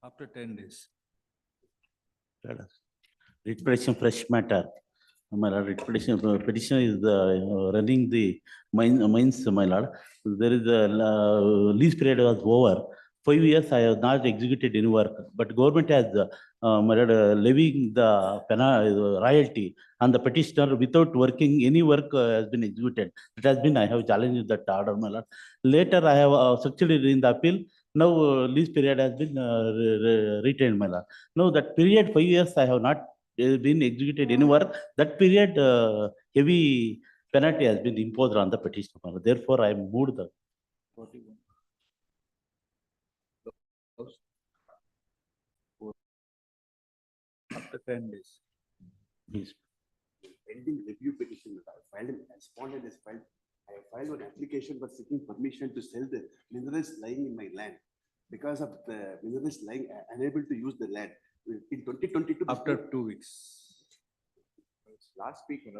After 10 days. Writ petition fresh matter. My lord, writ petition is running the mines, my lord. There is a lease period was over. 5 years I have not executed any work, but government has my lord, levying the royalty on the petitioner without working any work has been executed. It has been, I have challenged that order, my lord. Later I have succeeded in the appeal. Now lease period has been retained, my lord. Now that period 5 years I have not been executed any work. That period heavy penalty has been imposed on the petitioner, my lord. Therefore I moved the. After 10 days. Yes. Pending review petition, I filed I filed an application for seeking permission to sell the minerals lying in my land. Because of the minerals lying, unable to use the land. In 2022. After 2 weeks. Last week, on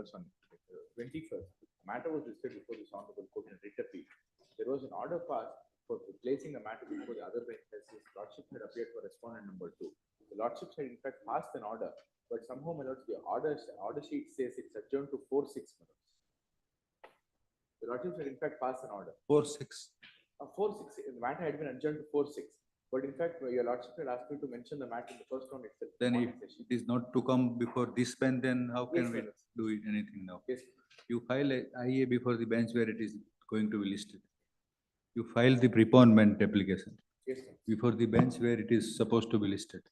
21st, the matter was listed before this honorable court in writ appeal. There was an order passed for placing the matter before the other bench as his lordship had appeared for respondent number 2. The lordship had in fact passed an order, but somehow, my lords, the order sheet says it's adjourned to 4/6. The lordship had in fact passed an order. 4/6. 4/6. The matter had been adjourned to 4/6. But in fact, your lordship had asked me to mention the matter in the first round itself. Then if it is not to come before this bench, then how can we do it anything now? Yes. You file a IA before the bench where it is going to be listed. You file the preponement application. Yes, before the bench where it is supposed to be listed.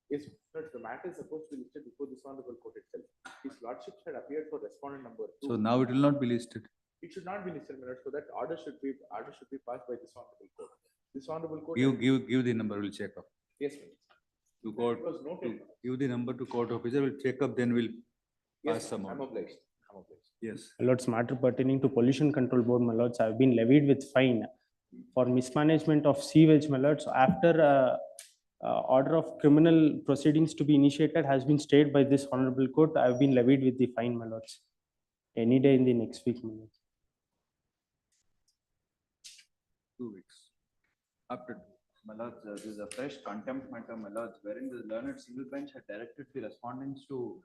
Yes, but the matter is supposed to be listed before this honorable court itself. His lordship had appeared for respondent number 2. So now it will not be listed. It should not be listed, my lord. So that order should be passed by this honorable court. This honorable court. Give the number. We'll check up. Yes, sir. To court. Give the number to court officer. We'll check up. Then we'll pass some. I'm obliged. Yes. My lords, matter pertaining to pollution control board, my lords, have been levied with fine for mismanagement of sewage, my lords. After order of criminal proceedings to be initiated has been stayed by this honorable court, I have been levied with the fine, my lords. Any day in the next week, my lords. 2 weeks. After. My lords, this is a fresh contempt matter, my lords, wherein the learned single bench had directed the respondents to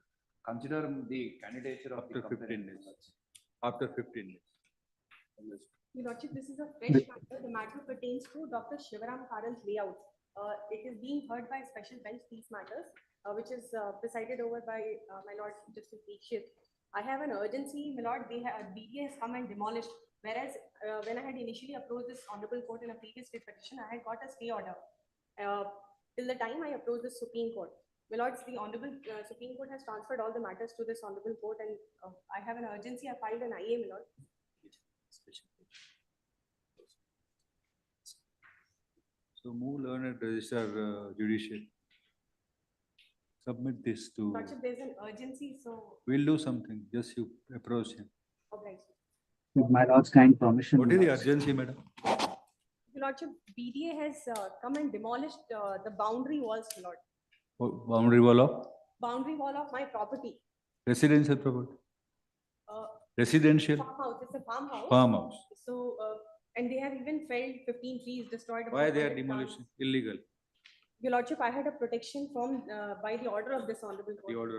consider the candidature of after the 15 days. After 15 days. Your Lordship, this is a fresh matter. The matter pertains to Dr. Shivaram Karan's layout. It is being heard by a special bench, these matters, which is presided over by my Lord Justice Dikshit. I have an urgency, my Lord. BDA has come and demolished. Whereas when I had initially approached this honorable court in a previous state petition, I had got a stay order. Till the time I approached the Supreme Court. My lords, the honorable Supreme Court has transferred all the matters to this honorable court, and I have an urgency. I filed an IA, my lord. So move learned register judicial. Submit this to. Lordship, there's an urgency, so we'll do something. Just you approach him. Obliged. With my lord's kind permission. What is the urgency, madam? Your Lordship, BDA has come and demolished the boundary walls, Lord. Boundary wall of? Boundary wall of my property. Residential property? Residential? Farmhouse. It's a farmhouse. Farmhouse. So, and they have even felled 15 trees, destroyed. Why they are demolition? Illegal. Your Lordship, I had a protection from by the order of this honorable court. The order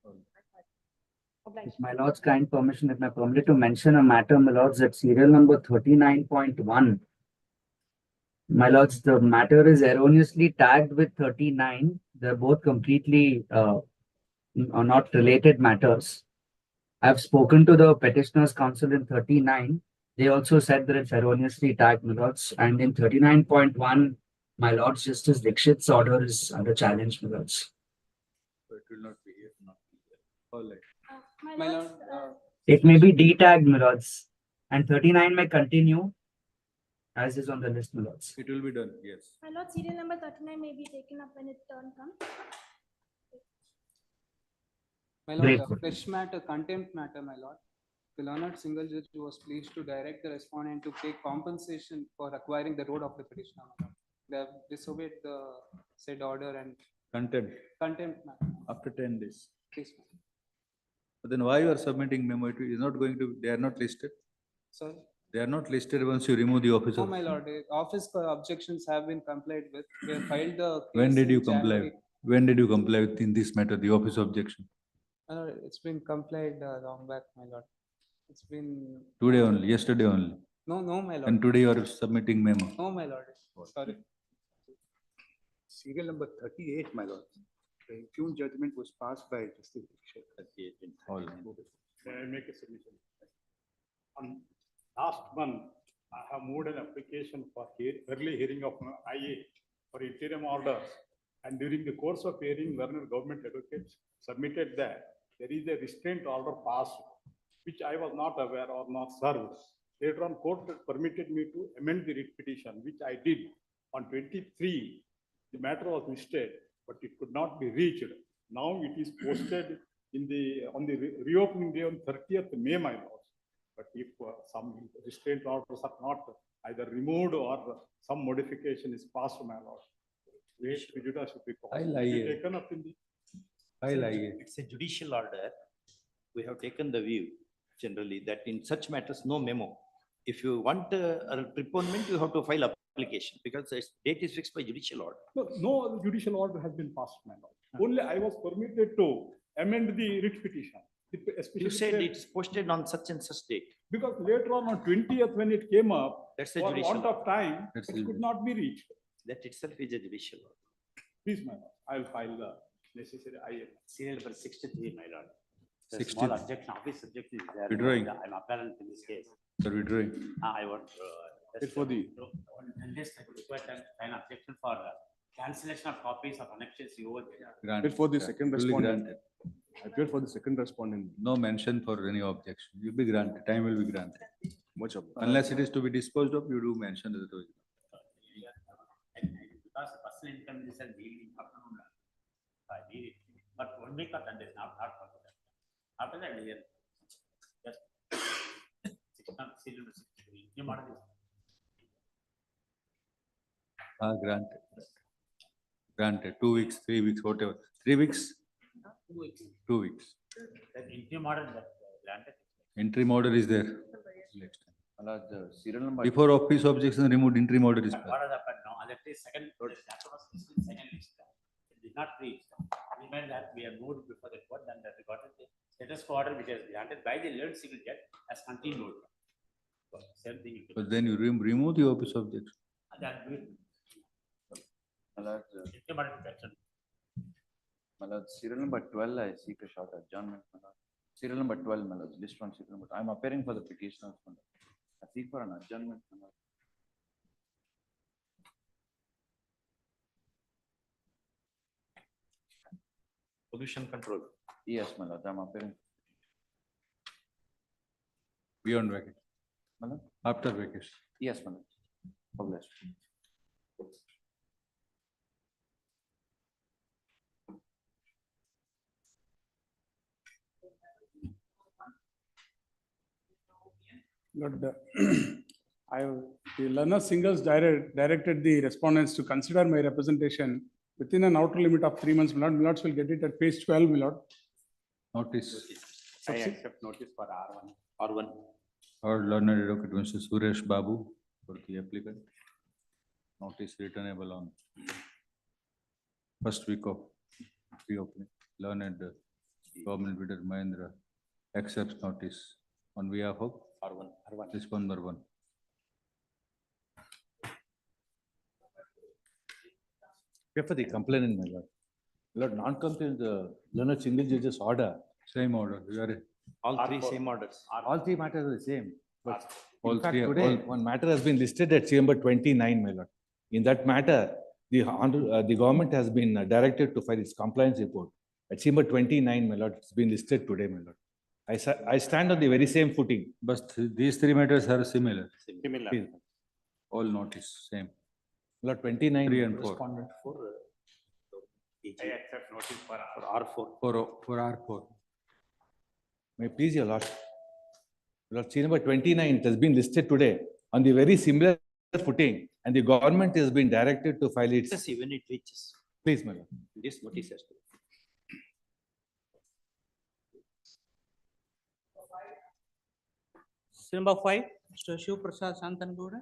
of With my lord's kind permission, if I permitted to mention a matter, my lords, at serial number 39.1. My lords, the matter is erroneously tagged with 39. They're both completely are not related matters. I've spoken to the petitioners counsel in 39. They also said that it's erroneously tagged, my lords. And in 39.1, my lords, Justice Dikshit's order is under challenge, my lords. So it will not be here. Not be here. All right. My lord, it may be detagged, my lords. And 39 may continue as is on the list, my lords. It will be done, yes. My lord, serial number 39 may be taken up when its turn comes. My lord, a fresh matter, contempt matter, my lord. The learned single judge was pleased to direct the respondent to pay compensation for acquiring the road of the petitioner. They have disobeyed the said order and Contempt. contempt matter. After 10 days. Please. But then why you are submitting memo? It is not going to, they are not listed. Sorry. They are not listed once you remove the office. No, of- my lord, office objections have been complied with. We have filed the. When case did in you comply? January. When did you comply with in this matter, the office objection? It's been complied long back, my lord. It's been, Today only, yesterday only. no, my And lord. today you are submitting memo. No, my lord. Sorry. Serial number 38, my lord. The impugn judgment was passed by Justice. All. May I make a submission? On last month, I have moved an application for early hearing of IA for interim orders. And during the course of hearing, learned government advocates submitted that there is a restraint order passed, which I was not aware or not served. Later on, court permitted me to amend the writ petition, which I did. On 23, the matter was listed, but it could not be reached. Now it is posted in on the reopening day on 30th May, my lord. But if some restraint orders are not either removed or some modification is passed, my lord, great prejudice should be caused. I'll It is IA. taken up in the. It's a judicial order. We have taken the view generally that in such matters, no memo. If you want a preponement, you have to file application because the date is fixed by judicial order. No judicial order has been passed, my lord. Only I was permitted to amend the writ petition. Especially You said it's posted on such and such date. because later on 20th, when it came up, That's a for judicial. want of time, That's it the- could not be reached. That itself is a judicial order. Please, my lord, I will file the necessary IA. Serial number 63, my lord. The 60. small objection, office objection is there. Withdrawing. I'm apparent in this case. Sir, withdrawing. I want. It for the- Unless I request an objection for cancellation of copies of annexes you. Granted. Wait for the second Fully respondent. granted. Appear for the second respondent. No mention for any objection. You'll be granted, time will be granted. Much of. Unless it is to be disposed of, you do mention that. Because the personal income is a need, I need it, but 1 week of that is not for that. After that, year. Just. Serial number 63, you model this. Granted. Granted, 2 weeks, 3 weeks, whatever. 3 weeks, 2 weeks. 2 weeks. That interim order that granted. Interim order is there. The serial number. Before office objection removed, interim order is What passed. has happened now? That is second, that was second list. It did not reach. We meant that we have moved before the court, then that we got the status quo order which is granted by the learned civil judge as continued. So, same thing. But then you remove the office objection. And that we. Interim order protection. Serial number 12, I seek a short adjournment. My lord. Serial number 12, my lord, list on serial number. I'm appearing for the petitioners. My lord. I seek for an adjournment. My lord. Pollution control. Yes, my lord, I'm appearing. Beyond vacation. My lord. After vacation. Yes, my lord. Published. Lord, the learner singles directed the respondents to consider my representation within an outer limit of 3 months. My lord, Milords will get it at page 12, my lord. Notice. I accept notice for R1. R1. Or learned advocate Mr. Suresh Babu for the applicant. Notice returnable on first week of reopening. Learned government bidder Mahindra accepts notice on behalf of R1. responder 1. For the complainant, my lord. Lord, non-compliant, the learned single judge's order, Same order. You are All R4. three same orders. all 3 matters are the same. But all in fact, three. today, all- one matter has been listed at C number 29, my lord. In that matter, the government has been directed to file its compliance report. At C number 29, my lord, it's been listed today, my lord. I stand on the very same footing. But these 3 matters are similar. Similar. Please. All notice same. Lord, 29. 3 and 4. Respondent for I accept notice for R4. For R4. May it please your lord. Lord, C number 29, it has been listed today on the very similar footing, and the government has been directed to file its, Let's see when it reaches. please, my lord. This notice has to. Number 5, Mr. Shiv Prasad Santangura.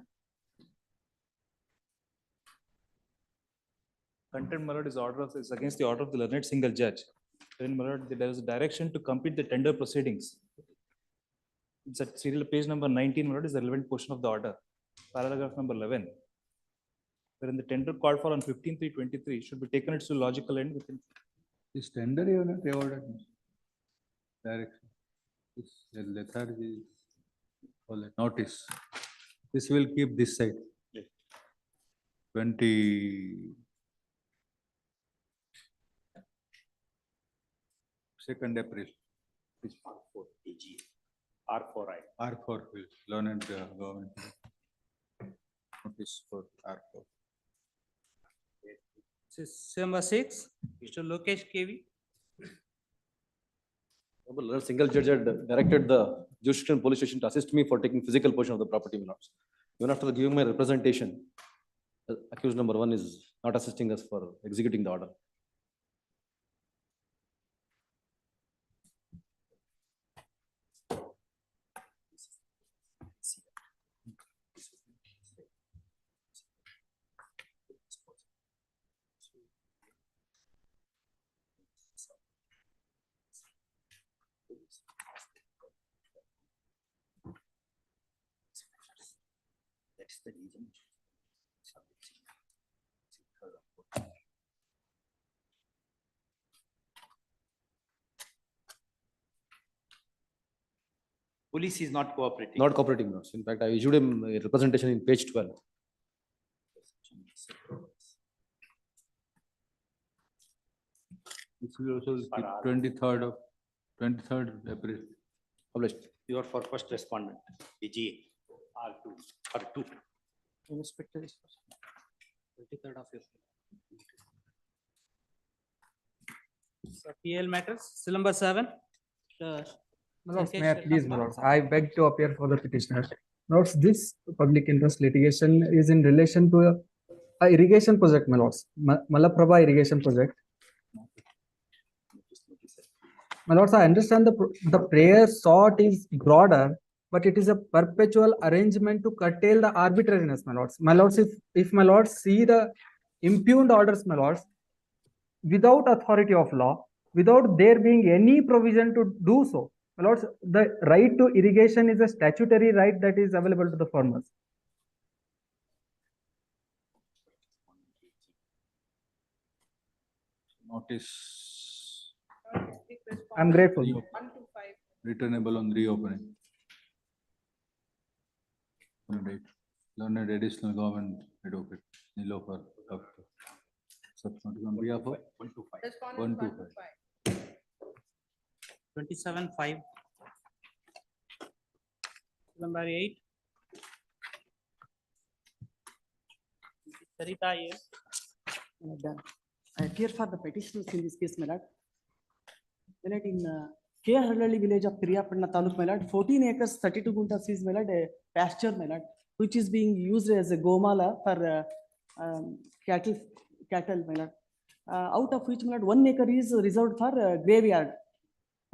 Contempt, my lord, is against the order of the learned single judge. Then, my lord, there is a direction to complete the tender proceedings. It's at serial page number 19, my lord, is the relevant portion of the order. Paragraph number 11. Wherein the tender called for on 15/3/23 should be taken its logical end within. This tender you not awarded. Direction. This lethargy, all the notice. This will keep this side. 22nd April. Which R4 AG, R4I. R4 will learned government. Notice for R4. Number 6, Mr. Lokesh KV. Single judge had directed the Judicial police station to assist me for taking physical possession of the property, my lords. Even after giving my representation, accused number 1 is not assisting us for executing the order. That's the reason. Police is not cooperating. Not cooperating, my lords. In fact, I issued him a representation in page 12. This will also keep 23rd April. Published. You are for first respondent, AGA. R2. R2. Inspector is first. 23rd of April. So PL matters. Still number 7. My lords, may I please, my lords, I beg to appear for the petitioner. My lords, this public interest litigation is in relation to a irrigation project, my lords, Malaprabha irrigation project. My lords, I understand the prayer sought is broader, but it is a perpetual arrangement to curtail the arbitrariness, my lords. My lords, if my lords see the impugned orders, my lords, without authority of law, without there being any provision to do so, my lords, the right to irrigation is a statutory right that is available to the farmers. Notice. I'm grateful. Returnable on reopening. Learned additional government advocate, Nilofer, Doctor. Subsequent on behalf of 125. 27/5. Number 8. Sarita here. I appear for the petitioners in this case, my lord. My lord, in K. village of Piriyapatna Taluk, my lord, 14 acres, 32 guntas is, my lord, a pasture, my lord, which is being used as a gomala for cattle, my lord. Out of which, my lord, 1 acre is reserved for graveyard.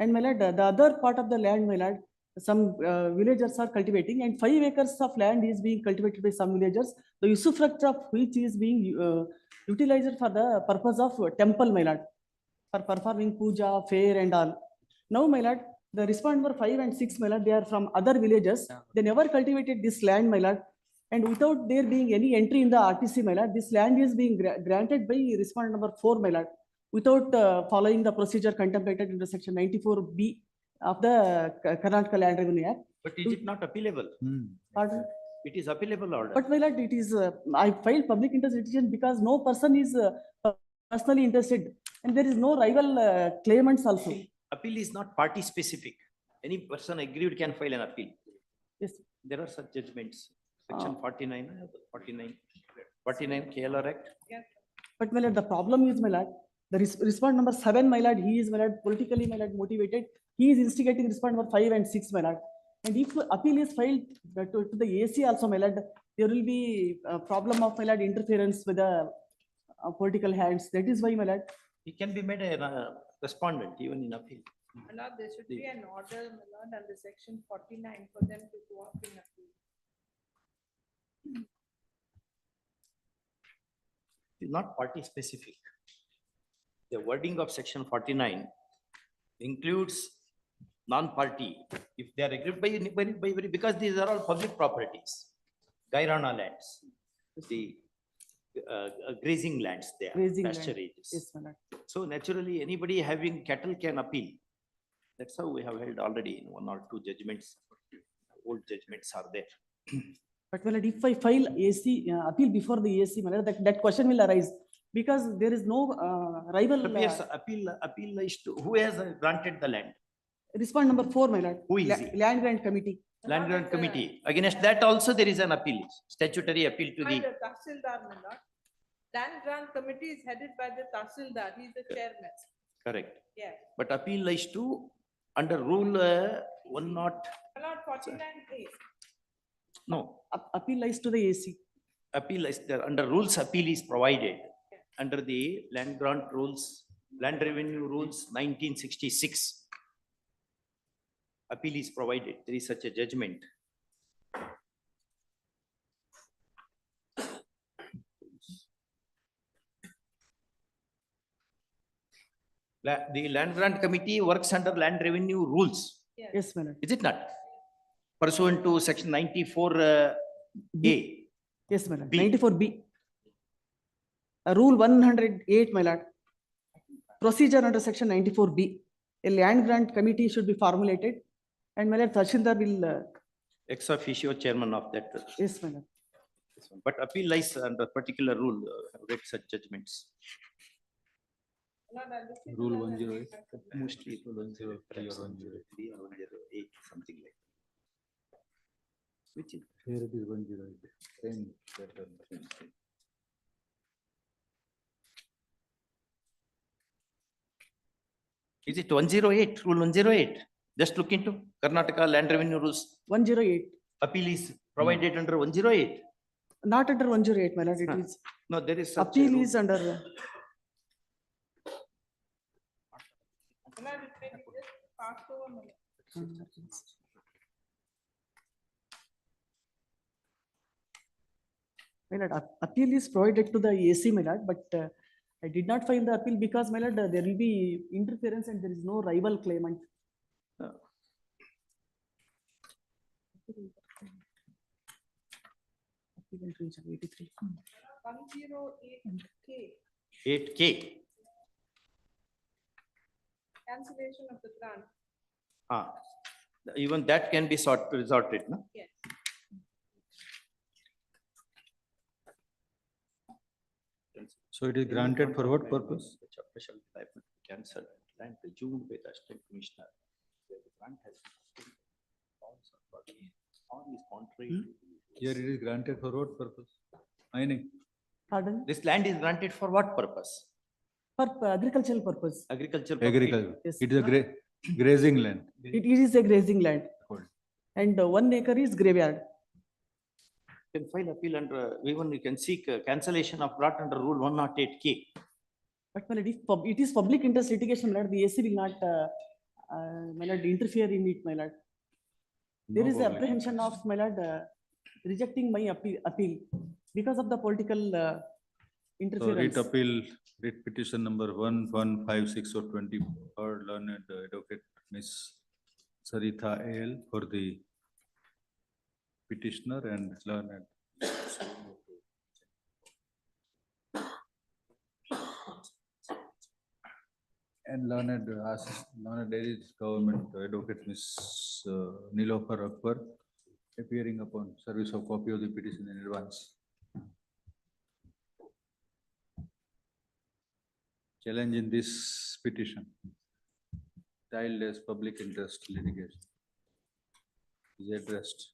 And my lord, the other part of the land, my lord, some villagers are cultivating, and 5 acres of land is being cultivated by some villagers, the usufruct of which is being utilized for the purpose of temple, my lord, for performing puja, fair and all. Now, my lord, the respondent number 5 and 6, my lord, they are from other villages. They never cultivated this land, my lord. And without there being any entry in the RTC, my lord, this land is being granted by respondent number 4, my lord, without following the procedure contemplated in the section 94B of the Karnataka Land Revenue Act. But is it not appealable? Pardon? It is appealable order. But my lord, it is, I filed public interest litigation because no person is personally interested, and there is no rival claimants also. Appeal is not party specific. Any person aggrieved can file an appeal. Yes. There are such judgments. Section 49 KLR Act. But my lord, the problem is, my lord, the respondent number 7, my lord, he is, my lord, politically, my lord, motivated. He is instigating respondent number 5 and 6, my lord. And if appeal is filed to the AC also, my lord, there will be a problem of, my lord, interference with the political hands. That is why, my lord. He can be made a respondent even in appeal. My lord, there should be an order, my lord, under section 49 for them to go up in appeal. It's not party specific. The wording of section 49 includes non-party if they are agreed because these are all public properties, Gairana lands, the grazing lands there, Grazing land. pasturages. Yes, my lord. So naturally, anybody having cattle can appeal. That's how we have held already in 1 or 2 judgments. Old judgments are there. But my lord, if I file AC, appeal before the AC, my lord, that question will arise because there is no rival. Appears appeal is to who has granted the land? Respond number 4, my lord. Who is it? Land Grant Committee. Land grant committee. Against that also there is an appeal, statutory appeal to By the. the Tahsildar, my lord. Land grant committee is headed by the Tahsildar, he is the chairman. Correct. Yes. But appeal is to under rule 1 not. My lord, 49A. No, Appeal lies to the AC. appeal is there under rules appeal is provided under the land grant rules, land revenue rules 1966. Appeal is provided. There is such a judgment. The land grant committee works under land revenue rules. Yes, my lord. Is it not? Pursuant to section 94 A. Yes, my lord. B. 94B. Rule 108, my lord. Procedure under section 94B. A land grant committee should be formulated and my lord Tahsildar will. Ex officio chairman of that. Yes, my lord. But appeal lies under particular rule, have read such judgments. Rule 108. Mostly rule 103 or 103 or 108, something like that. Which is? Here it is 108. Same pattern. Is it 108, rule 108? Just look into Karnataka land revenue rules. 108. Appeal is provided under 108. Not under 108, my lord. It is. No, there is such a Appeal rule. is under. My lord, it may be just passed over, my lord. My lord, appeal is provided to the AC, my lord, but I did not file the appeal because, my lord, there will be interference and there is no rival claimant. Appeal and reach of 83. 108K, 8K. cancellation of the grant. Even that can be resorted, no? Yes. So it is granted for what purpose? Cancelled land resumed by the assistant commissioner. Where the grant has been or is contrary. Here it is granted for what purpose? Mining. Pardon? This land is granted for what purpose? For agricultural purpose. Agriculture. Agriculture. Yes. It is a grazing land. It is a grazing land. Good. And 1 acre is graveyard. You can file appeal under, even you can seek cancellation of grant under rule 108K. But my lord, if it is public interest litigation, my lord, the AC will not, my lord, interfere in it, my lord. There is apprehension of, my lord, rejecting my appeal because of the political So interference. writ petition number 1156 or 23rd, learned advocate Miss Saritha AL for the petitioner and learned. And learned Delhi's government advocate Miss Nilofar Akbar appearing upon service of copy of the petition in advance. Challenge in this petition, styled as public interest litigation, is addressed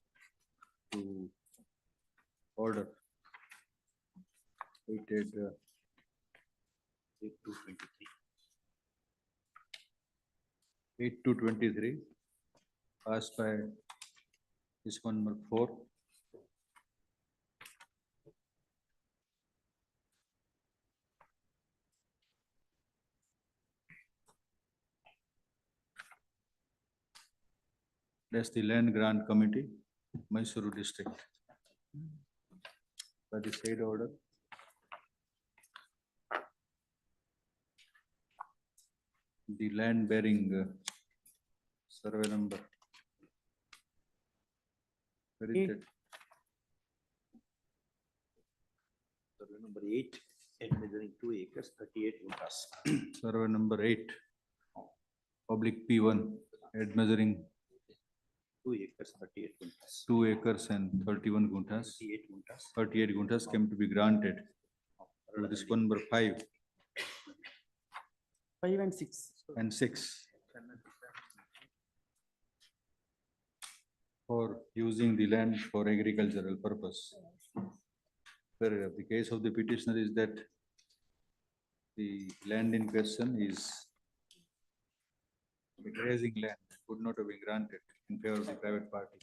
to order dated 8/2/23, passed by this one number 4. That's the Land Grant Committee, Mysuru District. By the said order. The land bearing survey number. Where is that? Survey number 8, and measuring 2 acres, 38 guntas. Survey number 8, oblique P1, at measuring 2 acres, 38 guntas. 2 acres and 31 guntas. 38 guntas. 38 guntas came to be granted. To this one number 5 and 6. and 6. For using the land for agricultural purpose. Where the case of the petitioner is that the land in question is a grazing land that could not have been granted in favor of the private party.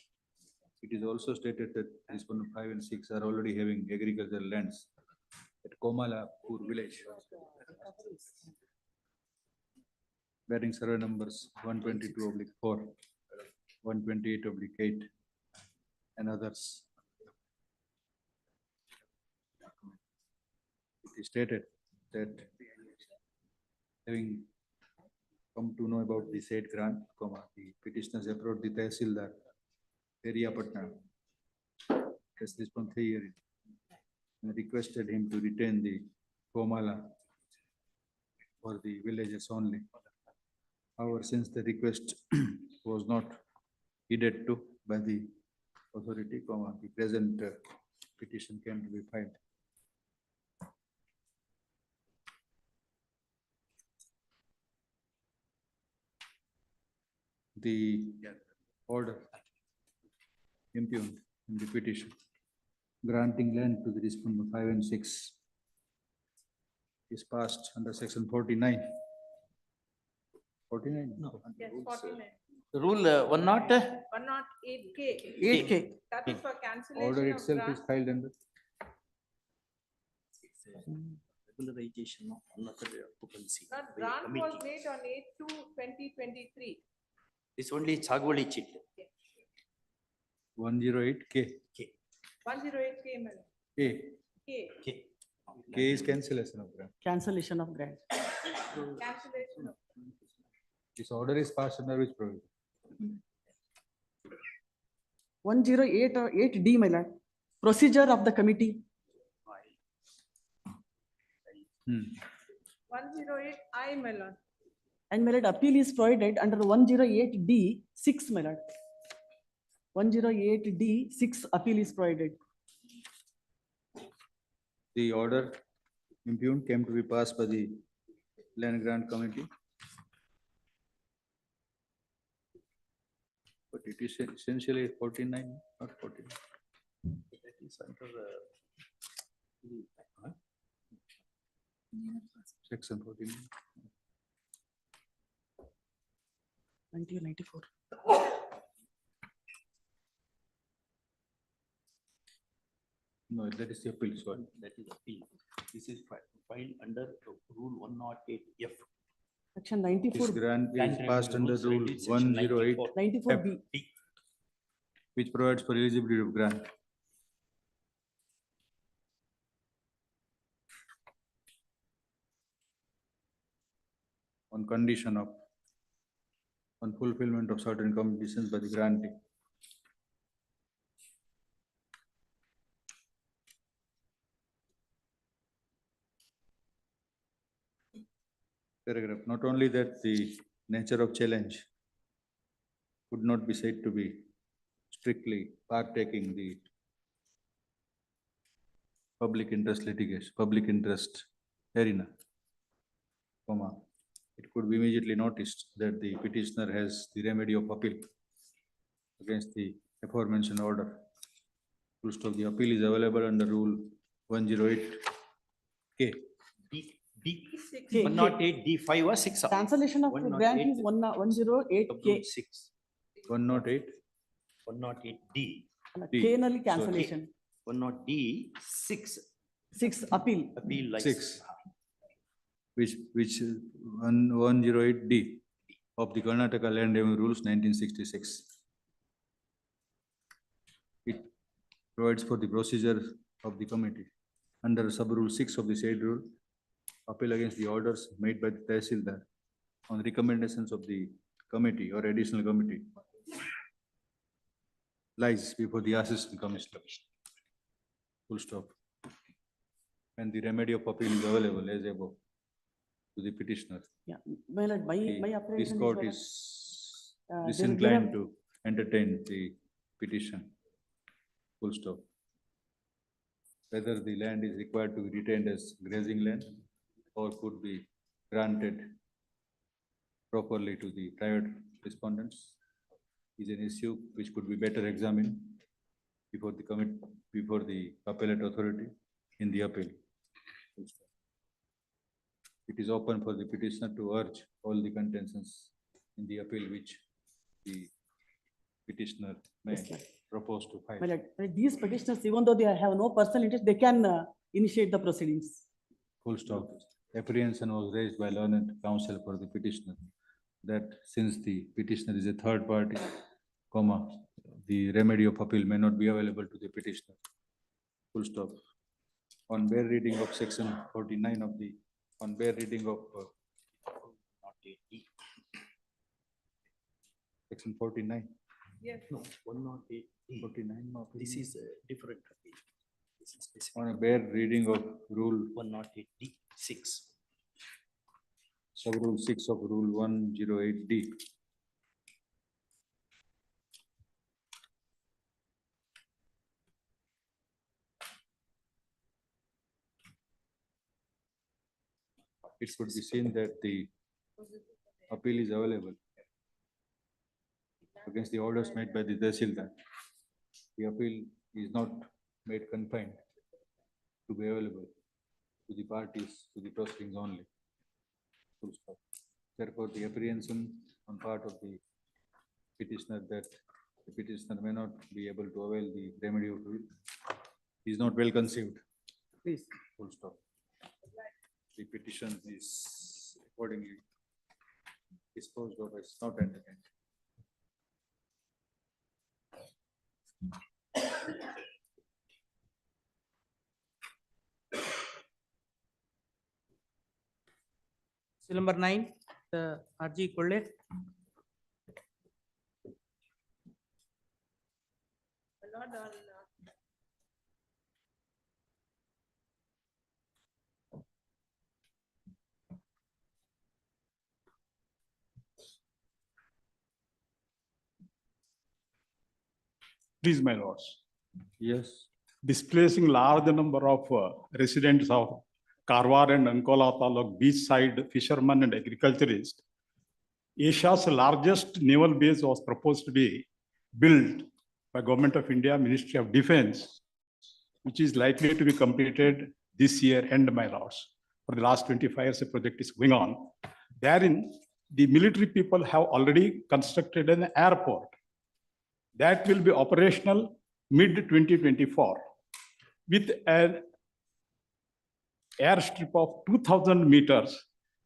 It is also stated that this one 5 and 6 are already having agricultural lands at Komalapur village. Bearing survey numbers 122/4, 128/8, and others. It is stated that having come to know about the said grant, the petitioners approached the Tehsildar, area Patna, as this one 3 years, and requested him to retain the Komala for the villages only. However, since the request was not heeded to by the authority, the present petition came to be filed. The order impugned in the petition granting land to the respondent 5 and 6 is passed under section 49. 49? No. Yes, 49. Rule 108K. 8K. That is for cancellation Order of itself is grant. filed under. Regularization of another occupancy. That by grant was committee. made on 8/2/2023. This only Chagwali chit. 108K. 108K, madam. K. K. K is cancellation of grant. Cancellation of grant. Cancellation of. This order is passed under which provision? 108D, my lord. Procedure of the committee. 108I, my lord. And my lord, appeal is provided under 108D6, my lord. 108D6 appeal is provided. The order impugned came to be passed by the land grant committee. But it is essentially 49, not 49. That is under Section 49. 1994. No, that is the appeal, sorry. that is appeal. This is filed under rule 108F. Section 94. This grant is Land passed under Revenue rule Rules, Section 108, 94B. which provides for eligibility of grant. On condition of on fulfillment of certain conditions by the grantee. Paragraph, not only that the nature of challenge would not be said to be strictly partaking the public interest litigation, public interest arena, comma, it could be immediately noticed that the petitioner has the remedy of appeal against the aforementioned order. Full stop. The appeal is available under rule 108K. D, K. 108 D5 or 6. Cancellation of grant is 108K. 6. 108. 108 D. K only cancellation. 108 D 6. 6 appeal. Appeal like 6. Which 108D of the Karnataka Land Revenue Rules 1966. provides for the procedure of the committee. Under sub-rule 6 of the said rule, appeal against the orders made by the Tehsildar on recommendations of the committee or additional committee lies before the assistant commissioner. Full stop. And the remedy of appeal is available as above to the petitioner. Yeah, my lord, my This apprehension court that, is there disinclined are- to entertain the petition. Full stop. Whether the land is required to be retained as grazing land or could be granted properly to the private respondents is an issue which could be better examined before the appellate authority in the appeal. Full stop. It is open for the petitioner to urge all the contentions in the appeal which the petitioner may Yes, sir. propose to file. my lord, these petitioners, even though they have no personal interest, they can initiate the proceedings. Full stop. Apprehension was raised by learned counsel for the petitioner that since the petitioner is a third party, comma, the remedy of appeal may not be available to the petitioner. Full stop. On bare reading of section 49 of the, on bare reading of section 49. Yes. No, 108. 49 of This is a different appeal. This is specific. on a bare reading of rule 108D6. sub-rule 6 of rule 108D. It could be seen that the appeal is available against the orders made by the Tehsildar. The appeal is not made confined to be available to the parties, to the proceedings only. Full stop. Therefore, the apprehension on part of the petitioner that the petitioner may not be able to avail the remedy of appeal is not well conceived. Please. Full stop. The petition is accordingly disposed of as not entertained. Seal number 9, the RG Kolle. My lord, on Please, my lords. Yes. Displacing large number of residents of Karwar and Ankola Taluk beachside fishermen and agriculturists, Asia's largest naval base was proposed to be built by Government of India, Ministry of Defense, which is likely to be completed this year end, my lords. For the last 25 years, the project is going on. Therein, the military people have already constructed an airport that will be operational mid-2024 with an airstrip of 2,000 meters,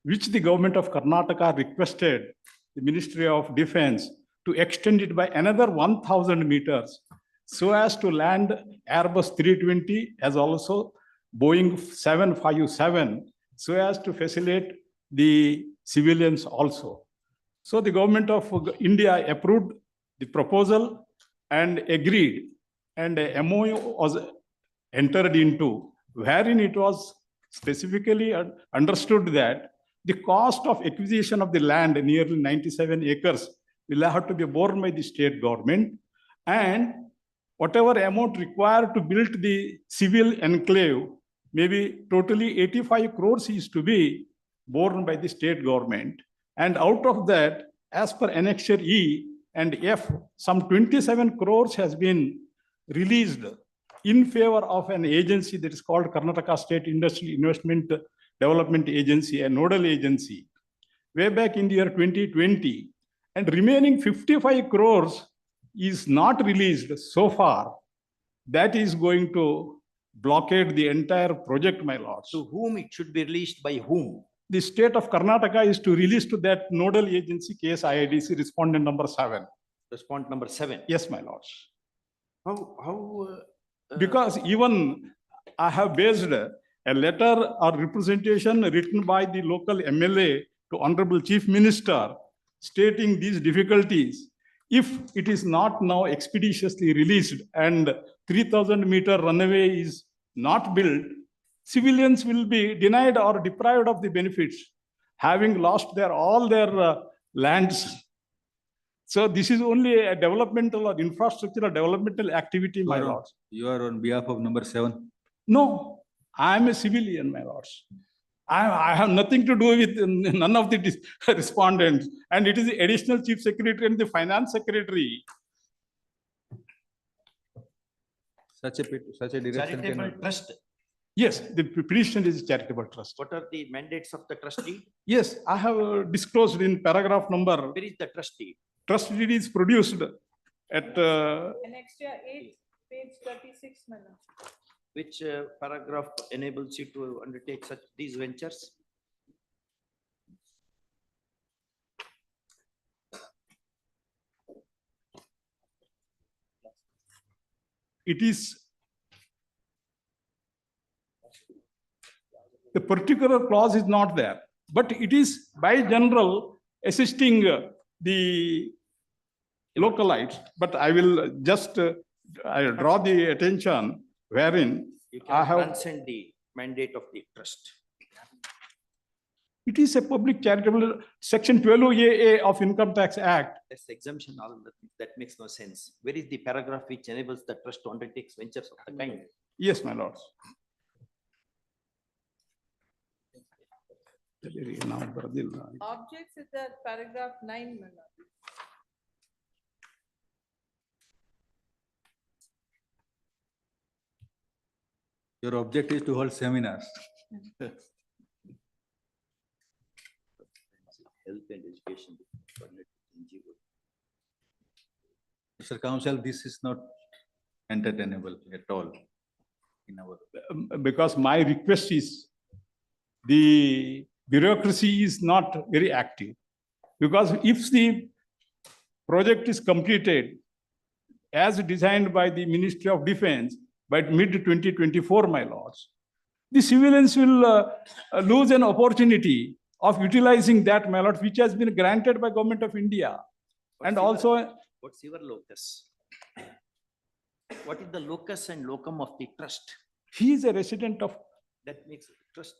which the government of Karnataka requested the Ministry of Defense to extend it by another 1,000 meters so as to land Airbus 320 as also Boeing 757 so as to facilitate the civilians also. So the government of India approved the proposal and agreed, and a MOU was entered into, wherein it was specifically understood that the cost of acquisition of the land, nearly 97 acres, will have to be borne by the state government, and whatever amount required to build the civil enclave, maybe totally 85 crores is to be borne by the state government. And out of that, as per Annexure E and F, some 27 crores has been released in favor of an agency that is called Karnataka State Industrial Investment Development Agency, a nodal agency, way back in the year 2020. And remaining 55 crores is not released so far. That is going to blockade the entire project, my lords. To whom it should be released, by whom? The state of Karnataka is to release to that nodal agency, case IIDC, respondent number 7. Respondent number 7. Yes, my lords. How Because even I have based a letter or representation written by the local MLA to Honorable Chief Minister stating these difficulties. If it is not now expeditiously released and 3,000-meter runway is not built, civilians will be denied or deprived of the benefits, having lost all their lands. So this is only a developmental or infrastructural developmental activity, my lords. You are on behalf of number 7. No, I am a civilian, my lords. I have nothing to do with none of the respondents, and it is the additional chief secretary and the finance secretary. Such a direction Charitable cannot. trust. Yes, the petition is a charitable trust. What are the mandates of the trustee? Yes, I have disclosed in paragraph number. Where is the trustee? Trust deed is produced at Annexure 8, page 36, madam. Which paragraph enables you to undertake these ventures? it is the particular clause is not there, but it is by general assisting the localites. But I will just I draw the attention wherein You I can have. transcend the mandate of the trust. It is a public charitable, section 12AA of Income Tax Act. That's exemption, all that makes no sense. Where is the paragraph which enables the trust to undertake ventures of the kind? Yes, my lords. Objects is the paragraph 9, madam. Your object is to hold seminars. Health and education. Mr. Counsel, this is not entertainable at all in our. Because my request is the bureaucracy is not very active. Because if the project is completed as designed by the Ministry of Defense by mid-2024, my lords, the civilians will lose an opportunity of utilizing that, my lords, which has been granted by Government of India. And also. What's your locus? What is the locus and locum of the trust? He is a resident of. That makes trust.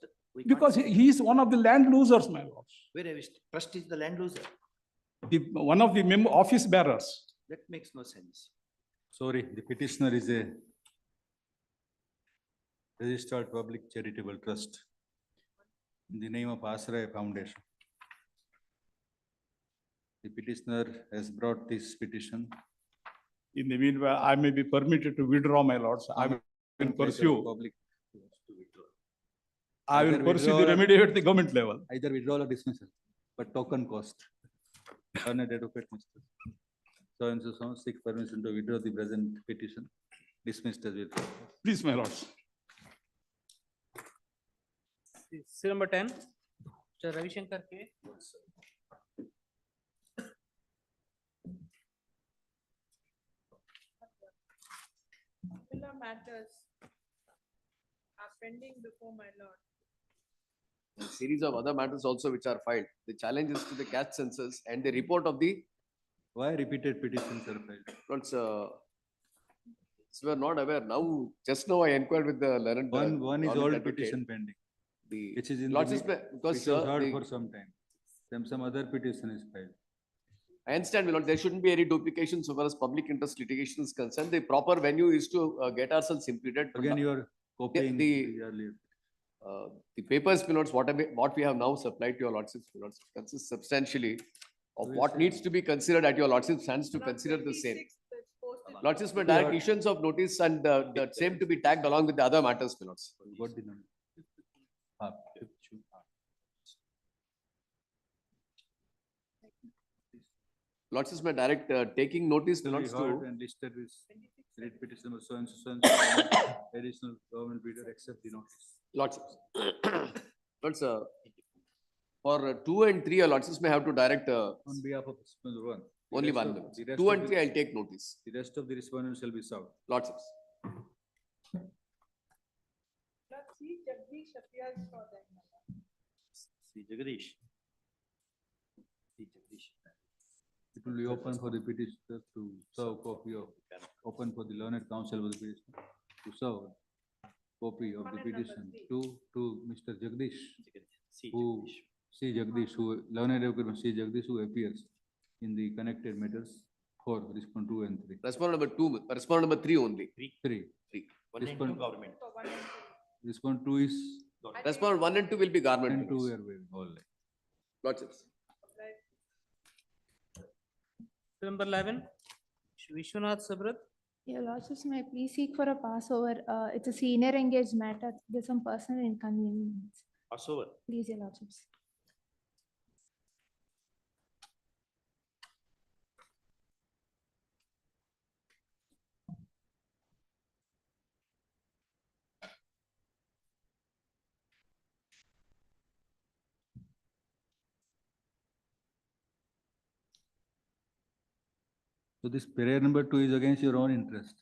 Because he is one of the land losers, my lords. Where is trust is the land loser? One of the office bearers. That makes no sense. Sorry, the petitioner is a registered public charitable trust in the name of Asraya Foundation. The petitioner has brought this petition. In the meanwhile, I may be permitted to withdraw, my lords. I will pursue. I will pursue the remedy at the government level. Either withdrawal or dismissal, but token cost. Learned advocate, Mr. So and so seek permission to withdraw the present petition. Dismissed as withdrawn. Please, my lords. Seal number 10, Mr. Ravi Shankar K. Similar matters are pending before my lord. A series of other matters also which are filed. The challenge is to the cash census and the report of the. Why repeated petitions are filed? Lords, we are not aware. Now, just now I inquired with the learned. One is government old advocate. petition pending. Which is in Lords, the, because which was heard for some time. Then some other petition is filed. I understand, my lord, there shouldn't be any duplication so far as public interest litigation is concerned. The proper venue is to get ourselves implemented. Again, you are copying the earlier. The papers, my lords, what we have now supplied to your lordships, my lords, consists substantially of what needs to be considered at your lordship's stands to consider the same. Lordships may direct issuance of notice and the same to be tagged along with the other matters, my lords. What the number? Lordships may direct taking notice, my lords, heard to. and listed with read petition number so and so additional government bidder accept the notice. Lordships. Lords, for 2 and 3, your lordships may have to direct. On behalf of respondent 1. Only one. 2 and 3, I'll take notice. The rest of the respondents shall be served. Lordships. C. Jagdish appears for them, my lord. See Jagadish. See Jagadish. It will be open for the petitioner to serve copy of, open for the learned counsel of the petitioner to serve copy of the petition to Mr. Jagdish, who, C. Jagdish, who, learned requirement, C. Jagdish, who appears in the connected matters for respond 2 and 3. Respondent number 2, respondent number 3 only. 3. 1 and 2 government. Respond 2 is. Respondent 1 and 2 will be government. And 2 are waived, all right. Lordships. Number 11, Vishwanath Sabrat. Your lordships, may I please seek for a passover? It's a senior engaged matter. There's some personal inconvenience. Passover. Please, your lordships. So this prayer number 2 is against your own interest.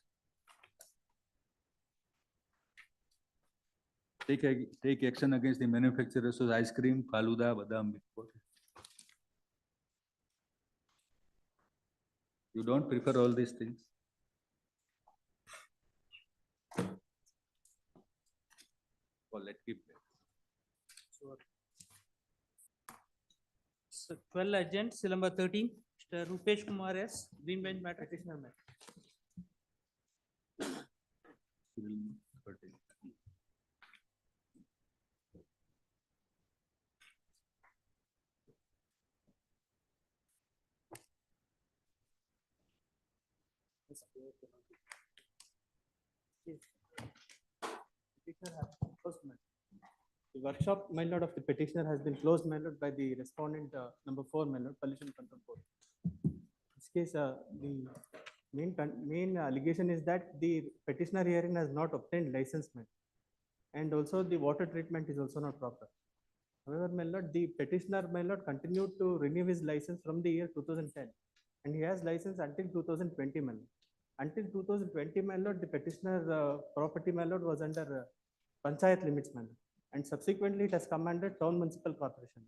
Take action against the manufacturers of ice cream, Faluda, Badam. You don't prefer all these things? Well, let keep it. So 12 agents, number 13, Mr. Rupesh Kumar S, Green Bench matter, petitioner matter. The workshop, my lord, of the petitioner has been closed, my lord, by the respondent, number 4, my lord, Pollution Control Board. In this case, the main allegation is that the petitioner herein has not obtained license, my lord. And also the water treatment is also not proper. However, my lord, the petitioner, my lord, continued to renew his license from the year 2010. And he has license until 2020, my lord. Until 2020, my lord, the petitioner property, my lord, was under panchayat limits, my lord. And subsequently, it has come under town municipal corporation.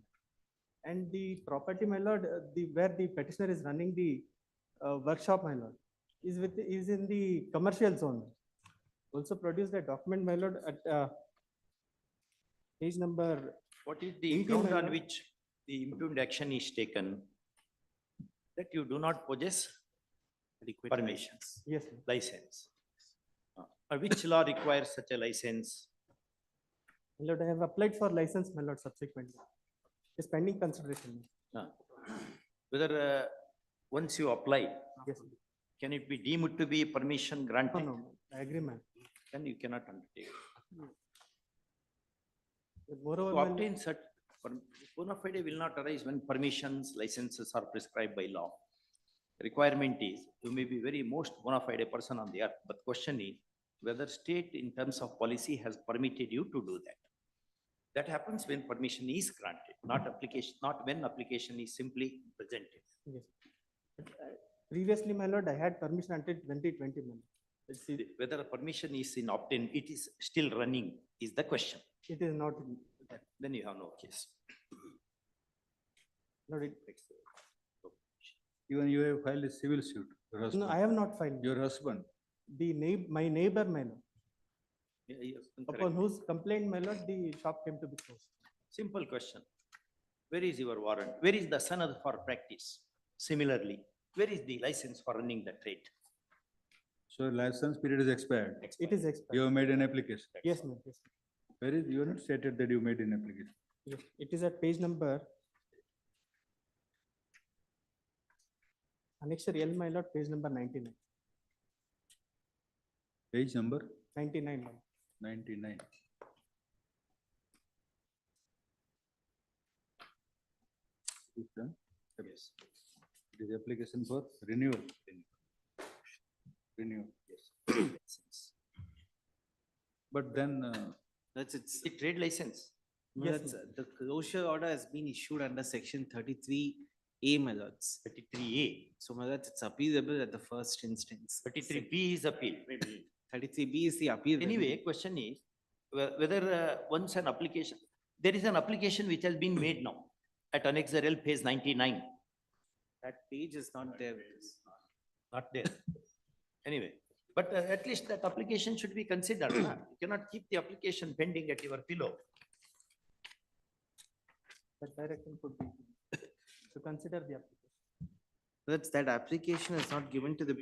And the property, my lord, where the petitioner is running the workshop, my lord, is in the commercial zone. Also produced a document, my lord, at page number. What is the 18, ground my on lord. which the impugned action is taken? That you do not possess permissions. Yes. License. Which law requires such a license? My lord, I have applied for license, my lord, subsequently. It's pending consideration. Whether once you apply, Yes. can it be deemed to be permission granted? No, I agree, ma'am. Then you cannot undertake. Moreover, To my lord- obtain such, bona fide will not arise when permissions, licenses are prescribed by law. Requirement is, you may be very most bona fide person on the earth, but question is whether state in terms of policy has permitted you to do that. That happens when permission is granted, not application, not when application is simply presented. Yes. Previously, my lord, I had permission until 2020, my lord. Let's see. Whether a permission is in obtained, it is still running is the question. It is not. Then you have no case. Lord, it, Even you have filed a civil suit. Your no, husband. I have not filed. Your husband. My neighbor, my lord, Yes, upon correct. whose complaint, my lord, the shop came to be closed. Simple question. Where is your warrant? Where is the sanad for practice? Similarly, where is the license for running the trade? So your license period is expired. It is expired. You have made an application. Yes, ma'am. Yes. Where is, you are not stated that you made an application. Yes. It is at page number. Annexure L, my lord, page number 99. Page number 99, my lord. 99. Is done? Yes. It is application for renewal. Renewal, yes. But then, That's it's. The trade license. No, Yes, that's, the closure order has been issued under section 33A, my lords. 33A. So, my lords, it's appealable at the first instance. 33B is appeal. 33B is the appeal. Anyway, question is, whether once an application, there is an application which has been made now at Annex RL page 99. That page is not there with us. Not there. Anyway, but at least that application should be considered. Na? You cannot keep the application pending at your pillow. That direction could be to consider the application. That application is not given to the,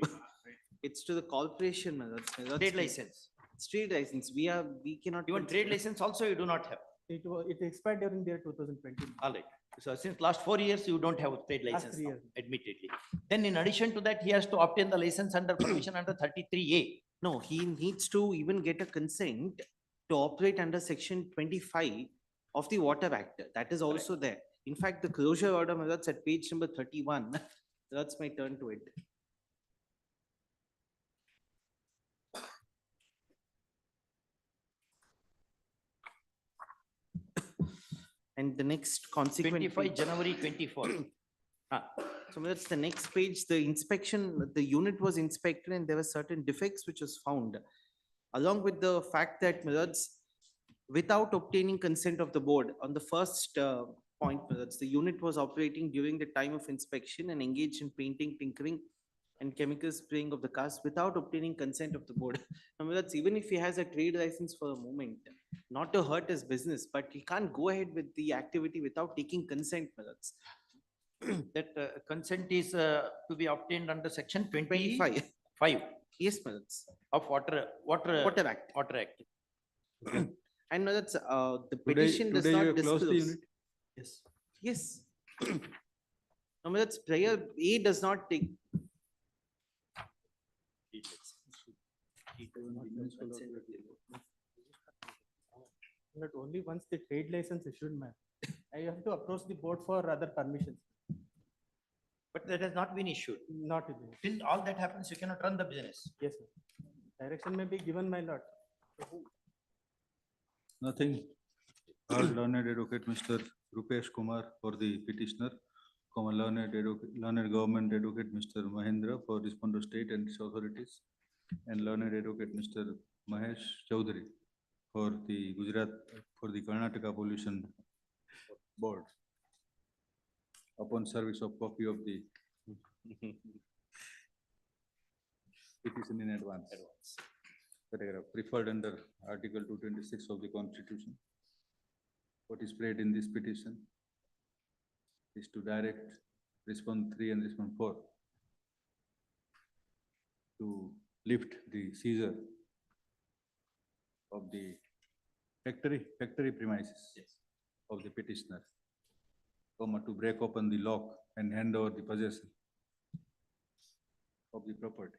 it's to the corporation. That's Trade license. Trade license. We cannot. Even trade license also you do not have. It expired during the year 2020. All right. So since last 4 years, you don't have a trade Last license 3 now, years. admittedly. Then in addition to that, he has to obtain the license under permission under 33A. No, he needs to even get a consent to operate under section 25 of the Water Act. That is also there. In fact, the closure order, that's at page number 31. That's my turn to it. And the next consequent. 25 page- January 24. So that's the next page, the inspection, the unit was inspected and there were certain defects which was found. Along with the fact that without obtaining consent of the board, on the first point, the unit was operating during the time of inspection and engaged in painting, tinkering and chemical spraying of the cars without obtaining consent of the board. Even if he has a trade license for a moment, not to hurt his business, but he can't go ahead with the activity without taking consent. That consent is to be obtained under section 25. 5 Yes, Madas. of Water Act. Water Act. And that's the petition does today you not have closed the disclose. unit? Yes. Yes. No, but that's prayer A does not take. But only once the trade license issued, ma'am. I have to approach the board for other permissions. But that has not been issued. Not even. Till all that happens, you cannot run the business. Yes, sir. Direction may be given, my lord. Nothing. All learned advocate Mr. Rupesh Kumar for the petitioner, learned government advocate Mr. Mahendra for responder state and its authorities, and learned advocate Mr. Mahesh Chaudhary for the Gujarat, for the Karnataka Pollution Board. Upon service of copy of the petition in advance. Paragraph preferred under Article 226 of the Constitution. What is prayed in this petition is to direct response 3 and response 4 to lift the seizure of the factory premises of the petitioner, to break open the lock and hand over the possession of the property.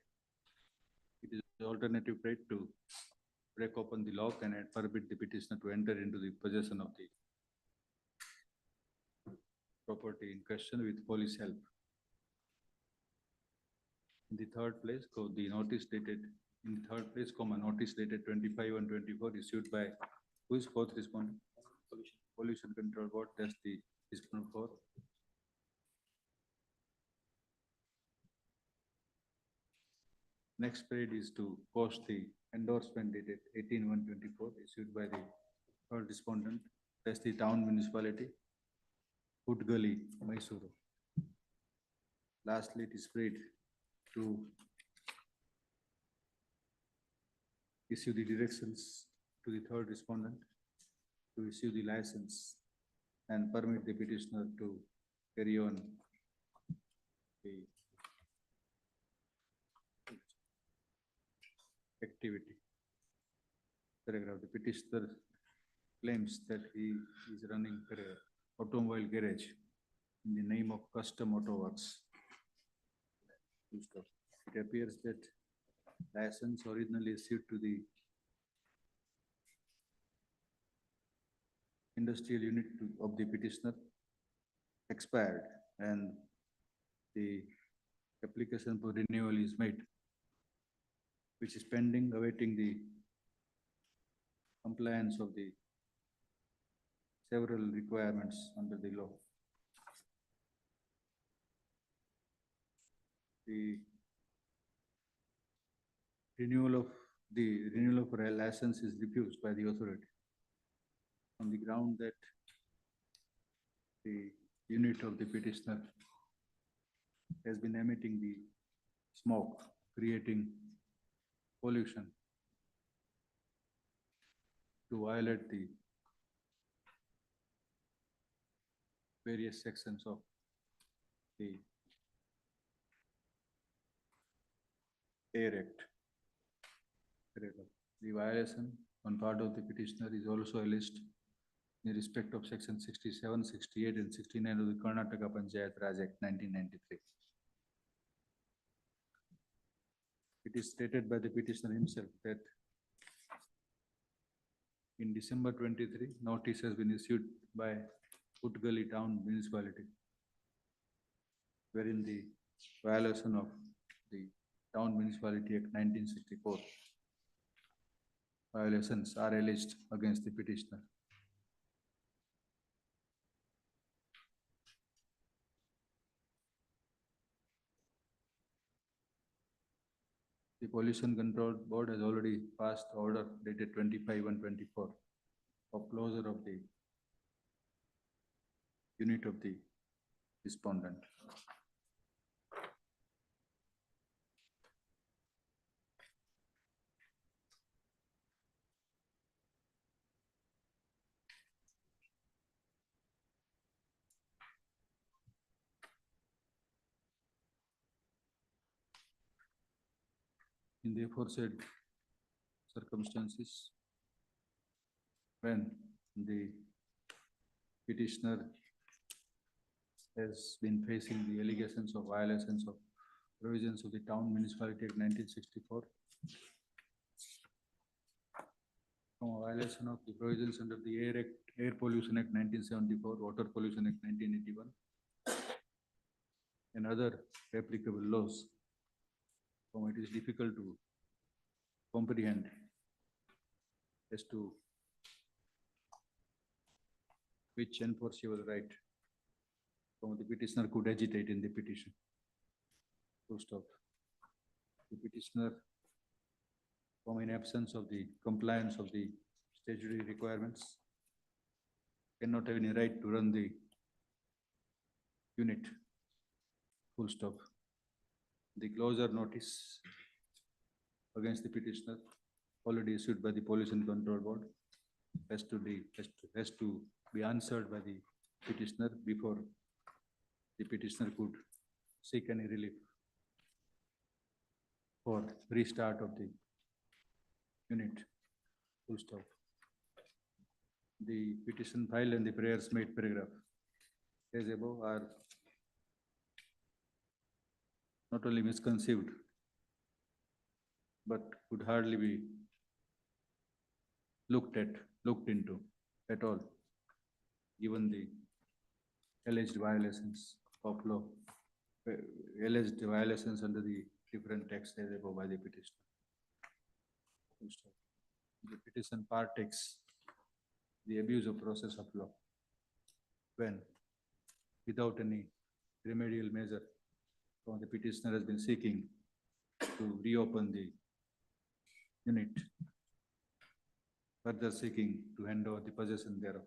It is the alternative right to break open the lock and forbid the petitioner to enter into the possession of the property in question with police help. In the third place, the notice dated, in the third place, notice dated 25/1/24 issued by, who is fourth respondent? Pollution Control Board, that's the respondent 4. Next period is to post the endorsement dated 18/1/24 issued by the third respondent, that's the town municipality, Hood Gully, Mysuru. Lastly, it is prayed to issue the directions to the third respondent to issue the license and permit the petitioner to carry on the activity. Paragraph, the petitioner claims that he is running an automobile garage in the name of Custom Auto Works. It appears that license originally issued to the industrial unit of the petitioner expired and the application for renewal is made, which is pending, awaiting the compliance of the several requirements under the law. The renewal of the renewal of a license is refused by the authority on the ground that the unit of the petitioner has been emitting the smoke, creating pollution to violate the various sections of the Air Act. The violation on part of the petitioner is also alleged in respect of section 67, 68 and 69 of the Karnataka Panchayat Raj Act 1993. It is stated by the petitioner himself that in December 23, notice has been issued by Putgali Town Municipality, wherein the violation of the Town Municipality Act 1964 violations are alleged against the petitioner. The Pollution Control Board has already passed order dated 25/1/24 of closure of the unit of the respondent. In the aforesaid circumstances, when the petitioner has been facing the allegations of violations of provisions of the Town Municipality Act 1964, from a violation of the provisions under the Air Act, Air Pollution Act 1974, Water Pollution Act 1981, and other applicable laws, it is difficult to comprehend as to which enforceable right the petitioner could agitate in the petition. Full stop. The petitioner, in absence of the compliance of the statutory requirements, cannot have any right to run the unit. Full stop. The closure notice against the petitioner already issued by the Pollution Control Board has to be answered by the petitioner before the petitioner could seek any relief for restart of the unit. Full stop. The petition file and the prayers made paragraph as above are not only misconceived, but could hardly be looked into at all, given the alleged violations of law, alleged violations under the different texts as above by the petitioner. The petition partakes the abuse of process of law when, without any remedial measure, the petitioner has been seeking to reopen the unit, further seeking to hand over the possession thereof.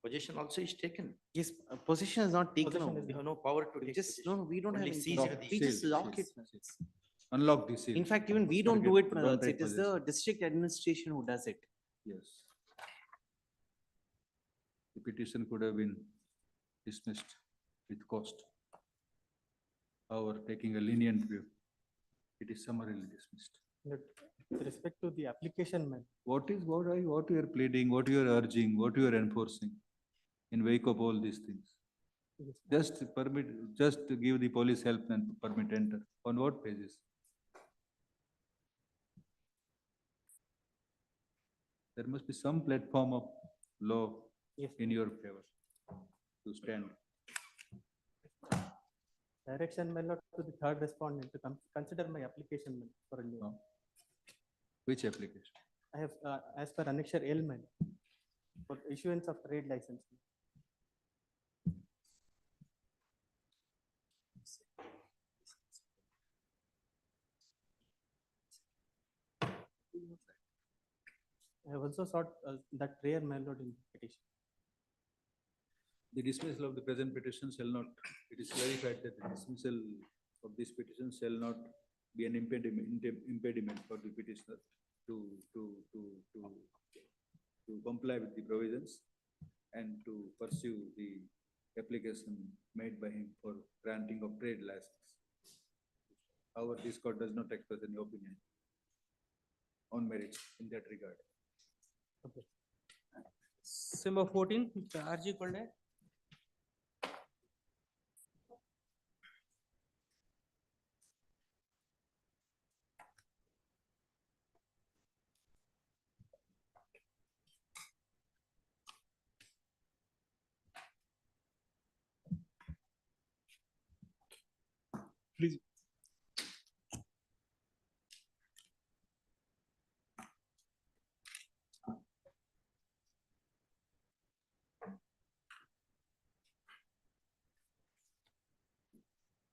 Possession also is taken. Yes, possession is not taken. Possession is We have no power to take Just, possession. no, we don't have Only any. seize power. the We just seal, lock it. Unlock the seal. In fact, even we don't do it, my lords. It is the district administration who does it. Yes. The petition could have been dismissed with cost. However, taking a lenient view, it is summarily dismissed. With respect to the application, man, What you are pleading, what you are urging, what you are enforcing in wake of all these things? Just to give the police help and permit enter. On what basis? There must be some platform of law in your favor to stand. direction, my lord, to the third respondent to consider my application, my lord, for a new. Which application? I have, as per annexure L, my lord, for issuance of trade license. I have also sought that prayer, my lord, in petition. The dismissal of the present petition shall not, it is clarified that the dismissal of this petition shall not be an impediment for the petitioner to comply with the provisions and to pursue the application made by him for granting of trade license. However, this court does not express any opinion on merits in that regard. Okay. Number 14, Mr. R.G. Kolde. Please.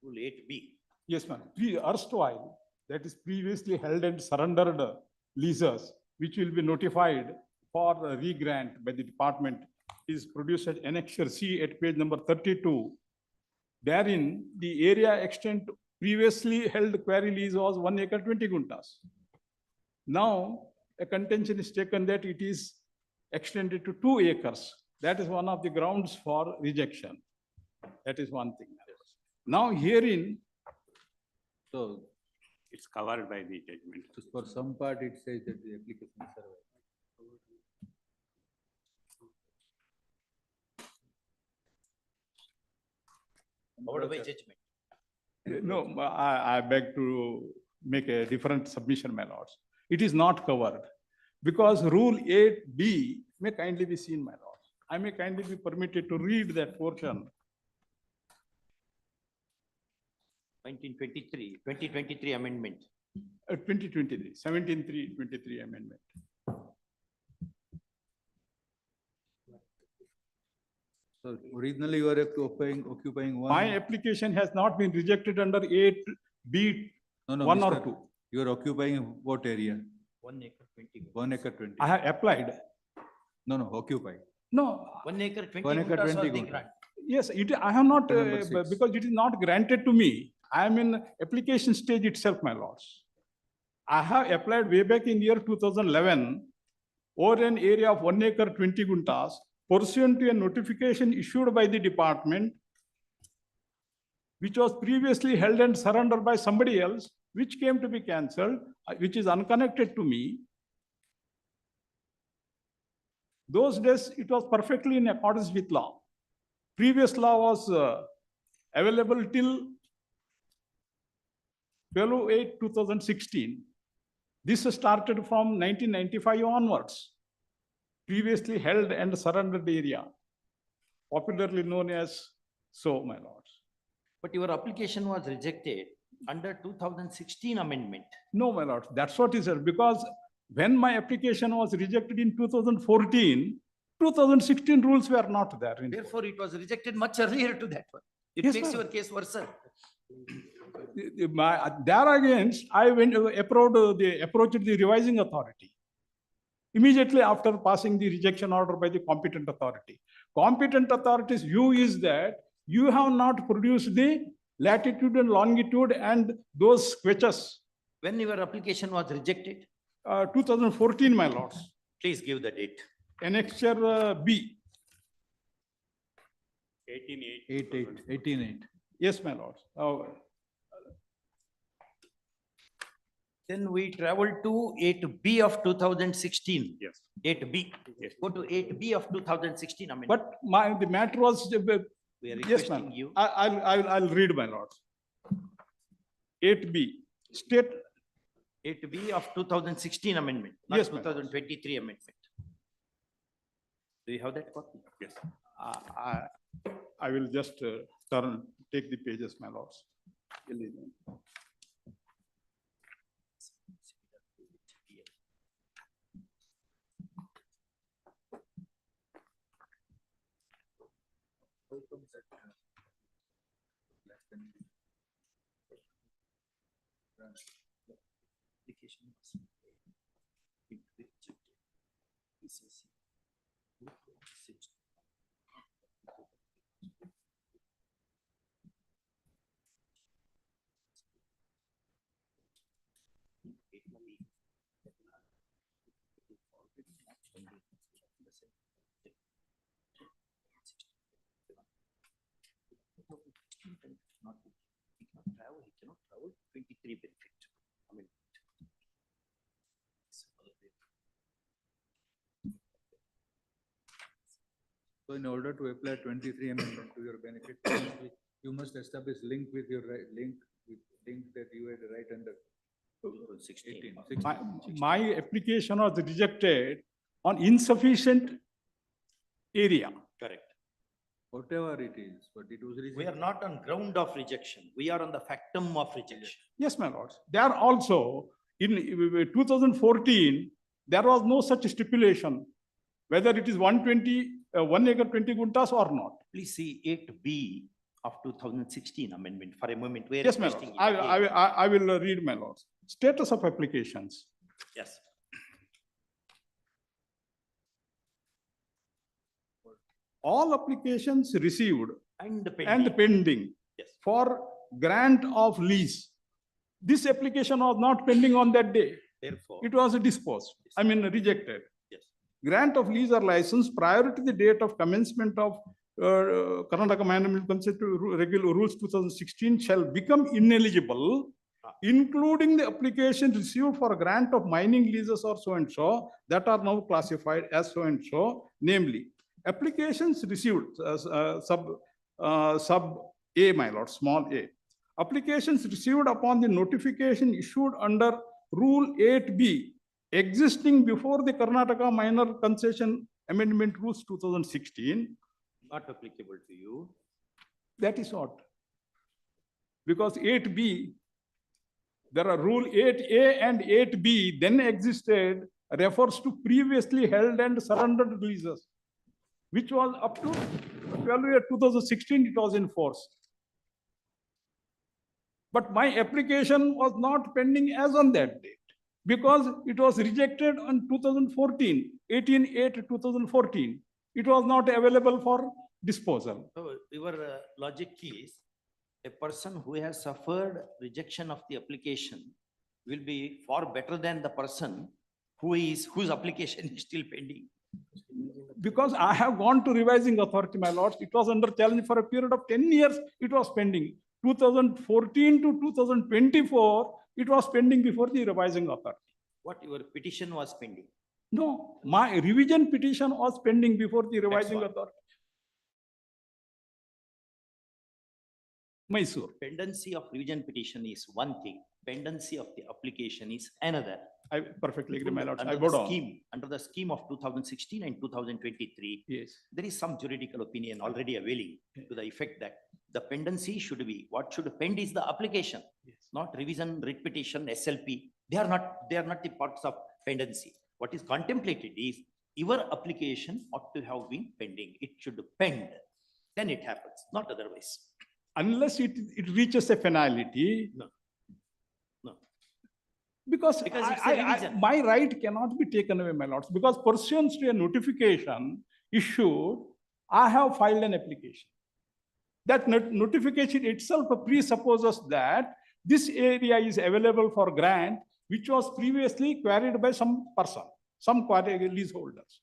Rule 8B. Yes, ma'am. Erstwhile, that is previously held and surrendered leases, which will be notified for re-grant by the department, is produced as Annexure C at page number 32. Therein, the area extent previously held quarry lease was 1 acre 20 guntas. Now, a contention is taken that it is extended to 2 acres. That is one of the grounds for rejection. That is one thing. Now herein, so it's covered by the judgment. So for some part, it says that the application is survived. Covered by judgment. no, I beg to make a different submission, my lords. It is not covered because Rule 8B may kindly be seen, my lords. I may kindly be permitted to read that portion. 2023 amendment. 2023, 17/3/23 amendment. So originally you are occupying one. My application has not been rejected under 8B, No, 1 or mister, 2. You are occupying what area? 1 acre 20. 1 acre 20. I have applied. No, occupy. No. 1 acre 20. 1 acre 20 was the gunta. grant. Yes, I have not, Number 6. because it is not granted to me. I am in application stage itself, my lords. I have applied way back in year 2011 over an area of 1 acre 20 guntas pursuant to a notification issued by the department, which was previously held and surrendered by somebody else, which came to be cancelled, which is unconnected to me. Those days, it was perfectly in accordance with law. Previous law was available till 12/8/2016. This started from 1995 onwards. Previously held and surrendered area, popularly known as so, my lords. But your application was rejected under 2016 amendment. No, my lords, that's what is it. Because when my application was rejected in 2014, 2016 rules were not there. Therefore, it was rejected much earlier to that one. It Yes, makes sir. your case worse. There against, I approached the revising authority immediately after passing the rejection order by the competent authority. Competent authority's view is that you have not produced the latitude and longitude and those sketches. When your application was rejected? 2014, my lords. Please give the date. Annexure B. 18/8. Yes, my lords. Then we travel to 8B of 2016. Yes. 8B. Yes. Go to 8B of 2016 amendment. But the matter was, We are yes, requesting ma'am. you. I'll read, my lords. 8B, state. 8B of 2016 amendment, not Yes, ma'am. 2023 amendment. Do you have that copy? Yes. I will just take the pages, my lords. Application was rejected. He cannot travel 23 benefit. I mean, So in order to apply 23 amendment to your benefit, you must establish link with your right, link that you had right under 18. My application was rejected on insufficient area. correct. Whatever it is, but it was We rejected. are not on ground of rejection. We are on the factum of rejection. Yes, my lords. There also, in 2014, there was no such stipulation, whether it is 1 acre 20 guntas or not. Please see 8B of 2016 amendment for a moment. We are Yes, my lords. requesting it. I will read, my lords. Status of applications. Yes. All applications received And and pending Yes. for grant of lease. This application was not pending on that day. Therefore, It was disposed, rejected. Yes. Grant of lease or license prior to the date of commencement of Karnataka Management Consent Regular Rules 2016 shall become ineligible, including the application received for grant of mining leases or so and so that are now classified as so and so, namely applications received sub A, my lord, small a. Applications received upon the notification issued under Rule 8B existing before the Karnataka Minor Concession Amendment Rules 2016. not applicable to you. That is what. Because 8B, there are Rule 8A and 8B then existed, refers to previously held and surrendered leases, which was up to 2016, it was in force. But my application was not pending as on that date because it was rejected on 2014, 18/8/2014. It was not available for disposal. So your logic is a person who has suffered rejection of the application will be far better than the person whose application is still pending. Because I have gone to revising authority, my lords, it was under challenge for a period of 10 years, it was pending. 2014 to 2024, it was pending before the revising authority. What your petition was pending? No, my revision petition was pending before the revising authority. Mysore. Pendency of revision petition is one thing, pendency of the application is another. I perfectly agree, my lords. Under I the vote on. scheme, under the scheme of 2016 and 2023. Yes. There is some juridical opinion already availing to the effect that the pendency should be, what should pend is the application, not revision, writ petition, SLP. They are not the parts of pendency. What is contemplated is your application ought to have been pending. It should pend. Then it happens, not otherwise. Unless it reaches a finality. No. No. Because it's a revision. my right cannot be taken away, my lords, because pursuant to a notification issued, I have filed an application. That notification itself presupposes that this area is available for grant, which was previously quarried by some person, some quarry leaseholders.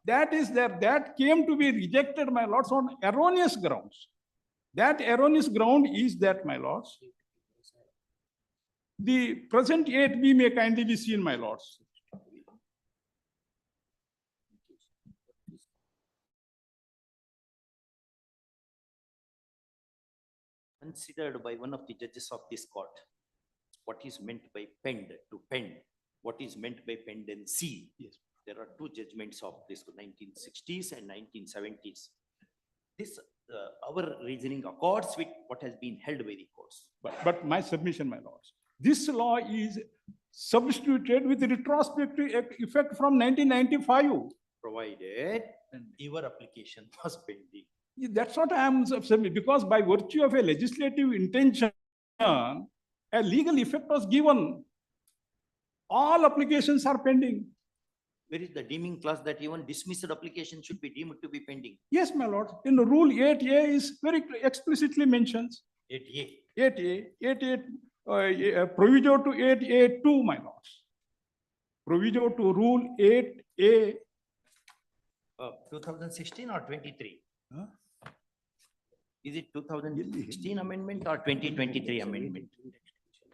That is there, that came to be rejected, my lords, on erroneous grounds. That erroneous ground is that, my lords. The present 8B may kindly be seen, my lords. Considered by one of the judges of this court, what is meant by pend, to pend, what is meant by pendency. Yes. There are two judgments of this 1960s and 1970s. This, our reasoning accords with what has been held by the courts. But my submission, my lords, this law is substituted with retrospective effect from 1995. Provided your application was pending. That's what I am saying, because by virtue of a legislative intention, a legal effect was given. All applications are pending. Where is the deeming clause that even dismissed application should be deemed to be pending? Yes, my lord, in the rule 8A is very explicitly mentions. 8A. 8A, proviso to 8A2, my lords. Proviso to rule 8A. 2016 or 23? Huh? Is it 2016 amendment or 2023 amendment?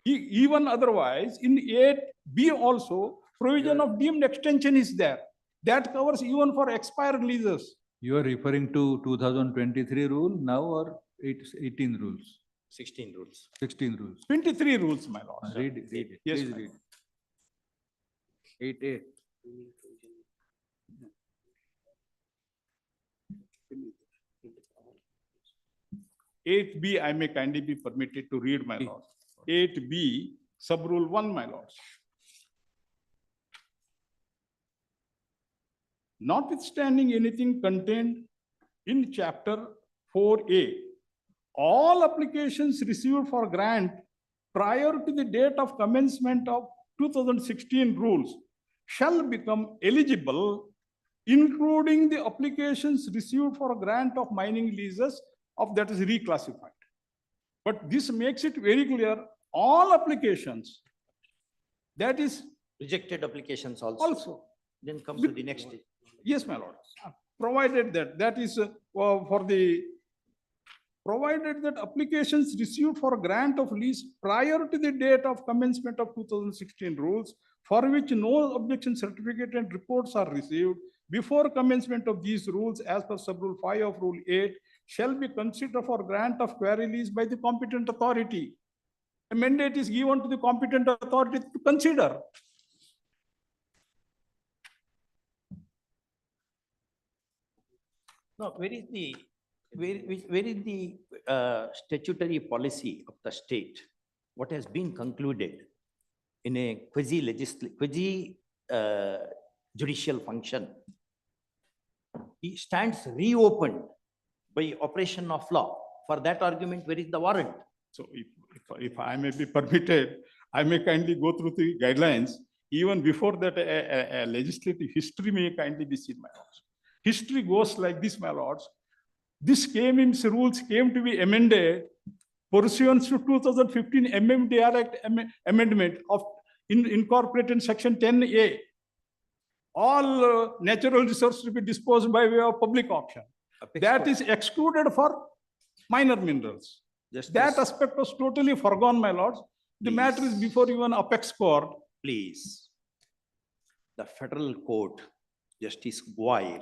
Even otherwise, in 8B also, provision of deemed extension is there. That covers even for expired leases. You are referring to 2023 rule now or 18 rules? 16 rules. 16 rules. 23 rules, my lord. Read it. Yes, Please my read. 8A. 8B, I may kindly be permitted to read, my lord. 8B, sub-rule 1, my lords. Notwithstanding anything contained in chapter 4A, all applications received for grant prior to the date of commencement of 2016 rules shall become eligible, including the applications received for grant of mining leases of that is reclassified. But this makes it very clear, all applications, that is Rejected applications also. Then comes to the next stage. Yes, my lord. Provided that is provided that applications received for grant of lease prior to the date of commencement of 2016 rules, for which no objection certificate and reports are received before commencement of these rules as per sub-rule 5 of rule 8, shall be considered for grant of quarry lease by the competent authority. A mandate is given to the competent authority to consider. No, where is the statutory policy of the state? What has been concluded in a judicial function? It stands reopened by operation of law. For that argument, where is the warrant? So if I may be permitted, I may kindly go through the guidelines. Even before that, a legislative history may kindly be seen, my lords. History goes like this, my lords. This rules came to be amended pursuant to 2015 MMDR Act amendment of incorporated section 10A. All natural resources to be disposed by way of public auction. That is excluded for minor minerals. That aspect was totally forgone, my lords. The matter is before even apex court. Please. The federal court, Justice Guire,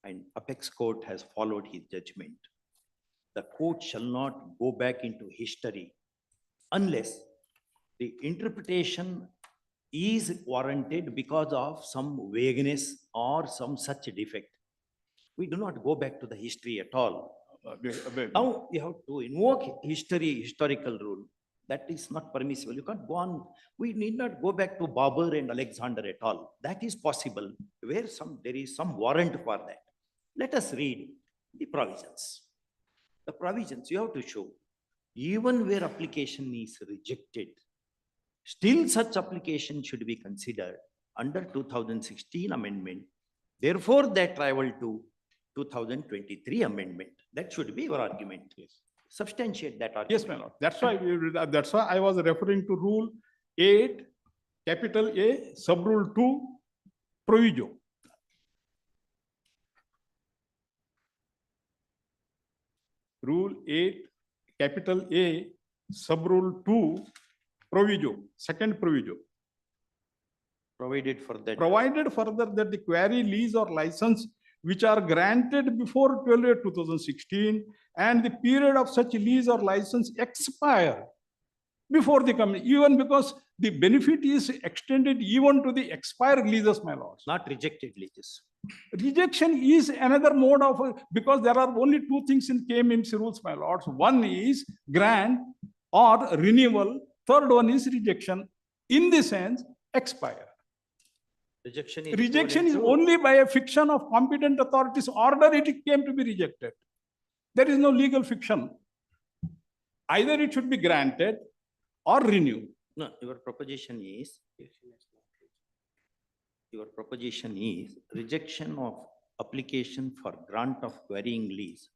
and apex court has followed his judgment. The court shall not go back into history unless the interpretation is warranted because of some vagueness or some such defect. We do not go back to the history at all. Now you have to invoke historical rule. That is not permissible. You can't go on. We need not go back to Babur and Alexander at all. That is possible where there is some warrant for that. Let us read the provisions. The provisions you have to show, even where application is rejected, still such application should be considered under 2016 amendment. Therefore, that travel to 2023 amendment. That should be your argument. Yes. Substantiate that argument. Yes, my lord. That's why I was referring to rule 8, capital A, sub-rule 2, proviso. Rule 8, capital A, sub-rule 2, proviso, second proviso. Provided further that the quarry, lease or license which are granted before 12/8/2016 and the period of such lease or license expire before the coming, even because the benefit is extended even to the expired leases, my lords. Not rejected leases. Rejection is another mode of, because there are only two things in KMMC rules, my lords. One is grant or renewal. Third one is rejection. In the sense, expire. Rejection is only by a fiction of competent authorities order it came to be rejected. There is no legal fiction. Either it should be granted or renewed. No, your proposition is Your proposition is rejection of application for grant of varying lease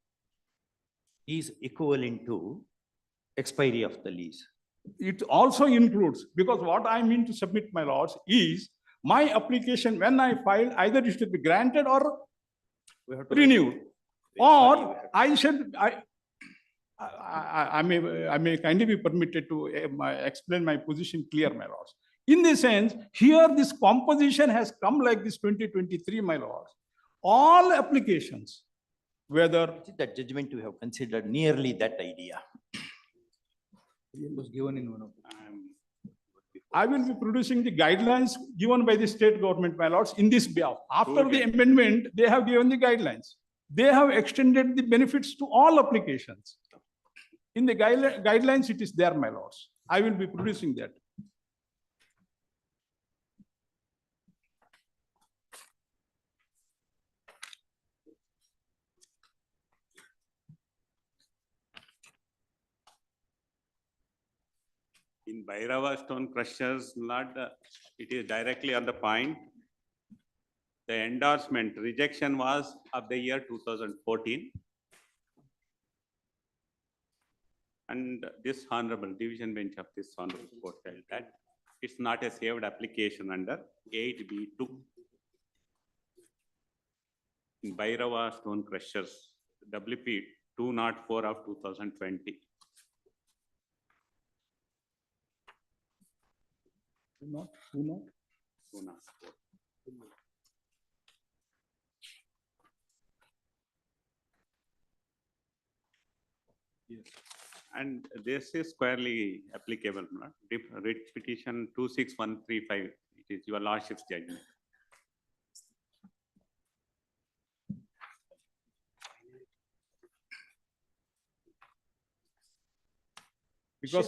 is equivalent to expiry of the lease. It also includes, because what I mean to submit, my lords, is my application, when I filed, either it should be granted or renewed. Or I may kindly be permitted to explain my position clear, my lords. In the sense, here this composition has come like this 2023, my lords. All applications, whether that judgment you have considered nearly that idea. It was given in one of I will be producing the guidelines given by the state government, my lords, in this behalf. After the amendment, they have given the guidelines. They have extended the benefits to all applications. In the guidelines, it is there, my lords. I will be producing that. In Bhairava stone crushers, not, it is directly on the point. The endorsement rejection was of the year 2014. And this honorable division bench of this honorable court held that it's not a saved application under 8B2. In Bhairava stone crushers, WP 204 of 2020. Who not? Yes. And this is squarely applicable, not? Writ petition 26135, it is your lordship's judgment. Because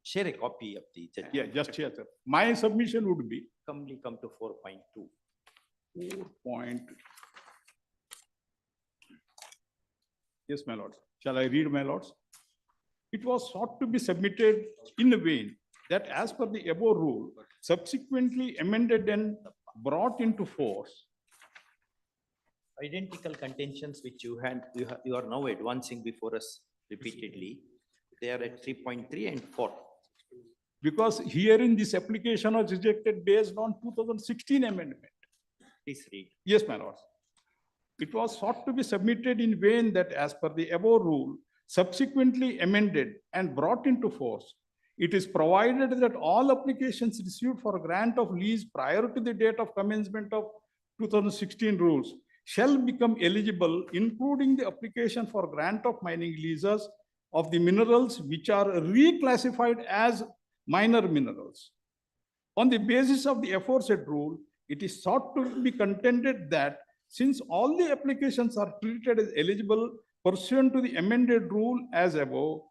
share a copy of the judgment. Yeah, just here, sir. My submission would be Come to 4.2. 4. Yes, my lords. Shall I read, my lords? It was sought to be submitted in a way that as per the above rule, subsequently amended and brought into force. Identical contentions which you are now advancing before us repeatedly. They are at 3.3 and 4. Because herein this application was rejected based on 2016 amendment. Please read. Yes, my lords. It was sought to be submitted in vain that as per the above rule, subsequently amended and brought into force, it is provided that all applications received for grant of lease prior to the date of commencement of 2016 rules shall become eligible, including the application for grant of mining leases of the minerals which are reclassified as minor minerals. On the basis of the aforesaid rule, it is sought to be contended that since all the applications are treated as eligible pursuant to the amended rule as above,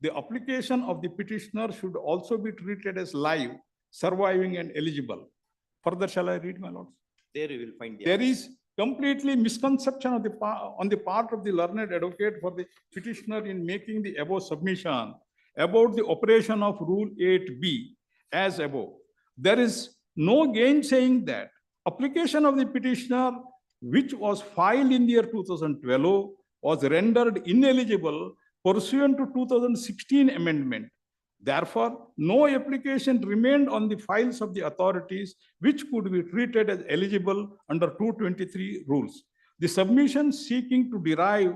the application of the petitioner should also be treated as live, surviving and eligible. Further, shall I read, my lords? There you will find the There answer. is completely misconception of on the part of the learned advocate for the petitioner in making the above submission about the operation of Rule 8B as above. There is no gainsaying that application of the petitioner, which was filed in the year 2012, was rendered ineligible pursuant to 2016 amendment. Therefore, no application remained on the files of the authorities which could be treated as eligible under 223 rules. The submission seeking to derive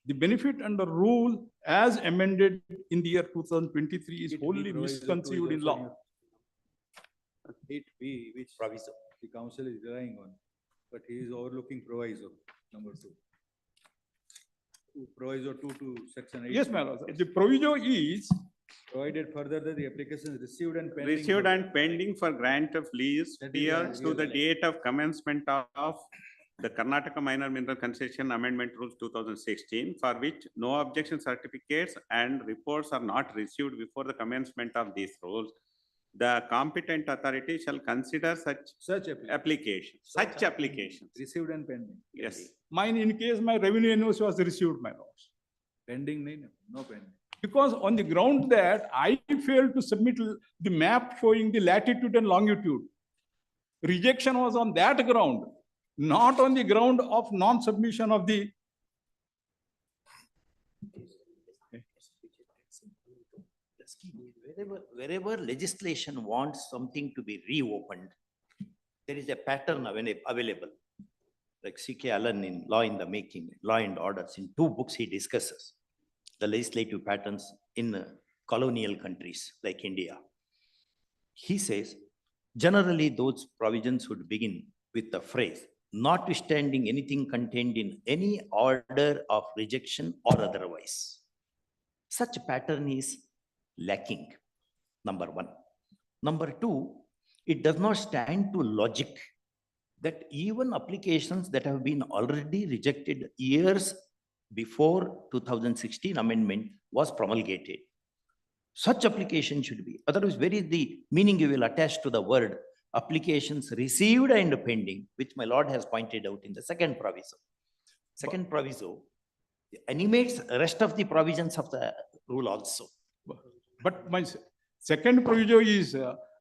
the benefit under rule as amended in the year 2023 is wholly misconceived in law. 8B, which proviso the council is relying on, but he is overlooking proviso number 2. Proviso 2 to section 8. Yes, my lord. The proviso is provided further that the application is received and pending. Received and pending for grant of lease prior to the date of commencement of the Karnataka Minor Mineral Concession Amendment Rules 2016, for which no objection certificates and reports are not received before the commencement of these rules. The competent authority shall consider such application. Received and pending. Yes. Mine, in case my revenue invoice was received, my lords. Pending, no pending. Because on the ground that I failed to submit the map showing the latitude and longitude. rejection was on that ground, not on the ground of non-submission of the. Wherever legislation wants something to be reopened, there is a pattern available. Like C.K. Allen in Law in the Making, Law and Orders, in 2 books he discusses the legislative patterns in colonial countries like India. He says, generally those provisions would begin with the phrase, notwithstanding anything contained in any order of rejection or otherwise. Such a pattern is lacking, number 1. Number 2, it does not stand to logic that even applications that have been already rejected years before 2016 amendment was promulgated, such application should be, otherwise where is the meaning you will attach to the word applications received and pending, which my lord has pointed out in the second proviso. Second proviso animates the rest of the provisions of the rule also. But my second proviso is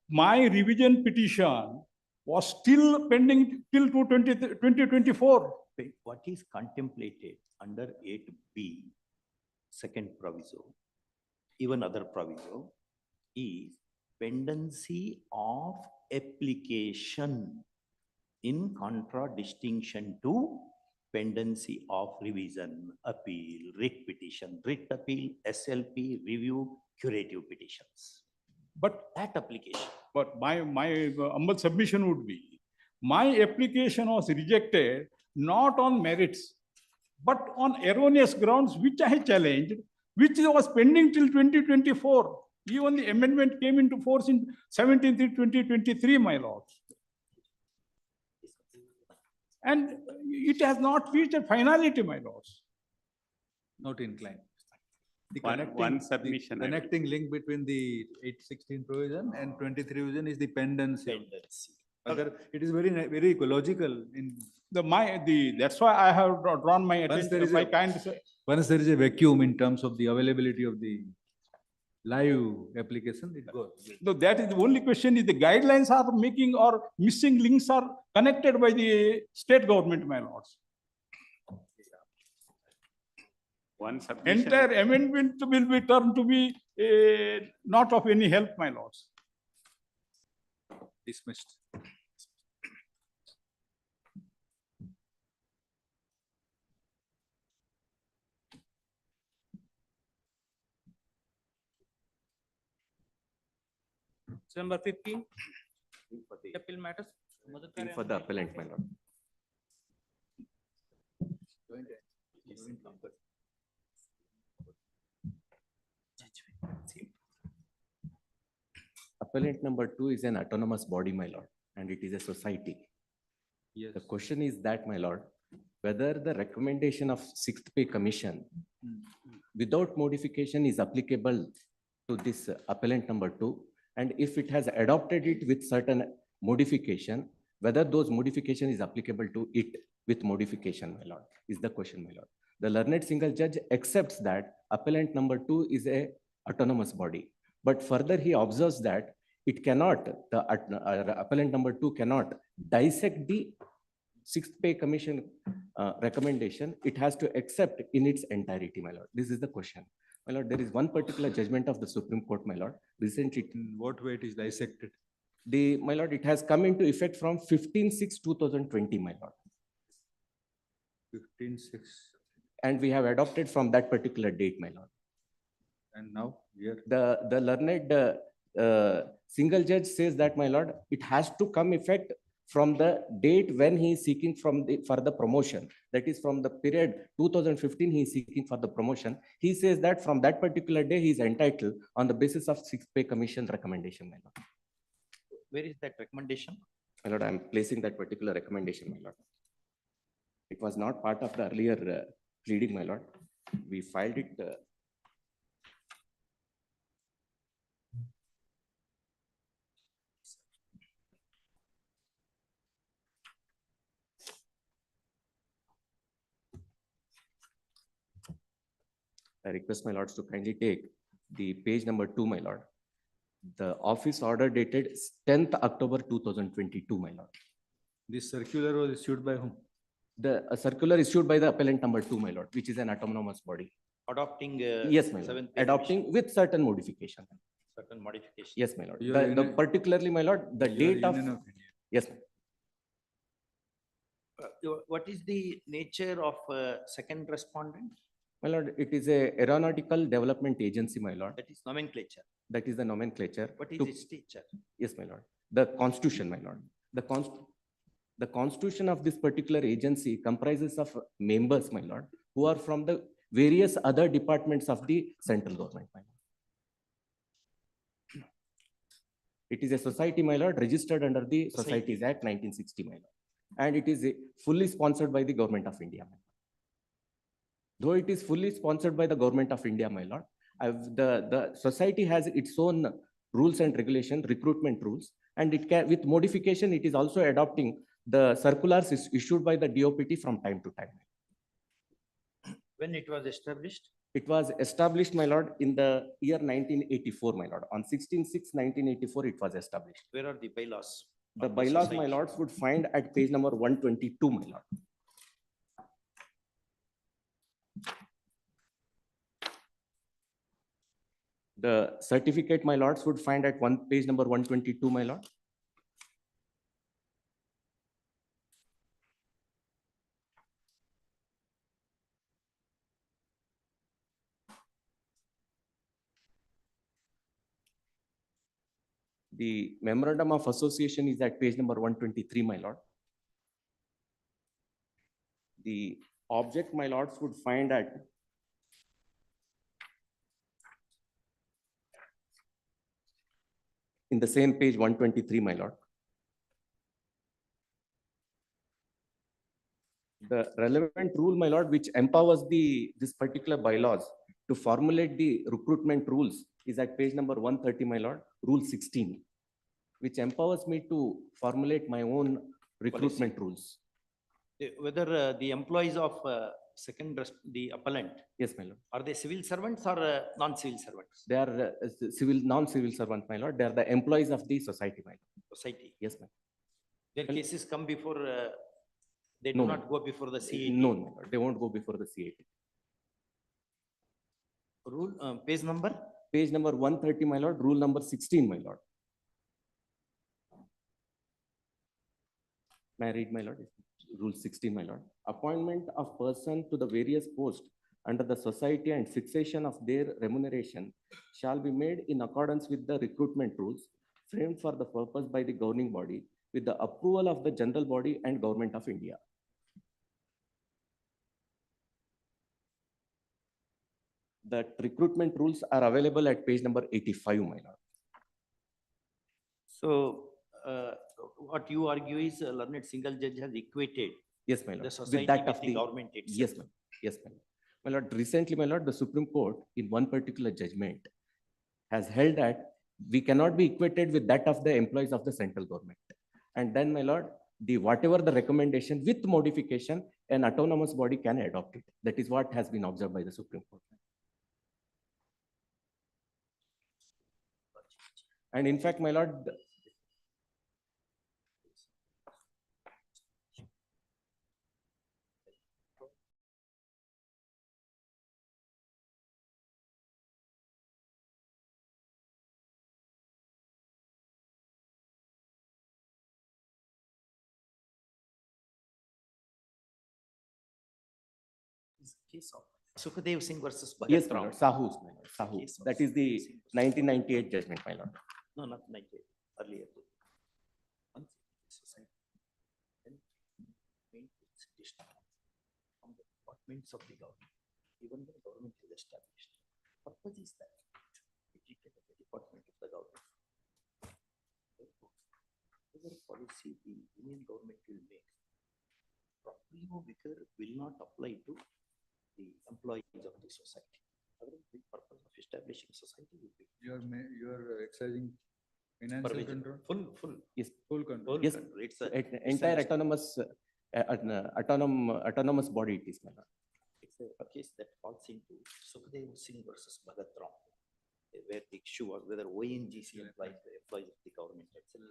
my revision petition was still pending till 2024. What is contemplated under 8B, second proviso, even other proviso, is pendency of application in contradistinction to pendency of revision, appeal, writ petition, writ appeal, SLP, review, curative petitions. But that application. But my humble submission would be, my application was rejected not on merits, but on erroneous grounds, which I challenged, which was pending till 2024. Even the amendment came into force in 17/3/2023, my lord. And it has not reached a finality, my lords. Not inclined. The One submission. The connecting link between the 816 provision and 23 provision is the pendency. It is very ecological in that's why I have drawn my attention. Once there is a vacuum in terms of the availability of the live application, it goes. No, that is the only question is the guidelines are making or missing links are connected by the state government, my lords. One submission. Entire amendment will be turned to be not of any help, my lords. Dismissed. Number 15. Appeal matters. For the appellant, my lord. Appellant number 2 is an autonomous body, my lord, and it is a society. Yes. The question is that, my lord, whether the recommendation of 6th Pay Commission without modification is applicable to this appellant number 2, and if it has adopted it with certain modification, whether those modification is applicable to it with modification, my lord, is the question, my lord. The learned single judge accepts that appellant number 2 is a autonomous body, but further he observes that it cannot, the appellant number 2 cannot dissect the 6th Pay Commission recommendation. It has to accept in its entirety, my lord. This is the question. My lord, there is one particular judgment of the Supreme Court, my lord. Recently, in what way it is dissected? My lord, it has come into effect from 15/6/2020, my lord. 15/6. And we have adopted from that particular date, my lord. And now here the learned single judge says that, my lord, it has to come effect from the date when he is seeking for the promotion. That is from the period 2015, he is seeking for the promotion. He says that from that particular day, he is entitled on the basis of 6th Pay Commission recommendation, my lord. Where is that recommendation? My lord, I am placing that particular recommendation, my lord. It was not part of the earlier pleading, my lord. We filed it. I request my lords to kindly take the page number 2, my lord. The office order dated 10th October 2022, my lord. This circular was issued by whom? The circular issued by the appellant number 2, my lord, which is an autonomous body. Adopting. Yes, my lord. Seventh pay Adopting with certain modification. certain modification. Yes, my lord. You are The Union- particularly, my lord, the You are date of. Union of India. Yes, ma'am. What is the nature of second respondent? My lord, it is a aeronautical development agency, my lord. That is nomenclature. That is the nomenclature. What is to- its nature? Yes, my lord. The constitution, my lord. The constitution of this particular agency comprises of members, my lord, who are from the various other departments of the central government, my lord. It is a society, my lord, registered under the Societies Act 1960, my lord. And it is fully sponsored by the government of India, my lord. Though it is fully sponsored by the government of India, my lord, the society has its own rules and regulation, recruitment rules, and it can, with modification, it is also adopting the circulars issued by the DOPT from time to time. When it was established? It was established, my lord, in the year 1984, my lord. On 16/6/1984, it was established. Where are the bylaws? The of bylaws, my society? lords, would find at page number 122, my lord. The certificate, my lords, would find at page number 122, my lord. The memorandum of association is at page number 123, my lord. The object, my lords, would find at in the same page 123, my lord. The relevant rule, my lord, which empowers this particular bylaws to formulate the recruitment rules is at page number 130, my lord, rule 16, which empowers me to formulate my own recruitment rules. Whether the employees of the appellant. Yes, my lord. Are they civil servants or non-civil servants? They are non-civil servant, my lord. They are the employees of the society, my lord. Society. Yes, ma'am. Their cases come before, they No, do ma'am. not go before the CAT. No, my lord. They won't go before the CAT. Rule, page number? Page number 130, my lord. Rule number 16, my lord. May I read, my lord? Rule 16, my lord. Appointment of person to the various posts under the society and fixation of their remuneration shall be made in accordance with the recruitment rules framed for the purpose by the governing body with the approval of the general body and government of India. The recruitment rules are available at page number 85, my lord. So, what you argue is learned single judge has equated. Yes, my lord. The society that with of the government itself. Yes, ma'am. Yes, ma'am. My lord, recently, my lord, the Supreme Court in one particular judgment has held that we cannot be equated with that of the employees of the central government. And then, my lord, whatever the recommendation with modification, an autonomous body can adopt it. That is what has been observed by the Supreme Court. And in fact, my lord, Case of Sukadev Singh versus yes, Bhagat my Rao. lord, Sahu's, my lord, Sahu. Case of That is the 1998 judgment, my lord. No, not 98, earlier. Once society, then maintains district from the departments of the government, even the government is established. Purpose is that educate the department of the government. Whatever policy the Union government will make, properly will not apply to the employees of the society. Otherwise, the purpose of establishing society will be. You are exercising financial supervision. control? Full. Yes. Full control. Full Yes, control. It's entire autonomous body it is, my lord. It's a case that falls into Sukadev Singh versus Bhagat Rao. where the issue was whether ONGC employs the employees of the government, etc.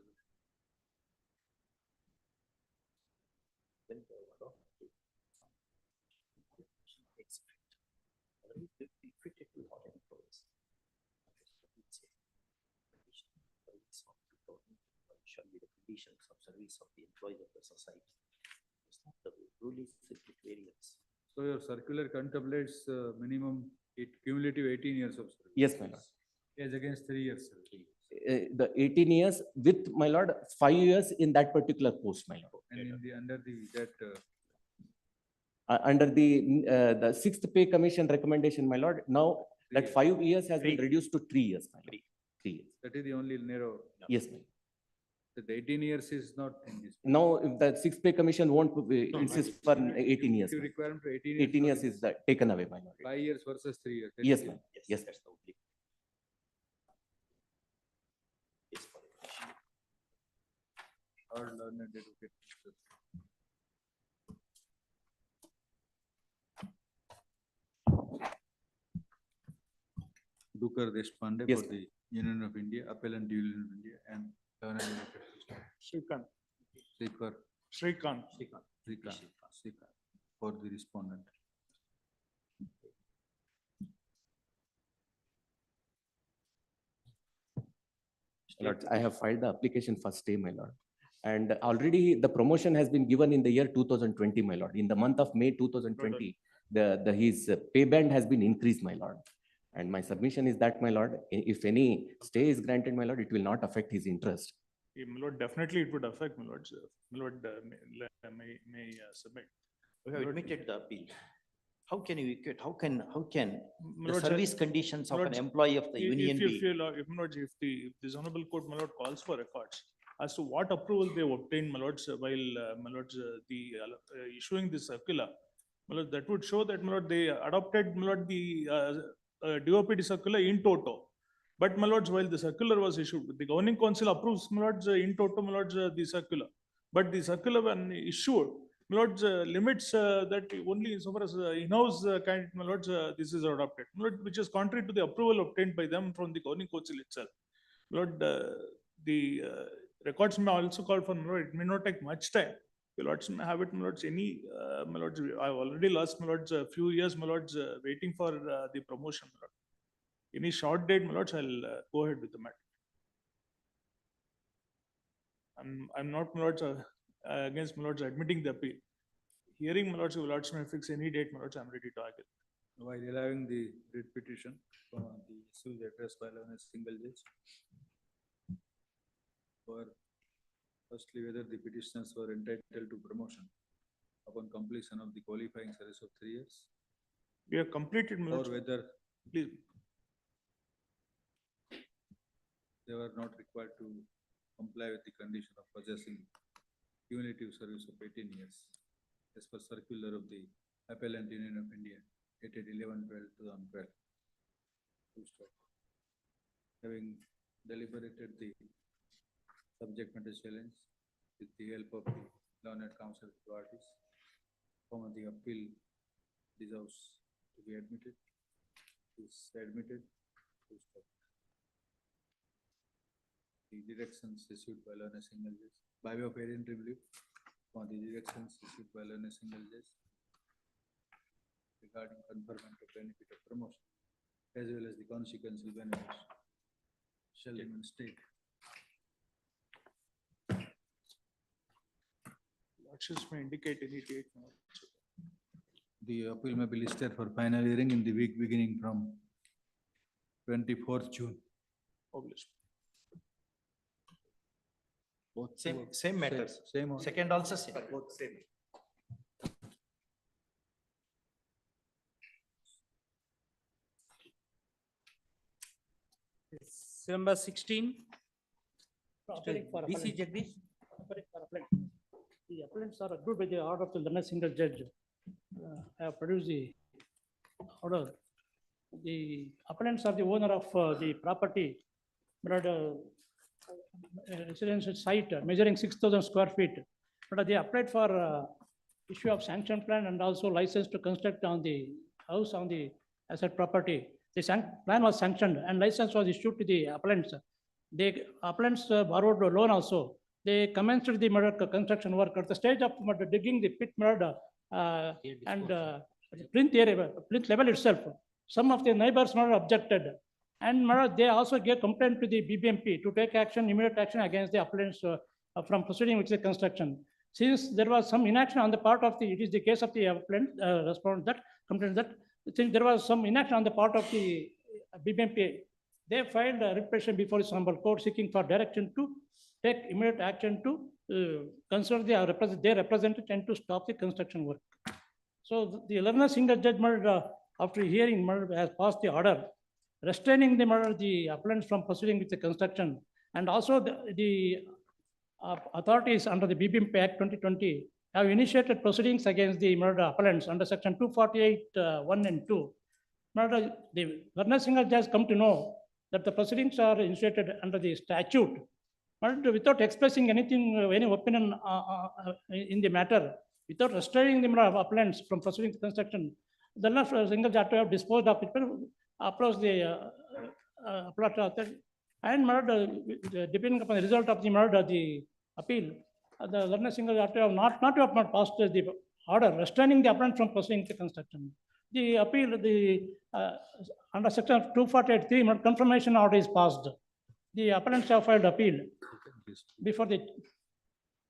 When the law takes effect, otherwise it will be fitted to all employees. Service of the government shall be the conditions of service of the employees of the society. It's not the rule is it varies. So your circular contemplates minimum cumulative 18 years of service. Yes, my lord. As against 3 years. The 18 years with, my lord, 5 years in that particular post, my lord. And in the, under the, that, Under the sixth pay commission recommendation, my lord, now that 5 years has been reduced to 3 years, my lord. 3 years. that is the only narrow. Yes, my lord. The 18 years is not in this. Now, if the sixth pay commission won't insist for 18 years, If requirement for 18 years. 18 years is that taken away, my lord. 5 years versus 3 years. Yes, ma'am. Yes. That's the only. Yes, for the commission. Or learned educated. Dukar Deshpande Yes, for the Union of India, Appellant Union of India, and learned educated. Shrikant. Speaker. Shrikant. Srikant for the respondent. Lord, I have filed the application for stay, my lord. And already the promotion has been given in the year 2020, my lord. In the month of May 2020, his pay band has been increased, my lord. And my submission is that, my lord, if any stay is granted, my lord, it will not affect his interest. Yeah, my lord, definitely it would affect, my lord. My lord, may submit. We have admitted the appeal. How can you equate, how can My the lord, service conditions of my an lord, employee of the union If be? if this honorable court, my lord, calls for records as to what approval they obtained, my lords, while, my lords, issuing this circular, my lord, that would show that, my lord, they adopted, my lord, the DOPD circular in toto. But, my lords, while the circular was issued, the governing council approves, my lords, in toto, my lords, the circular. But the circular when issued, my lords, limits that only so far as in-house candidate, my lords, this is adopted, my lord, which is contrary to the approval obtained by them from the governing council itself. My lord, the records may also call for, my lord, it may not take much time. My lords may have it, my lords, any, my lords, I've already lost, my lords, a few years, my lords, waiting for the promotion, my lord. Any short date, my lords, I'll go ahead with the matter. I'm not, my lords, against, my lords, admitting the appeal. Hearing, my lords, if lords may fix any date, my lords, I'm ready to argue. While allowing the writ petition, the issues addressed by a single judge. For firstly, whether the petitioners were entitled to promotion upon completion of the qualifying service of 3 years. We have completed, my Or lords. whether Please. they were not required to comply with the condition of possessing cumulative service of 18 years as per circular of the Appellant Union of India dated 11/12/2012. Having deliberated the subject matter challenge with the help of the learned counsel parties, the appeal deserves to be admitted, is admitted. The directions issued by learned single judge, by way of parent review, on the directions issued by learned single judge regarding conferment of benefit of promotion, as well as the consequential benefits shall remain state. Lordships may indicate any date. My lords. The appeal may be listed for final hearing in the week beginning from 24th June. Published. Both same matters. Same. Only. Second also same. Both same. Number 16. BC Jagdish. The appellants are approved by the order of the learned single judge. I have produced the order. The appellants are the owner of the property, but residential site measuring 6,000 square feet. But they applied for issue of sanction plan and also license to construct on the house on the asset property. the plan was sanctioned and license was issued to the appellants. The appellants borrowed a loan also. They commenced the construction work at the stage of digging the pit and plinth level itself. Some of the neighbors objected, and they also gave complaint to the BBMP to take action, immediate action against the appellants from proceeding with the construction. Since there was some inaction on the part of it is the case of the appellant respondent that complained that since there was some inaction on the part of the BBMP, they filed a writ petition before the Honorable Court seeking for direction to take immediate action to consider their representative and to stop the construction work. So the 11th single judgment after hearing has passed the order restraining the appellants from proceeding with the construction, and also the authorities under the BBMP Act 2020 have initiated proceedings against the appellants under section 248 1 and 2. The Varna single judge come to know that the proceedings are initiated under the statute, but without expressing anything, any opinion in the matter, without restraining the appellants from proceeding to construction, the last single judge have disposed of it, approach the and depending upon the result of the appeal, the learner single judge have not passed the order restraining the appellant from proceeding to construction. The appeal, under section 248(3), confirmation order is passed. The appellants have filed appeal before the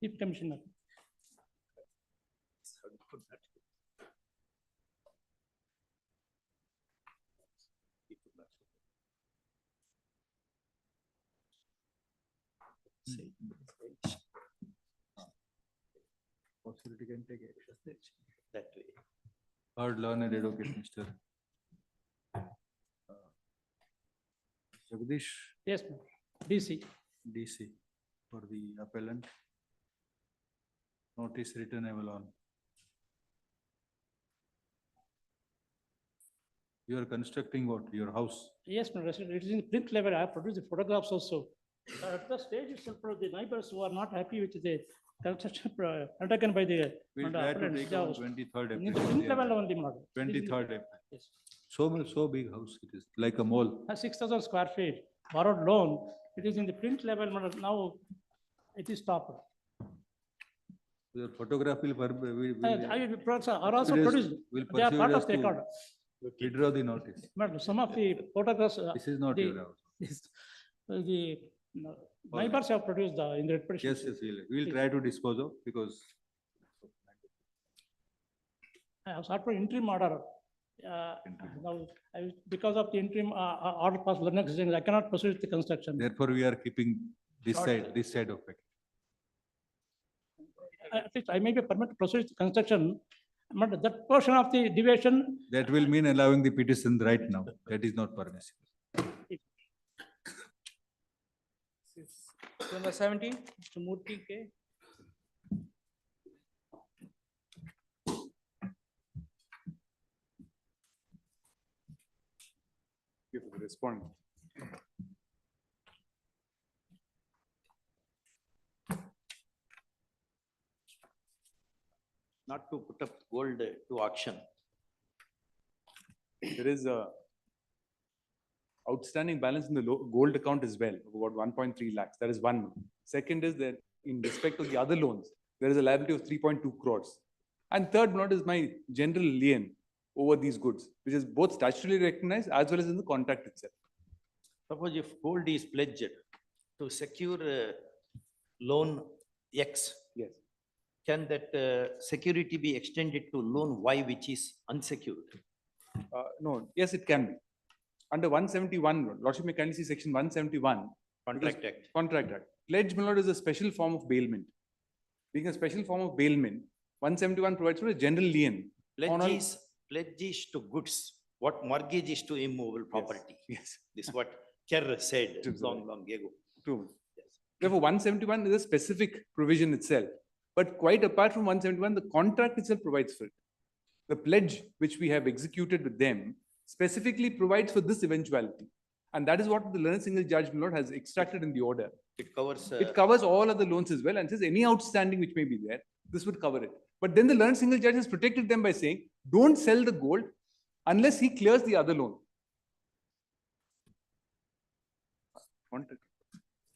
Chief Commissioner. Possibility can take action. That way. Third learned advocate, Mr. Jagdish. Yes, DC. DC for the appellant. Notice returnable on. You are constructing what? Your house? Yes, it is in print level. I have produced the photographs also. At the stage itself, the neighbors who are not happy with the construction undertaken by the. We'll try to take on 23rd In the April. print level only model. 23rd April. Yes. So big house it is, like a mall. 6,000 square feet, borrowed loan. It is in the print level model. Now it is stopped. Your photograph will. Are also produced. They are part of the record. Withdraw the notice. But some of the photographs. This is not your house. The neighbors have produced in the petition. Yes, we'll try to dispose of because. I have sought for interim order. Now, because of the interim order passed the next day, I cannot proceed with the construction. Therefore, we are keeping this side of it. At least I may be permitted to proceed with the construction, but that portion of the deviation. That will mean allowing the petition right now. That is not permissible. Number 17, Mr. Murthy K. Give the respondent. Not to put up gold to auction. There is a outstanding balance in the gold account as well, of about 1.3 lakhs. That is one. Second is that in respect of the other loans, there is a liability of 3.2 crores. And third note is my general lien over these goods, which is both statutorily recognized as well as in the contract itself. Suppose if gold is pledged to secure loan X. Yes. Can that security be extended to loan Y, which is unsecured? No, yes, it can be. Under 171, Lordship may kindly see section 171. Contract Act. Contract Act. Pledge, my lord, is a special form of bailment. Being a special form of bailment, 171 provides for a general lien. Pledge is to goods, what mortgage is to immovable property. Yes. This is what Kerr said long ago. True. Yes. Therefore, 171 is a specific provision itself. But quite apart from 171, the contract itself provides for it. The pledge which we have executed with them specifically provides for this eventuality. And that is what the learned single judge, my lord, has extracted in the order. It covers. It covers all other loans as well and says any outstanding which may be there, this would cover it. But then the learned single judge has protected them by saying, don't sell the gold unless he clears the other loan.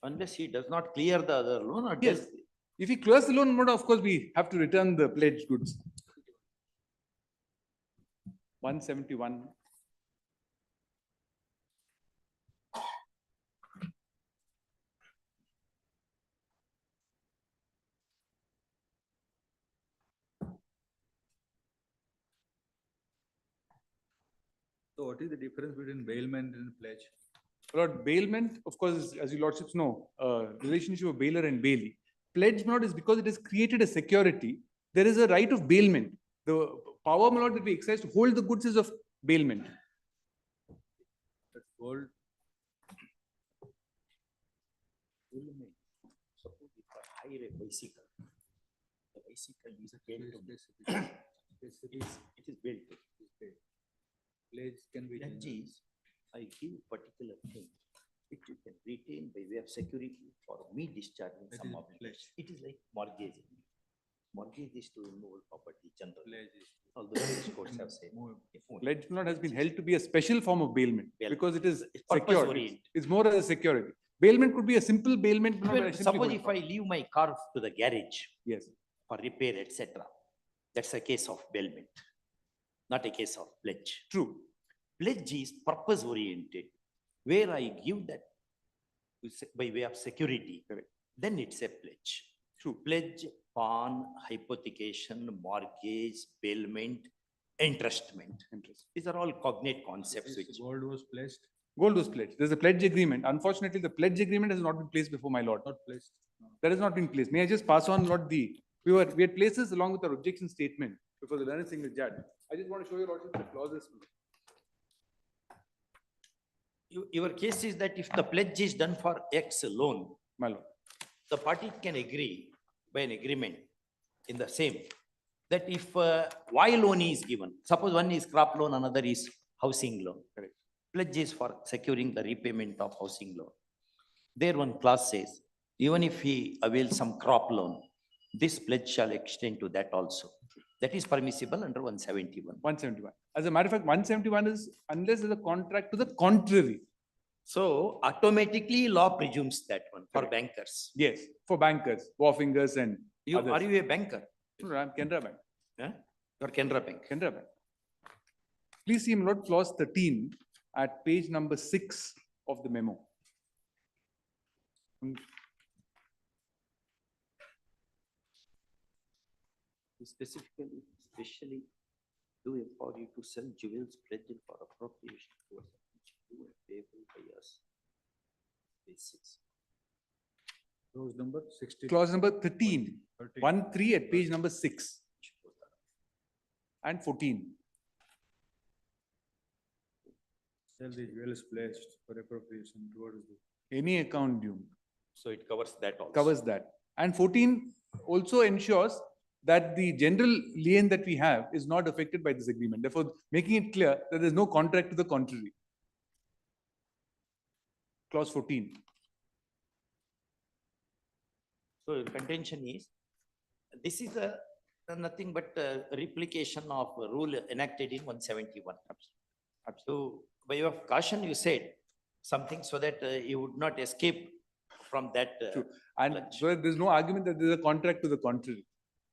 Unless he does not clear the other loan or Yes. does. If he clears the loan, of course, we have to return the pledged goods. 171. So what is the difference between bailment and pledge? Lord, bailment, of course, as you lordships know, relationship of bailer and bailee. Pledge, my lord, is because it has created a security. There is a right of bailment. The power, my lord, that we exercise to hold the goods is of bailment. That's gold. Suppose if I hire a bicycle, the bicycle is built to me. It is built. Pledge can be. Pledge is, I give particular thing, which you can retain by way of security for me discharging That some is obligation. It is like mortgage. Mortgage is to remove property generally. Pledge is. Although various courts have said. Pledge, my lord, has been held to be a special form of bailment because it is It's purpose secure. oriented. It's more as a security. Bailment could be a simple bailment. but not Well, a simply suppose hold if I leave my car to the garage. Yes. For repair, etc. That's a case of bailment, not a case of pledge. True. Pledge is purpose oriented, where I give that by way of security. Correct. Then it's a pledge. True. Pledge, pawn, hypothecation, mortgage, bailment, entrustment. These are all cognate concepts which. Gold was pledged. Gold was pledged. There's a pledge agreement. Unfortunately, the pledge agreement has not been placed before my lord. Not pledged. That has not been placed. May I just pass on what we had placed this along with our objection statement before the learned single judge. I just want to show you what the clauses. Your case is that if the pledge is done for X loan, my lord, the party can agree by an agreement in the same, that if Y loan is given, suppose one is crop loan, another is housing loan. Correct. Pledge is for securing the repayment of housing loan. There one clause says, even if he avails some crop loan, this pledge shall extend to that also. That is permissible under 171. 171. As a matter of fact, 171 is unless there's a contract to the contrary. So automatically law presumes that one for bankers. Yes, for bankers, Warfingers and others. Are you a banker? No, I'm Canara Bank. Huh? You're Canara Bank. Canara Bank. Please see, my lord, clause 13 at page number 6 of the memo. Specially do empower you to sell jewels pledged for appropriation towards payable by us. Basics. Clause number 16. Clause number 13. 1-3 at page number 6 and 14. Sell the jewels pledged for appropriation towards the. Any account due. So it covers that also. Covers that. And 14 also ensures that the general lien that we have is not affected by this agreement. Therefore, making it clear that there is no contract to the contrary. Clause 14. So your contention is, this is nothing but a replication of a rule enacted in 171. So by way of caution, you said something so that you would not escape from that. True. And so there's no argument that there's a contract to the contrary,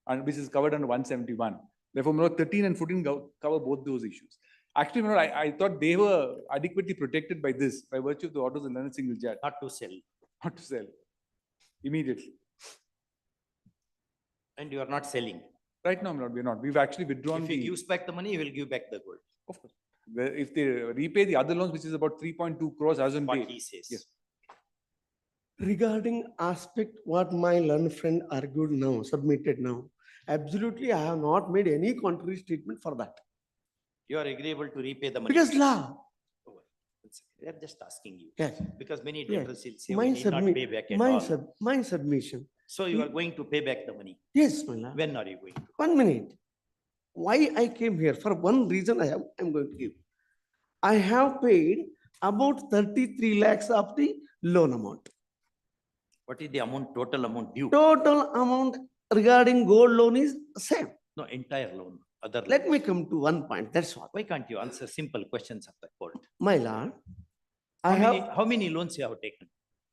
and which is covered under 171. Therefore, my lord, 13 and 14 cover both those issues. Actually, my lord, I thought they were adequately protected by this, by virtue of the orders of learned single judge. Not to sell. Not to sell. Immediately. And you are not selling. Right now, my lord, we're not. We've actually withdrawn. If he gives back the money, he will give back the gold. Of course. If they repay the other loans, which is about 3.2 crores as on What date. he says. Yes. Regarding aspect what my learned friend argued now, submitted now, absolutely I have not made any contrary statement for that. You are agreeable to repay the money. Because law. They are just asking you. Yes. Because many Yes. debtors will say, My we need not submi- pay back at my all. sub- my submission. So you are going to pay back the money. Yes, my lord. When are you going to? 1 minute. Why I came here? For one reason I'm going to give. I have paid about 33 lakhs of the loan amount. What is the amount, total amount due? Total amount regarding gold loan is same. No, entire loan, other. Let loans. me come to one point. That's what. Why can't you answer simple questions of the court? My lord, How many loans you have taken?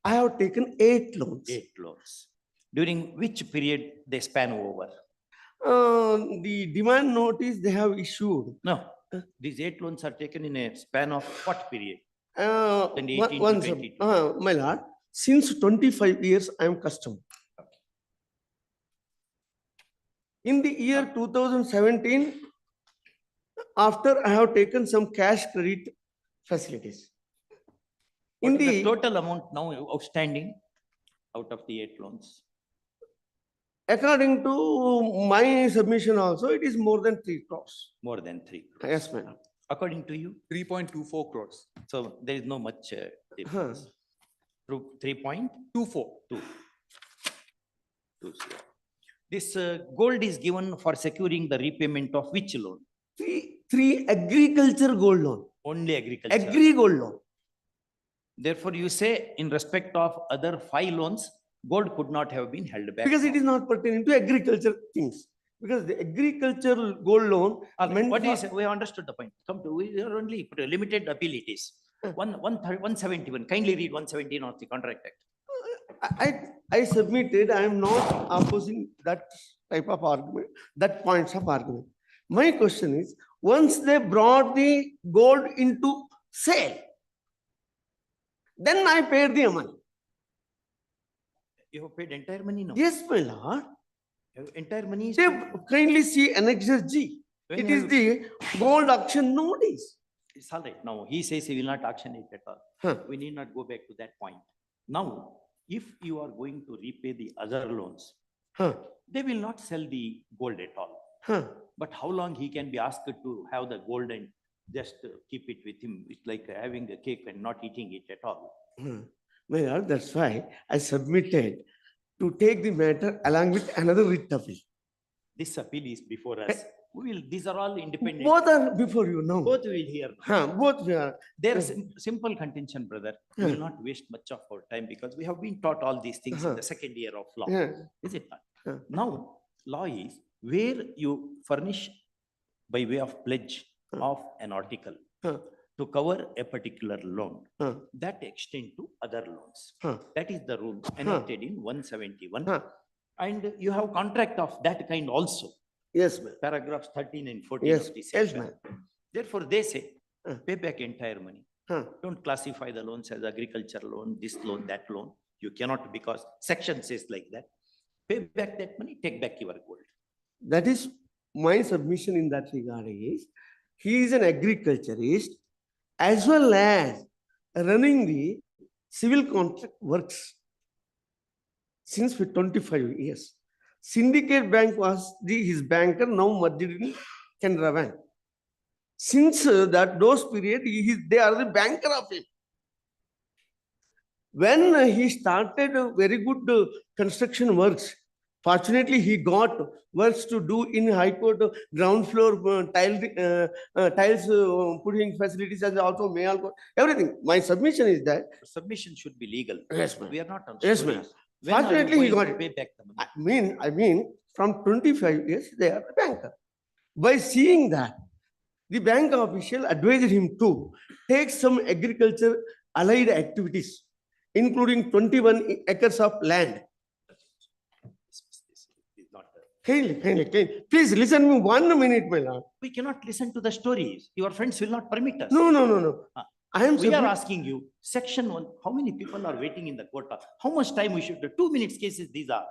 I have taken 8 loans. 8 loans. During which period they span over? The demand notice they have issued. No, these 8 loans are taken in a span of what period? Uh, 2018 to once, 22. my lord, since 25 years I am customer. In the year 2017, after I have taken some cash credit facilities. What In is the the, total amount now outstanding out of the 8 loans? according to my submission also, it is more than 3 crores. More than 3 crores. Yes, madam. According to you? 3.24 crores. So there is no much difference. 3.24. This gold is given for securing the repayment of which loan? Three agriculture gold loan. Only agriculture. Agri gold loan. Therefore, you say in respect of other 5 loans, gold could not have been held back. Because it is not pertaining to agriculture things. Because the agricultural gold loan. meant What for- is, we understood the point. Come to, we are only limited appeal it is. 171, kindly read 117 of the Contract Act. I submitted, I am not opposing that type of argument, that points of argument. My question is, once they brought the gold into sale, then I paid the money. You have paid entire money now? Yes, my lord. Entire money is. They kindly see Annexure G. When It have is you- the gold auction notice. It's all right. Now, he says he will not auction it at all. Huh. We need not go back to that point. Now, if you are going to repay the other loans, Huh. they will not sell the gold at all. Huh. But how long he can be asked to have the gold and just keep it with him? It's like having a cake and not eating it at all. My lord, that's why I submitted to take the matter along with another writ appeal. This appeal is before us. We will, these are all independent. Both are before you now. Both will hear. Both we are. There is simple contention, brother. We will not waste much of our time because we have been taught all these things in the second year of law. Yeah. Is it not? Now, law is where you furnish by way of pledge of an article to cover a particular loan, that extend to other loans. That is the rule enacted in 171. And you have contract of that kind also. Yes, ma'am. Paragraphs 13 and 14 Yes, of the yes, section. ma'am. Therefore, they say, pay back entire money. Don't classify the loans as agriculture loan, this loan, that loan. You cannot because section says like that. Pay back that money, take back your gold. That is my submission in that regard is, he is an agriculturist as well as running the civil contract works since for 25 years. Syndicate Bank was his banker, now merged in Canara Bank. Since those period, they are the banker of him. When he started very good construction works, fortunately he got works to do in High Court ground floor tiles putting facilities and also Mayal Court, everything. My submission is that. Submission should be legal. Yes, ma'am. We are not on Yes, ma'am. stories. When are you Fortunately, he going got to it. pay back the money? I mean, from 25 years, they are a banker. By seeing that, the bank official advised him to take some agriculture allied activities, including 21 acres of land. Kindly. Please listen me 1 minute, my lord. We cannot listen to the stories. Your friends will not permit us. No. I am We are submit- asking you, section 1, how many people are waiting in the court? How much time we should do? 2 minutes cases these are.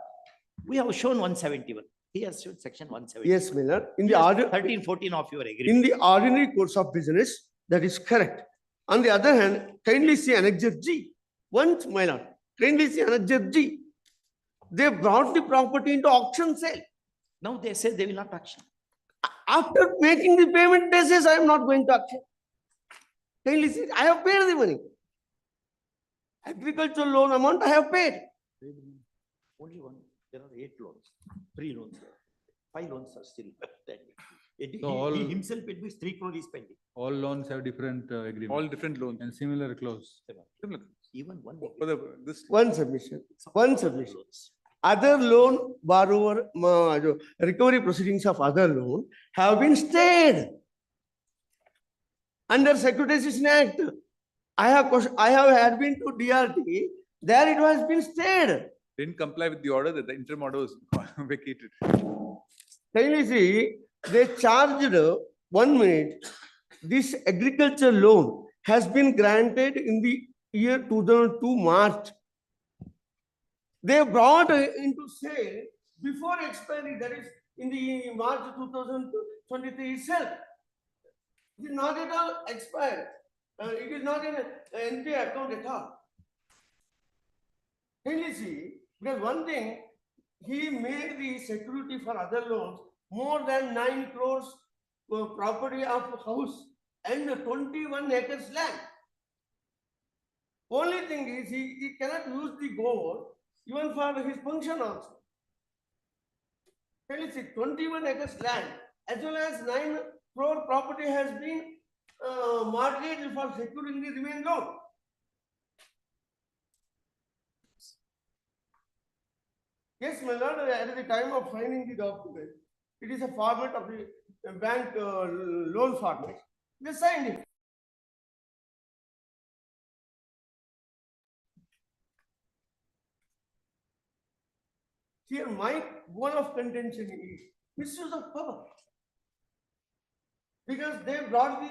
We have shown 171. He has shown section 170. Yes, my lord. In He the has order, 13, 14 of your agreement. in the ordinary course of business, that is correct. On the other hand, kindly see Annexure G. Once, my lord, kindly see Annexure G. They brought the property into auction sale. Now they say they will not auction. After making the payment, they says, I am not going to auction. Kindly see, I have paid the money. Agricultural loan amount I have paid. Only one, there are 8 loans, 3 loans, 5 loans are still pending. So all- He himself admits 3 crore is pending. All loans have different agreements. All different loans. And similar clause. Even one. One submission. Other loan borrower, recovery proceedings of other loan have been stayed. Under Securitization Act, I have had been to DRT, There it has been stayed. Didn't comply with the order, that the interim order was vacated. Kindly see, they charged 1 minute. This agriculture loan has been granted in the year 2002 March. They brought into sale before expiry, that is in the March 2023 itself. It is not at all expired. It is not in NPA account at all. Kindly see, because one thing, he made the security for other loans more than 9 crores property of house and 21 acres land. Only thing is, he cannot use the gold even for his function also. Can you see 21 acres land as well as 9 crore property has been mortgaged for securing the remaining loan. Yes, my lord, at the time of signing the document, it is a format of the bank loan format. They signed it. Here, my one of contention is misuse of power. Because they brought the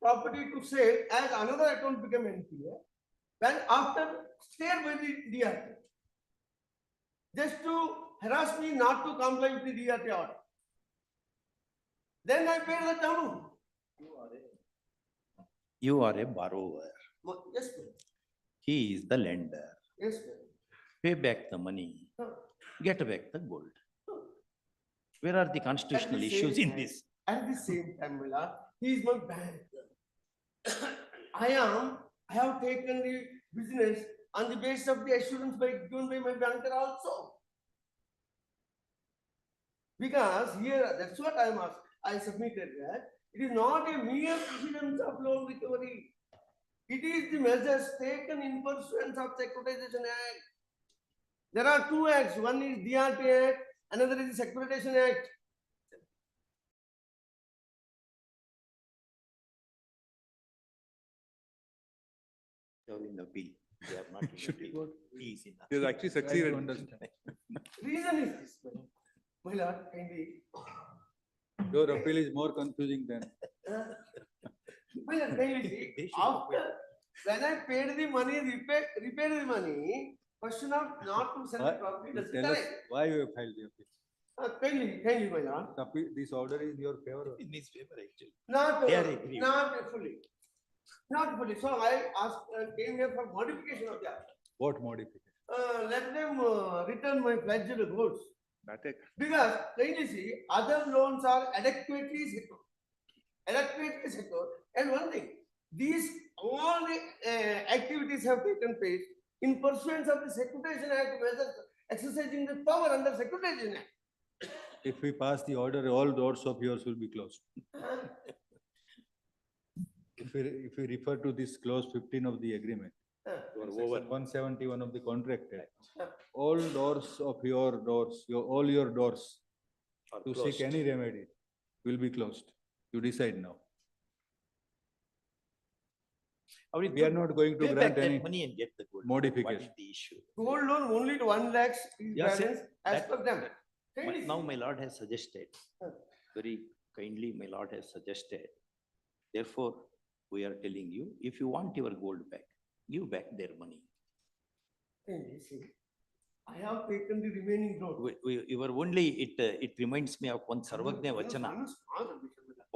property to sale as another account became NPA, when after stayed by the DRT. Just to harass me not to comply with the DRT order. Then I paid the town. You are a borrower. Yes, ma'am. He is the lender. Yes, ma'am. Pay back the money. Get back the gold. Where are the constitutional issues in this? At the same time, my lord, he is my banker. I have taken the business on the basis of the assurance given by my banker also. Because here, that's what I am asking. I submitted that. It is not a mere precedence of loan recovery. It is the measures taken in pursuance of Securitization Act. There are 2 acts. One is DRT Act, another is the Securitization Act. They are in appeal. They are not in appeal. He is in He has appeal. actually succeeded. Reason is this, my lord, kindly. Your appeal is more confusing than. My lord, kindly see, after, when I paid the money, repaid the money, question of not to sell the property doesn't Tell us correct. why you have filed the appeal. Kindly, my lord. This order is in your favor. In his favor, actually. Not, They are agreed. not fully. Not fully. So I asked, came here for modification of that. What modification? Let them return my pledged goods. That I- Because, kindly see, other loans are adequately secured. Adequately secured. And one thing, these all the activities have taken place in pursuance of the Securitization Act measures exercising the power under Securitization Act. If we pass the order, all doors of yours will be closed. If we refer to this clause 15 of the agreement, section 171 of the contract act, all doors of your doors, all your doors Are to closed. seek any remedy will be closed. You decide now. We are not going to Pay back grant that any money and get the gold. modification. What is the issue? Gold loan only to 1 lakh is Yes, balance as that- per them. Kindly Now see. my lord has suggested, very kindly my lord has suggested. Therefore, we are telling you, if you want your gold back, give back their money. Kindly see. I have taken the remaining loan. You are only, it reminds me of one Sarvagnya Vachana.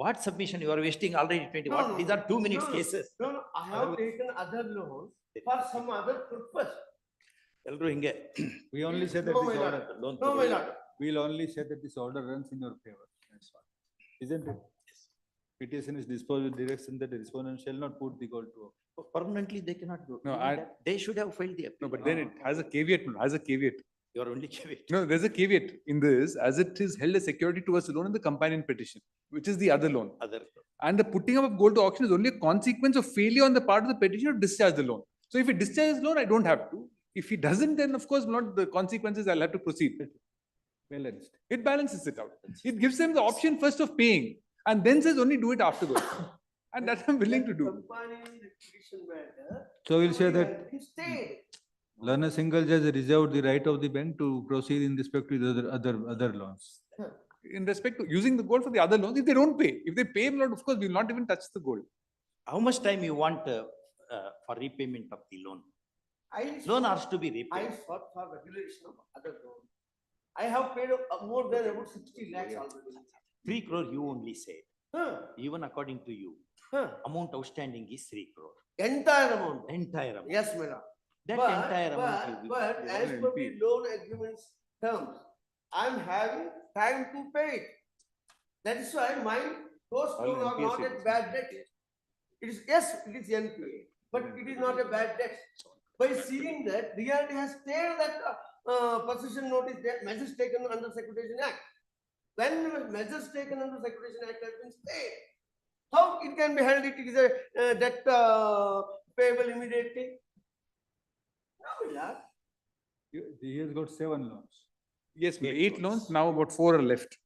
What submission? You are wasting already 20, No, what? no, These are 2 minutes no, cases. No, I have taken other loans for some other purpose. ಎಲ್ರು ಹಿಂಗೆ. We only said that No, this my lord. order. Don't No, my forget. lord. We'll only say that this order runs in your favor. That's all. Isn't it? Petition is disposed with direction that the respondent shall not put the gold to. Permanently, they cannot do. No, Even I- that, they should have filed the appeal. No, but then it has a caveat, has a caveat. You are only caveat. No, there's a caveat in this, as it is held as security towards the loan in the companion petition, which is the other loan. Other. And the putting up of gold to auction is only a consequence of failure on the part of the petitioner to discharge the loan. So if he discharges the loan, I don't have to. If he doesn't, then of course not the consequences, I'll have to proceed. Balanced. It balances it out. It gives them the option first of paying and then says only do it afterwards. And that I'm willing to do. Company litigation matter. So we'll say that Instead, Learner single judge reserved the right of the bank to proceed in respect to the other loans. In respect to using the gold for the other loans, if they don't pay, if they pay, my lord, of course, we will not even touch the gold. How much time you want for repayment of the loan? Loan has to be I repaid. sought for regulation of other loan. I have paid more than about 60 lakhs already. 3 crore you only said. Huh. Even according to you, amount outstanding is 3 crore. Entire amount. Entire amount. Yes, madam. That But- entire amount you give. But as per the loan agreements terms, I'm having time to pay it. That is why those All loans are NPA not a statements. bad debt. It is, yes, it is NPA, but it is not a bad debt. By seeing that, DRT has stayed that possession notice, that measures taken under Securitization Act. When measures taken under Securitization Act has been stayed, how it can be held, it is a debt payable immediately? No, my lord. He has got 7 loans. Yes, 8 loans, now about 4 are left.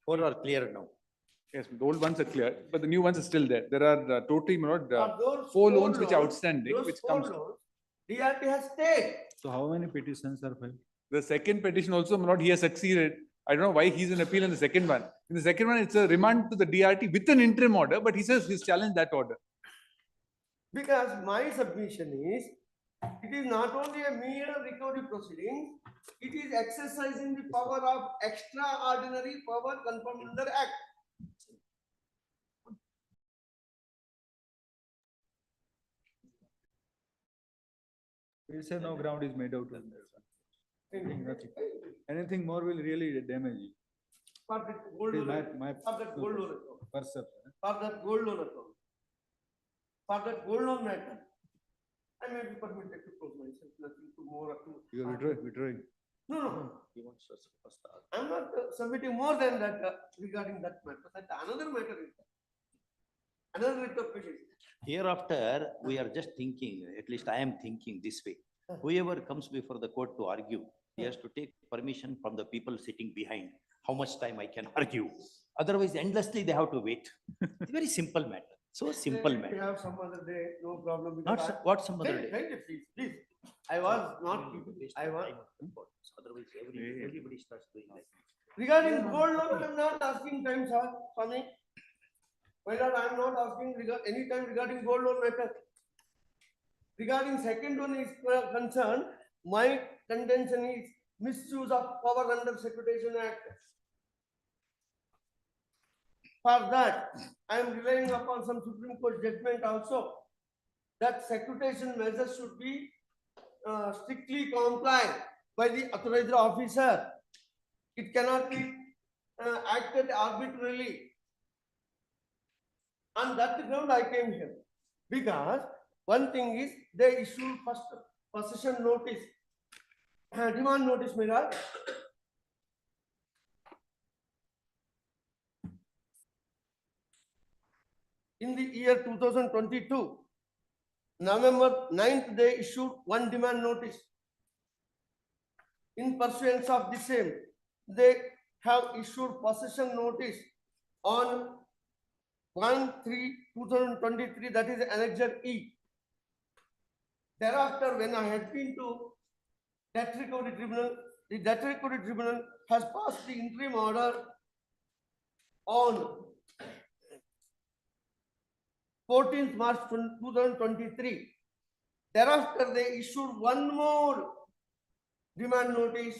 4 are clear now. Yes, the old ones are clear, but the new ones are still there. There are totally, my lord, Of those 4 loans which are loans, outstanding, those which 4 comes. loans, DRT has stayed. So how many petitions are filed? The second petition also, my lord, he has succeeded. I don't know why he's in appeal in the second one. In the second one, it's a remand to the DRT with an interim order, but he says he's challenged that order. Because my submission is, it is not only a mere recovery proceeding, it is exercising the power of extraordinary power confirmed under Act. We'll say no ground is made out on this one. Nothing. Anything more will really damage you. For that gold It is loan, my for that gold loan account, perception. for that gold loan account, for that gold loan matter, I may be permitted to close myself, nothing to more. You are withdrawing. No. He wants us to start. I'm not submitting more than that regarding that matter. That another matter is there. Another writ of petition. Hereafter, we are just thinking, at least I am thinking this way. Whoever comes before the court to argue, he has to take permission from the people sitting behind. How much time I can argue? Otherwise, endlessly they have to wait. It's a very simple matter. So simple We matter. have some other day, no problem. Not because so- what some other Wait, day? wait, please. I was not, I was, Otherwise, everybody starts doing like. regarding gold loan, I'm not asking time, sir, Swami. Whether I'm not asking any time regarding gold loan matter. Regarding second one is concerned, my contention is misuse of power under Securitization Act. For that, I am relying upon some Supreme Court judgment also, that securitization measures should be strictly complied by the authorized officer. It cannot be acted arbitrarily. On that ground, I came here. Because one thing is, they issue first possession notice, demand notice, my lord. In the year 2022, November 9th, they issued one demand notice. In pursuance of the same, they have issued possession notice on 1/3/2023, that is Annexure E. Thereafter, when I had been to Debt Recovery Tribunal, the Debt Recovery Tribunal has passed the interim order on 14th March 2023. Thereafter, they issued one more demand notice.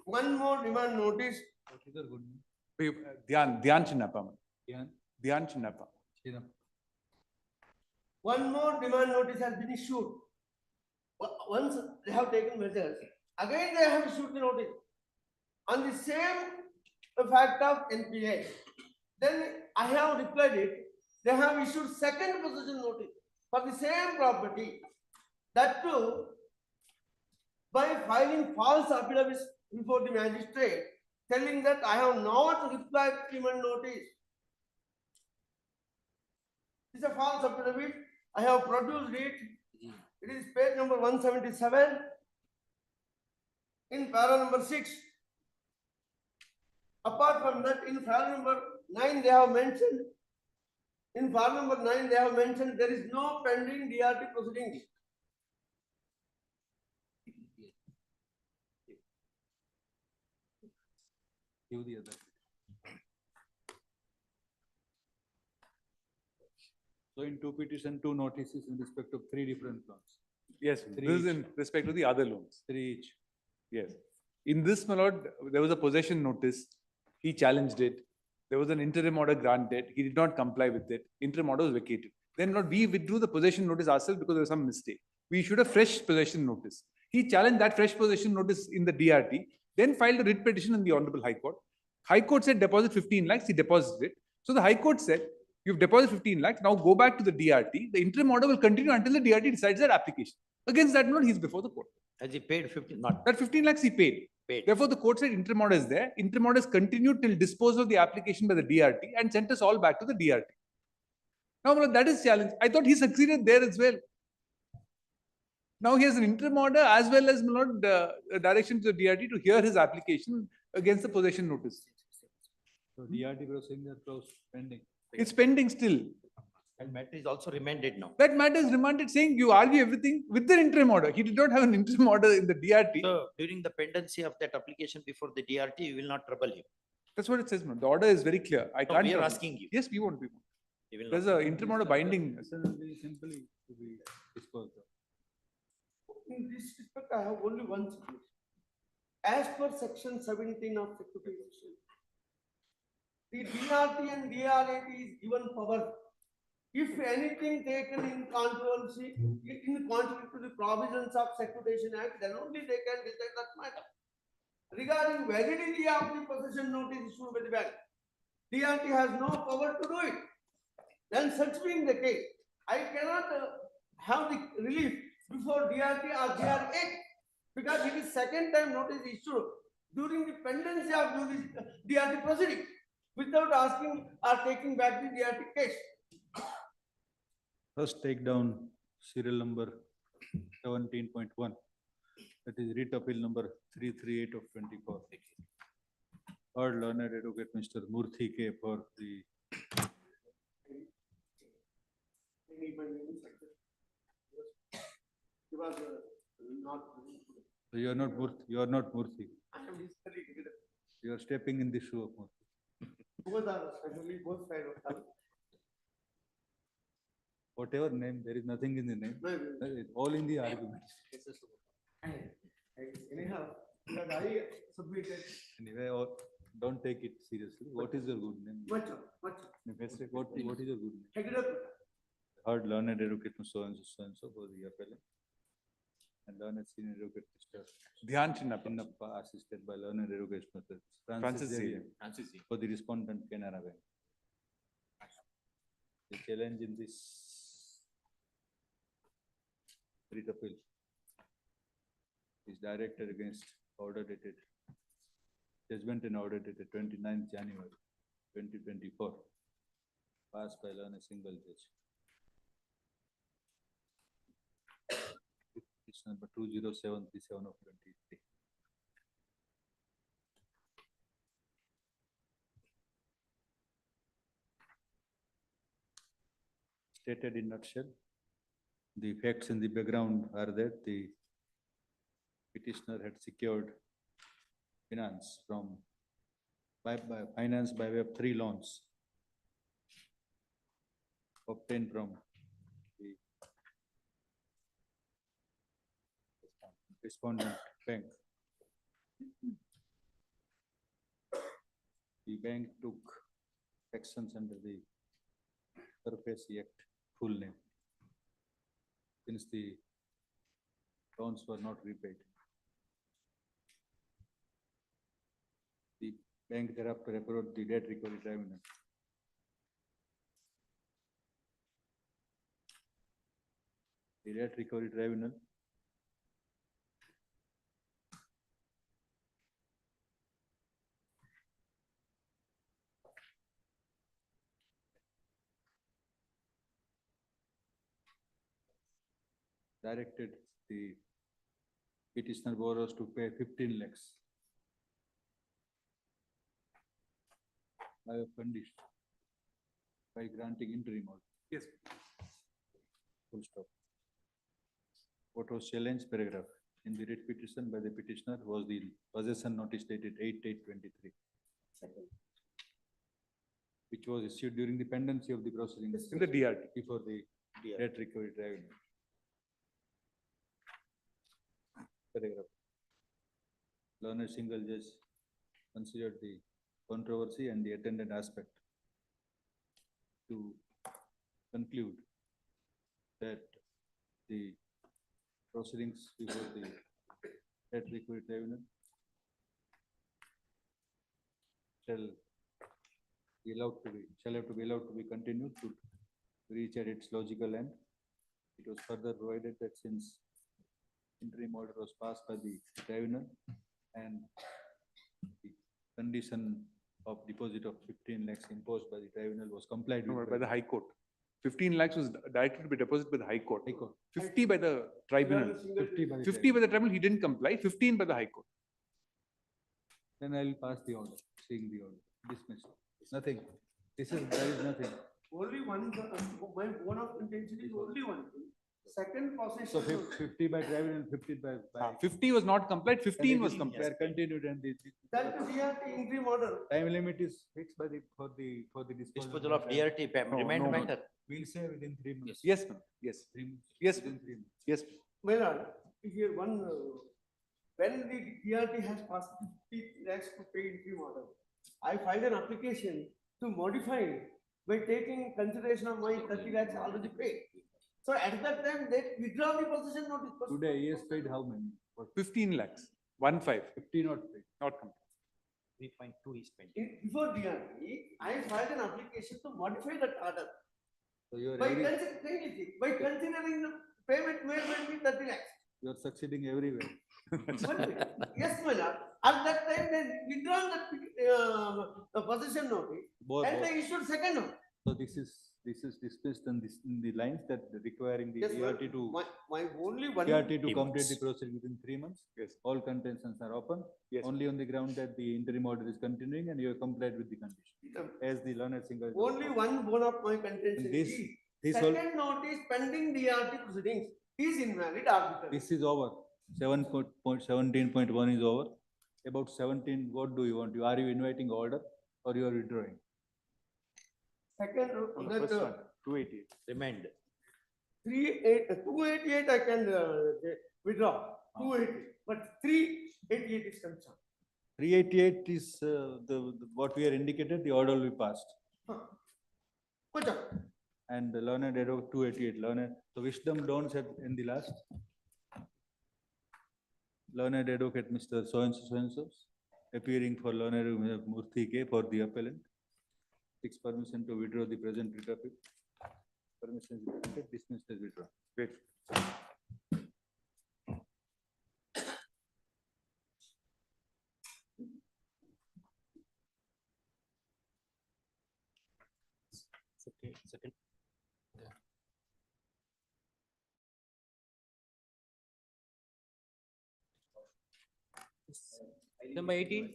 One more demand notice. Dhyan Chinnappa. Dhyan Chinnappa. One more demand notice has been issued. Once they have taken measures, again they have issued the notice on the same fact of NPA. Then I have replied it. They have issued second possession notice for the same property. That too, by filing false affidavits before the magistrate, telling that I have not replied to demand notice. It's a false affidavit. I have produced it. It is page number 177. In para number 6. Apart from that, in para number 9, they have mentioned. In para number 9, they have mentioned there is no pending DRT proceedings. Give the other. So in two petition, two notices in respect of three different loans. Yes, Three this is each. in respect to the other loans. Three each. Yes. In this, my lord, there was a possession notice. He challenged it. There was an interim order granted. He did not comply with it. Interim order was vacated. Then Lord, we withdrew the possession notice ourselves because there was some mistake. We issued a fresh possession notice. He challenged that fresh possession notice in the DRT, then filed a writ petition in the Honorable High Court. High Court said deposit 15 lakhs. He deposited it. So the High Court said, you've deposited 15 lakhs. Now go back to the DRT. The interim order will continue until the DRT decides that application. Against that note, he's before the court. Has he paid 15? Not That 15 lakhs he paid. Therefore, the court said interim order is there. Interim order is continued till disposal of the application by the DRT and sent us all back to the DRT. Now, my lord, that is challenge. I thought he succeeded there as well. Now he has an interim order as well as, my lord, a direction to the DRT to hear his application against the possession notice. So DRT proceedings are closed, pending. It's pending still. And matter is also remanded now. That matter is remanded saying you argue everything with the interim order. He did not have an interim order in the DRT. So during the pendency of that application before the DRT, we will not trouble him. That's what it says, man. The order is very clear. I No, can't. we are trouble. asking you. Yes, we want. He will There's not. an interim order binding. Simply to be disposed of. In this respect, I have only one suggestion. As per section 17 of Securitization, the DRT and DRAT is given power. If anything taken in controversy, in contrary to the provisions of Securitization Act, then only they can decide that matter. Regarding validity of the possession notice issued by the bank, DRT has no power to do it. Then such being the case, I cannot have the relief before DRT or DRA because it is second time notice issued during the pendency of DRT proceeding without asking or taking back the DRT case. First, take down serial number 17.1. That is writ appeal number 338 of 24. Heard learned advocate Mr. Murthy K for the So you are not Murthy. You are not Murthy. You are stepping in the shoe of Murthy. Whatever name, there is nothing in the name. It's all in the argument. Anyhow, because I submitted. Anyway, don't take it seriously. What is your good name? What is your good name? Heard learned advocate so and so for the appellant. And learned senior advocate Mr. Dhyan Chinnappa, assisted by learned advocate Mr. Francis Xavier Xavier. for the respondent Canara Bank. The challenge in this writ appeal is directed against order dated judgment and order dated 29th January 2024, passed by a single judge. It's number 20737 of 23. Stated in nutshell, the facts in the background are that the petitioner had secured finance by finance by way of three loans obtained from the respondent bank. The bank took actions under the Supervisory Act full name, since the loans were not repaid. The bank thereafter approached the debt recovery tribunal. The debt recovery tribunal directed the petitioner borrowers to pay 15 lakhs by a condition, by granting interim order. Yes. Full stop. What was challenged paragraph in the writ petition by the petitioner was the possession notice dated 8/8/23. which was issued during the pendency of the proceedings. In the DRT. Before the debt recovery tribunal. Paragraph. Learned single judge considered the controversy and the attendant aspect to conclude that the proceedings before the debt recovery tribunal shall have to be allowed to be continued to reach at its logical end. It was further provided that since interim order was passed by the tribunal and the condition of deposit of 15 lakhs imposed by the tribunal was complied No, with by the High Court. 15 lakhs was directed to be deposited by the High Court. High Court. 50 by the tribunal. 50 by the tribunal, he didn't comply, 15 by the High Court. Then I will pass the order, seeing the order, dismiss. Nothing. There is nothing. Only one, my bone of contention is only one thing. Second So possession. 50 by tribunal, 50 by. 50 was not complied, 15 was They complied. are continued and the That DRT interim order. time limit is fixed by the, for the Disposal of DRT, remand no. matter. We'll say within 3 months. Yes, ma'am. Yes. 3 months. Yes, Within ma'am. 3 months. Yes. My lord, here one, when the DRT has passed 50 lakhs to pay interim order, I filed an application to modify it by taking consideration of my 30 lakhs already paid. So at that time, they withdraw the possession notice. Today, he has paid how many? 15 lakhs, 1.5. 50 not paid. Not complete. 3.2 is pending. Before DRT, I filed an application to modify that order. So you are By considering the payment made by me 30 lakhs. you are succeeding everywhere. Yes, my lord. At that time, they withdrawn that the possession notice and they issued second one. So this is discussed in this, in the lines that requiring the Yes, ma'am. DRT to. My only one. DRT to complete the procedure within 3 months. Yes. All contentions are open. Yes. Only on the ground that the interim order is continuing and you have complied with the condition. As the learned single. Only one bone of my contention And this- is this all- second notice pending DRT proceedings is invalid arbitrary. This is over. 17.1 is over. About 17, what do you want? Are you inviting order or you are withdrawing? Second, On the that, first one, 288. Remand. 288 I can withdraw, 280, but 388 is concerned. 388 is what we are indicated, the order will be passed. Good job. And the learned advocate 288, learned, so wisdom dawns at in the last. Learned advocate Mr. So-and-so, appearing for learned Murthy K for the appellant. Seeks permission to withdraw the present writ of it. Permission is granted, dismissed as withdrawn. Wait. Second. Number 18.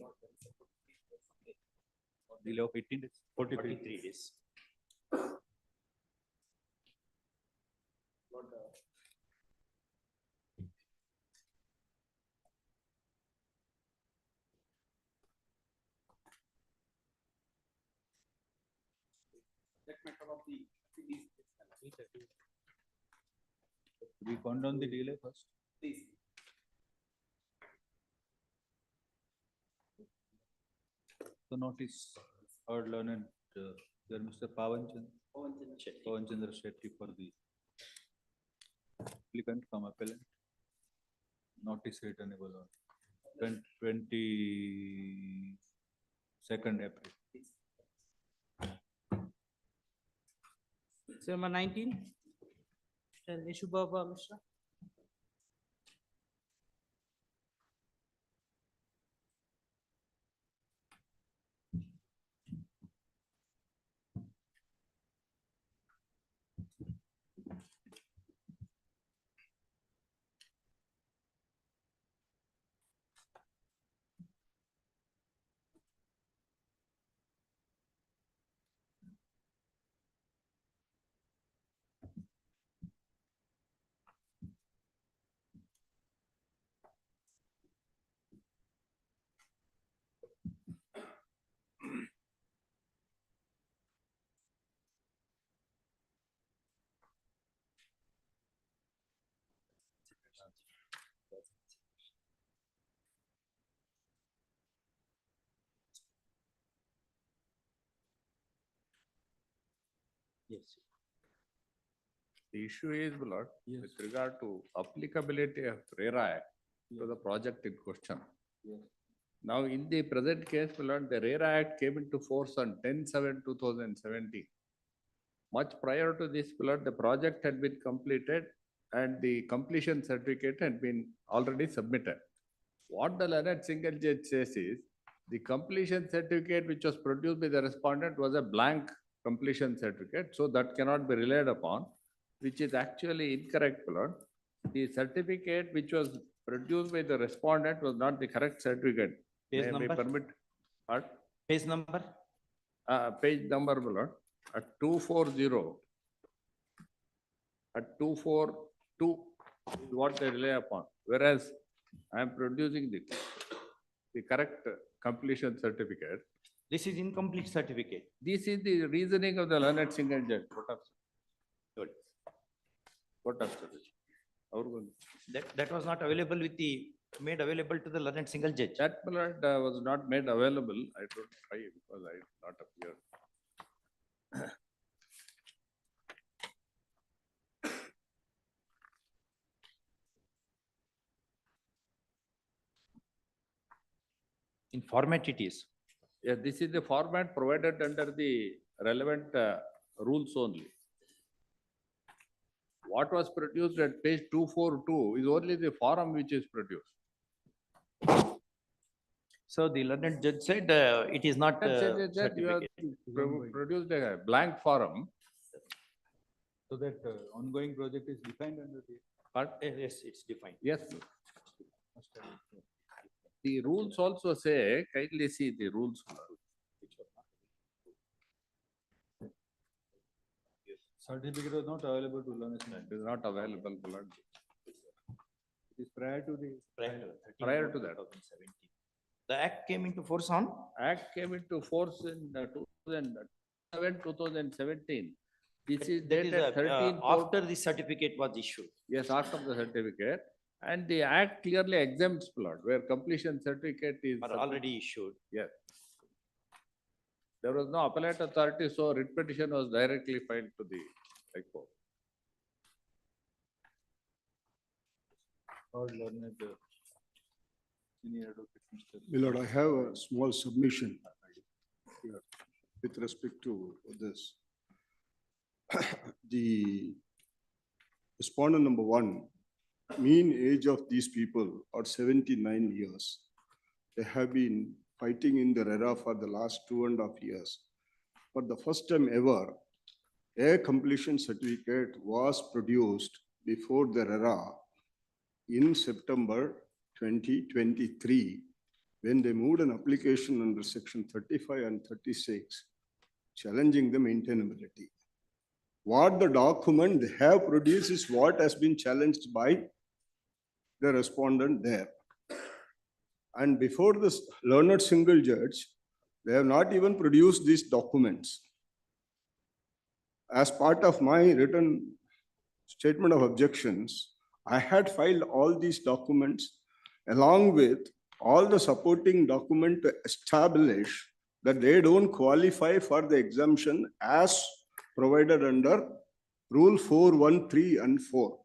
Delay of 18 days, 43. 43 days. We found on the delay first. The notice or learned, there Mr. Pawanchandra Shetty for the applicant from appellant. Notice returnable on 22nd April. So number 19. Nishu Baba Mishra. Yes. The issue is, my lord, with regard to applicability of RERA Act to the project in question. Now, in the present case, my lord, the RERA Act came into force on 10/7/2017. Much prior to this, my lord, the project had been completed and the completion certificate had been already submitted. What the learned single judge says is, the completion certificate which was produced by the respondent was a blank completion certificate, so that cannot be relied upon, which is actually incorrect, my lord. The certificate which was produced by the respondent was not the correct certificate. Page May I number? permit? What? Page number? Page number, my lord, at 240. At 242 is what they rely upon, whereas I am producing the correct completion certificate. This is incomplete certificate. This is the reasoning of the learned single judge. What of That was not available with made available to the learned single judge. That was not made available. I don't try because I did not appear. In format it is. Yeah, this is the format provided under the relevant rules only. What was produced at page 242 is only the form which is produced. So the learned judge said it is not That you have certificate. produced a blank form. So that ongoing project is defined under the. But Yes, it's defined. yes, the rules also say, kindly see the rules. Certificate was not available to learn. It is not available. Lord. It is prior to the. Prior to that. 2017. The act came into force on? Act came into force in 2007, 2017. This is That is dated 13. after the certificate was issued. Yes, after the certificate. And the act clearly exempts plot where completion certificate is. Are already issued. Yes. There was no appellate authority, so writ petition was directly filed to the High Court. Lord learned senior advocate, Mr. My lord, I have a small submission here with respect to this. The respondent number 1, mean age of these people are 79 years. They have been fighting in the RERA for the last 2.5 years. For the first time ever, a completion certificate was produced before the RERA in September 2023, when they moved an application under section 35 and 36, challenging the maintainability. What the document they have produced is what has been challenged by the respondent there. And before this learned single judge, they have not even produced these documents. As part of my written statement of objections, I had filed all these documents along with all the supporting document to establish that they don't qualify for the exemption as provided under Rule 413 and 4.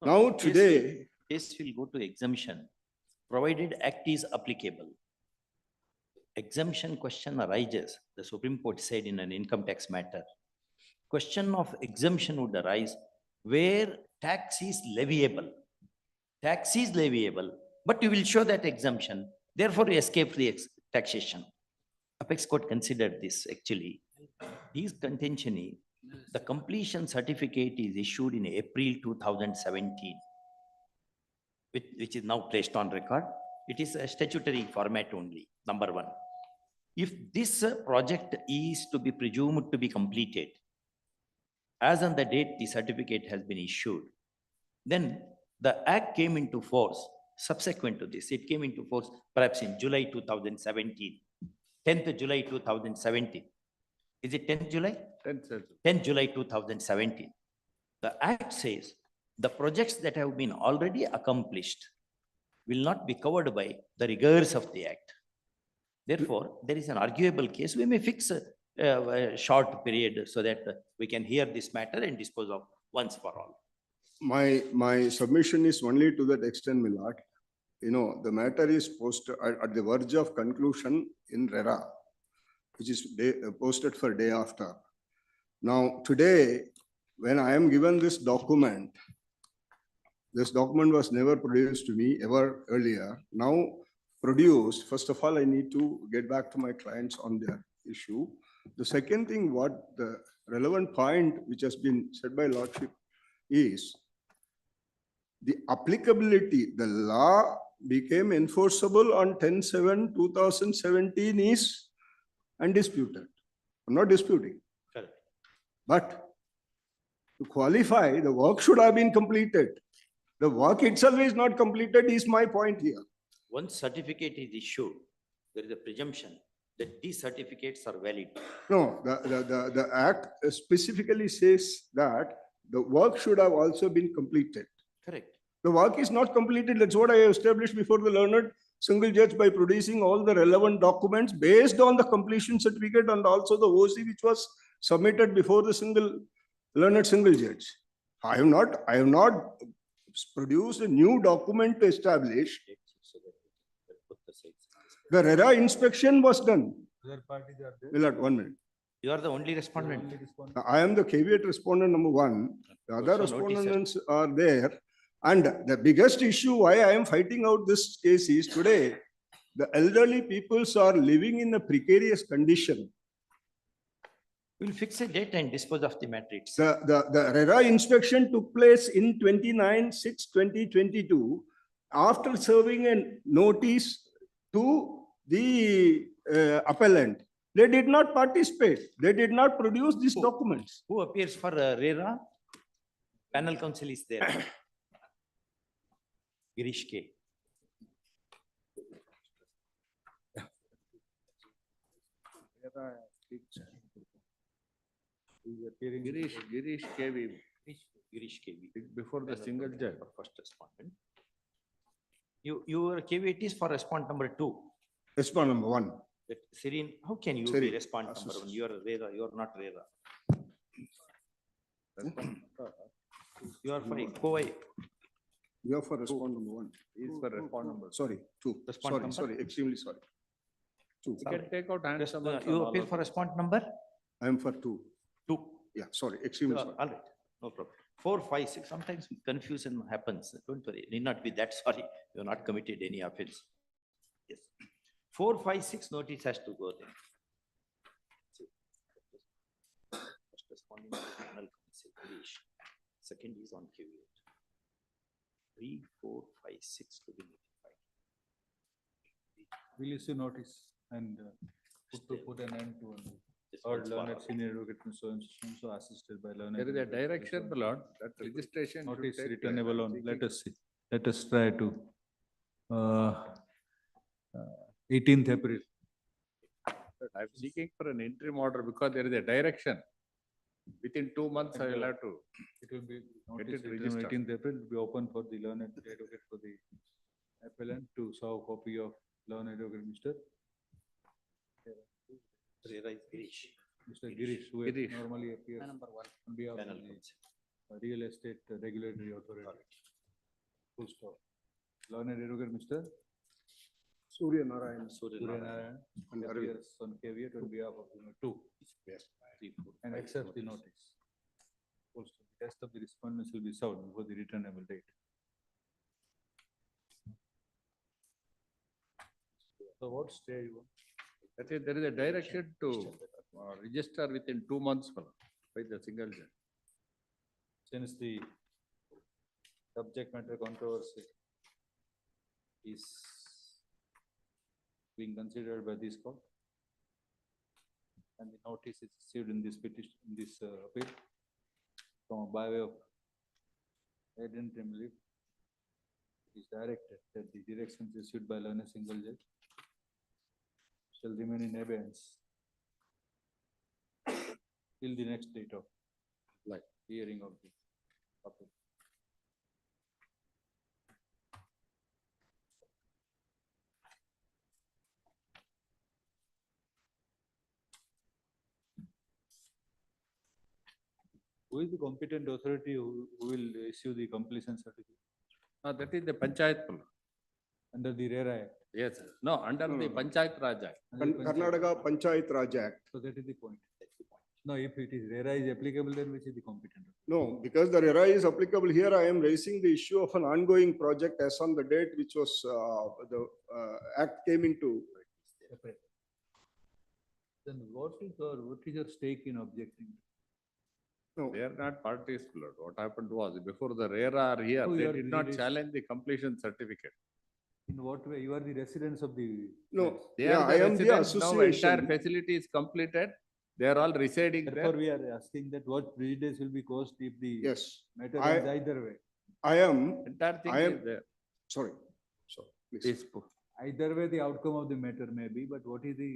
Now today. Case will go to exemption, provided act is applicable. Exemption question arises, the Supreme Court said in an income tax matter. Question of exemption would arise where tax is leviable. Tax is leviable, but you will show that exemption, therefore you escape the taxation. Apex Court considered this actually. His contention is the completion certificate is issued in April 2017, which is now placed on record. It is a statutory format only, number 1. If this project is to be presumed to be completed, as on the date the certificate has been issued, then the act came into force subsequent to this. It came into force perhaps in July 2017, 10th July 2017. Is it 10th July? 10th July 2017. The act says the projects that have been already accomplished will not be covered by the rigors of the act. Therefore, there is an arguable case. We may fix a short period so that we can hear this matter and dispose of once for all. My submission is only to that extent, my lord. You know, the matter is posted at the verge of conclusion in RERA, which is posted for day after. Now, today, when I am given this document was never produced to me ever earlier. Now produced, first of all, I need to get back to my clients on their issue. The second thing, what the relevant point which has been said by Lordship is the applicability, the law became enforceable on 10/7/2017 is undisputed. I'm not disputing. Correct. But to qualify, the work should have been completed. The work itself is not completed is my point here. Once certificate is issued, there is a presumption that these certificates are valid. No, the act specifically says that the work should have also been completed. Correct. The work is not completed. That's what I established before the learned single judge by producing all the relevant documents based on the completion certificate and also the OC which was submitted before the learned single judge. I have not produced a new document to establish. The RERA inspection was done. Other parties are there. Millard, 1 minute. You are the only respondent. I am the caveat respondent number 1. The other Also notice respondents are there. And the biggest issue why I am fighting out this case is today, the elderly peoples are living in a precarious condition. We'll fix a date and dispose of the matter itself. The RERA inspection took place in 29/6/2022 after serving a notice to the appellant. They did not participate. They did not produce these documents. Who appears for RERA? Panel counsel is there. Girish K. Girish KV. Girish KV. Before the single judge. First respondent. Your KV is for respondent number 2. Respondent number 1. That Serene, how can you be Serene. respondent number 1? You are RERA, you are not RERA. You are for a COI. You are for respondent number 1. He is for respondent number. Sorry, 2. Respondent number? Sorry, extremely sorry. 2. You can take out hands. You appear for respondent number? I am for 2. 2. Yeah, sorry, extremely sorry. All right, no problem. 4, 5, 6, sometimes confusion happens. Don't worry, need not be that sorry. You have not committed any offense. Yes. 4, 5, 6 notice has to go there. First responding to panel counsel, Girish. Second is on caveat. 3, 4, 5, 6 to be notified. We'll issue notice and put an end to or learned senior advocate from so assisted by learned. There is a direction, my lord, that registration. should Notice take returnable place. on, let us see, let us try to 18th April. I'm seeking for an interim order because there is a direction. Within 2 months, I will have to. It will be Get notice it written registered. 18th April, will be open for the learned advocate for the appellant to serve copy of learned advocate Mr. RERA is Girish. Mr. Girish, who Girish. normally appears on behalf Panel of counsel. the real estate regulatory authority. Full stop. Learned advocate Mr. Surya Narayan. Surya Surya Narayan. Narayan And appears on caveat on behalf of 2 3, 4, and 5 accepts the notice. Full stop. The rest of the respondents will be served before the returnable date. So what stay you want? That is, there is a direction to register within 2 months my lord, by the single judge. Since the subject matter controversy is being considered by this court and the notice is received in this petition, in this appeal from by way of interim relief, it is directed that the directions issued by learned single judge shall remain in abeyance till the next date of hearing of the appeal. Who is the competent authority who will issue the completion certificate? That is the Panchayat. my lord. Under the RERA Act? Yes, sir. No, under the No. Panchayat Raj Act. Under the Karnataka Panchayat Raj Act. So that is the point. No, if it is RERA is applicable, then which is the competent? No, because the RERA is applicable here, I am raising the issue of an ongoing project as on the date which was, the act came into. Then what is your stake in objecting? No. They are not parties, my lord. What happened was, before the RERA are here, Oh, they you are did not really- challenge the completion certificate. In what way? You are the residents of the. No, They yeah, are I the am the residents now, entire association. facility is completed. They are all residing Therefore, there. we are asking that what prejudice will be caused if the Yes, matter I- is either way. I am, Entire thing I is am, there. sorry, please. Please. Either way, the outcome of the matter may be, but what is the?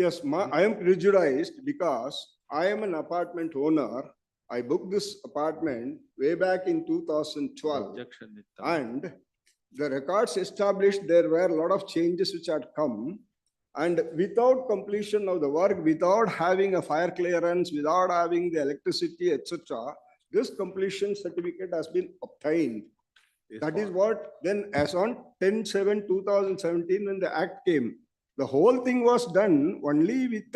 Yes, I am prejudiced because I am an apartment owner. I booked this apartment way back in 2012. Objection. is done. And the records established there were a lot of changes which had come. And without completion of the work, without having a fire clearance, without having the electricity, etc., this completion certificate has been obtained. Yes, That is sir. what, then as on 10/7/2017, when the act came, the whole thing was done only with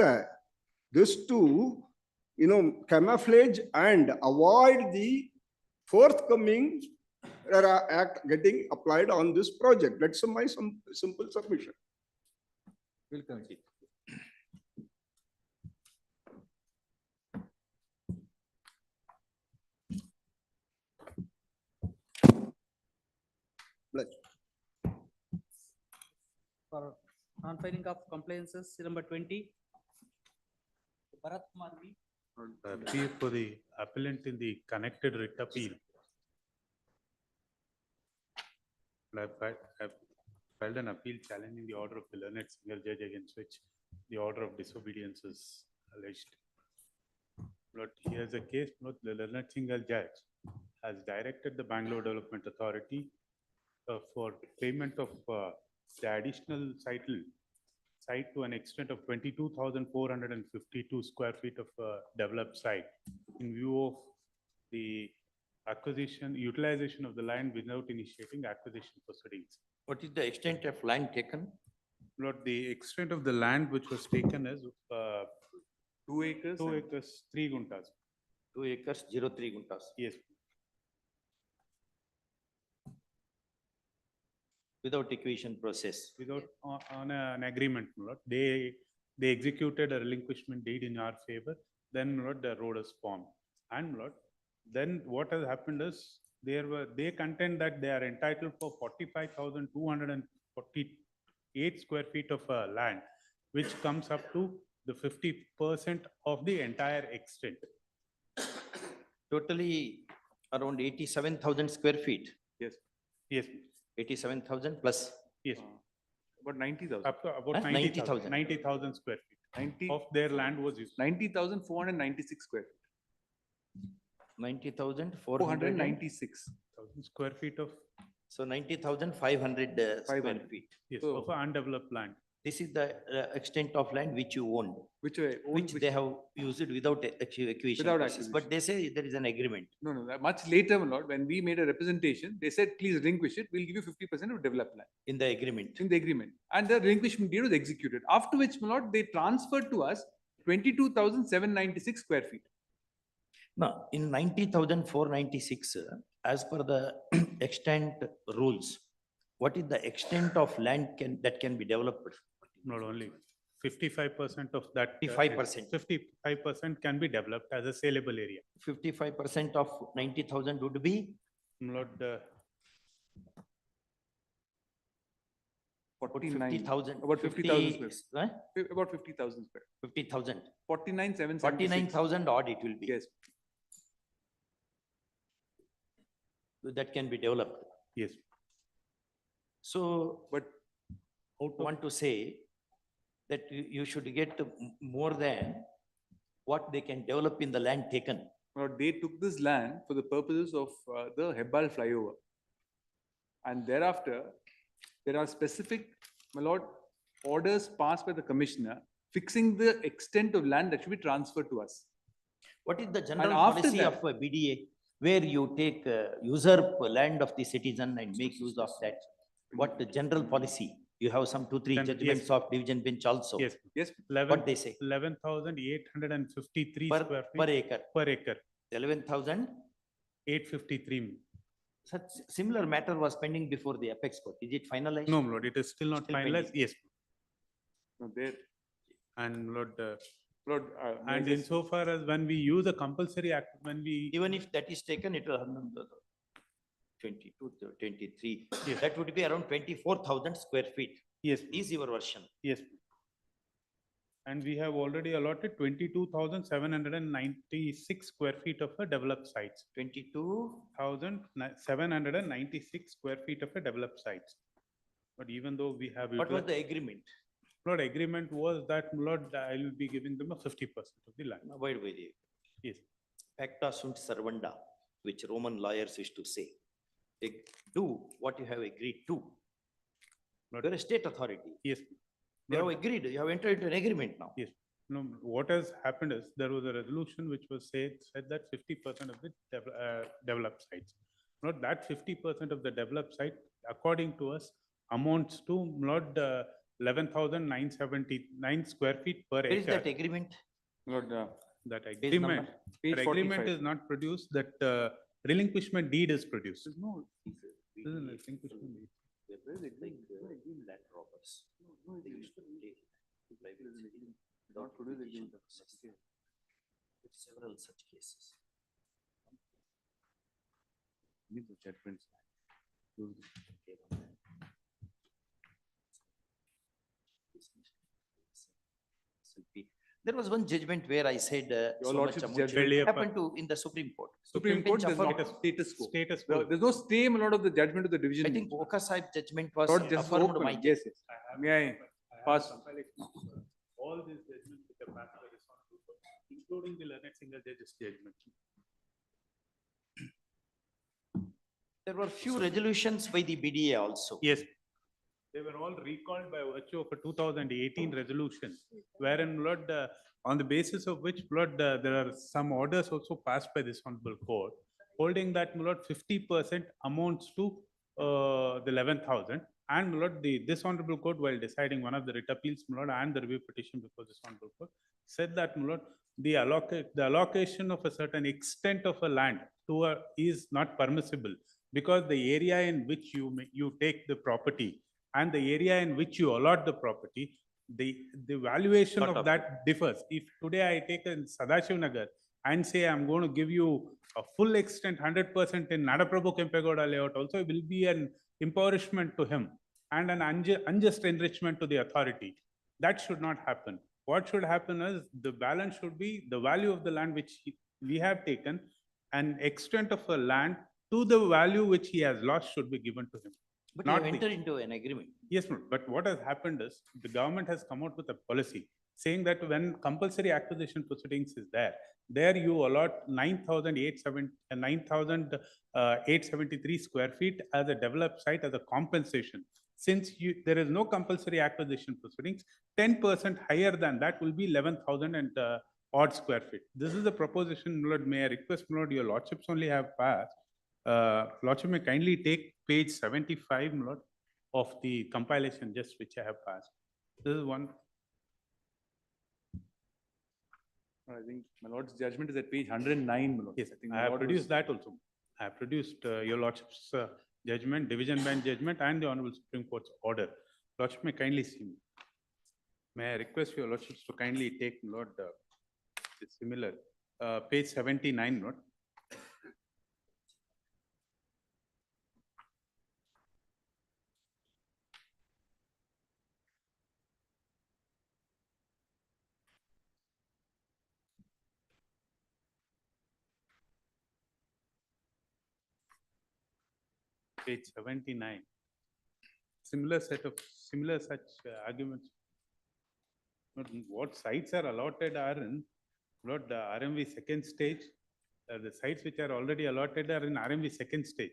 this to, camouflage and avoid the forthcoming RERA Act getting applied on this project. That's my simple submission. Will continue. For non-filing of compliances, number 20. Bharat Kumar V. Appeal for the appellant in the connected writ appeal. I've filed an appeal challenging the order of the learned single judge against which the order of disobedience is alleged. But here's a case, the learned single judge has directed the Bangalore Development Authority for payment of the additional site to an extent of 22,452 square feet of developed site in view of the utilization of the land without initiating acquisition proceedings. What is the extent of land taken? Lord, the extent of the land which was taken is 2 acres. 2 acres, 3 guntas. 2 acres, 0.3 guntas. Yes. Without equation process. Without on an agreement, my lord. They executed a relinquishment deed in our favor. Then, my lord, the road is formed. And, my lord, then what has happened is they contend that they are entitled for 45,248 square feet of land, which comes up to the 50% of the entire extent. Totally around 87,000 square feet. Yes. Yes. 87,000 plus. Yes. About 90,000. Up to about 90,000. 90,000 square feet. 90 of their land was used. 90,496 square feet. 90,496 square feet of. So 90,500 square feet. Yes, So of undeveloped land. this is the extent of land which you owned, Which they have used it without acquisition Without process. But they say there is an agreement. No, much later, my lord, when we made a representation, they said, please relinquish it, we'll give you 50% of developed land. In the agreement. In the agreement. And the relinquishment deed was executed. After which, my lord, they transferred to us 22,796 square feet. Now, in 90,496, as per the extent rules, what is the extent of land that can be developed? Not only 55% of that. 55%. 55% can be developed as a saleable area. 55% of 90,000 would be? Not the. 50,000. About 50,000 square. Huh? About 50,000 square. 50,000. 49,776. 49,000 odd it will be. Yes. That can be developed. Yes. So, but I want to say that you should get more than what they can develop in the land taken. They took this land for the purposes of the Hebbal flyover. And thereafter, there are specific, my lord, orders passed by the commissioner fixing the extent of land that should be transferred to us. What is the general after policy that- of a BDA where you take usurp land of the citizen and make use of that? What the general policy? You have some 2, 3 Then, judgments yes. of division bench also. Yes, Yes. What they say? 11,853 Per- square feet. per acre. Per acre, 11,000. 853. Such similar matter was pending before the apex court. Is it finalized? No, Lord, it is still not Still finalized. pending. Yes. No, there, And Lord, Lord, may I and just- insofar as when we use a compulsory act, when we, Even if that is taken, it will 22, 23. Yes. That would be around 24,000 square feet. yes, Is your version. yes. And we have already allotted 22,796 square feet of a developed sites. 22,796 square feet of a developed sites. But even though we have. What was the agreement? Lord, agreement was that, Lord, I will be giving them a 50% of the land. Avoid with it. Yes. Pacta sunt servanda, which Roman lawyers used to say. They do what you have agreed to. Lord, You're a state authority. Yes. You have Lord, agreed, you have entered into an agreement now. Yes. No, what has happened is there was a resolution which was said that 50% of the developed sites. Not that 50% of the developed site, according to us, amounts to not 11,979 square feet per Where is that acre. agreement? Lord, That Page agreement, number? Page that agreement 45. is not produced, that relinquishment deed is produced. No. This is a relinquishment deed. Land robbers. They used to take liability Not without produce litigation. agreement. Several such cases. Need the judgments. There was one judgment where I said Your so much Lordship's amount judgment- should happen to in the Supreme Court. Supreme Court Bench does not affirmed- status quo. Status quo. There's no stay, my lord, of the judgment of the division. I think bench. Oka Sahib judgment was Lord Justice affirmed Oakland, by. yes, yes. May I pass? All these judgments which are passed by this honorable court, including the learned single judge's judgment. There were few resolutions by the BDA also. Yes. They were all recalled by virtue of a 2018 resolution, wherein, Lord, on the basis of which, Lord, there are some orders also passed by this honorable court, holding that, Lord, 50% amounts to the 11,000. And, Lord, this honorable court, while deciding one of the writ appeals, Lord, and the review petition before this honorable court, said that, Lord, the allocation of a certain extent of a land to is not permissible, because the area in which you take the property and the area in which you allot the property, the valuation Sort of of. that differs. If today I take in Sadashiv Nagar and say I'm going to give you a full extent 100% in Nadaprabhu Kempegoda layout also, it will be an impoverishment to him and an unjust enrichment to the authority. That should not happen. What should happen is the balance should be the value of the land which we have taken, an extent of a land to the value which he has lost should be given to him. But you Not have the- entered into an agreement. Yes, ma'am. But what has happened is the government has come out with a policy saying that when compulsory acquisition proceedings is there you allot 9,873 square feet as a developed site as a compensation. Since there is no compulsory acquisition proceedings, 10% higher than that will be 11,000 and odd square feet. This is the proposition, Lord. May I request, Lord, your lordships only have passed. Lordship may kindly take page 75, Lord, of the compilation just which I have passed. This is one. I think my lord's judgment is at page 109, my lord. Yes, think I my have lord was- produced that also. I have produced your lordship's judgment, division bench judgment, and the Honorable Supreme Court's order. Lordship may kindly see me. May I request your lordships to kindly take, Lord, similar, page 79, Lord. Page 79. Similar such arguments. What sites are allotted are in, Lord, the RMV second stage. The sites which are already allotted are in RMV second stage.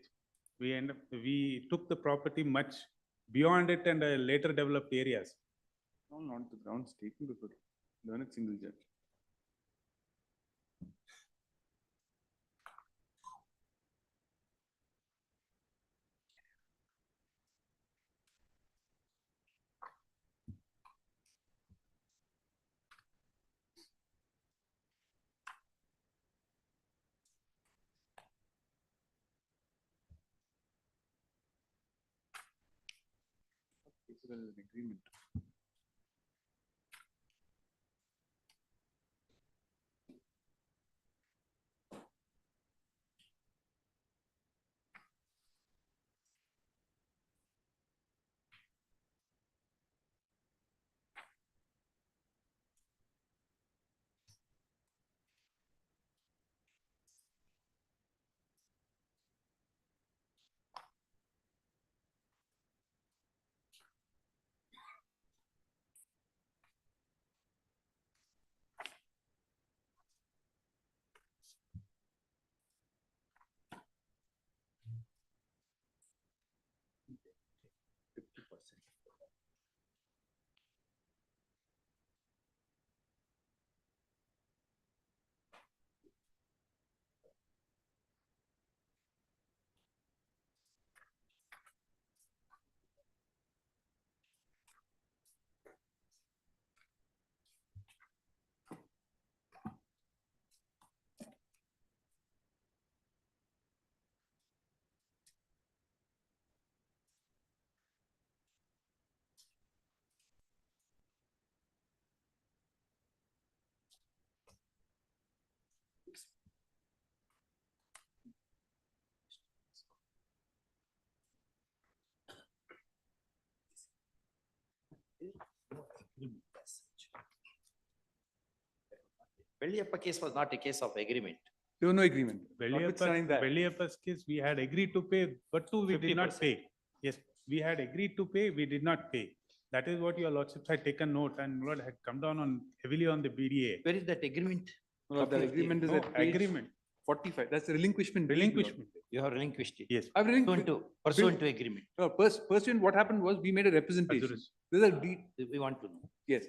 We took the property much beyond it and later developed areas. No, not the grounds taken before learned single judge. Agreement. Velliyappa case was not a case of agreement. There was no agreement. Notwithstanding that. Velliyappa's case, we had agreed to pay, but we did not 50%. pay. Yes, we had agreed to pay, we did not pay. That is what your lordships had taken note and Lord had come down on heavily on the BDA. Where is that agreement? No, that agreement is No, at page agreement. 45. That's the relinquishment. deed, Lord. Relinquishment. You have relinquished it. Yes. I've Pursuant to agreement. No, pursuant, what happened was we made a representation. There's a deed. We want to know. Yes.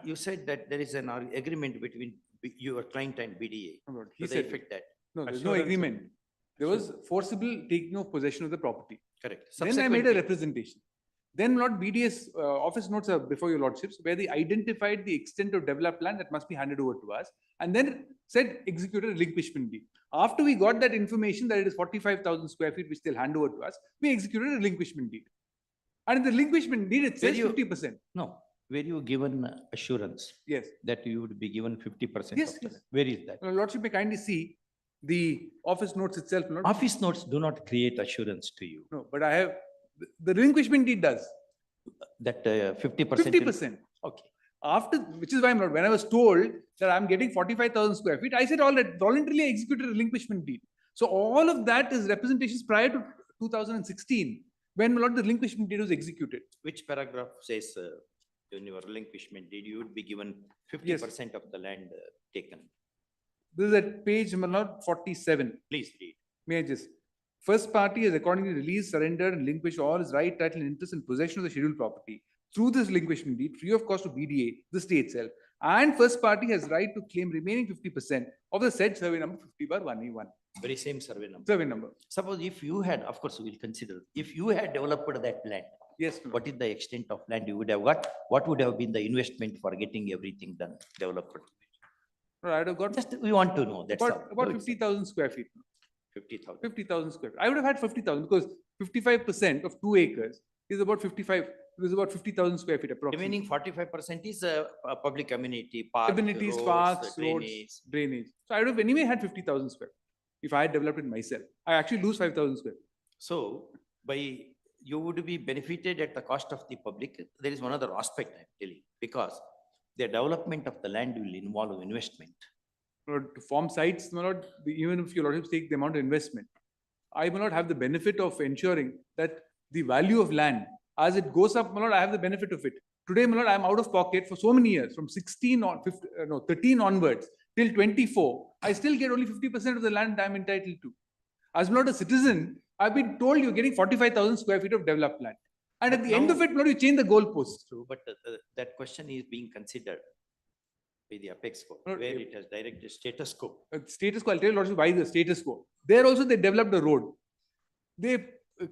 You said that there is an agreement between your client and BDA. No, Lord, To he the said effect that. no, there's no Assurance. agreement. There was forcible taking of possession of the property. Correct. Then I made a Subsequently- representation. Then Lord BDS office notes are before your lordships where they identified the extent of developed land that must be handed over to us and then said executed a relinquishment deed. After we got that information that it is 45,000 square feet which they'll hand over to us, we executed a relinquishment deed. And in the relinquishment deed it says Were you- 50%. No, were you given assurance Yes. that you would be given 50%? Yes, of the yes. land? Where is that? Your lordship may kindly see the office notes itself. Lord. Office notes do not create assurance to you. No, but I have, the relinquishment deed does. That 50%. 50%. Okay. After, which is why I'm not, when I was told that I'm getting 45,000 square feet, I said all that voluntarily executed a relinquishment deed. So all of that is representations prior to 2016, when the relinquishment deed was executed. Which paragraph says in your relinquishment deed, you would be given 50% of the land taken? This is at page, my lord, 47. Please read. May I just? First party has accordingly released, surrendered, and relinquished all his right, title, and interest in possession of the scheduled property through this relinquishment deed, free of cost to BDA, the state itself. And first party has right to claim remaining 50% of the said survey number 50/1E1. Very same survey number. Survey number. Suppose if you had, of course, we will consider, if you had developed that land. Yes. What is the extent of land you would have got? What would have been the investment for getting everything done, developed? No, I'd have got Just, we want to know, that's all. about 50,000 square feet. 50,000. 50,000 square feet. I would have had 50,000 because 55% of 2 acres is about 55, it is about 50,000 square feet approximately. Remaining 45% is a public amenity, park, Amenities, roads, parks, drainage. roads, drainage. So I would have anyway had 50,000 square if I had developed it myself. I actually lose 5,000 square. So by, you would be benefited at the cost of the public. There is one other aspect I'm telling, because the development of the land will involve investment. To form sites, my lord, even if your lordship take the amount of investment, I will not have the benefit of ensuring that the value of land, as it goes up, my lord, I have the benefit of it. Today, my lord, I am out of pocket for so many years, from 16 or 13 onwards till 24. I still get only 50% of the land I am entitled to. As my lord, a citizen, I've been told you're getting 45,000 square feet of developed land. And at the end of it, my lord, you change the goalpost. True, but that question is being considered by the apex court, where it has directed status quo. Status quo, I'll tell you lordship why the status quo. There also they developed a road. They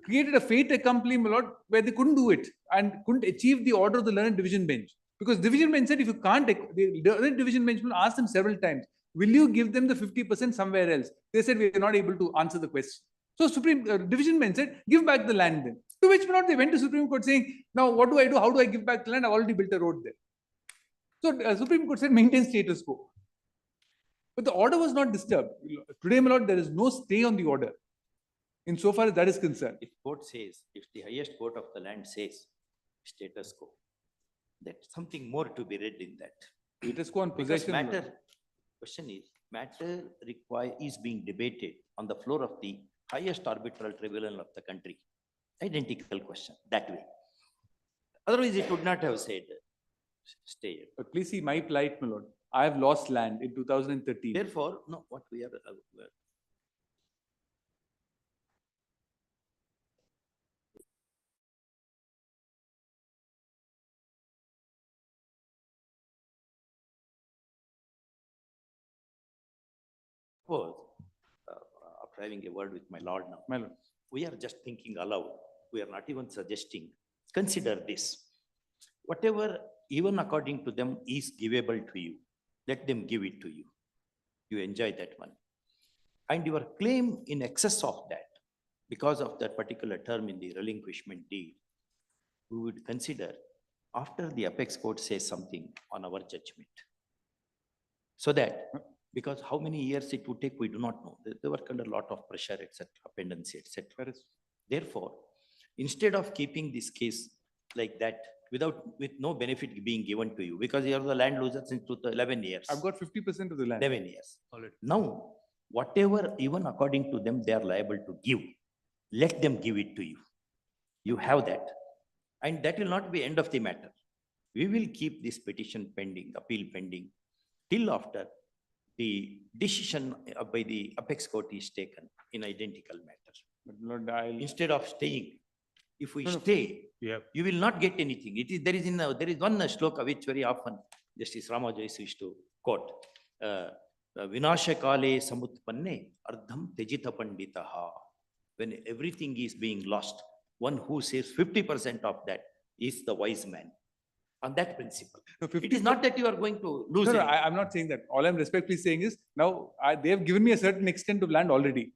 created a fait accompli, my lord, where they couldn't do it and couldn't achieve the order of the learned division bench. Because division bench said if you can't, the learned division bench will ask them several times, will you give them the 50% somewhere else? They said we are not able to answer the question. So Supreme Division bench said, give back the land then. To which my lord, they went to Supreme Court saying, now what do I do? How do I give back the land? I've already built a road there. So Supreme Court said maintain status quo. But the order was not disturbed. Today, my lord, there is no stay on the order. Insofar as that is concerned. If court says, if the highest court of the land says status quo, that's something more to be read in that. Status quo on Because possession. matter, question is, matter is being debated on the floor of the highest arbitral tribunal of the country. Identical question, that way. Otherwise, it would not have said stay. But please see my plight, my lord. I have lost land in 2013. Therefore, no, what we are, suppose, after having a word with my lord now. My lord. We are just thinking aloud. We are not even suggesting. Consider this. Whatever, even according to them, is givable to you, let them give it to you. You enjoy that one. And your claim in excess of that, because of that particular term in the relinquishment deed, we would consider after the apex court says something on our judgment. So that, because how many years it would take, we do not know. They work under a lot of pressure, etc., pendency, etc. Therefore, instead of keeping this case like that, with no benefit being given to you, because you are the land loser since 11 years. I've got 50% of the land. 11 years. Already. Now, whatever, even according to them, they are liable to give, let them give it to you. You have that. And that will not be end of the matter. We will keep this petition pending, appeal pending, till after the decision by the apex court is taken in identical matter. But Lord, Instead of staying, if we stay, you will not get anything. There is one shloka which very often Justice Ramajoyce used to quote. Vinashakale samutpanne ardham tejita panditaha. When everything is being lost, one who saves 50% of that is the wise man. On that principle. No, it is not that you are going to lose No, it. I'm not saying that. All I'm respectfully saying is, now they have given me a certain extent of land already.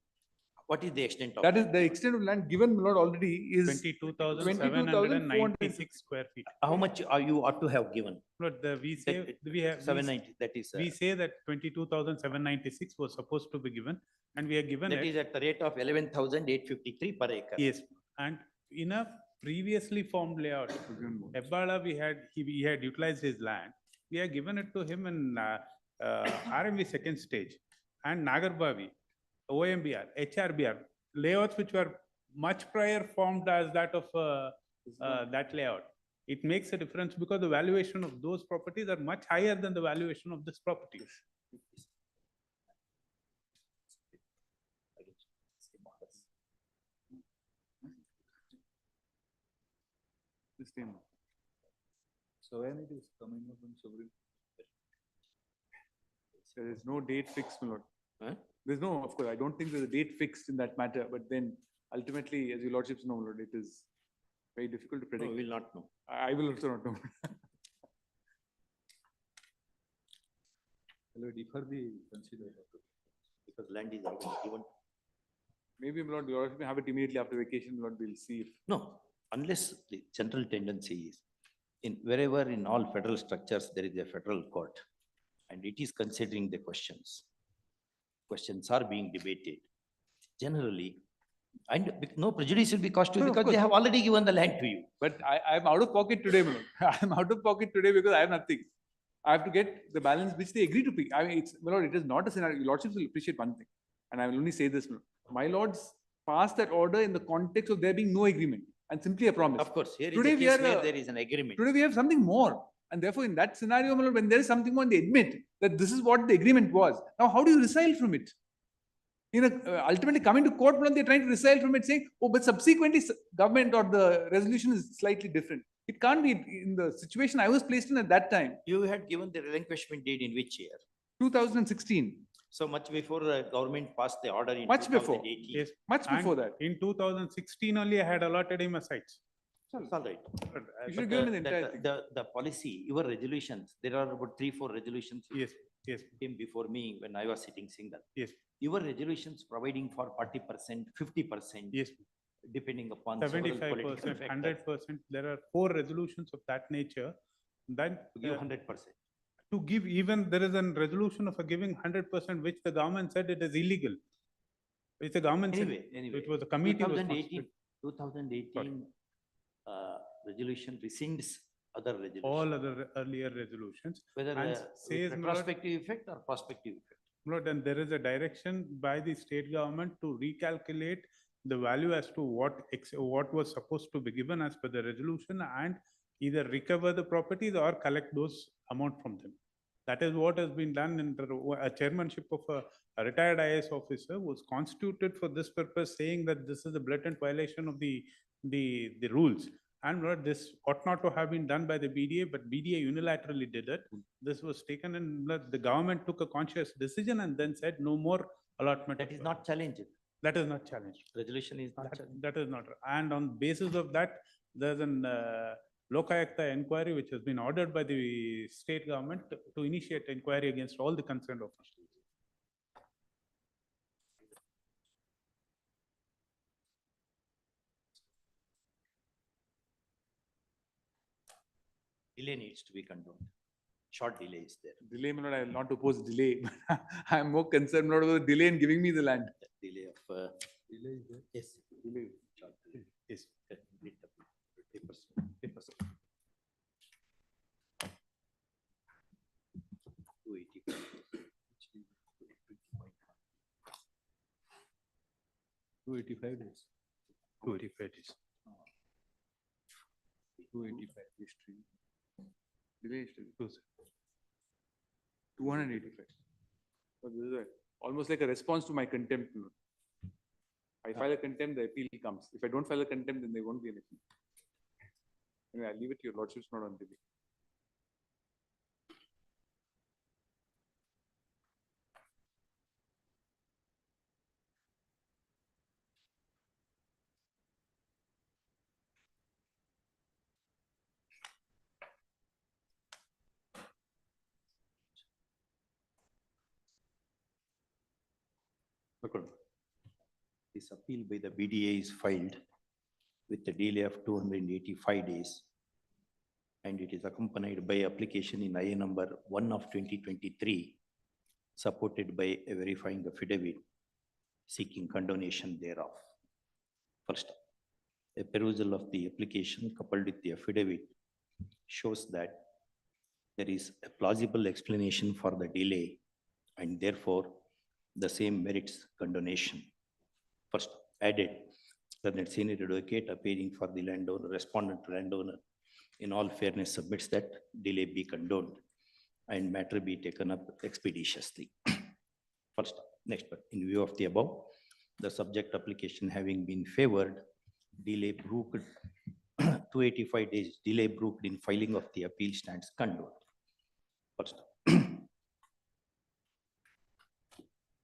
What is the extent of that? That is the extent of land given, my lord, already is 22,796 square feet. How much are you ought to have given? No, we say, we have. 790, that is. We say that 22,796 was supposed to be given, and we are given That it. is at the rate of 11,853 per acre. Yes, and in a previously formed layout, Hebbala, he had utilized his land. We have given it to him in RMV second stage, and Nagarbavi, OMBR, HRBR, layouts which were much prior formed as that of that layout. It makes a difference because the valuation of those properties are much higher than the valuation of this property. This thing. So when it is coming up on Supreme. There is no date fixed, my lord. Huh? There's no, of course, I don't think there's a date fixed in that matter, but then ultimately, as your lordships know, Lord, it is very difficult to predict. No, we will not know. I will also not know. Will we defer the consideration? Because land is already given. Maybe, my lord, your lordship may have it immediately after vacation, my lord, we'll see if. No, unless the general tendency is wherever in all federal structures, there is a federal court and it is considering the questions. Questions are being debated generally, and no prejudice will be caused to you because they have already given the land to you. But I'm out of pocket today, my lord. I'm out of pocket today because I have nothing. I have to get the balance which they agree to pay. I mean, my lord, it is not a scenario. Your lordships will appreciate one thing, and I will only say this, my lord. My lords passed that order in the context of there being no agreement and simply a promise. Of course, here today is a case where there is an agreement. Today we have something more. And therefore, in that scenario, my lord, when there is something more, they admit that this is what the agreement was. Now, how do you resile from it? Ultimately coming to court, they're trying to resile from it, saying, oh, but subsequently government or the resolution is slightly different. It can't be in the situation I was placed in at that time. You had given the relinquishment deed in which year? 2016. So much before the government passed the order in much before. 2018. Yes, much before that. In 2016 only I had allotted him a site. It's all right. You should give him the entire thing. The policy, your resolutions, there are about 3-4 resolutions. Yes, yes. Came before me when I was sitting single. Yes. Your resolutions providing for 40%, 50%. Yes. depending upon several 75%, political factors. 100%, there are 4 resolutions of that nature. Then To give 100%. to give, even there is a resolution of a giving 100%, which the government said it is illegal. It's the government said, Anyway, it was a committee was 2018, 2018 resolution rescinds other resolutions. all other earlier resolutions. Whether and with says, my lord, retrospective effect or prospective effect. Lord, and there is a direction by the state government to recalculate the value as to what was supposed to be given as per the resolution, and either recover the properties or collect those amount from them. That is what has been done in a chairmanship of a retired IAS officer was constituted for this purpose, saying that this is a blatant violation of the rules. And Lord, this ought not to have been done by the BDA, but BDA unilaterally did it. This was taken, and Lord, the government took a conscious decision and then said no more allotment. That is not challenged. That is not challenged. Resolution is not challenged. That is not. And on basis of that, there's an Lokayukta inquiry which has been ordered by the state government to initiate inquiry against all the concerned officials. Delay needs to be condoned. Short delay is there. Delay, my lord, I will not oppose delay, but I am more concerned not about delay in giving me the land. Delay of. Delay is there? Yes. Delay. Short delay. Yes. Complete the papers. Papers. 280. 285 days. 285 days. 285 history. Delay history. 285. So this is almost like a response to my contempt. I file a contempt, the appeal comes. If I don't file a contempt, then there won't be anything. Anyway, I'll leave it to your lordship's not on delay. This appeal by the BDA is filed with a delay of 285 days. And it is accompanied by application in IA number 1 of 2023, supported by a verifying affidavit seeking condonation thereof. First, a perusal of the application coupled with the affidavit shows that there is a plausible explanation for the delay, and therefore the same merits condonation. First, added, the senior advocate appearing for the landowner, respondent to landowner, in all fairness submits that delay be condoned and matter be taken up expeditiously. First, next, but in view of the above, the subject application having been favored, delay brooked 285 days, delay brooked in filing of the appeal stands condoned. First,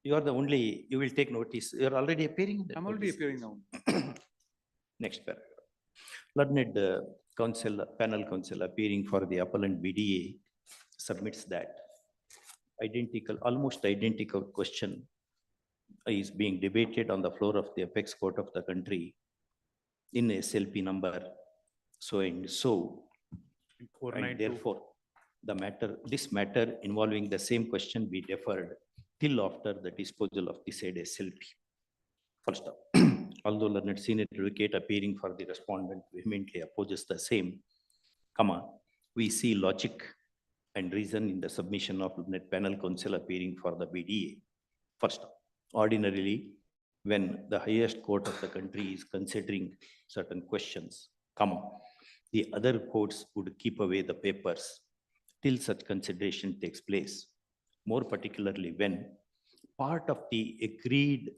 you are the only, you will take notice, you are already appearing? I'm already appearing now. Next paragraph. Learned counsel, panel counsel appearing for the appellant BDA submits that identical, almost identical question is being debated on the floor of the apex court of the country in SLP number so and so. And therefore, the matter, this matter involving the same question be deferred till after the disposal of the said SLP. First up, although learned senior advocate appearing for the respondent vehemently opposes the same, comma, we see logic and reason in the submission of learned panel counsel appearing for the BDA. First, ordinarily, when the highest court of the country is considering certain questions, comma, the other courts would keep away the papers till such consideration takes place. More particularly when part of the agreed,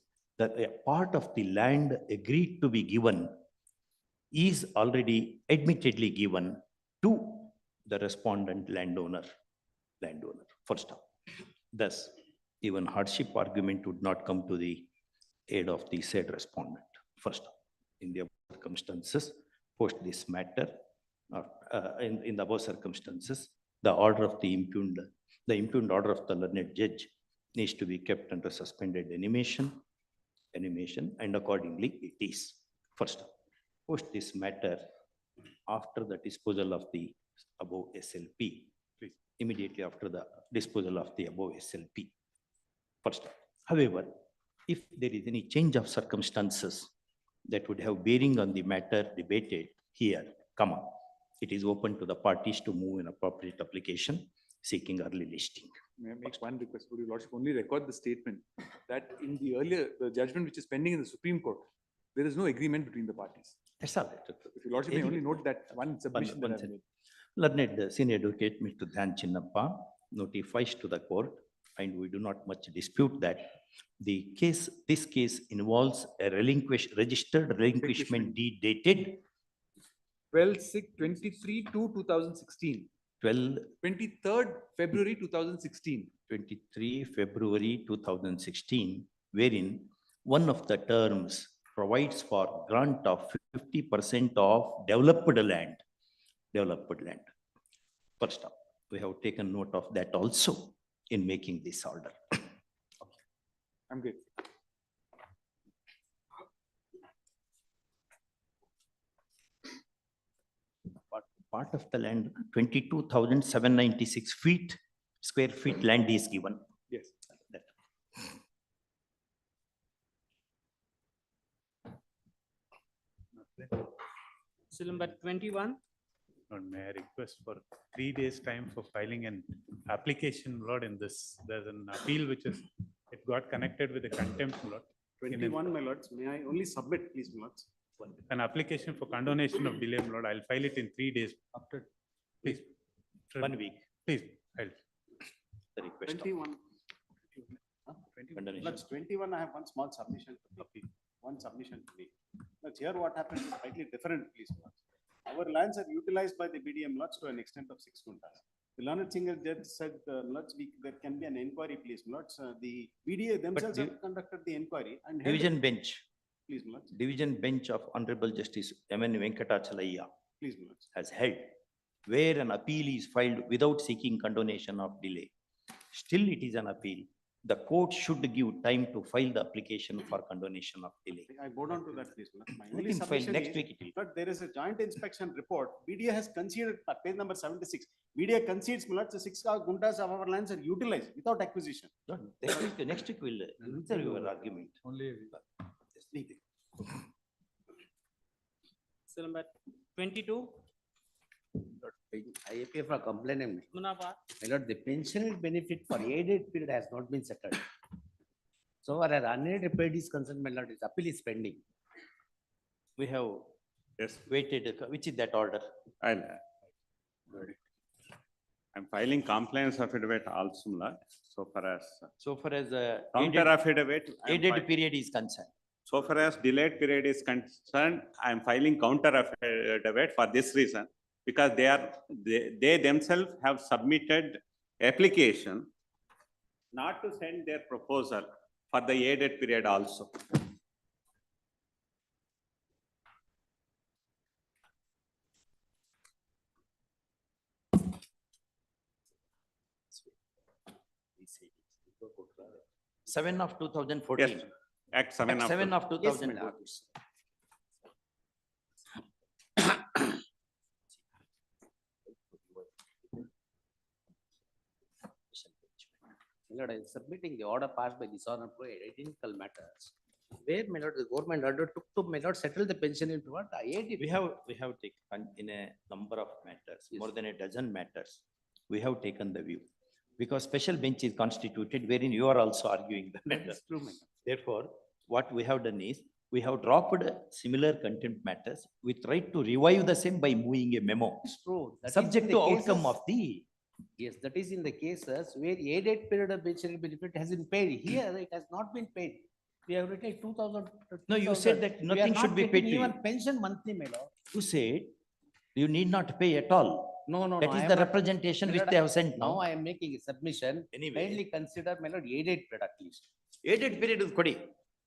part of the land agreed to be given is already admittedly given to the respondent landowner. First up. Thus, even hardship argument would not come to the aid of the said respondent. First up, in the above circumstances, post this matter, in the above circumstances, the order of the impugned order of the learned judge needs to be kept under suspended animation, and accordingly it is. First, post this matter after the disposal of the above SLP, immediately after the disposal of the above SLP. First, however, if there is any change of circumstances that would have bearing on the matter debated here, comma, it is open to the parties to move an appropriate application seeking early listing. May I make one request? Would your lordship only record the statement that in the earlier, the judgment which is pending in the Supreme Court, there is no agreement between the parties. That's all right. If your lordship may only note that one submission that I made. Learned senior advocate Mr. Dhan Chinnappa notifies to the court, and we do not much dispute that the case, this case involves a registered relinquishment deed dated 23 to 2016. 23rd February 2016. 23 February 2016, wherein one of the terms provides for grant of 50% of developed land. First up, we have taken note of that also in making this order. I'm good. Part of the land, 22,796 square feet land is given. Yes. That. Still number 21. Lord, may I request for 3 days' time for filing an application, Lord, in this. There's an appeal which is, it got connected with the contempt, Lord. 21, my lords, may I only submit, please, my lords? An application for condonation of delay, Lord. I'll file it in 3 days. After, please. 1 week. Please, I'll. The request. 21. Condonation. Lords, 21, I have one small submission to make. One submission to make. Lords, here what happens is slightly different, please, lords. Our lands are utilized by the BDM lots to an extent of 6 guntas. The learned single judge said, lots, there can be an inquiry, please, lots. The BDA themselves have conducted the inquiry and. held- Division bench. Please, lots. Division bench of Honorable Justice M.N. Venkatachalaya Please, lots. has held where an appeal is filed without seeking condonation of delay. Still it is an appeal. The court should give time to file the application for condonation of delay. I go down to that, please. Lord. My I only think file submission next is- week it will. But there is a joint inspection report. BDA has conceded, page number 76. BDA concedes, my lords, the 6 guntas of our lands are utilized without acquisition. Next week we'll answer your argument. Only. Just leave it. Still number 22. I appear for complainant. Munafar. My lord, the pension benefit for aided period has not been settled. So far as unaided period is concerned, my lord, its appeal is pending. We have waited, which is that order? I'm filing compliance affidavit also, my lord, so far as. Counter affidavit. Aided period is concerned. So far as delayed period is concerned, I am filing counter affidavit for this reason, because they themselves have submitted application not to send their proposal for the aided period also. Seven of 2014. Yes. Act 7 of. 7 of Yes, my 2014. lord. My lord, I am submitting the order passed by dishonorable identical matters. Where, my lord, the government order took to, my lord, settle the pension into what? IAD. We have taken in a number of matters, more than a dozen matters, we have taken the view. Because special bench is constituted wherein you are also arguing the matter. That's true, my lord. Therefore, what we have done is, we have dropped similar contempt matters with right to revive the same by moving a memo. It's true. That is Subject in to the outcome cases- of the, Yes, that is in the cases where aided period of pension benefit has been paid. Here, it has not been paid. We have retained 2,000. No, you said that We are nothing not should be getting paid to even you. pension monthly, my lord. You said you need not pay at all. No, no, That no, is I the am not- representation my which lord, they have sent Now now. I am making a submission. Anyway. Kindly consider, my lord, aided period at least. Aided period is kodi.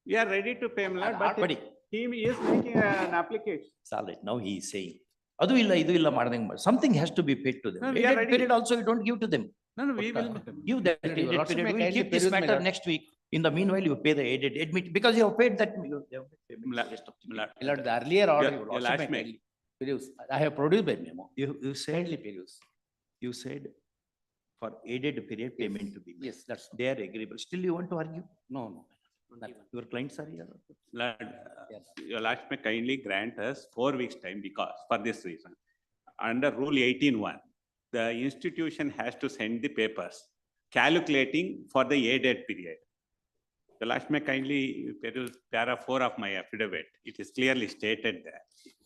We are ready to pay, my lord, but Kodi. he is making an application. Solid. Now he is saying. Adu illa, idu illa ಮಾಡ್ದಂಗ್ ಮಾಡು. Something has to be paid to them. No, we are Aided ready. period also you don't give to them. No, no, we will. Give that Your aided lordship period. may We will kindly keep this peruse, my matter lord. next week. In the meanwhile, you pay the aided admit, because you have paid that. You have paid payment rest of the My lord, the earlier order, Your- you your also last may mail. kindly peruse. I have produced the memo. You said, Kindly peruse. you said for aided period payment to be made. Yes, that's, They are agreeable. Still you want to argue? no. Nothing. Your clients are here. Lord, your last may kindly grant us 4 weeks' time because, for this reason. Under Rule 18(1), the institution has to send the papers calculating for the aided period. The last may kindly peruse para 4 of my affidavit. It is clearly stated there.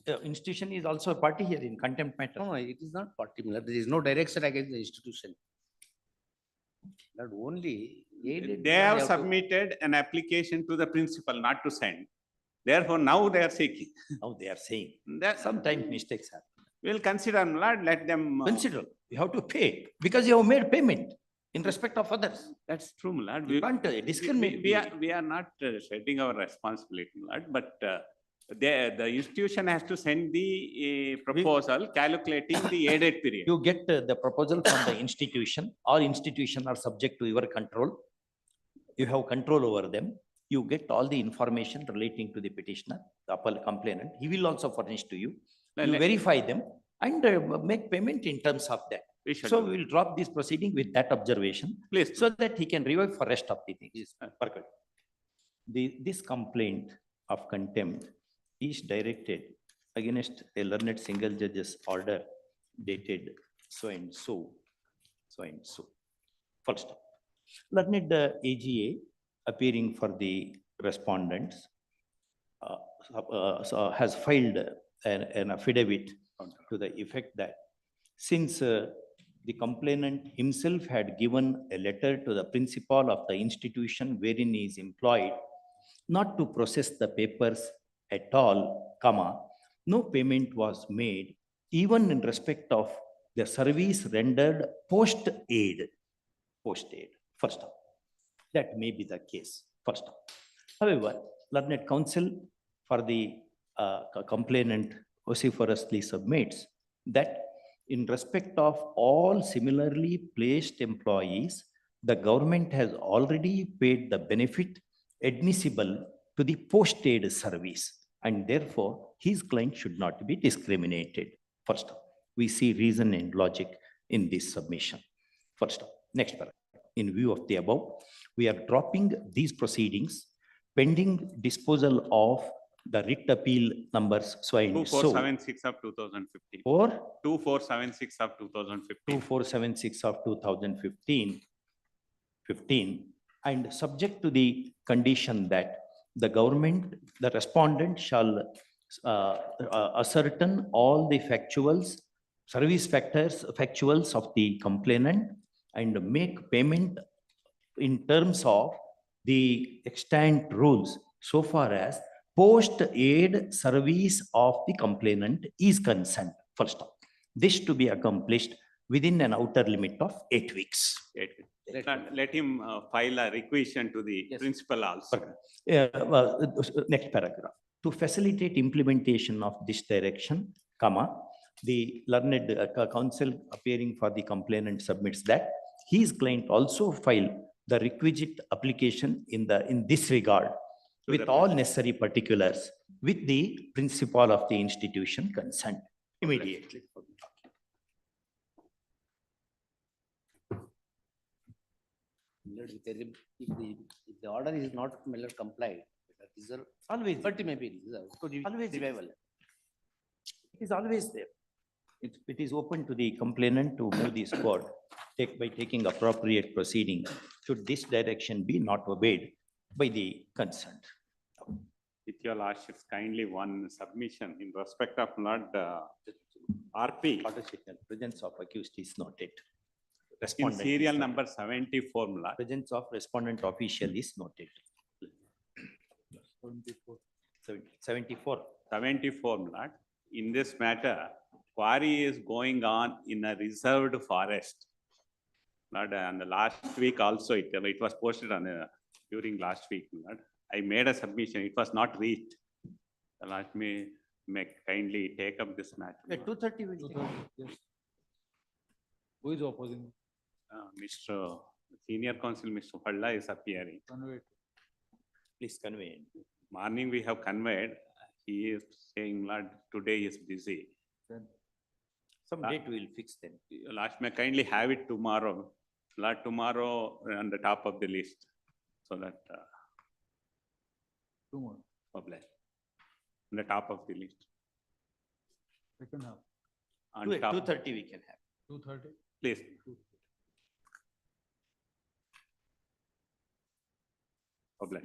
The institution is also a party here in contempt matter. No, it is not particular. There is no direction against the institution. Not only aided. They have submitted an application to the principal not to send. Therefore, now they are seeking. Now they are saying, That sometimes mistakes happen. we'll consider, Lord, let them. Consider, you have to pay because you have made payment in respect of others. That's true, Lord. You can't discriminate. We are not shedding our responsibility, Lord, but the institution has to send the proposal calculating the aided period. You get the proposal from the institution, all institution are subject to your control. You have control over them. You get all the information relating to the petitioner, the complainant. He will also furnish to you. You verify them and make payment in terms of that. So we will drop this proceeding with that observation. Please. So that he can revive for rest of the things. Perfect. This complaint of contempt is directed against a learned single judge's order dated so and so, so and so. First, learned AGA appearing for the respondents has filed an affidavit to the effect that since the complainant himself had given a letter to the principal of the institution wherein he is employed not to process the papers at all, no payment was made even in respect of the service rendered post-aid. Post-aid, first off. That may be the case, first off. However, learned counsel for the complainant vociferously submits that in respect of all similarly placed employees, the government has already paid the benefit admissible to the post-aid service, and therefore his client should not be discriminated. First, we see reason and logic in this submission. First, next paragraph. In view of the above, we are dropping these proceedings pending disposal of the writ appeal numbers so and so. 2476 of 2015. Or 2476 of 2015. 2476 of 2015, and subject to the condition that the government, the respondent shall ascertain all the factuals of the complainant and make payment in terms of the extant rules so far as post-aid service of the complainant is concerned. First off, this to be accomplished within an outer limit of 8 weeks. 8 weeks. Let him file a requisition to the principal also. Next paragraph. To facilitate implementation of this direction, the learned counsel appearing for the complainant submits that his client also file the requisite application in this regard with all necessary particulars with the principal of the institution concerned immediately. If the order is not complied, always but may be always revival. It is always there. It is open to the complainant to move this court by taking appropriate proceeding should this direction be not obeyed by the concerned. With your lordship's kindly one submission in respect of Lord RP. Presence of accused is noted. In Respondent serial is number 74, Lord. presence of respondent official is noted. 74. 74, Lord. In this matter, quarry is going on in a reserved forest. Lord, and the last week also, it was posted on during last week, Lord. I made a submission, it was not reached. The Lord may kindly take up this matter. At 2:30 will take. Yes. Who is opposing? Mr. Senior counsel, Mr. Palla is appearing. Please convey. Morning we have conveyed, he is saying, Lord, today is busy. Some date we will fix them. Last may kindly have it tomorrow. Lord, tomorrow on the top of the list, so that. Two more. Public. On the top of the list. Second half. On Two, top. 2:30 we can have. 2:30. Please. Public.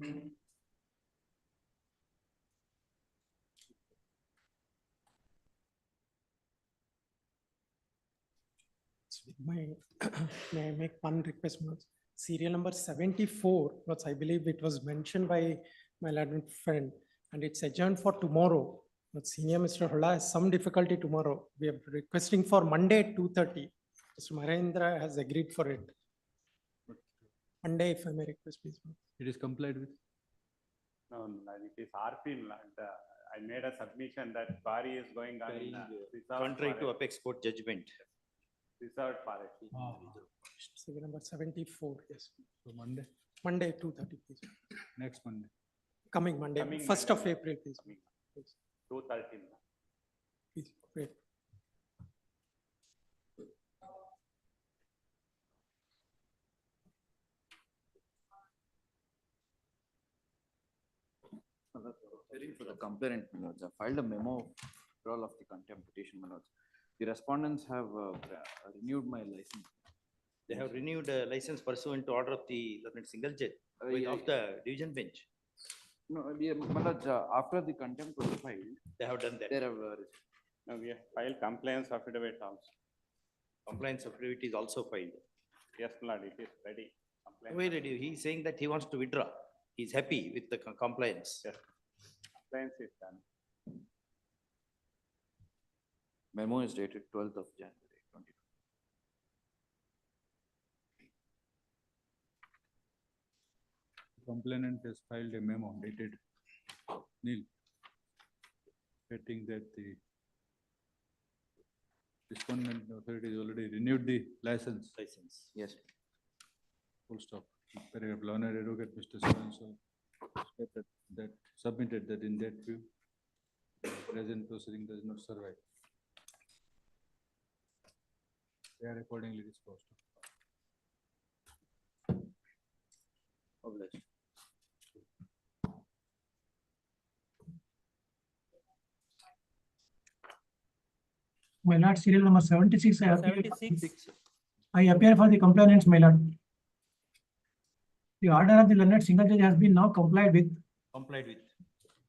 May I make one request, Manoj? Serial number 74, because I believe it was mentioned by my learned friend, and it's adjourned for tomorrow. But Senior Mr. Hola has some difficulty tomorrow. We are requesting for Monday at 2:30. Mr. Mahendra has agreed for it. Monday, if I may request, please. It is complied with. No, it is RP, I made a submission that Bari is going on. Contrary to apex court judgment. Reserved for it. Serial number 74, yes. So Monday, Monday, 2:30, please. next Monday. Coming Monday, Coming 1st of April, please. Please. 2:30. Please, wait. Hearing for the complainant, Manoj, I filed a memo for all of the contempt petition, Manoj. The respondents have renewed my license. They have renewed a license pursuant to order of the learned single judge of the division bench. No, Manoj, after the contempt was filed. They have done that. They have, No, we have filed compliance affidavit also. Compliance affidavit is also filed. Yes, Lord, it is ready. Complaint. Wait, he's saying that he wants to withdraw. He's happy with the compliance. Yes. Compliance is done. memo is dated 12th of January 2022. Complainant has filed a memo dated nil, stating that the respondent authority has already renewed the license. Yes. Full stop. Paragraph learned advocate Mr. So-and-so stated that submitted that in that view, the present proceeding does not survive. They are accordingly disposed of. Obliged. My lord, serial number 76, I Seventy-six. appear for the complainants, my lord. The order of the learned single judge has been now complied with. Complied with.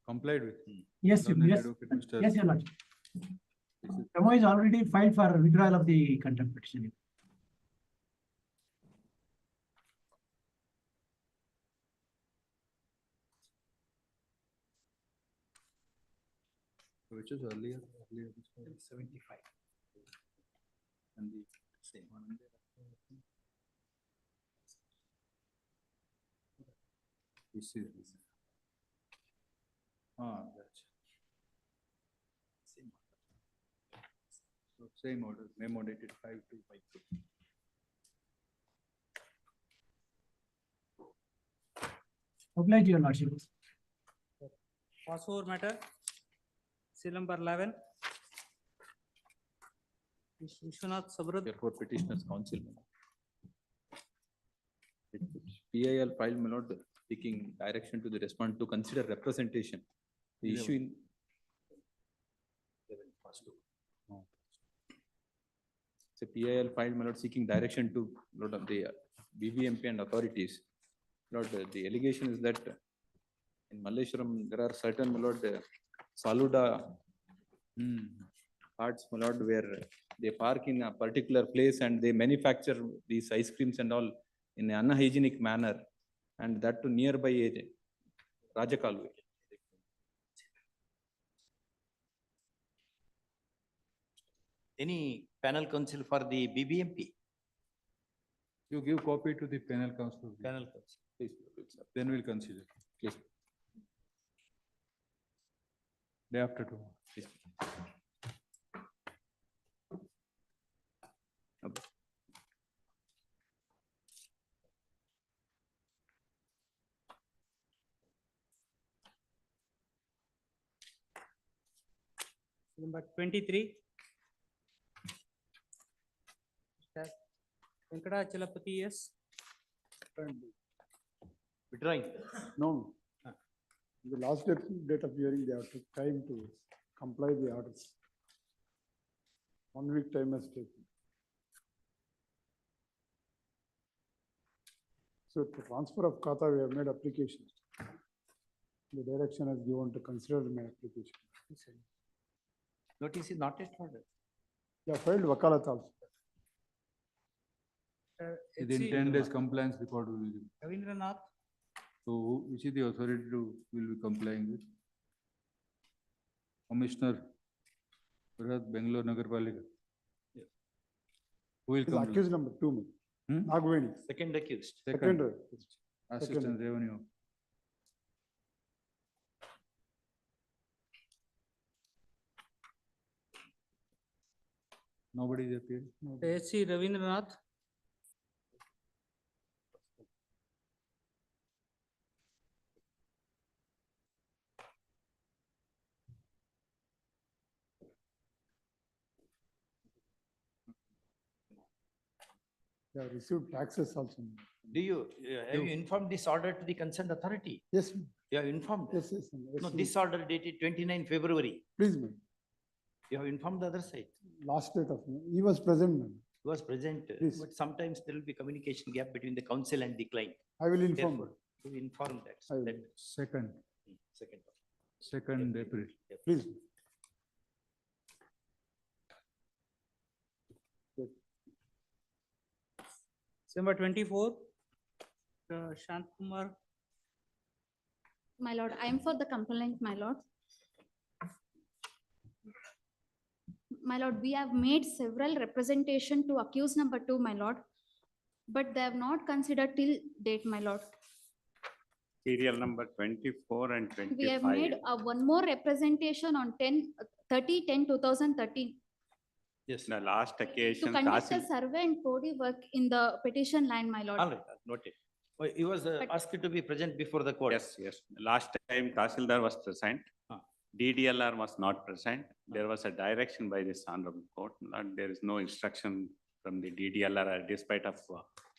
Complied with. Yes, Learned yes, advocate Mr. yes, your lord. Memo is already filed for withdrawal of the contempt petition. Which is earlier. 75. And the same one. This is. That's. So same order, memo dated 5/2/52. Obliged, your lordship. Pass over matter. Seal number 11. Mr. Vishwanath Sabrad. Therefore, petitioner's counsel. PIL filed my lord seeking direction to the respondent to consider representation. The issue in. So PIL filed my lord seeking direction to lord of the BBMP and authorities. Lord, the allegation is that in Malleshwaram, there are certain my lord Saluda carts, my lord, where they park in a particular place and they manufacture these ice creams and all in an unhygienic manner, and that to nearby a Rajakalwe. Any panel counsel for the BBMP? You give copy to the penal counsel. Panel counsel. Please, Then we'll consider. please. Day after tomorrow. Please. Number 23. Mr. Venkatachalapati, yes. Withdrawing. No. The last date of hearing, they have took time to comply the orders. 1 week time has taken. So for transfer of kata, we have made application. The direction has given to consider my application. Notice is not yet ordered. Yeah, filed wakalat also. Within 10 days compliance report will be given. Ravindranath, So which is the authority to will be complying with? Commissioner, Bharat, Bangalore Nagarpalika. Who will This come? accused number 2, Nagveni. Second accused. Second. Assistant Revenue. Nobody is appeared. SC Ravindranath, They have received taxes also. Do you, have you informed this order to the concerned authority? Yes, You have informed? yes, yes. No, this order dated 29 February. Please, ma'am. You have informed the other side. Last date of, he was present, ma'am. He was present, Please. but sometimes there will be communication gap between the council and the client. I will inform. Therefore, you inform that. I will. that- Second, Second. 2nd April. Please. December 24, Shant Kumar, My lord, I am for the complaint, my lord. My lord, we have made several representation to accused number 2, my lord. But they have not considered till date, my lord. Serial number 24 and 25. We have made one more representation on 30/10/2013 Yes. The last to occasion, conduct a Tahsil, survey and body work in the petition line, my lord. All right, noted. Oh, he was But- asked to be present before the court. yes, yes. Last time Tahsildar was present. Ah. DDLR was not present. There was a direction by this honorable court. There is no instruction from the DDLR despite of,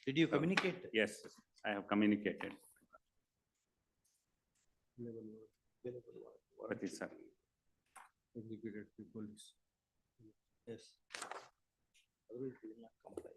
Did you communicate? yes, I have communicated. What is, sir? Executed to police. Yes. Otherwise, we will not comply.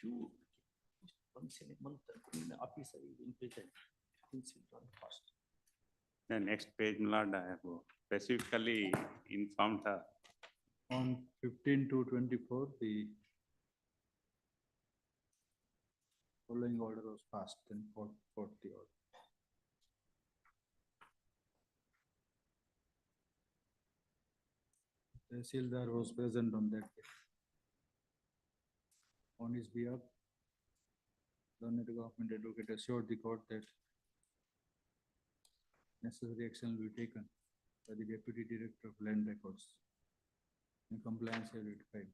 Few, once in a month, the officer is in prison. Things will run fast. The next page, my lord, I have specifically informed the On 15 to 24, the following order was passed, then 40 order. Tahsildar was present on that day. On his behalf, learned government advocate assured the court that necessary action will be taken by the Deputy Director of Land Records. In compliance affidavit filed.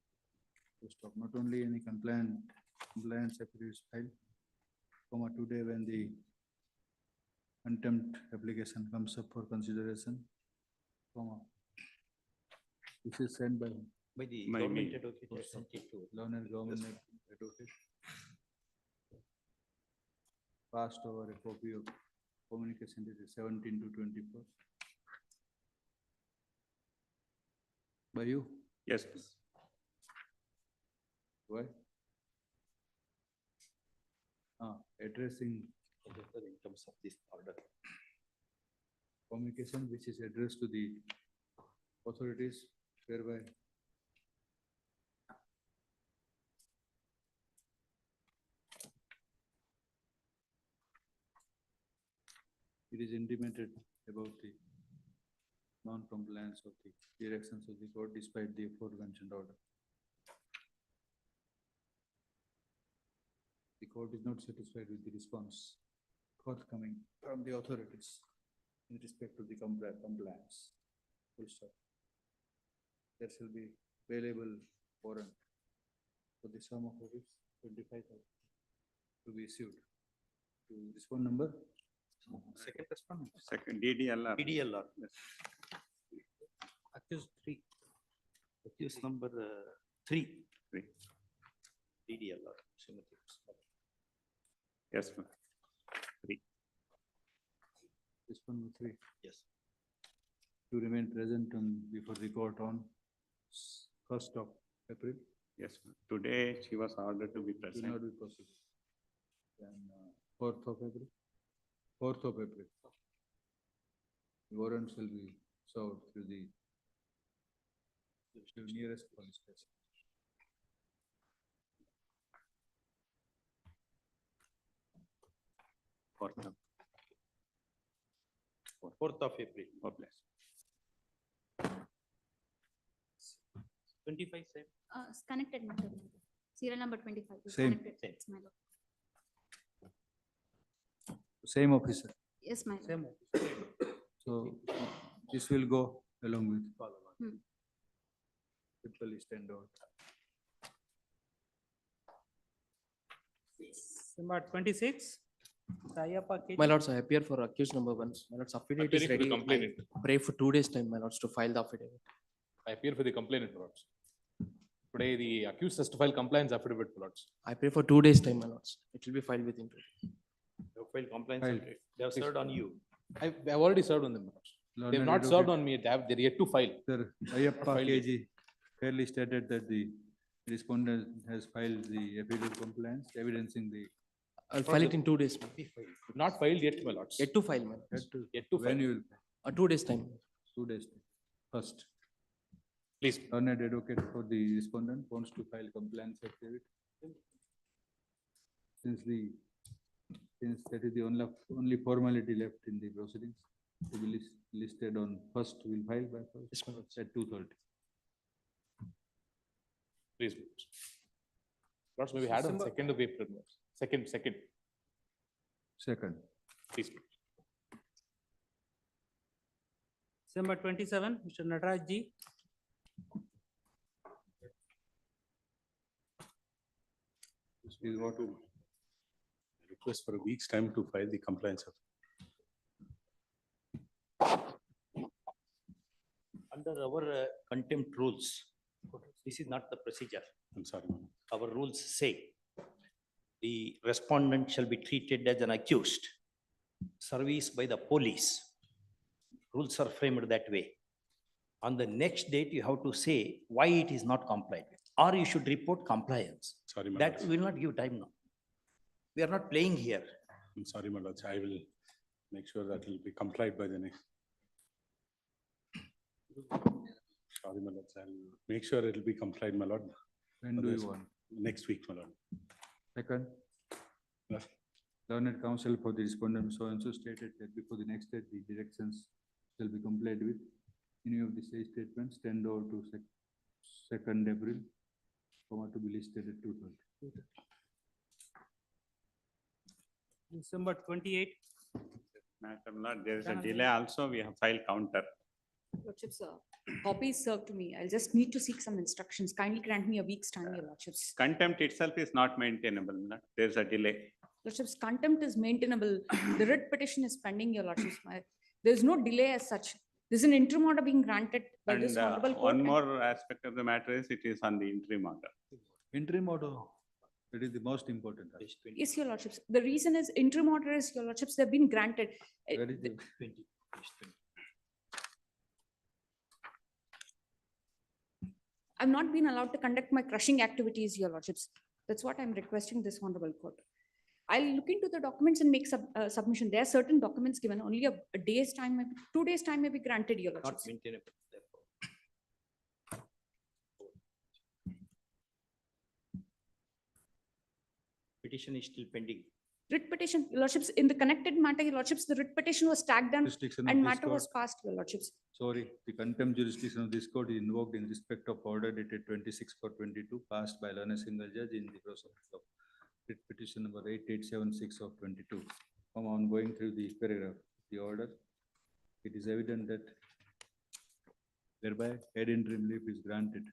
To stop not only any compliance affidavit filed, today when the contempt application comes up for consideration, this is sent by By the By government me. advocate has sent it to. learned government advocate. Passed over a copy of communication dated 17 to 24. By you? yes, please. Why? Addressing In terms of this order. communication which is addressed to the authorities whereby it is intimated about the non-compliance of the directions of the court despite the aforementioned order. The court is not satisfied with the response forthcoming from the authorities in respect to the compliance. Full stop. There shall be available warrant for the sum of rupees 25,000 to be issued to this phone number Second respondent. Second DDLR. DDLR. Yes. Accused 3. Accused number 3. DDLR. Yes, ma'am. 3. This one was 3. Yes. To remain present on before the court on 1st of April. Yes, ma'am. Today she was ordered to be Will present. not be possible. Then 4th of April. 4th of April. Warrants will be served through the nearest police station. Fourth of April. Oh, bless. 25 same. It's connected matter. Serial number 25. is Same. connected. It's my lord. Same officer. Yes, my lord. Same. So this will go along with. Hmm. People stand out. Number 26. Sayappa KG. My lords, I appear for accused number 1. My lords, affidavit is Appearing for the ready. complainant. I pray for 2 days time, my lords, to file the affidavit. I appear for the complainant, my lords. Today, the accused has to file compliance affidavit, my lords. I pray for 2 days time, my lords. It will be filed within 2 days. They have filed compliance. Filed. affidavit. They have served on you. I've already served on them, my lords. They have not served on me. They're yet to file. Sir, Ayappa Filed. KG clearly stated that the respondent has filed the affidavit compliance evidencing the. I'll file it in 2 days. ma'am. Not filed yet, my lords. Yet to file, my lords. Yet to When file. you will, 2 days time. 2 days. First. Please. Learned advocate for the respondent wants to file compliance affidavit. Since that is the only formality left in the proceedings, to be listed on first, will file by first at 2:30. Please. Lords, maybe had on 2nd of April. my lords. Second. Second. Please. December 27, Mr. Nataraj Ji. Is what to Request for a week's time to file the compliance. Under our contempt rules, this is not the procedure. I'm sorry. Our rules say the respondent shall be treated as an accused, service by the police. Rules are framed that way. On the next date, you have to say why it is not complied with, or you should report compliance. Sorry, my That lords. will not give time now. We are not playing here. I'm sorry, my lords. I will make sure that will be complied by the next. Sorry, my lords. I'll make sure it will be complied, my lord. When do you want? Next week, my lord. Second. Yes. Learned counsel for the respondent so and so stated that before the next date, the directions shall be complied with. Any of the say statements tend over to 2nd April, to be listed at 2:30. December 28. Madam Lord, there is a delay also. We have filed counter. Lordships, copy is served to me. I'll just need to seek some instructions. Kindly grant me a week's time, your lordships. Contempt itself is not maintainable. my lord. There is a delay. Lordships, contempt is maintainable. The writ petition is pending, your lordships. There is no delay as such. There's an interim order being granted by this And honorable court. one and- more aspect of the matter is it is on the interim order. Interim order, that is the most important. Yes, your lordships. The reason is interim order is, your lordships, they've been granted. Where is the- I've not been allowed to conduct my crushing activities, your lordships. That's what I'm requesting this honorable court. I'll look into the documents and make submission. There are certain documents given, only a day's time, 2 days' time may be granted, your Not lordships. maintainable. therefore. Petition is still pending. Writ petition, your lordships, in the connected matter, your lordships, the writ petition was tagged down Jurisdiction of and this matter was court. passed, your lordships. Sorry, the contempt jurisdiction of this court is invoked in respect of order dated 26/4/22 passed by learned single judge in the process of writ petition number 8876 of 22. From on going through the paragraph, the order, it is evident that thereby head interim relief is granted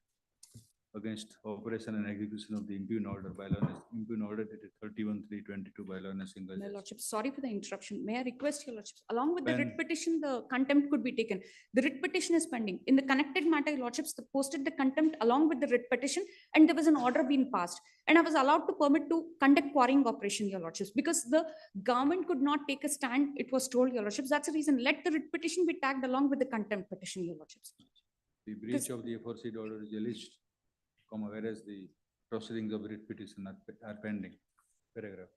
against operation and execution of the impugned order by law, impugned order dated 31/3/22 by law in a single My judge. lordship, sorry for the interruption. May I request your lordships, along with the When- writ petition, the contempt could be taken. The writ petition is pending. In the connected matter, your lordships posted the contempt along with the writ petition, and there was an order being passed. And I was allowed to permit to conduct quarrying operation, your lordships, because the government could not take a stand, it was told, your lordships. That's the reason. Let the writ petition be tagged along with the contempt petition, your lordships. The breach of the aforesaid order is alleged, whereas the proceedings of writ petition are pending. Paragraph.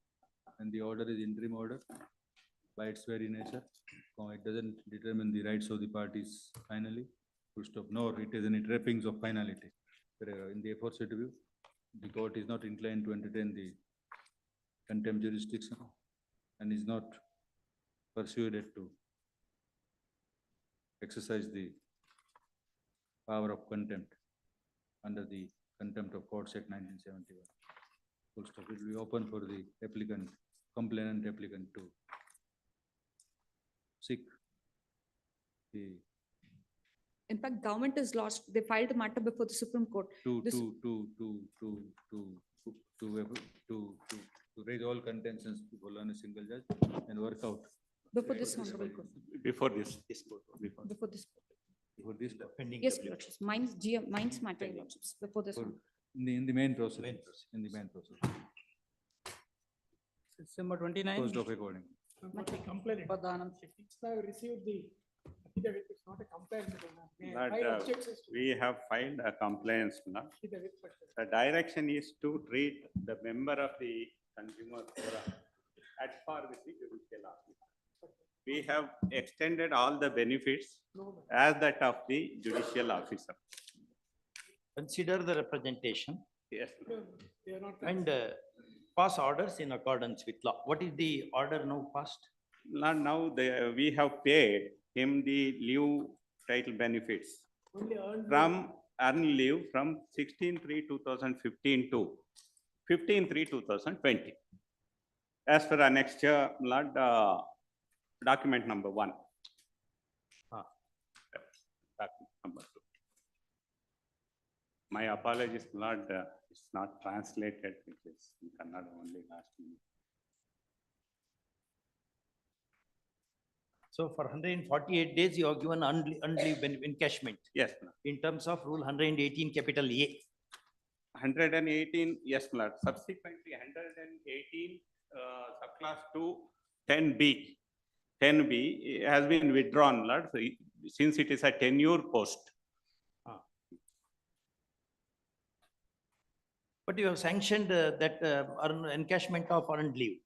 And the order is interim order by its very nature. It doesn't determine the rights of the parties finally, full stop, nor it is any trappings of finality. Paragraph. In the aforesaid view, the court is not inclined to entertain the contempt jurisdiction and is not persuaded to exercise the power of contempt under the Contempt of Courts Act 1971. Full stop. It will be open for the applicant, complainant applicant to seek the In fact, government is lost. They filed the matter before the Supreme Court. This- to raise all contentions before on a single judge and work out. Before this honorable court. Before this court, before. Before this. Before this court. Yes, your lordships. Mine's matter, your lordships, before this one. In the main process. In the main process. December 29. Closed off according. Complaint. It's now received the affidavit, it's not a complaint. May I But file objections to we have filed a complaint now. affidavit, but The direction is to treat the member of the consumer forum at par with the judicial officer. We have extended all the benefits as that of the judicial officer. Consider the representation Yes. they are not. and pass orders in accordance with law. What is the order now passed? Now, we have paid him the leave title benefits Only earned. from earned leave from 16/3/2015 to 15/3/2020. As per annexure, Lord, document number 1. Document number 2. My apologies, Lord, it's not translated, it is in Kannada only last minute. So for 148 days, you have given unleave encashment. Yes, Lord. In terms of rule 118 capital A. 118, yes, Lord. Subsequently, 118, subclass 2, 10B. 10B has been withdrawn, Lord, so since it is a tenure post. But you have sanctioned that encashment of earned leave.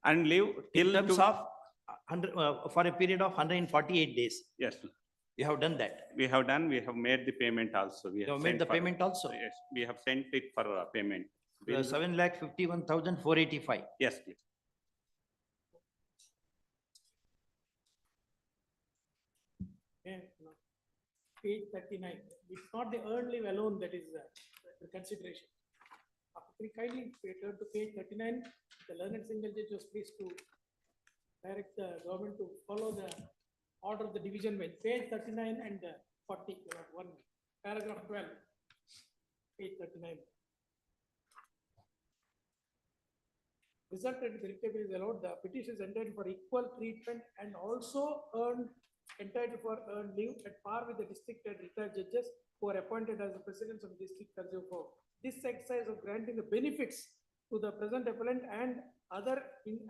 And leave In till terms to- of for a period of 148 days. Yes, Lord. You have done that. We have done, we have made the payment also. We You have sent made the for- payment also. Yes, we have sent it for payment. 7,51,485. Yes, please. Page 39, it's not the earned leave alone that is the consideration. Kindly turn to page 39, the learned single judge was pleased to direct the government to follow the order of the division bench, page 39 and 40, one, paragraph 12, page 39. Resulted directive is allowed, the petition is entitled for equal treatment and also entitled for earned leave at par with the district and retired judges who are appointed as the presidents of district consumer court. This exercise of granting the benefits to the present appellant and other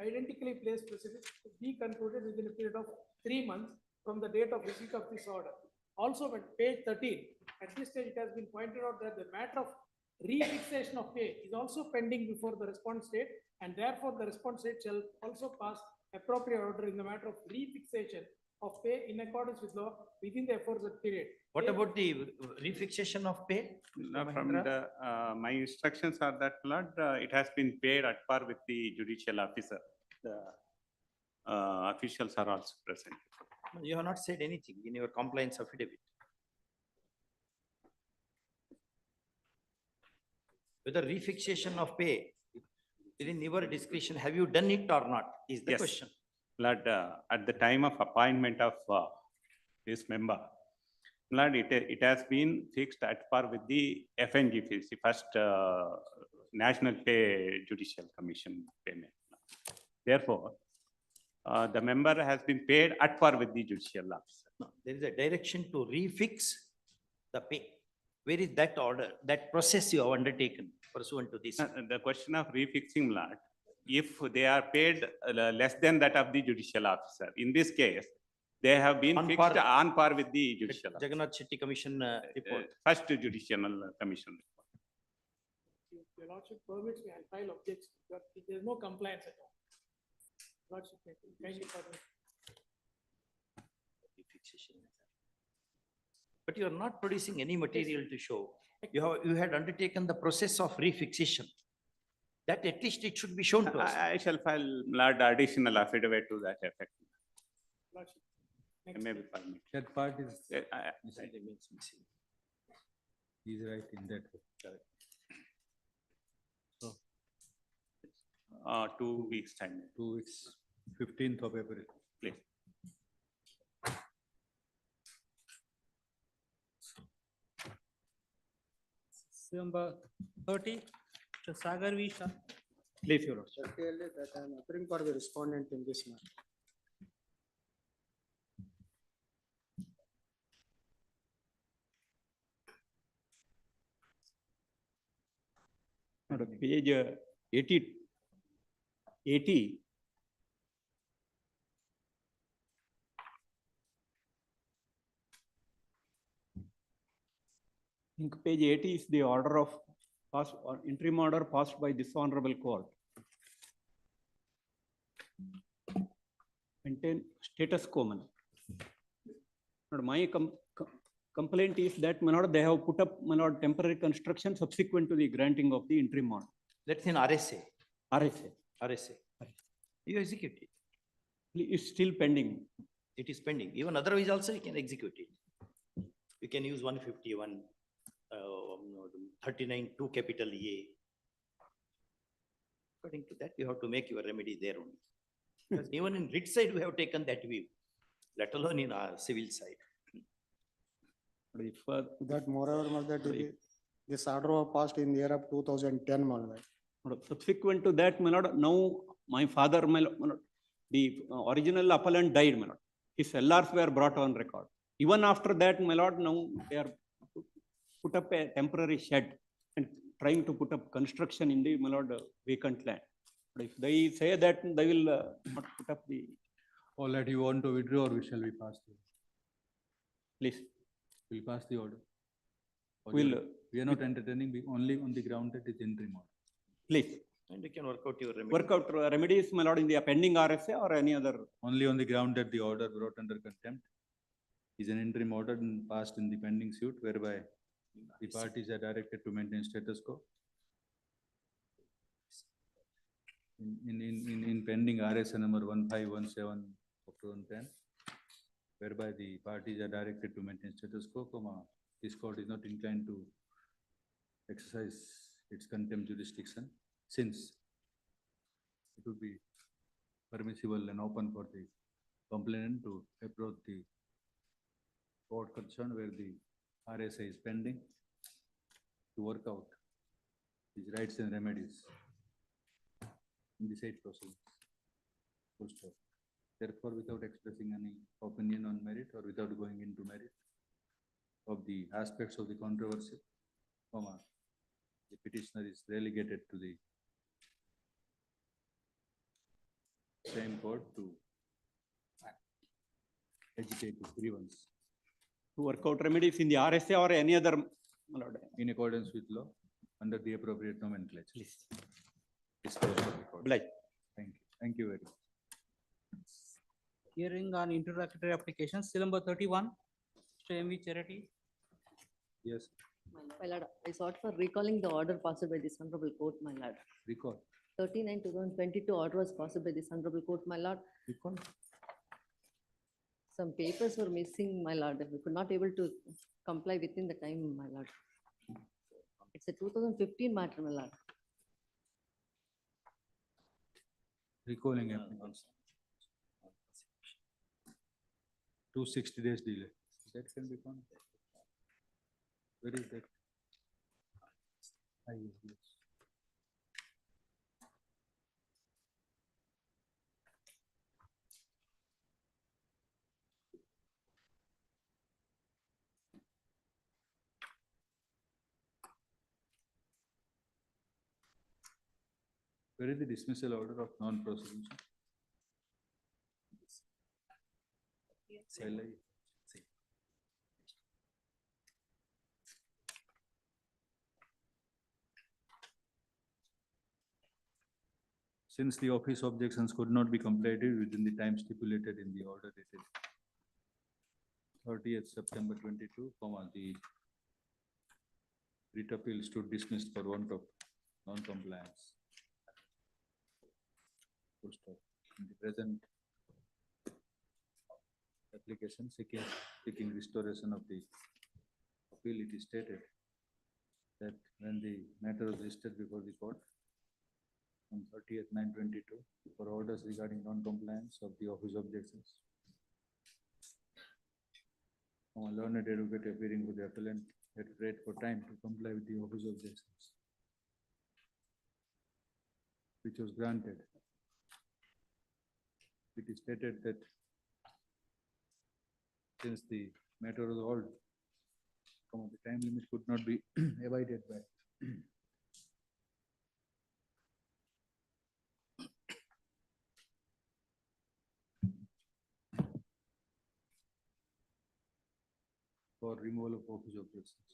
identically placed presidents to be concluded within a period of 3 months from the date of receipt of this order. Also, at page 13, at this stage, it has been pointed out that the matter of refixation of pay is also pending before the response state, and therefore the response state shall also pass appropriate order in the matter of refixation of pay in accordance with law within the aforesaid period. What about the refixation of pay? From the, my instructions are that, Lord, it has been paid at par with the judicial officer. The officials are also present. You have not said anything in your compliance affidavit. Whether refixation of pay within your discretion, have you done it or not, is the Yes. question. Lord, at the time of appointment of this member, Lord, it has been fixed at par with the FNG fees, the first National Pay Judicial Commission payment. Therefore, the member has been paid at par with the judicial officer. No, there is a direction to refix the pay. Where is that order, that process you have undertaken pursuant to this? The question of refixing, Lord, if they are paid less than that of the judicial officer, in this case, they have been On fixed par. on par with the judicial. officer. Jagannath Shetty Commission report. First judicial commission. If your lordship permits me, I'll file objections, but there's no compliance at all. Lordship, kindly permit. But you are not producing any material to show. You had undertaken the process of refixation. That at least it should be shown to us. I shall file Lord additional affidavit to that effect. Lordship. Maybe permit. That part is, Missing. he's right in that. So, 2 weeks time. 2 weeks, 15th of April. Please. Number 30, Mr. Sagar V. Shah. Please, Your Lordship. That I am appearing for the respondent in this matter. Page 80. I think page 80 is the order of pass or interim order passed by this honorable court. Maintain status quo. My complaint is that they have put up temporary construction subsequent to the granting of the interim order. That's in RSA. RSA. RSA. You execute it. It's still pending. It is pending. Even otherwise also you can execute it. You can use 151, 39, 2 capital A. According to that, you have to make your remedy there only. Because even in writ side, we have taken that view, let alone in our civil side. If, That moreover, that this order was passed in the year of 2010, my lord. subsequent to that, now my father, the original appellant died, his LRs were brought on record. Even after that, now they are put up a temporary shed and trying to put up construction in the vacant land. But if they say that they will not put up the. All that you want to withdraw, or we shall we pass the? Please. We'll pass the order. Or We'll, we are not entertaining, only on the ground that it's interim order. please. And you can work out your remedy. Work out remedies, in the pending RSA or any other. Only on the ground that the order brought under contempt is an interim order and passed in the pending suit whereby the parties are directed to maintain status quo. In pending RSA number 1517 of 2010, whereby the parties are directed to maintain status quo, this court is not inclined to exercise its contempt jurisdiction, since it would be permissible and open for the complainant to approach the court concerned where the RSA is pending to work out his rights and remedies in the said proceedings. Full stop. Therefore, without expressing any opinion on merit or without going into merit of the aspects of the controversy, the petitioner is relegated to the same court to agitate his grievance. To work out remedies in the RSA or any other. In accordance with law, under the appropriate nomenclature. Please. Disclosure of the court. Oblige. Thank you. Thank you very much. Hearing on interlocutory application, still number 31, Mr. M.V. Charity. Yes, My lord, I sought for recalling the order passed by this honorable court, my lord. recall. 39/2022 order was passed by this honorable court, my lord. Recall. Some papers were missing, my lord. We could not able to comply within the time, my lord. It's a 2015 matter, my lord. Recalling applicants. 260 days delay. That can be found. Where is that? Yes. Where is the dismissal order of non-prosecution? Shall I see? Since the office objections could not be completed within the time stipulated in the order dated 30th September 22, the writ appeal stood dismissed for want of non-compliance. Full stop. In the present application seeking restoration of the appeal, it is stated that when the matter was listed before the court on 30th 9/22 for orders regarding non-compliance of the office objections, a learned advocate appearing for the appellant had prayed for time to comply with the office objections, which was granted. It is stated that since the matter was old, the time limit could not be abided by. For removal of office objections.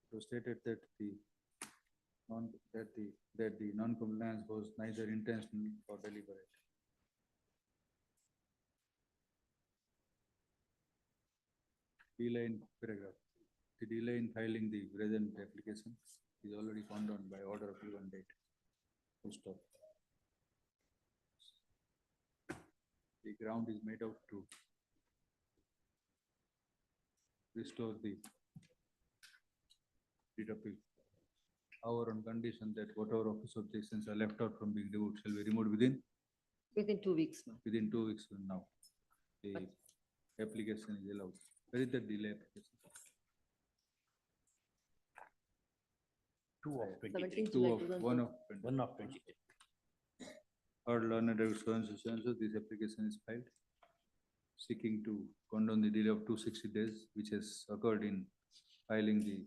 It was stated that the non-compliance was neither intentional or deliberate. Delay in paragraph. The delay in filing the present application is already condoned by order of given date. Full stop. The ground is made out to restore the writ appeal. However, on condition that whatever office objections are left out from being removed shall be removed within 2 weeks, ma'am. within 2 weeks from now. The application is allowed. Where is the delay application? 2 of 17 20. Two July of 2000. 1 of 20. 1 of 20. Or learned so this application is filed, seeking to condone the delay of 260 days, which has occurred in filing the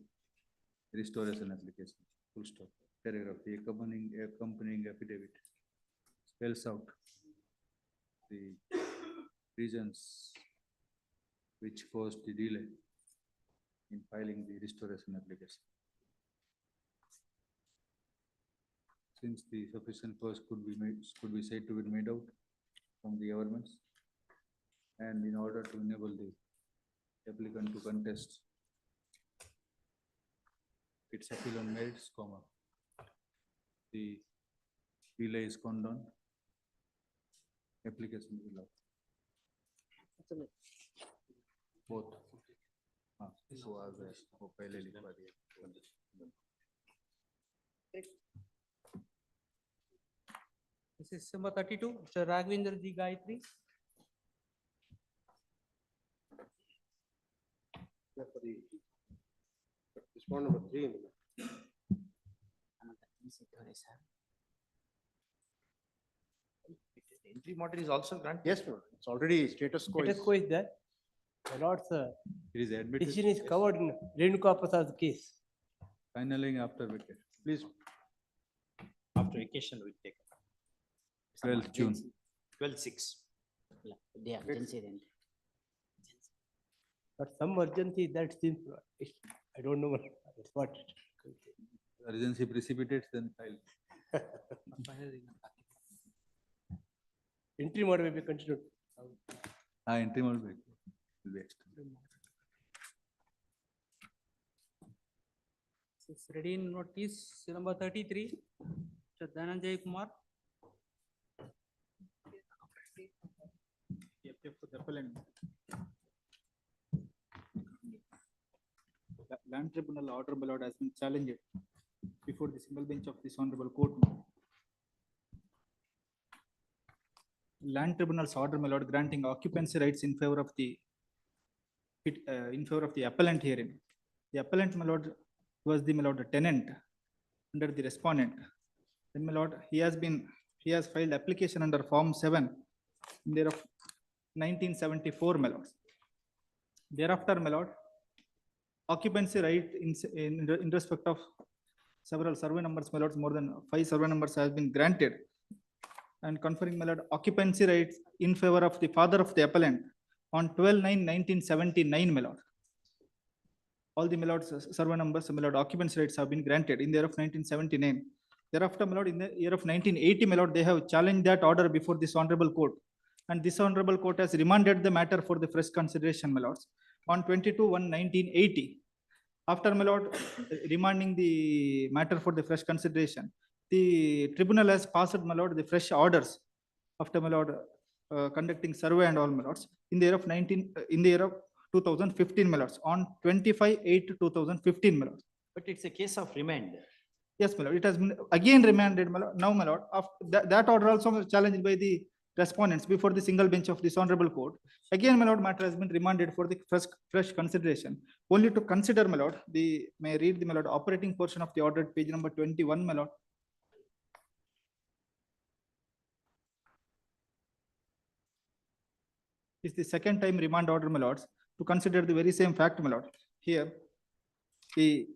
restoration application. Full stop. Paragraph. The accompanying affidavit spells out the reasons which caused the delay in filing the restoration application. Since the sufficient cause could be said to be made out from the evidence, and in order to enable the applicant to contest its appeal on merits, the delay is condoned, application is allowed. Both. So as वो पहले लिखवा दिया. This is number 32, Mr. Raghavendra Ji Gayatri. For the respondent number 3 in the Entry model is also granted. Yes, no, it's already status quo. Status quo is there. My lord's It is admitted. decision is covered in Renuka Prasad's case. Filing after vacation. Please. After vacation, we take 12th June. 12/6. Yeah, but some urgency that seems, I don't know what. Urgency precipitates then file. Entry mode will be continued. Entry mode will be extended. This is ready in notice number 33, Mr. Dhananjay Kumar. Land Tribunal order by law has been challenged before the single bench of this honorable court. Land Tribunal's order, my lord, granting occupancy rights in favor of the appellant herein The appellant, my lord, was the, my lord, the tenant under the respondent. Then, my lord, he has filed application under Form 7 in the year of 1974, my lord. Thereafter, my lord, occupancy right in respect of several survey numbers, my lords, more than 5 survey numbers has been granted, and conferring, my lord, occupancy rights in favor of the father of the appellant on 12/9/1979, my lord. All the, my lords, survey numbers, my lord, occupancy rights have been granted in the year of 1979. Thereafter, my lord, in the year of 1980, my lord, they have challenged that order before this honorable court. And this honorable court has remanded the matter for the fresh consideration, my lords, on 22/1/1980. After, my lord, remanding the matter for the fresh consideration, the tribunal has passed, my lord, the fresh orders after, my lord, conducting survey and all, my lords, in the year of 2015, my lords, on 25/8/2015, my lords. But it's a case of remand. Yes, my lord, it has been again remanded, my lord. Now, my lord, that order also was challenged by the respondents before the single bench of this honorable court. Again, my lord, matter has been remanded for the fresh consideration. Only to consider, my lord, may I read the, my lord, operating portion of the order at page number 21, my lord. It's the second time remand order, my lords, to consider the very same fact, my lord. Here, the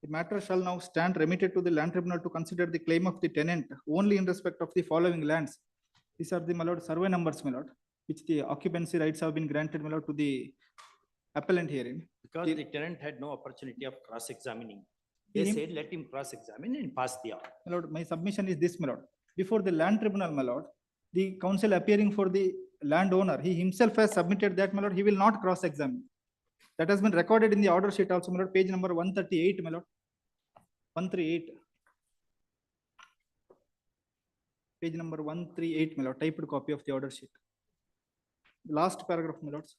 matter shall now stand remitted to the land tribunal to consider the claim of the tenant only in respect of the following lands. These are the, my lord, survey numbers, my lord, which the occupancy rights have been granted, my lord, to the appellant herein. Because the tenant had no opportunity of cross-examining. They said, let him cross-examine and pass the order. My lord, my submission is this, my lord. Before the land tribunal, my lord, the counsel appearing for the landowner, he himself has submitted that, my lord, he will not cross-examine. That has been recorded in the order sheet also, my lord, page number 138, my lord. 138. Page number 138, my lord, typed copy of the order sheet. Last paragraph, my lords.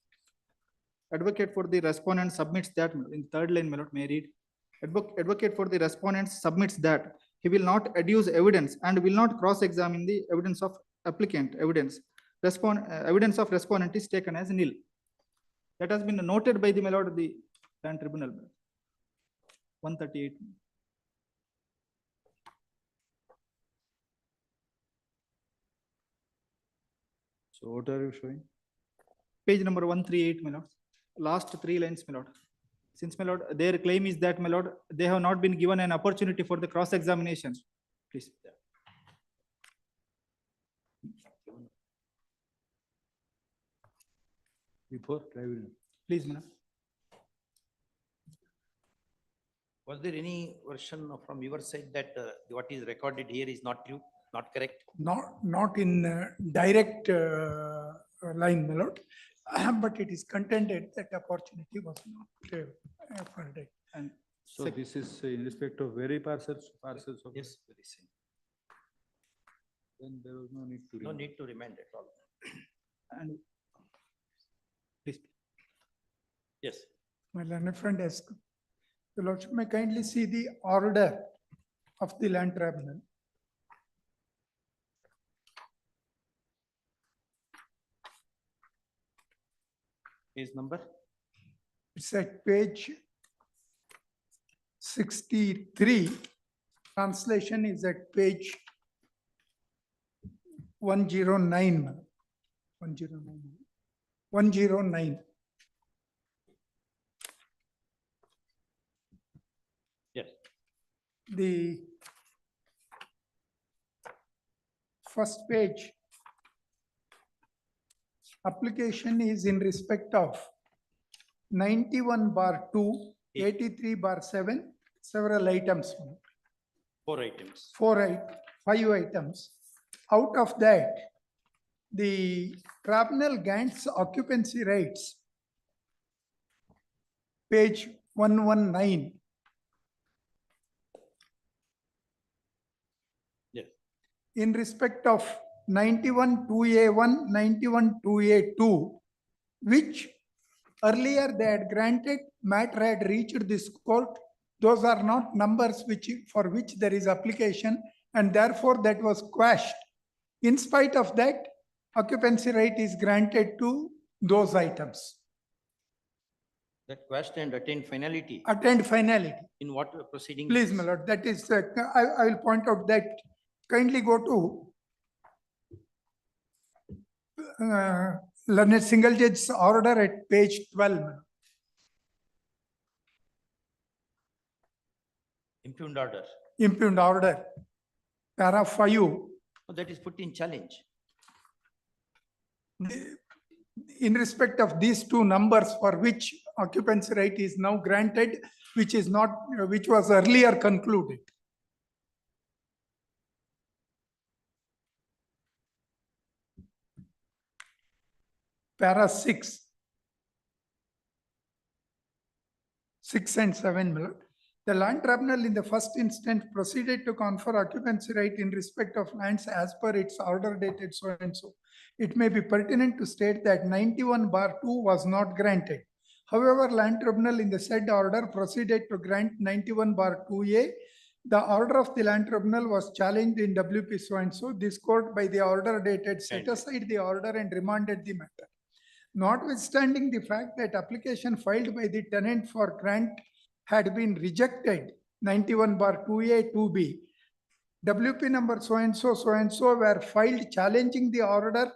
Advocate for the respondent submits that, in third line, my lord, may I read? Advocate for the respondent submits that he will not adduce evidence and will not cross-examine the evidence of applicant evidence. Evidence of respondent is taken as nil. That has been noted by the, my lord, the land tribunal. 138. So what are you showing? Page number 138, my lord. Last 3 lines, my lord. Since, my lord, their claim is that, my lord, they have not been given an opportunity for the cross-examination. Please. Before tribunal. Please, my lord. Was there any version from your side that what is recorded here is not true, not correct? Not in direct line, my lord, but it is contended that opportunity was not afforded. And so this is in respect of very parcels of. Yes, very same. Then there was no need to. No need to remand at all. And please. Yes. My learned friend asked, the lordship may kindly see the order of the land tribunal. Page number? It's at page 63. Translation is at page 109. 109. 109. Yes. The first page application is in respect of 91/2, 83/7, several items. 4 items. 5 items. Out of that, the tribunal grants occupancy rights. Page 119. Yes. In respect of 91/2A1, 91/2A2, which earlier they had granted, matter had reached this court. Those are not numbers for which there is application, and therefore that was quashed. In spite of that, occupancy right is granted to those items. That question attained finality. Attained finality. In what proceeding? Please, my lord, that is, I will point out that kindly go to learned single judge's order at page 12. my lord. Impugned order. Impugned order, para 5. Oh, that is put in challenge. In respect of these two numbers for which occupancy right is now granted, which is not, which was earlier concluded. Para 6. 6 and 7, my lord. The land tribunal in the first instance proceeded to confer occupancy right in respect of lands as per its order dated so and so. It may be pertinent to state that 91/2 was not granted. However, land tribunal in the said order proceeded to grant 91/2A. The order of the land tribunal was challenged in WP so and so. This court by the order dated set aside the order and remanded the matter. Notwithstanding the fact that application filed by the tenant for grant had been rejected, 91/2A, 2B, WP number so and so were filed challenging the order,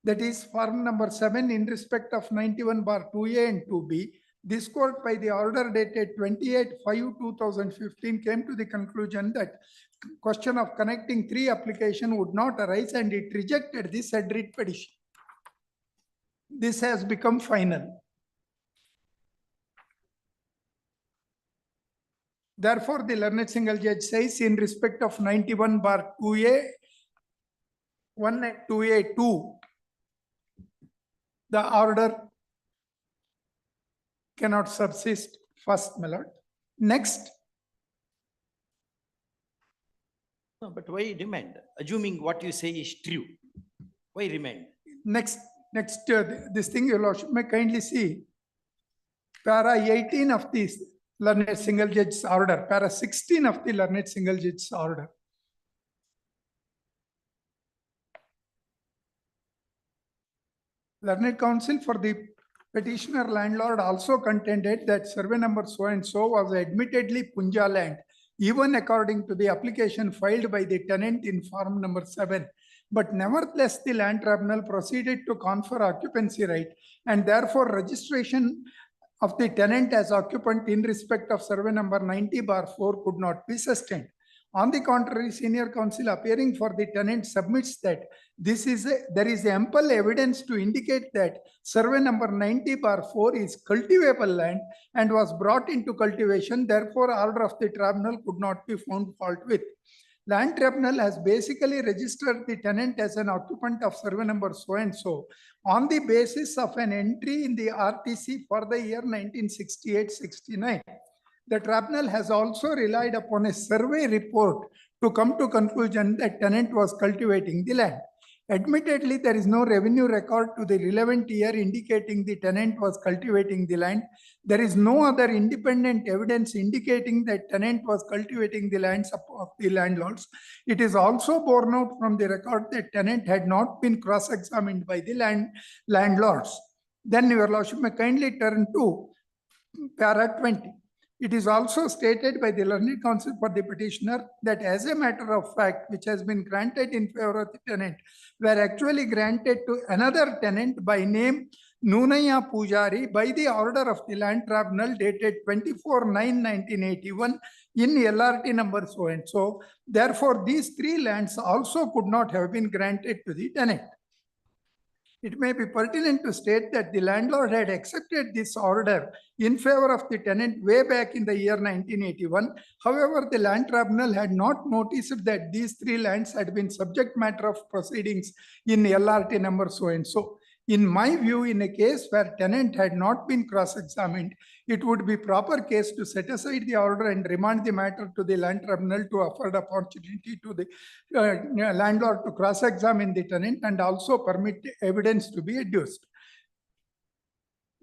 that is form number 7 in respect of 91/2A and 2B. This court by the order dated 28/5/2015 came to the conclusion that question of connecting 3 application would not arise and it rejected the said writ petition. This has become final. Therefore, the learned single judge says in respect of 91/2A, 1 and 2A, 2, the order cannot subsist. First, my lord. Next. No, but why remand? Assuming what you say is true, why remand? Next, this thing your lordship may kindly see. Para 18 of this learned single judge's order, para 16 of the learned single judge's order. Learned counsel for the petitioner landlord also contended that survey number so and so was admittedly Punja land, even according to the application filed by the tenant in form number 7. But nevertheless, the land tribunal proceeded to confer occupancy right, and therefore registration of the tenant as occupant in respect of survey number 90/4 could not be sustained. On the contrary, senior counsel appearing for the tenant submits that there is ample evidence to indicate that survey number 90/4 is cultivable land and was brought into cultivation. Therefore, order of the tribunal could not be found fault with. Land tribunal has basically registered the tenant as an occupant of survey number so and so on the basis of an entry in the RTC for the year 1968-69. The tribunal has also relied upon a survey report to come to conclusion that tenant was cultivating the land. Admittedly, there is no revenue record to the relevant year indicating the tenant was cultivating the land. There is no other independent evidence indicating that tenant was cultivating the lands of the landlords. It is also borne out from the record that tenant had not been cross-examined by the landlords. Then your lordship may kindly turn to para 20. It is also stated by the learned counsel for the petitioner that as a matter of fact, which has been granted in favor of the tenant, were actually granted to another tenant by name Nunaya Pujari by the order of the land tribunal dated 24/9/1981 in LRT number so and so. Therefore, these 3 lands also could not have been granted to the tenant. It may be pertinent to state that the landlord had accepted this order in favor of the tenant way back in the year 1981. However, the land tribunal had not noticed that these 3 lands had been subject matter of proceedings in LRT number so and so. In my view, in a case where tenant had not been cross-examined, it would be proper case to set aside the order and remand the matter to the land tribunal to afford opportunity to the landlord to cross-examine the tenant and also permit evidence to be adduced.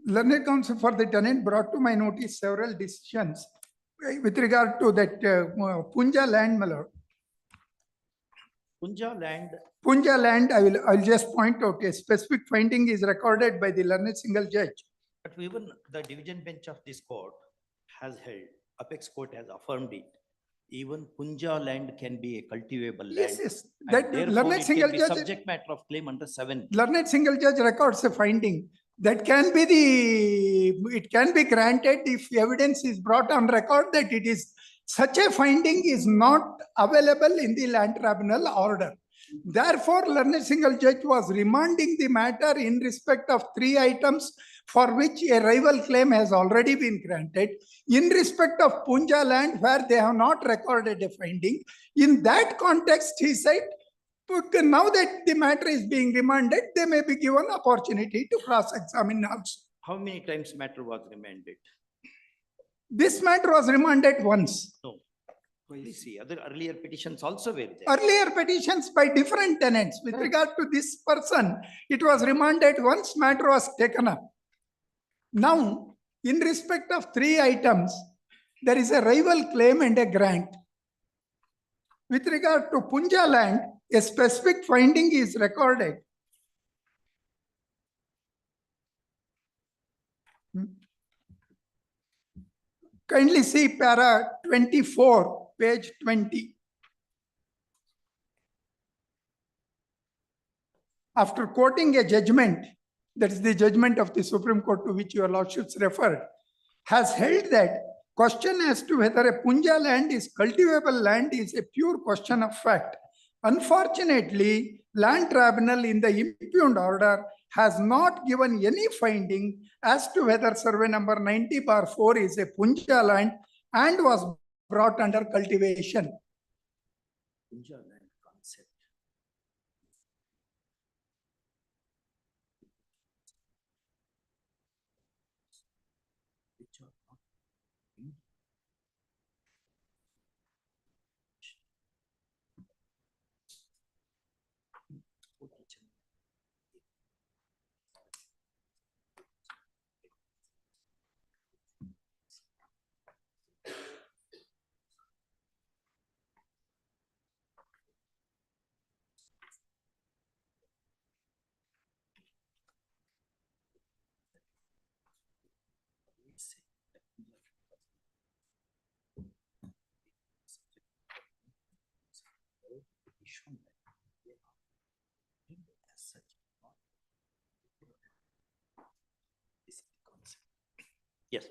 Learned counsel for the tenant brought to my notice several decisions with regard to that Punja land, my lord. Punja land, I'll just point out a specific finding is recorded by the learned single judge But even the division bench of this court has held, apex court has affirmed it. Even Punja land can be a cultivable land. Yes, yes. and That therefore learned it single can be judge, subject matter of claim under 7. learned single judge records a finding. That can be it can be granted if evidence is brought on record that it is, such a finding is not available in the land tribunal order. Therefore, learned single judge was remanding the matter in respect of 3 items for which a rival claim has already been granted. In respect of Punja land, where they have not recorded a finding, in that context, he said, now that the matter is being remanded, they may be given opportunity to cross-examine also. How many times matter was remanded? This matter was remanded once. No. Please see, other earlier petitions also were there. Earlier petitions by different tenants with regard to this person, it was remanded once, matter was taken up. Now, in respect of 3 items, there is a rival claim and a grant. With regard to Punja land, a specific finding is recorded. Kindly see para 24, page 20. After quoting a judgment, that is the judgment of the Supreme Court to which your lordships referred, has held that question as to whether a Punja land is cultivable land is a pure question of fact. Unfortunately, land tribunal in the impugned order has not given any finding as to whether survey number 90/4 is a Punja land and was brought under cultivation. Punja land concept. Which are not in Yes.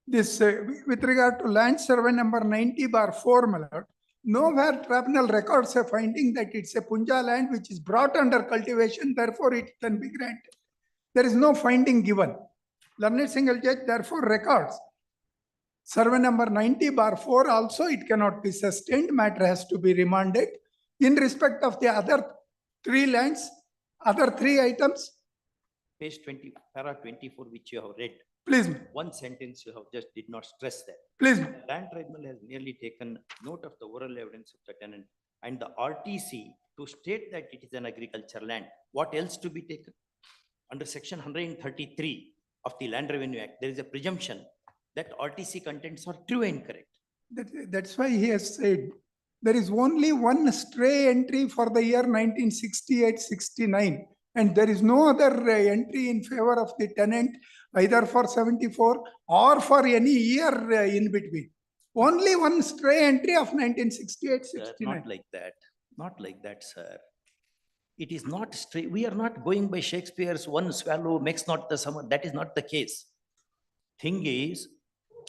This, with regard to land survey number 90/4, my lord, nowhere tribunal records a finding that it's a Punja land which is brought under cultivation, therefore it can be granted. There is no finding given. Learned single judge therefore records. Survey number 90/4 also it cannot be sustained, matter has to be remanded. In respect of the other 3 lands, other 3 items. Page 20, para 24, which you have read. Please. One sentence you have just did not stress that. Please. Land tribunal has merely taken note of the oral evidence of the tenant and the RTC to state that it is an agriculture land. What else to be taken? Under section 133 of the Land Revenue Act, there is a presumption that RTC contents are true and correct. That's why he has said there is only one stray entry for the year 1968-69, and there is no other entry in favor of the tenant either for 74 or for any year in between. Only one stray entry of 1968-69. Not like that. Not like that, sir. It is not straight. We are not going by Shakespeare's one swallow makes not the summer. That is not the case. Thing is,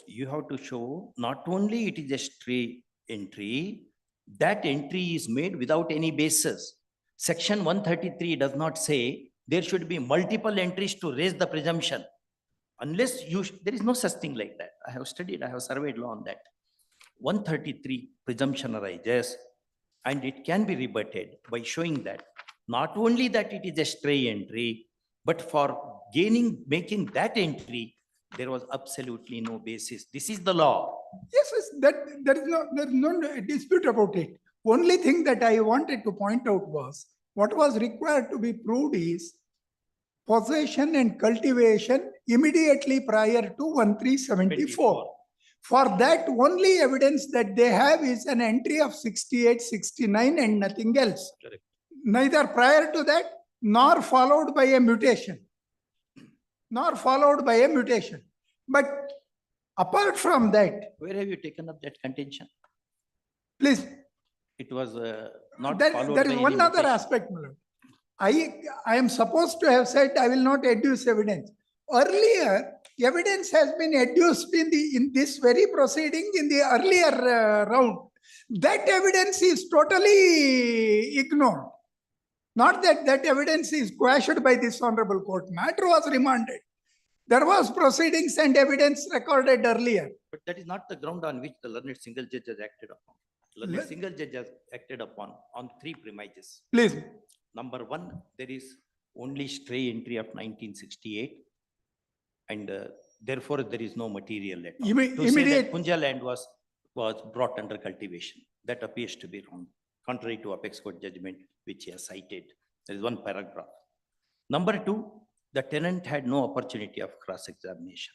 you have to show not only it is a stray entry, that entry is made without any basis. Section 133 does not say there should be multiple entries to raise the presumption. Unless there is no such thing like that. I have studied, I have surveyed law on that. 133 presumption arises and it can be rebutted by showing that not only that it is a stray entry, but for making that entry, there was absolutely no basis. This is the law. Yes, there is no dispute about it. Only thing that I wanted to point out was what was required to be proved is possession and cultivation immediately prior to 1374. For that, only evidence that they have is an entry of 68-69 and nothing else. Correct. Neither prior to that nor followed by a mutation. nor followed by a mutation. But apart from that, Where have you taken up that contention? please, It was not there followed there by is any one other mutation. aspect, my lord. I am supposed to have said I will not adduce evidence. Earlier, evidence has been adduced in this very proceeding in the earlier round. That evidence is totally ignored. Not that that evidence is quashed by this honorable court. Matter was remanded. There was proceedings and evidence recorded earlier. But that is not the ground on which the learned single judge has acted upon. Learned single judge has acted upon on three premises. Please. Number one, there is only stray entry of 1968. And therefore, there is no material at all. To say that Punja land was brought under cultivation, that appears to be wrong, contrary to Apex Court judgment, which he has cited. There is one paragraph. Number two, the tenant had no opportunity of cross-examination.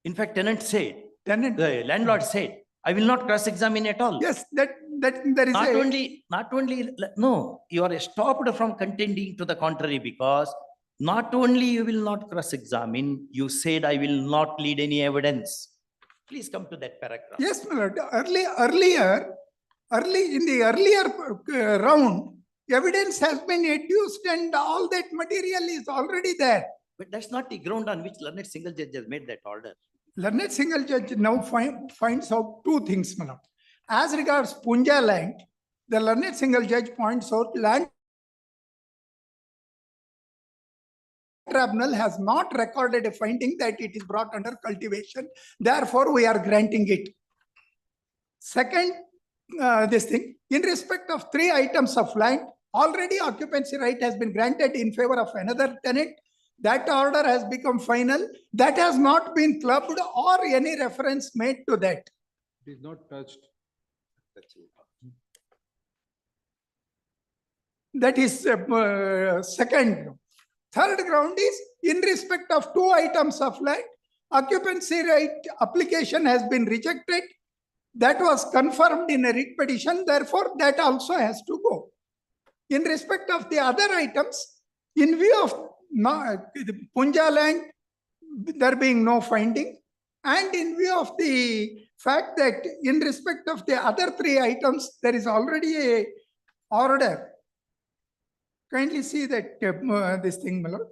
In fact, the landlord said, I will not cross-examine at all. Yes, there is not only, no, you are stopped from contending to the contrary because not only you will not cross-examine, you said I will not lead any evidence. Please come to that paragraph. Yes, my lord. In the earlier round, evidence has been adduced and all that material is already there. But that's not the ground on which learned single judge has made that order. Learned single judge now finds out two things, my lord. As regards Punja land, the learned single judge points out land tribunal has not recorded a finding that it is brought under cultivation. Therefore, we are granting it. Second, this thing, in respect of three items of land, already occupancy right has been granted in favor of another tenant. That order has become final. That has not been clubbed or any reference made to that. It is not touched. That is second. Third ground is in respect of two items of land, occupancy right application has been rejected. That was confirmed in a writ petition. Therefore, that also has to go. In respect of the other items, in view of the Punja land, there being no finding, and in view of the fact that in respect of the other three items, there is already a order. Kindly see that this thing, my lord.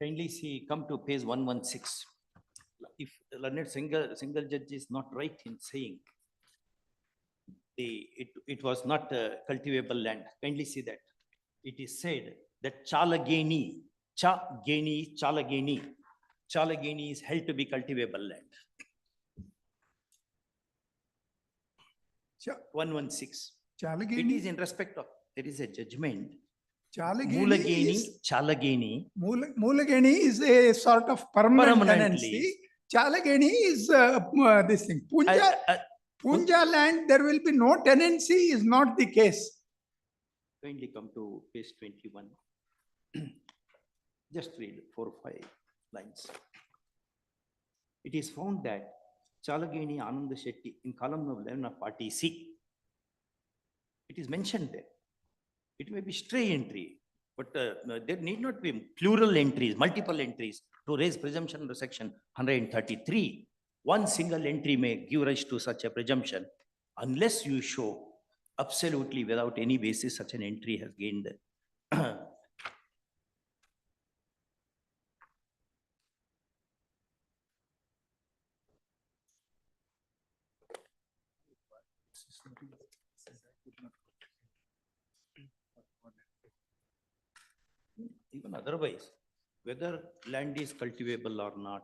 Kindly see, come to page 116. If learned single judge is not right in saying it was not cultivable land, kindly see that. It is said that Chalageni is held to be cultivable land. 116. It is in respect of, there is a judgment. Mulageni is a sort of permanent tenancy. Chalageni is this thing. Punja land, there will be no tenancy is not the case. Kindly come to page 21. Just read 4 or 5 lines. It is found that Chalageni Anand Shetty in column of 11 of party C. It is mentioned there. It may be stray entry, but there need not be plural entries, multiple entries to raise presumption under section 133. One single entry may give rise to such a presumption unless you show absolutely without any basis such an entry has gained even otherwise, whether land is cultivable or not,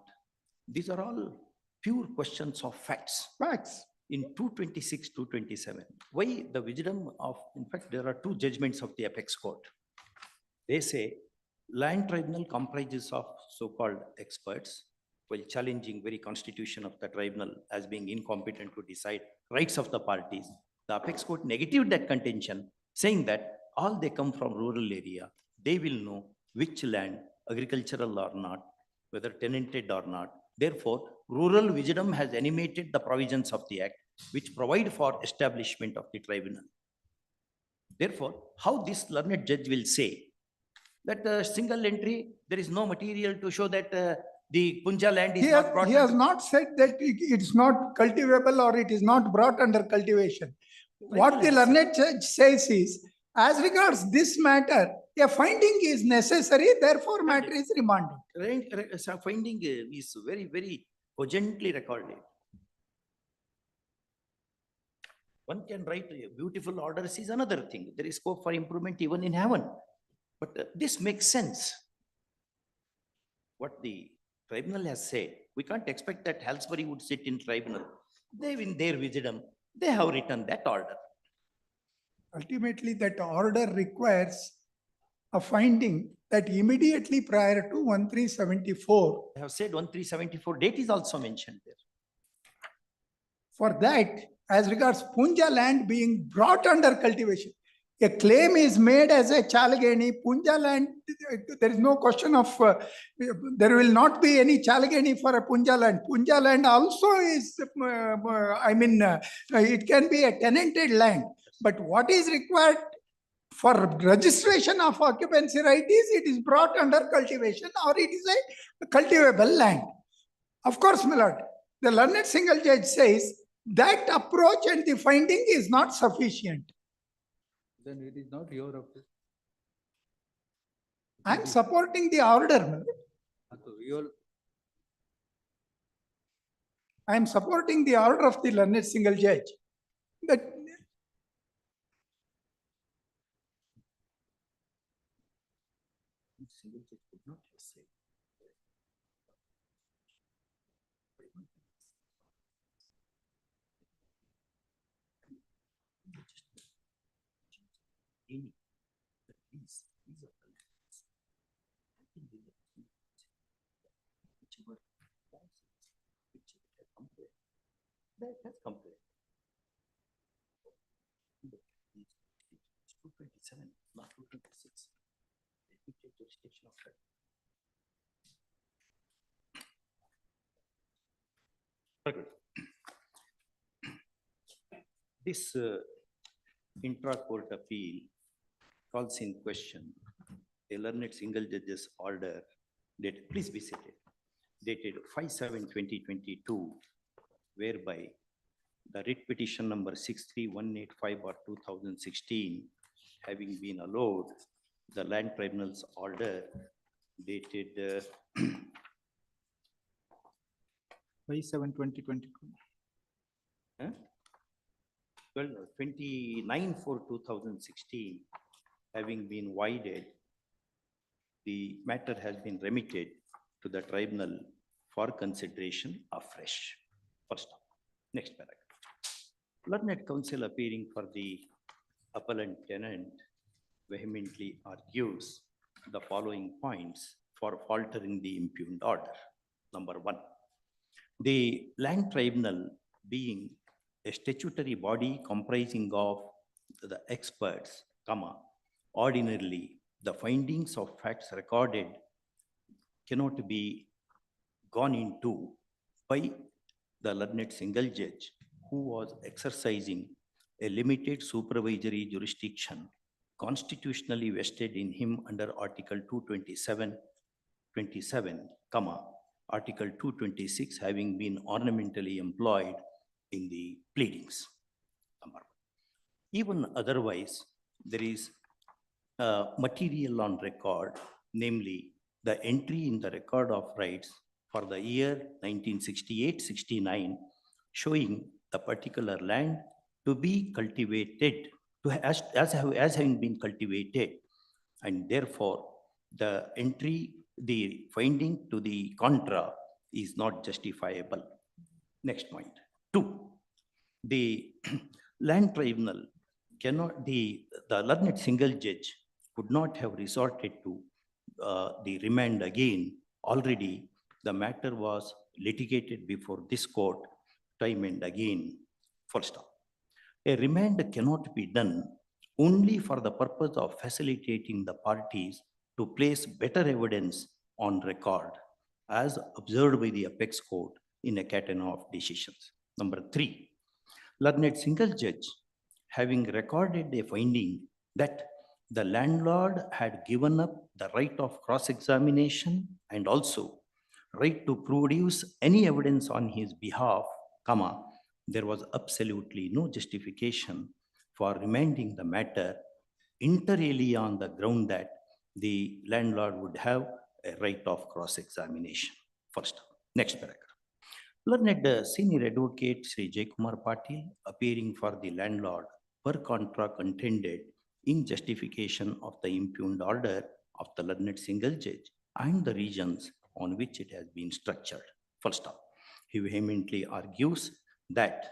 these are all pure questions of facts. Facts. In 226, 227, why the wisdom of, in fact, there are two judgments of the Apex Court. They say land tribunal comprises of so-called experts while challenging very constitution of the tribunal as being incompetent to decide rights of the parties. The Apex Court negated that contention, saying that all they come from rural area, they will know which land, agricultural or not, whether tenanted or not. Therefore, rural wisdom has animated the provisions of the Act, which provide for establishment of the tribunal. Therefore, how this learned judge will say That single entry, there is no material to show that the Punja land is He not has, brought. he has under- not said that it's not cultivable or it is not brought under cultivation. What the learned judge says is, as regards this matter, a finding is necessary, therefore matter is remanded. Finding is very, very cogently recorded. One can write beautiful orders is another thing. There is scope for improvement even in heaven. But this makes sense. What the tribunal has said, we can't expect that Halsbury would sit in tribunal. They, in their wisdom, they have written that order. Ultimately, that order requires a finding that immediately prior to 1374, I have said 1374 date is also mentioned there. for that, as regards Punja land being brought under cultivation, a claim is made as a Chalagani, Punja land, there is no question of, there will not be any Chalagani for a Punja land. Punja land also is, it can be a tenanted land. But what is required for registration of occupancy right is it is brought under cultivation or it is a cultivable land. Of course, my lord, the learned single judge says that approach and the finding is not sufficient. Then it is not your approach. I am supporting the order, my lord. So your I am supporting the order of the learned single judge. That Single judge could not have said. Any, the lease, these are the lands. I think they are whichever license, which it has complained, that has complained. 227, not 226. Let me take jurisdiction of that. Okay. This intra-court appeal calls in question a learned single judge's order dated, please be seated, dated 5/7/2022, whereby the writ petition number 63185/2016 having been allowed, the land tribunal's order dated 5/7/2022. 29/4/2016, having been voided, the matter has been remitted to the tribunal for consideration afresh. First up, next paragraph. Learned counsel appearing for the appellant tenant vehemently argues the following points for faltering the impugned order. Number one, the land tribunal being a statutory body comprising of the experts, ordinarily the findings of facts recorded cannot be gone into by the learned single judge who was exercising a limited supervisory jurisdiction constitutionally vested in him under Article 227, Article 226 having been ornamentally employed in the pleadings. Even otherwise, there is material on record, namely the entry in the record of rights for the year 1968-69, showing the particular land to be cultivated, as having been cultivated, and therefore the entry, the finding to the contra is not justifiable. Next point. 2, the land tribunal cannot, the learned single judge could not have resorted to the remand again. Already the matter was litigated before this court time and again. Full stop. A remand cannot be done only for the purpose of facilitating the parties to place better evidence on record, as observed by the apex court in a category of decisions. Number 3, learned single judge having recorded a finding that the landlord had given up the right of cross-examination and also right to produce any evidence on his behalf, comma, there was absolutely no justification for remanding the matter inter alia on the ground that the landlord would have a right of cross-examination. First, next paragraph. Learned senior advocate Sri Jaikumar Patil, appearing for the landlord per contra contended in justification of the impugned order of the learned single judge and the regions on which it has been structured. First off, he vehemently argues that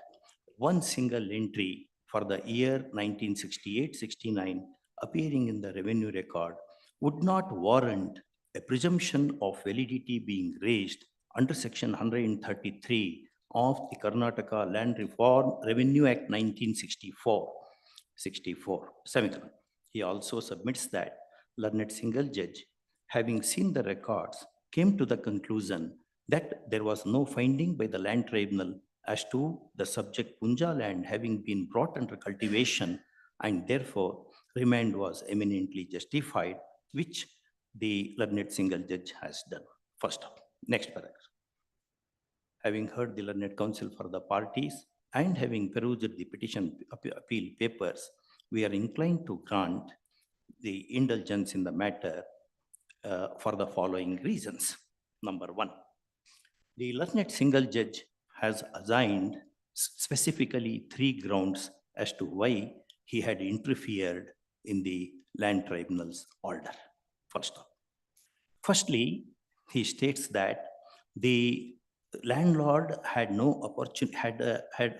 one single entry for the year 1968-69 appearing in the revenue record would not warrant a presumption of validity being raised under section 133 of the Karnataka Land Reform Revenue Act 1964. 64. Semicolon. He also submits that learned single judge, having seen the records, came to the conclusion that there was no finding by the land tribunal as to the subject Punja land having been brought under cultivation, and therefore remand was eminently justified, which the learned single judge has done. First, next paragraph. Having heard the learned counsel for the parties and having perused the petition appeal papers, we are inclined to grant the indulgence in the matter for the following reasons. Number one, the learned single judge has assigned specifically 3 grounds as to why he had interfered in the land tribunal's order. Firstly, he states that the landlord had no opportunity,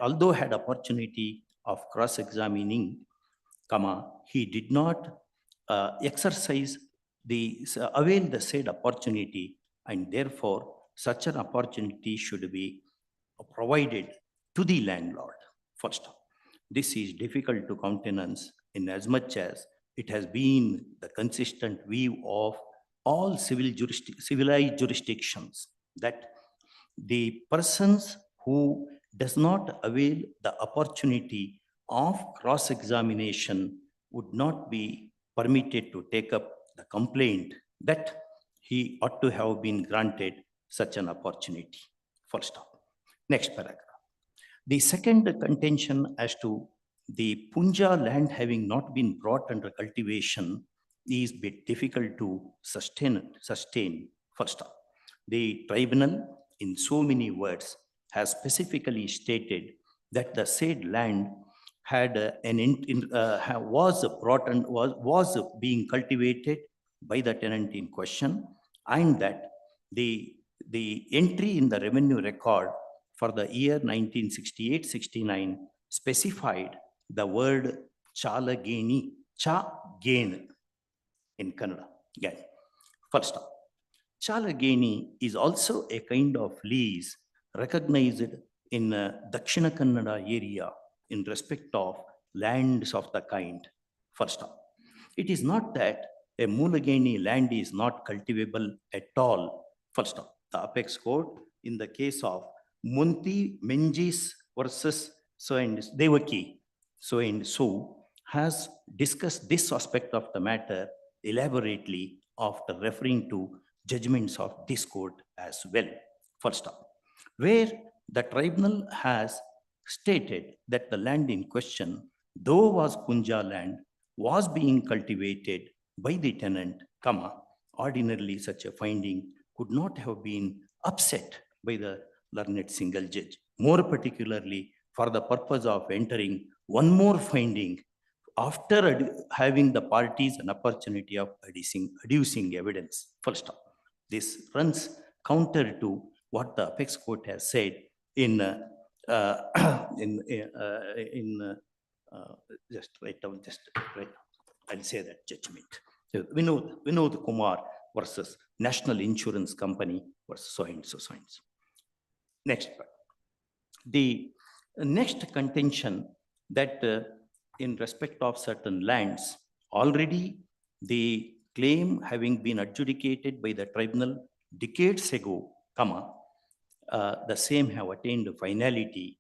although had opportunity of cross-examining, comma, he did not exercise avail the said opportunity, and therefore such an opportunity should be provided to the landlord. First, this is difficult to countenance in as much as it has been the consistent view of all civilized jurisdictions that the persons who does not avail the opportunity of cross-examination would not be permitted to take up the complaint that he ought to have been granted such an opportunity. First stop. Next paragraph. The second contention as to the Punja land having not been brought under cultivation is a bit difficult to sustain. First stop. The tribunal, in so many words, has specifically stated that the said land had was being cultivated by the tenant in question, and that the entry in the revenue record for the year 1968-69 specified the word chalageni, cha gain in Kannada. Again, first stop. Chalageni is also a kind of lease recognized in Dakshina Kannada area in respect of lands of the kind. First off, it is not that a Mulageni land is not cultivable at all. First off, the apex court in the case of Munti Menjis versus so and Devaki, so and so, has discussed this aspect of the matter elaborately after referring to judgments of this court as well. First off, where the tribunal has stated that the land in question, though was Punja land, was being cultivated by the tenant, comma, ordinarily such a finding could not have been upset by the learned single judge, more particularly for the purpose of entering one more finding after having the parties an opportunity of adducing evidence. First off, this runs counter to what the apex court has said in just write down, I'll say that judgment. So Vinod Kumar versus National Insurance Company versus so and so. Next part. The next contention that in respect of certain lands, already the claim having been adjudicated by the tribunal decades ago, comma, the same have attained finality,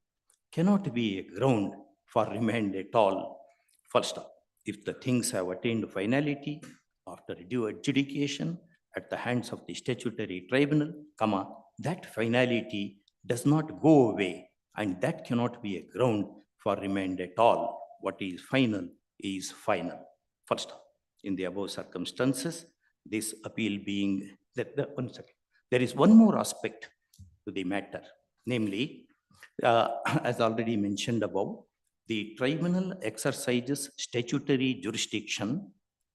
cannot be a ground for remand at all. First off, if the things have attained finality after due adjudication at the hands of the statutory tribunal, comma, that finality does not go away, and that cannot be a ground for remand at all. What is final is final. First, in the above circumstances, this appeal being one second. There is one more aspect to the matter, namely, as already mentioned above, the tribunal exercises statutory jurisdiction,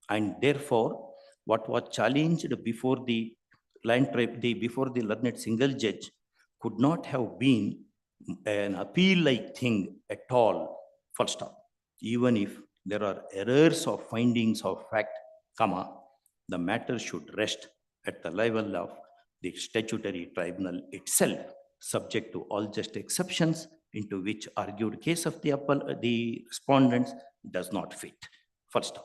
and therefore, what was challenged before the before the learned single judge could not have been an appeal-like thing at all, full stop. Even if there are errors of findings of fact, comma, the matter should rest at the level of the statutory tribunal itself, subject to all just exceptions into which argued case of the respondents does not fit. First,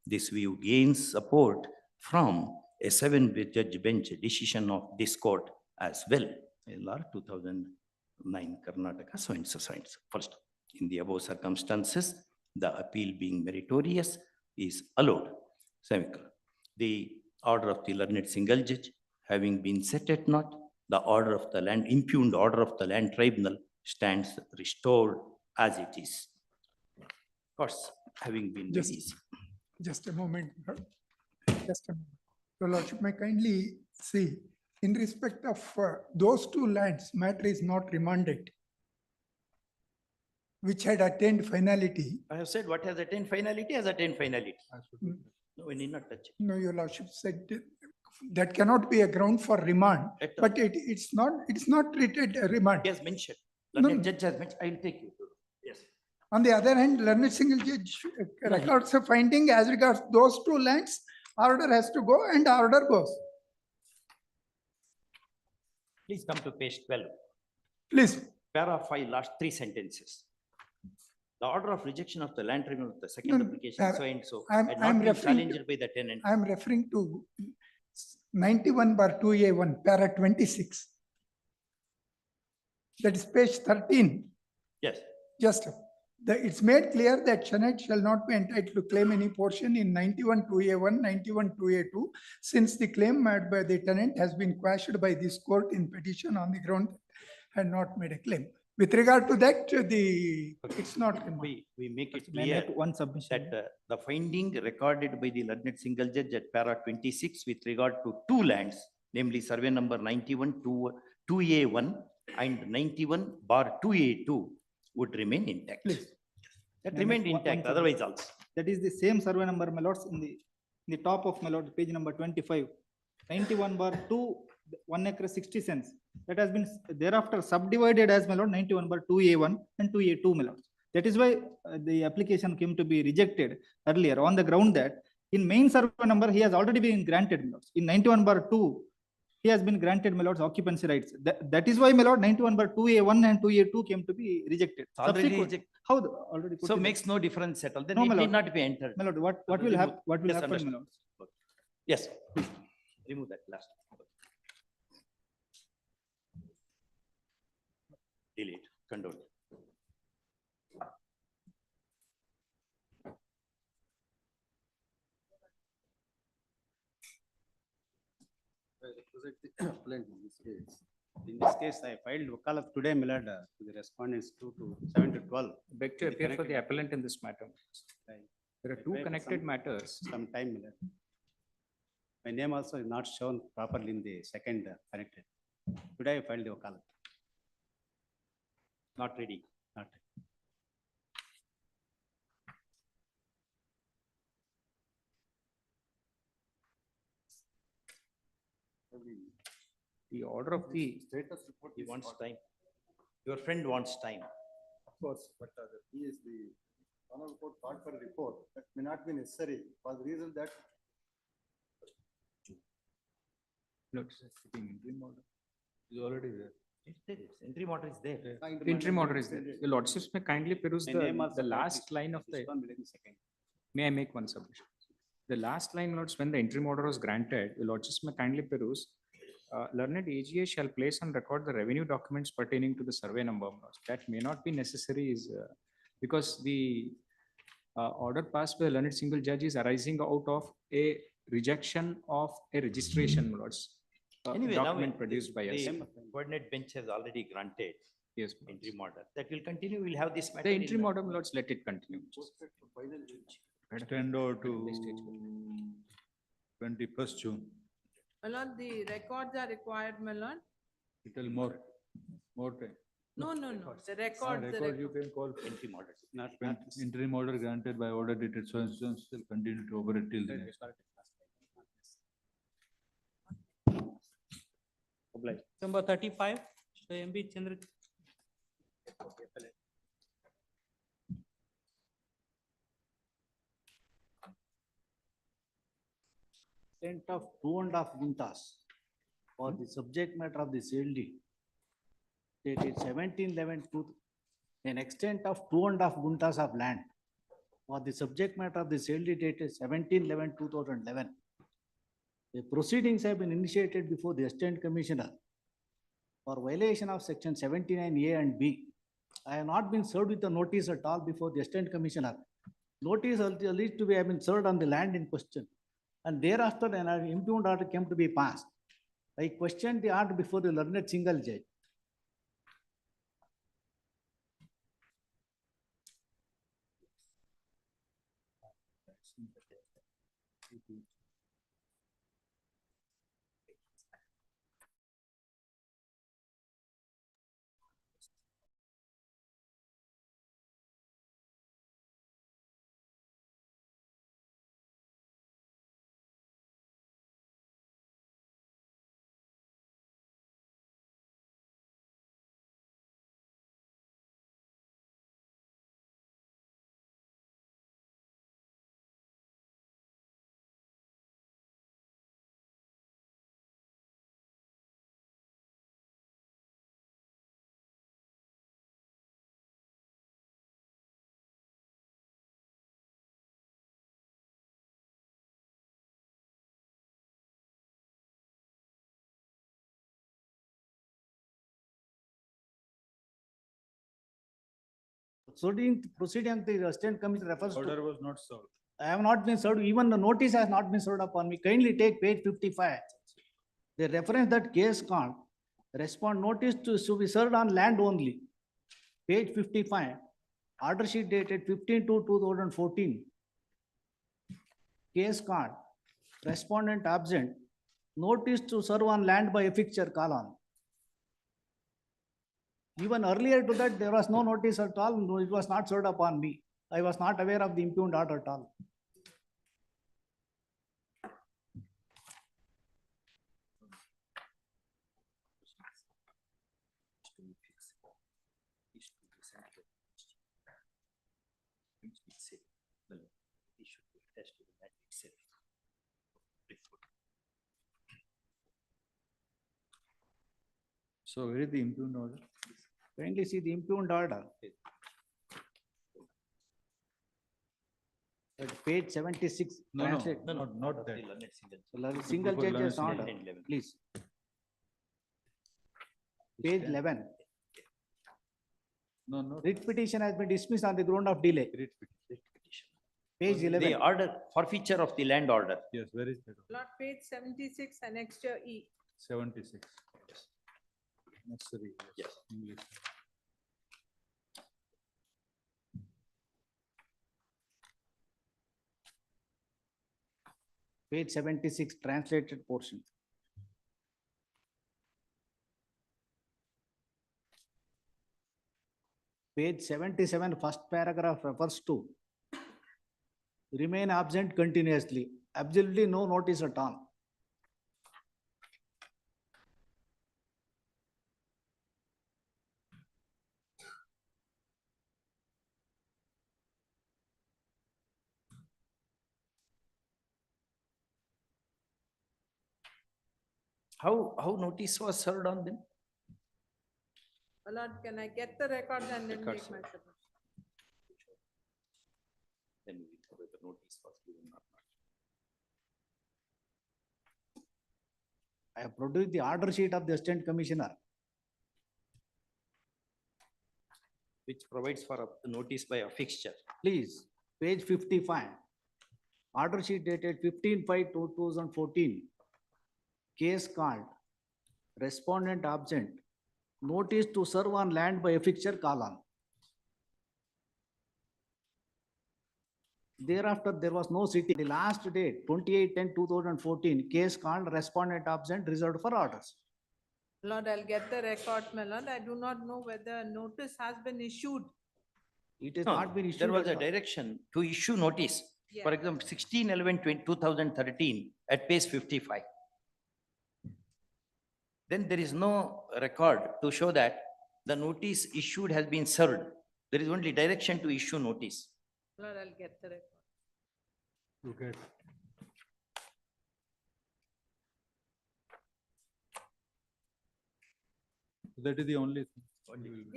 this view gains support from a 7-judge bench decision of this court as well, LR 2009 Karnataka, so and so. First, in the above circumstances, the appeal being meritorious is allowed. Semicolon. The order of the learned single judge having been set at naught, the order of the land, impugned order of the land tribunal stands restored as it is. Of course, having been released. Just a moment. Just a moment. Your Lordship, may kindly see, in respect of those two lands, matter is not remanded, which had attained finality. I have said what has attained finality has attained finality. No, we need not touch it. No, Your Lordship said that cannot be a ground for remand, but it's not treated a remand. He has mentioned. No, Learned judge has mentioned. I will take you. Yes. On the other hand, learned single judge records a finding as regards those two lands, order has to go and order goes. Please come to page 12. Please. Para 5, last 3 sentences. The order of rejection of the land tribunal of the second application, so and so, had not been challenged by the tenant. I am referring to 91/2A1, para 26. That is page 13. Yes. Just, it's made clear that tenant shall not be entitled to claim any portion in 91/2A1, 91/2A2, since the claim made by the tenant has been quashed by this court in petition on the ground had not made a claim. With regard to that, it's not. We make it clear one submission that the finding recorded by the learned single judge at para 26 with regard to 2 lands, namely survey number 91/2A1 and 91/2A2 would remain intact. Please. That remained intact, otherwise also. That is the same survey number, my lords, in the top of my lord, page number 25. 91/2, 1 acre 60 cents. That has been thereafter subdivided as my lord 91/2A1 and 2A2, my lords. That is why the application came to be rejected earlier on the ground that in main survey number he has already been granted, my lords. In 91/2, he has been granted, my lords, occupancy rights. That is why, my lord, 91/2A1 and 2A2 came to be rejected. Already rejected. How already? So makes no difference at all. Then No, it my need lord. not be entered. My lord, what will happen? What will Yes, happen, my understood. lords? Yes, please. Remove that last. Delete, condone. In this case, I filed wakalat today, my lord, to the respondents 7 to 12. Beg to appear for the appellant in this matter. There are 2 connected matters. Some time, my lord. My name also is not shown properly in the second connected. Today I filed the wakalat. Not ready. Not The order of the Status report. He wants time. Your friend wants time. Of course, but he is the honorable court called for a report that may not be necessary for the reason that is already there. Entry order is there. The interim order is there. Your lordships may kindly peruse My name also the last line of the. this one will in second. May I make one submission? The last line, lords, when the interim order was granted, your lordships may kindly peruse. Learned AGA shall place on record the revenue documents pertaining to the survey number. Lords. That may not be necessary is because the order passed by the learned single judge is arising out of a rejection of a registration, my lords. Anyway, now Document produced by us. the coordinate bench has already granted Yes, my lords. interim order. That will continue. We'll have this matter. The in interim order, my lords, let it continue. Extend over to 21st June. My lord, the records are required, my lord. Little more time. No, the Ah, record, the record you record. can call. Interim order. Interim order granted by order dated so and so and still continue to operate till the next. Number 35, Mr. MB Chandra. Extent of 2.5 guntas for the subject matter of the CLD dated 17/11/2, an extent of 2.5 guntas of land for the subject matter of the CLD dated 17/11/2011. The proceedings have been initiated before the Assistant Commissioner for violation of section 79A and B. I have not been served with a notice at all before the Assistant Commissioner. Notice alleged to have been served on the land in question. And thereafter, an impugned order came to be passed. I questioned the order before the learned single judge. Proceeding, the Assistant Commissioner refers to. Order was not served. I have not been served, even the notice has not been served upon me. Kindly take page 55. The reference that case can't respond notice to be served on land only. Page 55, order sheet dated 15/2/2014. Case card, respondent absent, notice to serve on land by a fixture column. Even earlier to that, there was no notice at all. No, it was not served upon me. I was not aware of the impugned order at all. So where is the impugned order? Kindly see the impugned order. At page 76. No, translate- not that. Single Before judge's learned order, single. please. Page 11. No. Writ petition has been dismissed on the ground of delay. Page 11. The order, forfeiture of the land order. Yes, where is that? Lot page 76, annexure E. 76. Necessary. Yes. English. Page 76, translated portion. Page 77, first paragraph refers to remain absent continuously. Absolutely no notice at all. How notice was served on them? My lord, can I get the records and then Records, make my sir. submission? Then we will whether notice was given or not. I have produced the order sheet of the Assistant Commissioner. Which provides for a notice by a fixture. Please, page 55. Order sheet dated 15/5/2014. Case called respondent absent. Notice to serve on land by affixture column. Thereafter, there was no sitting. The last date, 28/10/2014, case called respondent absent reserved for orders. Lord, I'll get the record, my lord. I do not know whether a notice has been issued. It has No, not been issued. there was at a all. direction to issue notice. For Yeah. example, 16/11/2013 at page 55. Then there is no record to show that the notice issued has been served. There is only direction to issue notice. Lord, I'll get the record. Okay. That is the only thing.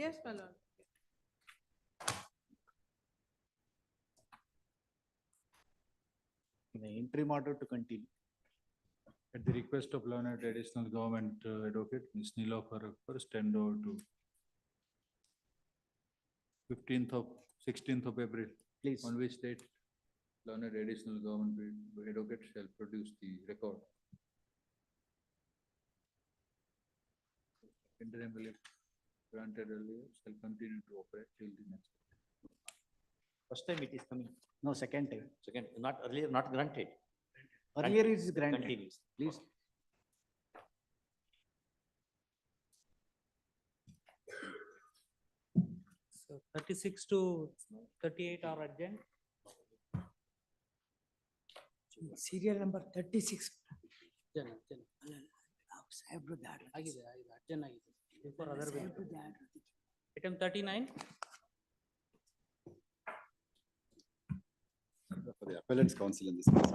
Yes, my lord. The interim order to continue. At the request of learned additional government advocate, Ms. Nilofer, first and over to 16th of April. Please. On which date learned additional government advocate shall produce the record. Interim relief granted earlier shall continue to operate till the next. First time it is coming. No, second time. Second, not earlier, not granted. Earlier it is granted. Continues. Please. So 36 to 38 are urgent. Serial number 36. ಜನ ಜನ ಆಗಿದೆ urgent ಆಗಿದೆ Before other bill. Item 39. For the appellant's counsel in this case.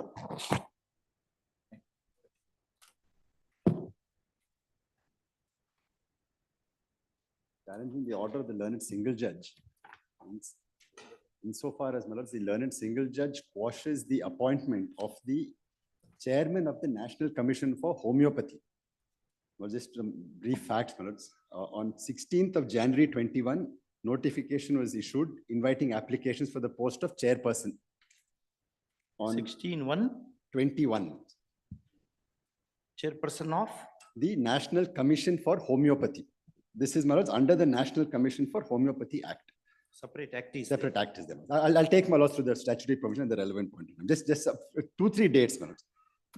Challenging the order of the learned single judge. Insofar as, my lords, the learned single judge quashes the appointment of the chairman of the National Commission for Homeopathy. Well, just some brief facts, my lords. On 16th of January 21, notification was issued inviting applications for the post of chairperson. On 16/1/21. Chairperson of the National Commission for Homeopathy. This is, my lords, under the National Commission for Homeopathy Act. separate act is. Separate act is there. I'll take my lords through the statutory provision and the relevant point. Just 2-3 dates, my lords.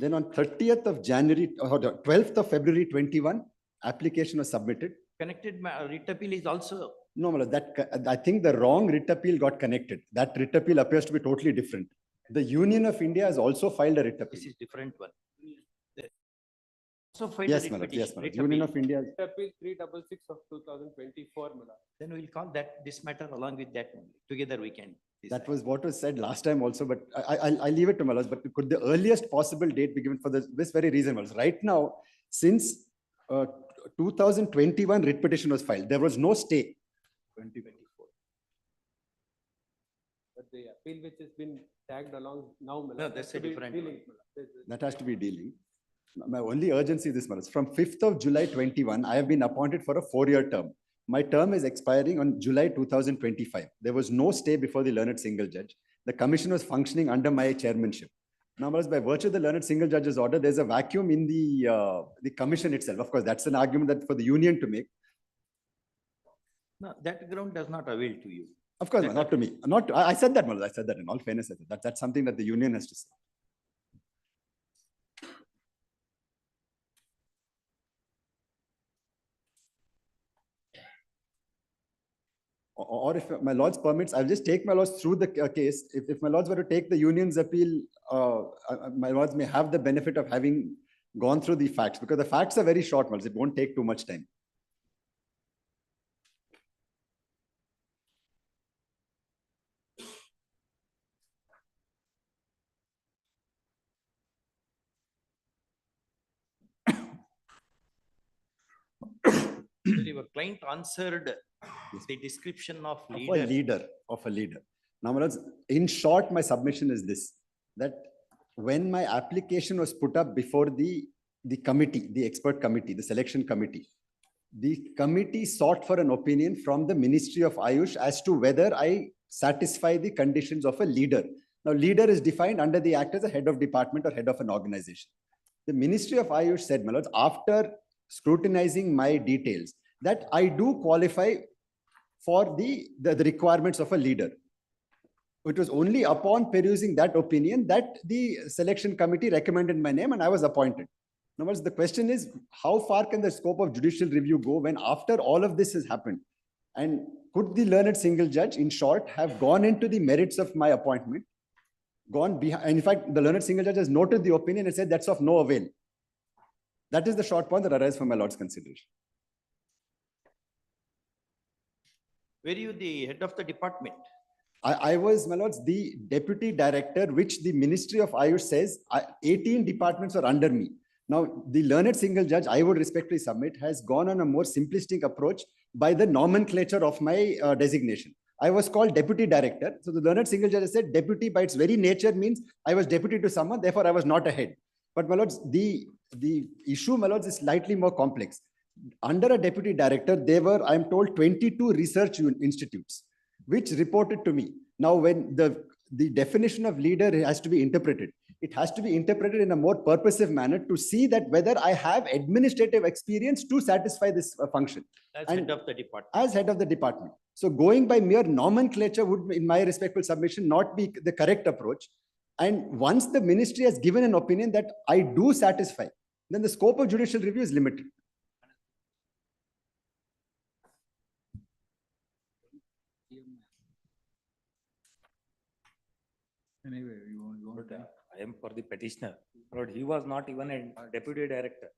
Then on 30th of January, or 12th of February 21, application was submitted. Connected writ appeal is also. No, my lord, I think the wrong writ appeal got connected. That writ appeal appears to be totally different. The Union of India has also filed a writ appeal. This is different one. So filed a Yes, writ my lord, yes, petition, my writ lord. Union appeal. of India. Appeal 366 of 2024, madam. Then we'll call that, this matter along with that, one. Together we can. That was what was said last time also, but I'll leave it to my lords. But could the earliest possible date be given for this very reason? Was right now, since 2021 writ petition was filed, there was no stay. 2024. But the appeal which has been tagged along now, madam. No, that's has a to be different dealing, one. madam. That has to be dealing. My only urgency is this, my lords. From 5th of July 21, I have been appointed for a 4-year term. My term is expiring on July 2025. There was no stay before the learned single judge. The commission was functioning under my chairmanship. Now, my lords, by virtue of the learned single judge's order, there's a vacuum in the commission itself. Of course, that's an argument that for the union to make. No, that ground does not avail to you. Of course, not to me. I said that, my lords. I said that in all fairness. I said that's something that the union has to say. Or if my lords permits, I'll just take my lords through the case. If my lords were to take the union's appeal, my lords may have the benefit of having gone through the facts, because the facts are very short, my lords. It won't take too much time. Your client answered the description of Of leader. a leader. Now, my lords, in short, my submission is this, that when my application was put up before the committee, the expert committee, the selection committee, the committee sought for an opinion from the Ministry of Ayush as to whether I satisfy the conditions of a leader. Now, leader is defined under the Act as a head of department or head of an organization. The Ministry of Ayush said, my lords, after scrutinizing my details, that I do qualify for the requirements of a leader. It was only upon perusing that opinion that the selection committee recommended my name and I was appointed. Now, the question is, how far can the scope of judicial review go when after all of this has happened? And could the learned single judge, in short, have gone into the merits of my appointment, gone behind? And in fact, the learned single judge has noted the opinion and said that's of no avail. That is the short point that arises from my lord's consideration. Were you the head of the department? I was, my lords, the deputy director, which the Ministry of Ayush says 18 departments are under me. Now, the learned single judge, I would respectfully submit, has gone on a more simplistic approach by the nomenclature of my designation. I was called deputy director. So the learned single judge said deputy by its very nature means I was deputy to someone, therefore I was not a head. But my lords, the issue, my lords, is slightly more complex. Under a deputy director, there were, I'm told, 22 research institutes which reported to me. Now, when the definition of leader has to be interpreted, it has to be interpreted in a more purposive manner to see that whether I have administrative experience to satisfy this function. As head of the department. As head of the department. So going by mere nomenclature would, in my respectful submission, not be the correct approach. And once the ministry has given an opinion that I do satisfy, then the scope of judicial review is limited. Anyway, you want to. I am for the petitioner. Lord, he was not even a deputy director.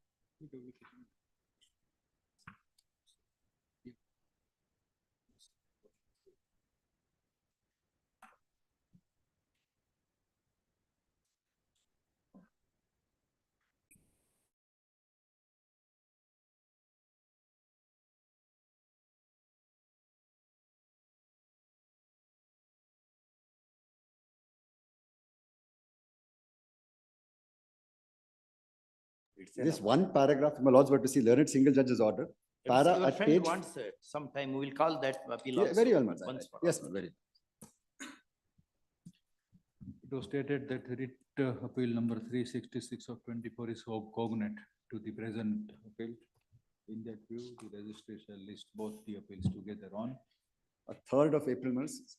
This one paragraph, my lords, were to see learned single judge's order. If your At friend page. wants some time, we will call that appeal Yeah, also. very well, madam. once for Yes, all. very. It was stated that writ appeal number 366 of 24 is cognate to the present appeal. In that view, the registry shall list both the appeals together on 3rd of April, months.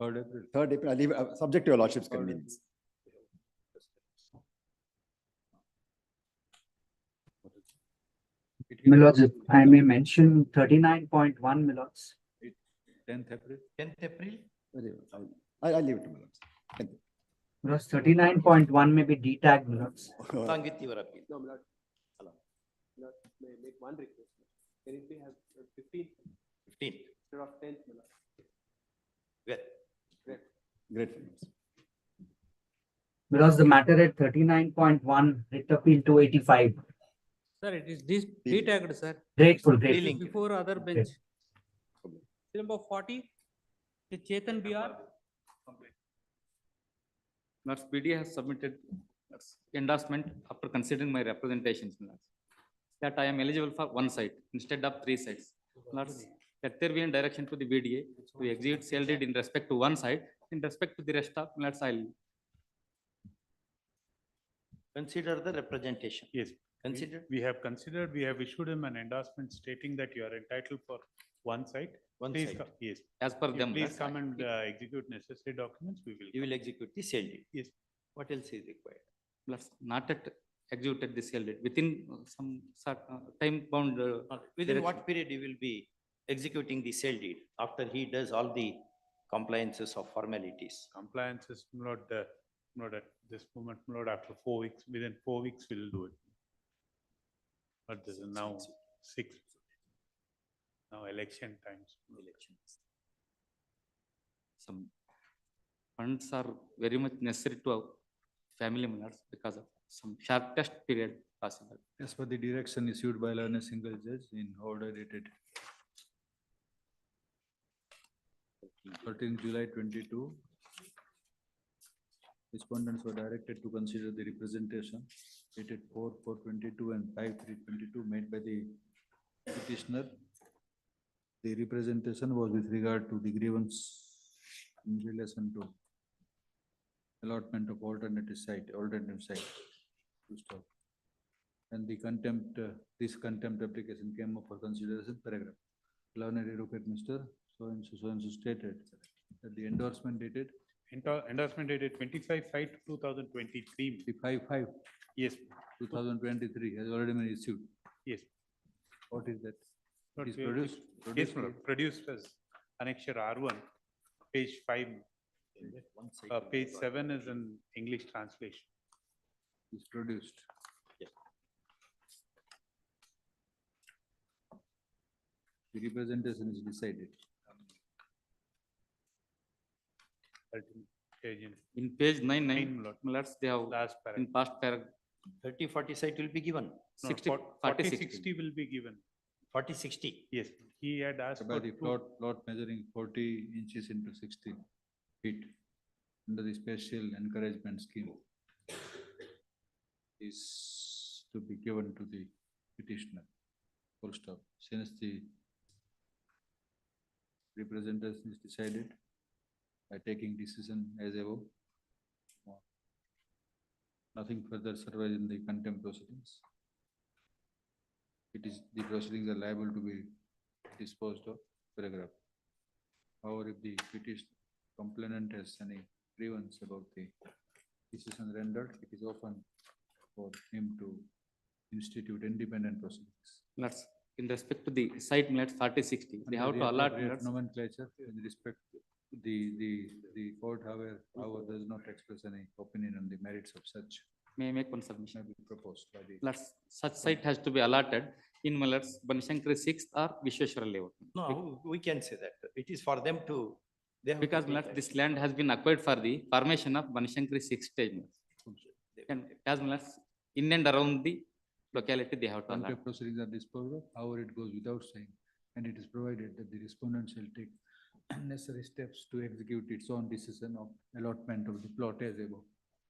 3rd April. 3rd April, I leave, subject to your lordship's convenience. My lords, if I may mention 39.1, my lords. 10th April. 10th April? Very well. I'll leave it to my lords. Thank you. My lords, 39.1 may be D-tagged, my lords. Along with your appeal. No, my lord. Allow. Lord, may I make one request? Can it be have 15th 15th. instead of 10th, my lord? Well, Great. My lords, the matter at 39.1, writ appeal 285. Sir, it is this D-tagged, sir. Grateful, It is grateful. before other bench. Number 40, the Chetan BR. Lords, PD has submitted endorsement after considering my representations. Lords, that I am eligible for one site instead of 3 sites. Lords, that there be a direction to the VDA to execute sale deed in respect to one site, in respect to the rest of, Lords, I'll. consider the representation. Yes. Consider. We have considered, we have issued him an endorsement stating that you are entitled for one site. One Please site. Yes. As per You them, Please yes. come and execute necessary documents. We will. You will execute the sale deed. Yes. What else is required? Lords, not at executed the sale deed within some time bound. Within what period you will be executing the sale deed after he does all the compliances of formalities? Compliances, not at this moment, not after 4 weeks. Within 4 weeks, we'll do it. But this is now 6. Now election times. Some funds are very much necessary to our family members because of some shortest period possible. As per the direction issued by learned single judge in order dated 13 July 22. Respondents were directed to consider the representation dated 4/4/22 and 5/3/22 made by the petitioner. The representation was with regard to the grievance in relation to allotment of alternative site. Full stop. And the contempt, this contempt application came up for consideration, paragraph. Learned advocate Mr. So and so stated that the endorsement dated Endorsement dated 25/5/2023. 5/5. Yes. 2023 has already been issued. Yes. What is that? Not Is yet. produced? Yes, madam. Produced as annexure R1, page 5. Page 7 is an English translation. Is produced. The representation is decided. In page 9, Nine, Lord. they have Last in paragraph. past paragraph 30-40 site will be given. No, 60, 40, 60. 60 will be given. 40-60. Yes, he had asked By for the plot measuring 40 inches into 60 feet under the special encouragement scheme is to be given to the petitioner. Full stop. Since the representation is decided by taking decision as above, nothing further survives in the contempt proceedings. It is, the proceedings are liable to be disposed of, paragraph. However, if the petition complainant has any grievance about the decision rendered, it is open for him to institute independent proceedings. Let's, in respect to the site minutes 40-60, they have to allot minutes. Nomenclature with respect to the court, however, does not express any opinion on the merits of such. May I make one submission? May be proposed by the. Let's, such site has to be allotted in Miller's Banishankari 6th or Vishweshwara layout. No, we can say that. It is for them to. They have to Because take Miller's, that. this land has been acquired for the formation of Banishankari 6th stage. And as Miller's, in and around the locality, they have to allot. Contempt proceedings are disposed of, however, it goes without saying, and it is provided that the respondent shall take necessary steps to execute its own decision of allotment of the plot as above.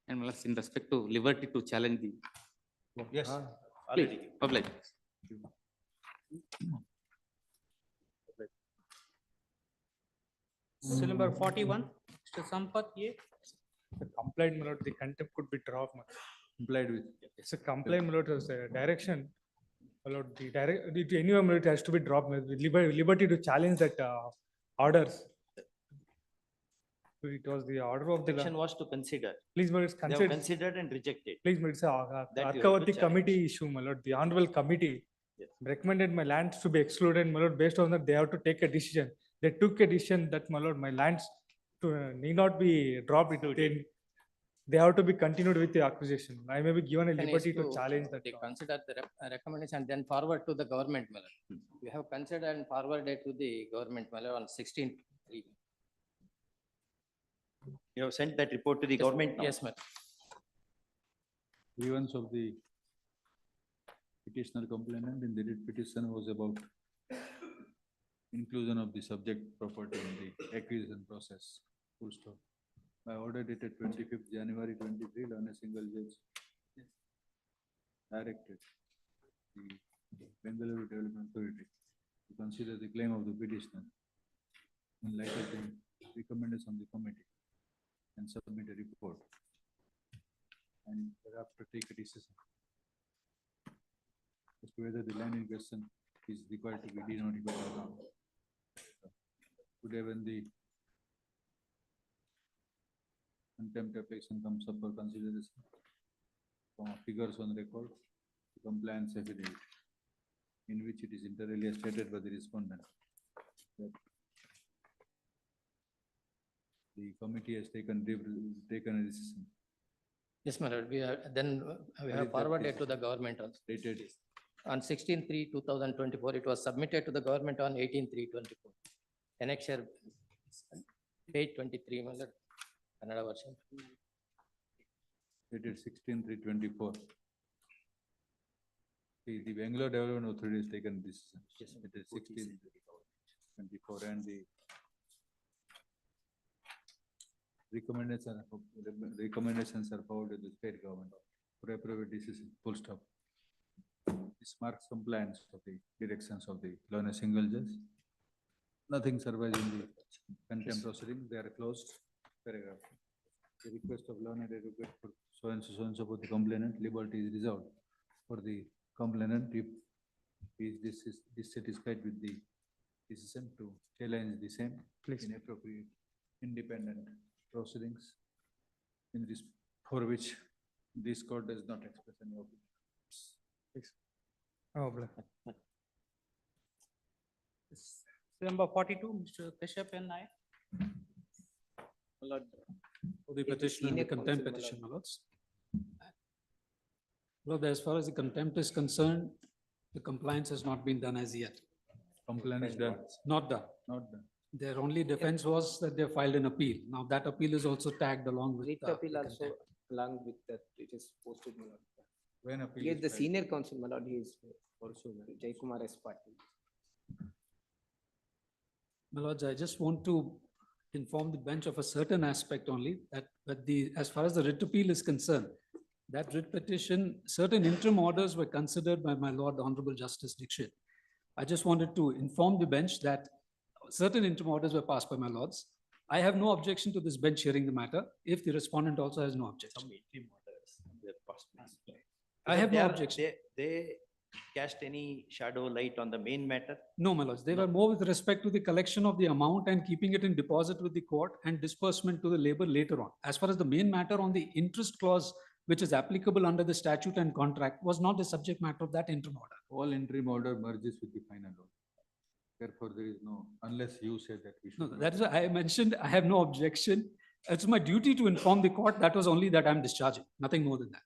And Miller's, in respect to liberty to challenge the. Yes. Please, Already. public. Seal number 41, Mr. Sampath, ye. The complaint, my lord, the contempt could be dropped. my lord. Complied with. It's a complaint, my lord, as a direction. My lord, anyway, my lord, it has to be dropped, my lord, with liberty to challenge that orders. It was the order of the. Section was to consider. Please, my lord, it's They have considered. considered and rejected. Please, my lord, it's a That you have to Arkavati challenge. committee issue, my lord. The honorable committee recommended my lands to be excluded, my lord. Based on that, they have to take a decision. They took a decision that, my lord, my lands need not be dropped. They have to be continued with the acquisition. I may be given a Can liberty is to challenge that. They consider the recommendation and then forward to the government, my lord. We have considered and forwarded to the government, my lord, on 16th. You have sent that report to the Yes, government now? Yes, ma'am. Grievance of the petitioner complainant in the writ petition was about inclusion of the subject property in the acquisition process. Full stop. By order dated 25th January 23, on a single judge directed the Bengaluru Development Authority to consider the claim of the petitioner in light of the recommendation of the committee and submit a report and thereafter take a decision as to whether the land in question is required to be denotified or not. Today, when the contempt application comes up for consideration, figures on record, the compliance affidavit, in which it is inter alia stated by the respondent that the committee has taken a decision. Yes, my lord. We have forwarded to the government also. Dated On 16/3/2024, it was submitted to the government on 18/3/24. Annexure page 23, my lord, Kannada version. dated 16/3/24. The Bangalore Development Authority has taken this. It is 16/24 and the recommendations are forwarded to the state government for a private decision, full stop. This marks compliance of the directions of the learned single judge. Nothing survives in the contempt proceeding, they are closed. Paragraph. The request of learned advocate for so and so for the complainant, liberty is reserved for the complainant if he is dissatisfied with the decision to challenge the same in appropriate independent proceedings in this, for which this court does not express any opinion. Number 42, Mr. Kashyap and I. For the petition and the contempt petition, my lords. Lord, as far as the contempt is concerned, the compliance has not been done as yet. Complaint is done. Not done. Not done. Their only defense was that they filed an appeal. Now that appeal is also tagged along with. Writ the appeal also contempt. along with that, it is posted, my lord. When appeal Yes, is the filed. senior counsel, my lord, he is also Jai Kumar S. Patil. My lords, I just want to inform the bench of a certain aspect only that, as far as the writ appeal is concerned, that writ petition, certain interim orders were considered by my Lord the Honorable Justice Dixit. I just wanted to inform the bench that certain interim orders were passed by my lords. I have no objection to this bench hearing the matter if the respondent also has no objection. Some interim orders, they're possible. I have They no are- objection. They cast any shadow light on the main matter? No, my lords, they were more with respect to the collection of the amount and keeping it in deposit with the court and disbursement to the labor later on. As far as the main matter on the interest clause, which is applicable under the statute and contract, was not the subject matter of that interim order. All interim order merges with the final order. Therefore, there is no, unless you say that we should. No, not. that is why I mentioned I have no objection. It's my duty to inform the court. That was only that I'm discharging, nothing more than that.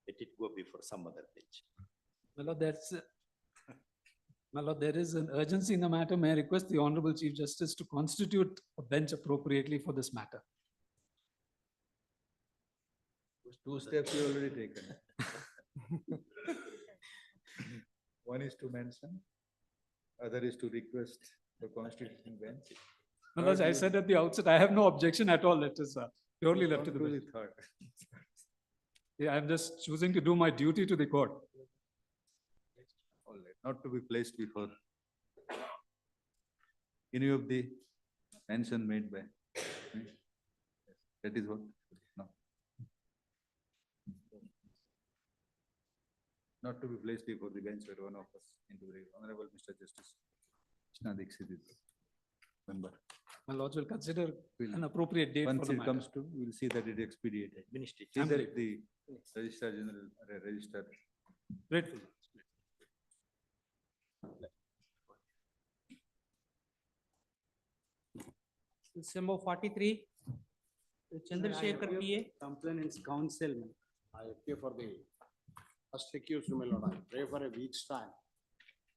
Let it go before some other bench. My lord, my lord, there is an urgency in the matter. May I request the Honorable Chief Justice to constitute a bench appropriately for this matter? Two steps you already taken. One is to mention, other is to request the constituting bench. My lord, I said at the outset, I have no objection at all. It is purely You left to don't the do bench. the third. Yeah, I'm just choosing to do my duty to the court. All right, not to be placed before any of the mention made by. That is what, no. Not to be placed before the bench where one of us into the Honorable Mr. Justice Krishna Dixit is the member. My lords will consider an appropriate date for Once the it matter. comes to, we will see that it is expedited. Administrative. See I'm that ready. the Registrar General, Register. Grateful. December 43, Chandrasekhar PA. Complainant's counsel, I appear for the first accused, my lord. I pray for a week's time.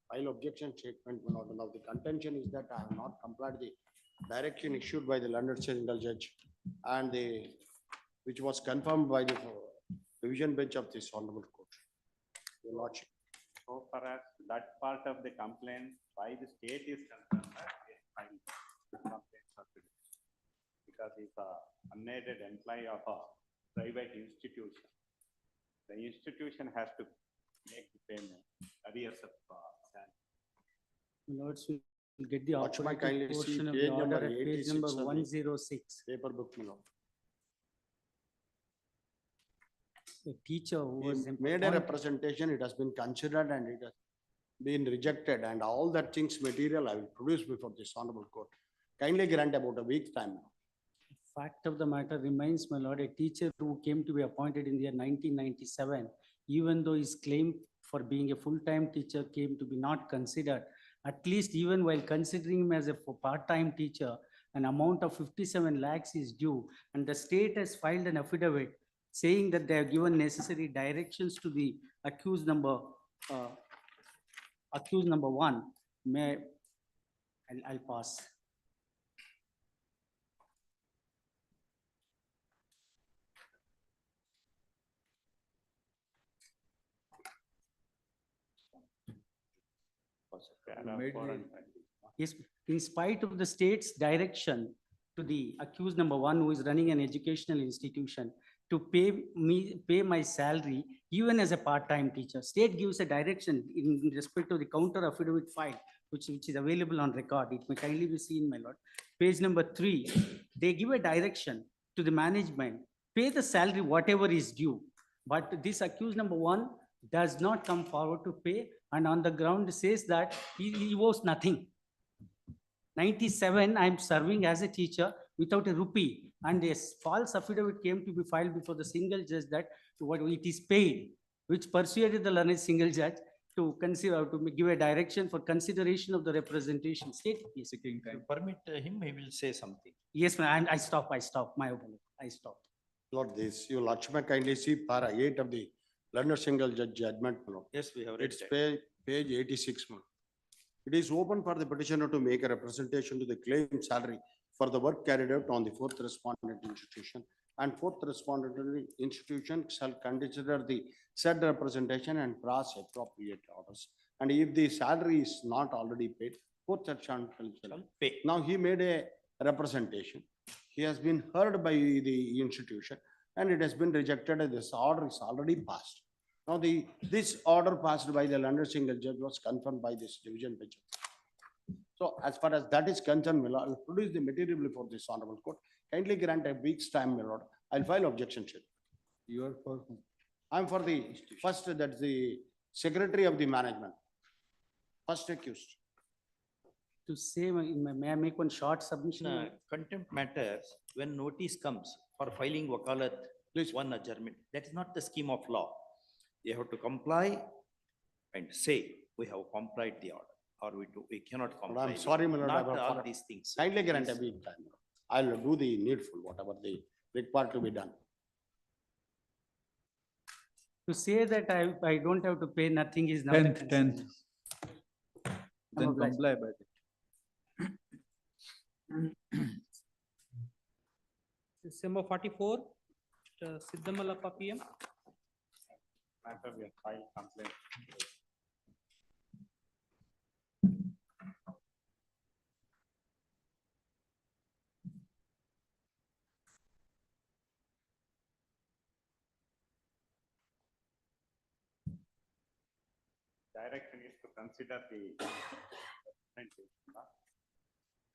File objection statement, my lord. Now the contention is that I have not complied the direction issued by the London single judge and which was confirmed by the division bench of this honorable court. Your lordship. So far as that part of the complaint by the state is concerned, we find the complaints are finished. Because he's a unaided employee of a private institution. The institution has to make the payment, arrears of Lords, we will get the Watchman, kindly operative see portion of page the order number at page 86 number of the 106. Paper book, my lord. The teacher who was. He made a appointed- representation, it has been considered and it has been rejected, and all that things material I will produce before this honorable court. Kindly grant about a week's time now. Fact of the matter remains, my lord, a teacher who came to be appointed in the year 1997, even though his claim for being a full-time teacher came to be not considered, at least even while considering him as a part-time teacher, an amount of 57 lakhs is due, and the state has filed an affidavit saying that they have given necessary directions to the accused number one. I'll pass. Made the- Yes, in spite of the state's direction to the accused number one, who is running an educational institution, to pay my salary even as a part-time teacher. State gives a direction in respect to the counter affidavit file, which is available on record. It may kindly be seen, my lord. Page number 3, they give a direction to the management, pay the salary whatever is due. But this accused number 1 does not come forward to pay, and on the ground says that he owes nothing. 97, I'm serving as a teacher without a rupee, and a false affidavit came to be filed before the single judge that what it is paid, which persuaded the learned single judge to consider, to give a direction for consideration of the representation. State, yes. If you permit him, he will say something. Yes, ma'am, I stop, my opinion, I stop. Lord, this, you Lakshman kindly see para 8 of the learned single judge judgment. Lord. Yes, we have read It's that. page 86. Lord. It is open for the petitioner to make a representation to the claim salary for the work carried out on the 4th respondent institution, and 4th respondent institution shall consider the said representation and pass appropriate orders. And if the salary is not already paid, 4th shall pay. Now he made a representation. He has been heard by the institution and it has been rejected, and this order is already passed. Now this order passed by the learned single judge was confirmed by this division bench. So as far as that is concerned, my lord, I'll produce the material before this honorable court. Kindly grant a week's time, my lord. I'll file objection sheet. You are for whom? I'm for the first, that's the secretary of the management. First accused. To say, may I make one short submission? In contempt matters, when notice comes for filing wakalat, one adjournment, that is not the scheme of law. You have to comply and say, we have complied the order, or we cannot comply. I'm sorry, my lord. Not I all forgot. these things. Kindly grant a week time. I'll do the needful, whatever the required to be done. To say that I don't have to pay nothing is not. a concern. 10th. Then obliged. comply by it. December 44, Siddhamalappa PM. Matter we have filed complaint. Direction is to consider the.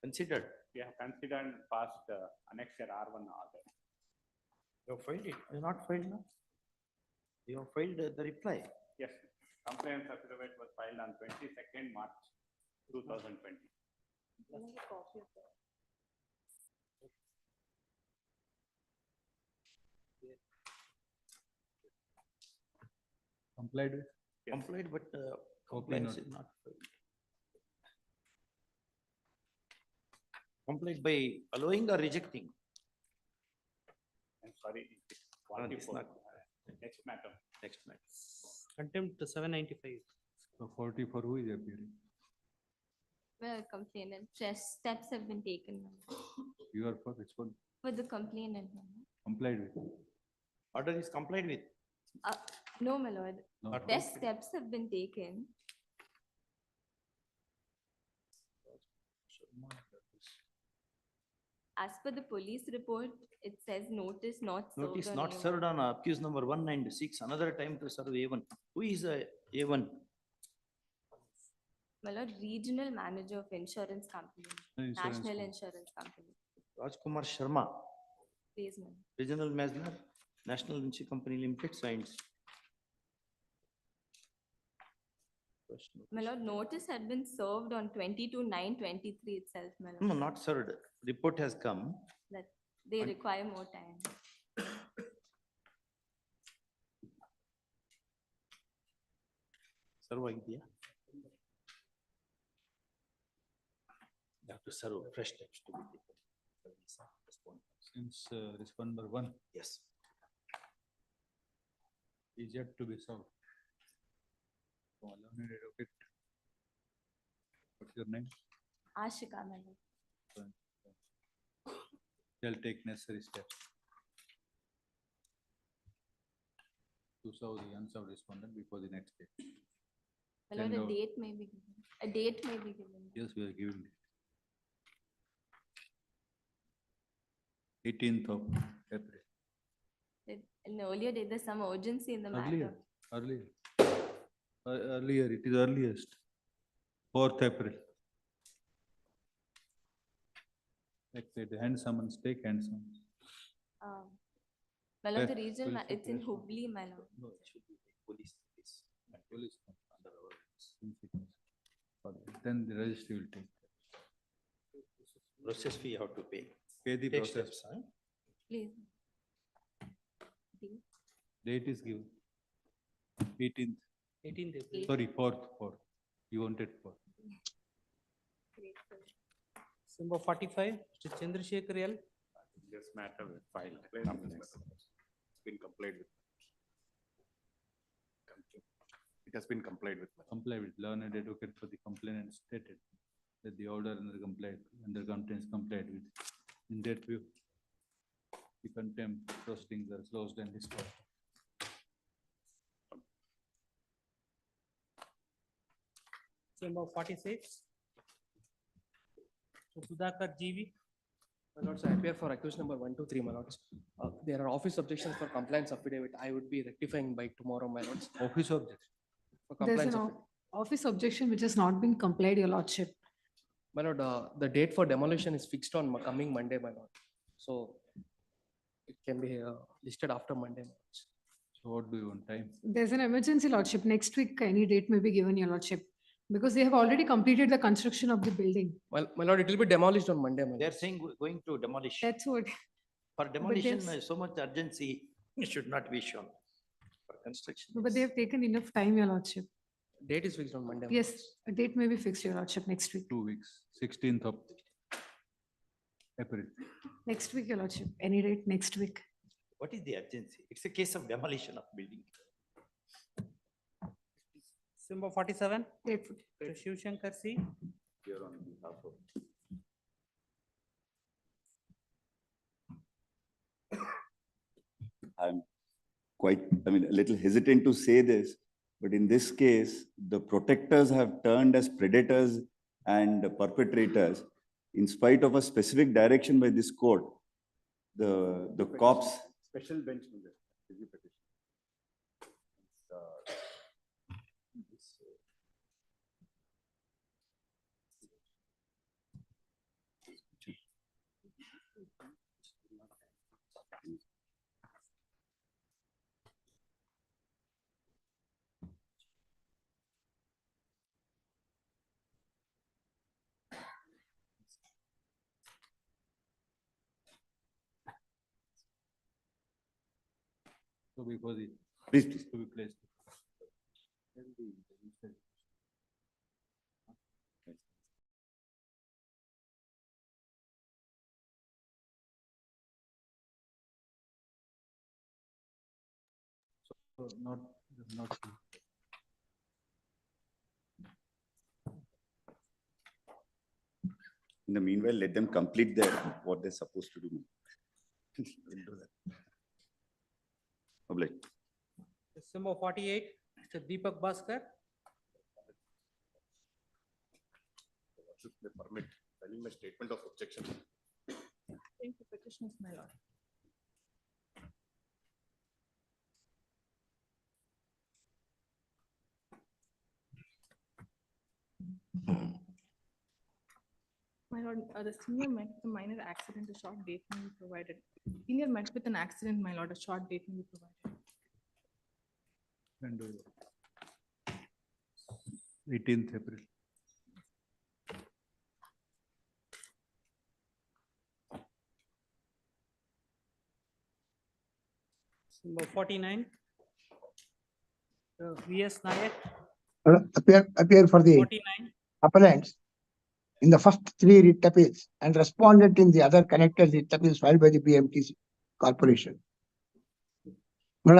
Considered. We have considered and passed annexure R1 order. You have filed it, you not filed now? You have filed the reply. Yes, complaint affidavit was filed on 22nd March 2020. Complied with? Complied, but Copy compliance not. is not filed. Complied by allowing or rejecting? I'm sorry. it's No, it's 44. not. Next matter. Next matter. Contempt 795. So 44, who is appearing? Well, complainant, steps have been taken You are for which one? for the complainant. Complied with? Order is complied with. No, my lord. No. Best steps have been taken. As per the police report, it says notice not served. Notice on not A1. served on accused number 196, another time to serve A1. Who is A1? My lord, regional manager of insurance company, Insurance national company. insurance company. Rajkumar Sharma, Please, ma'am. regional manager, National Insurance Company Limited, signs. My lord, notice had been served on 22/9/23 itself, my lord. No, not served. Report has come. That they require more time. Serve idea. You have to serve fresh steps to be taken. Since responder 1 Yes. is yet to be served. So allow me to read it. What's your name? Ashika, my lord. Shall take necessary steps to serve the unserved respondent before the next day. My lord, Send a out- date may be given. A date may be given. Yes, we are giving it. 18th of April. In earlier date, there's some urgency in the Earlier, matter. earlier, it is earliest, 4th April. Like the hand summons, take hand summons. My lord, the Where? regional, Police it's in station. Hubli, my lord. No, it should be police. Police under our. Then the registry will take. Process fee you have to pay. Pay the Take process. steps, huh? Please. Date is given. 18th, 18 days. sorry, 4th. You wanted 4th. Number 45, Mr. Chandrasekhar L. This matter will file. It's been complied with. It has been complied with. Comply with learned advocate for the complainant stated that the order under contents complied with. In that view, the contempt proceedings are closed and dismissed. Number 46. So Sudhakar GV. My lords, I appear for accused number 1, 2, 3, my lords. There are office objections for compliance affidavit. I would be rectifying by tomorrow, my lords. Office objection. For There's compliance an affidavit. office objection which has not been complied, your lordship. My lord, the date for demolition is fixed on coming Monday, my lord. So it can be listed after Monday, my lords. So what do you want time? There's an emergency, lordship. Next week, any date may be given, your lordship. Because they have already completed the construction of the building. Well, my lord, it will be demolished on Monday, my They are lord. saying going to demolish. That's what. For demolition, there's- so much urgency should not be shown. For construction. But they have taken enough time, your lordship. Date is fixed on Monday. my Yes, lords. a date may be fixed, your lordship, next week. 2 weeks, 16th of April. Next week, your lordship. Any date next week. What is the urgency? It's a case of demolition of building. Number 47. Date. Mr. Shiv Shankar C. Here on behalf of. I'm quite, I mean, a little hesitant to say this, but in this case, the protectors have turned as predators and perpetrators. In spite of a specific direction by this court, the cops. Special bench. So before the. Please. To be placed. So not. In the meanwhile, let them complete what they're supposed to do. We'll do that. Public. Number 48. Mr. Deepak Bhaskar. Permit filing my statement of objection. Thank you, petitioners, my lord. My lord, the senior met with a minor accident, a short date may be provided. Senior met with an accident, my lord, a short date may be provided. And 18th April. Number 49. V.S. Nayak. appear for the 49. appellants in the first 3 writ appeals and respondent in the other connected writ appeals filed by the BMTC Corporation. But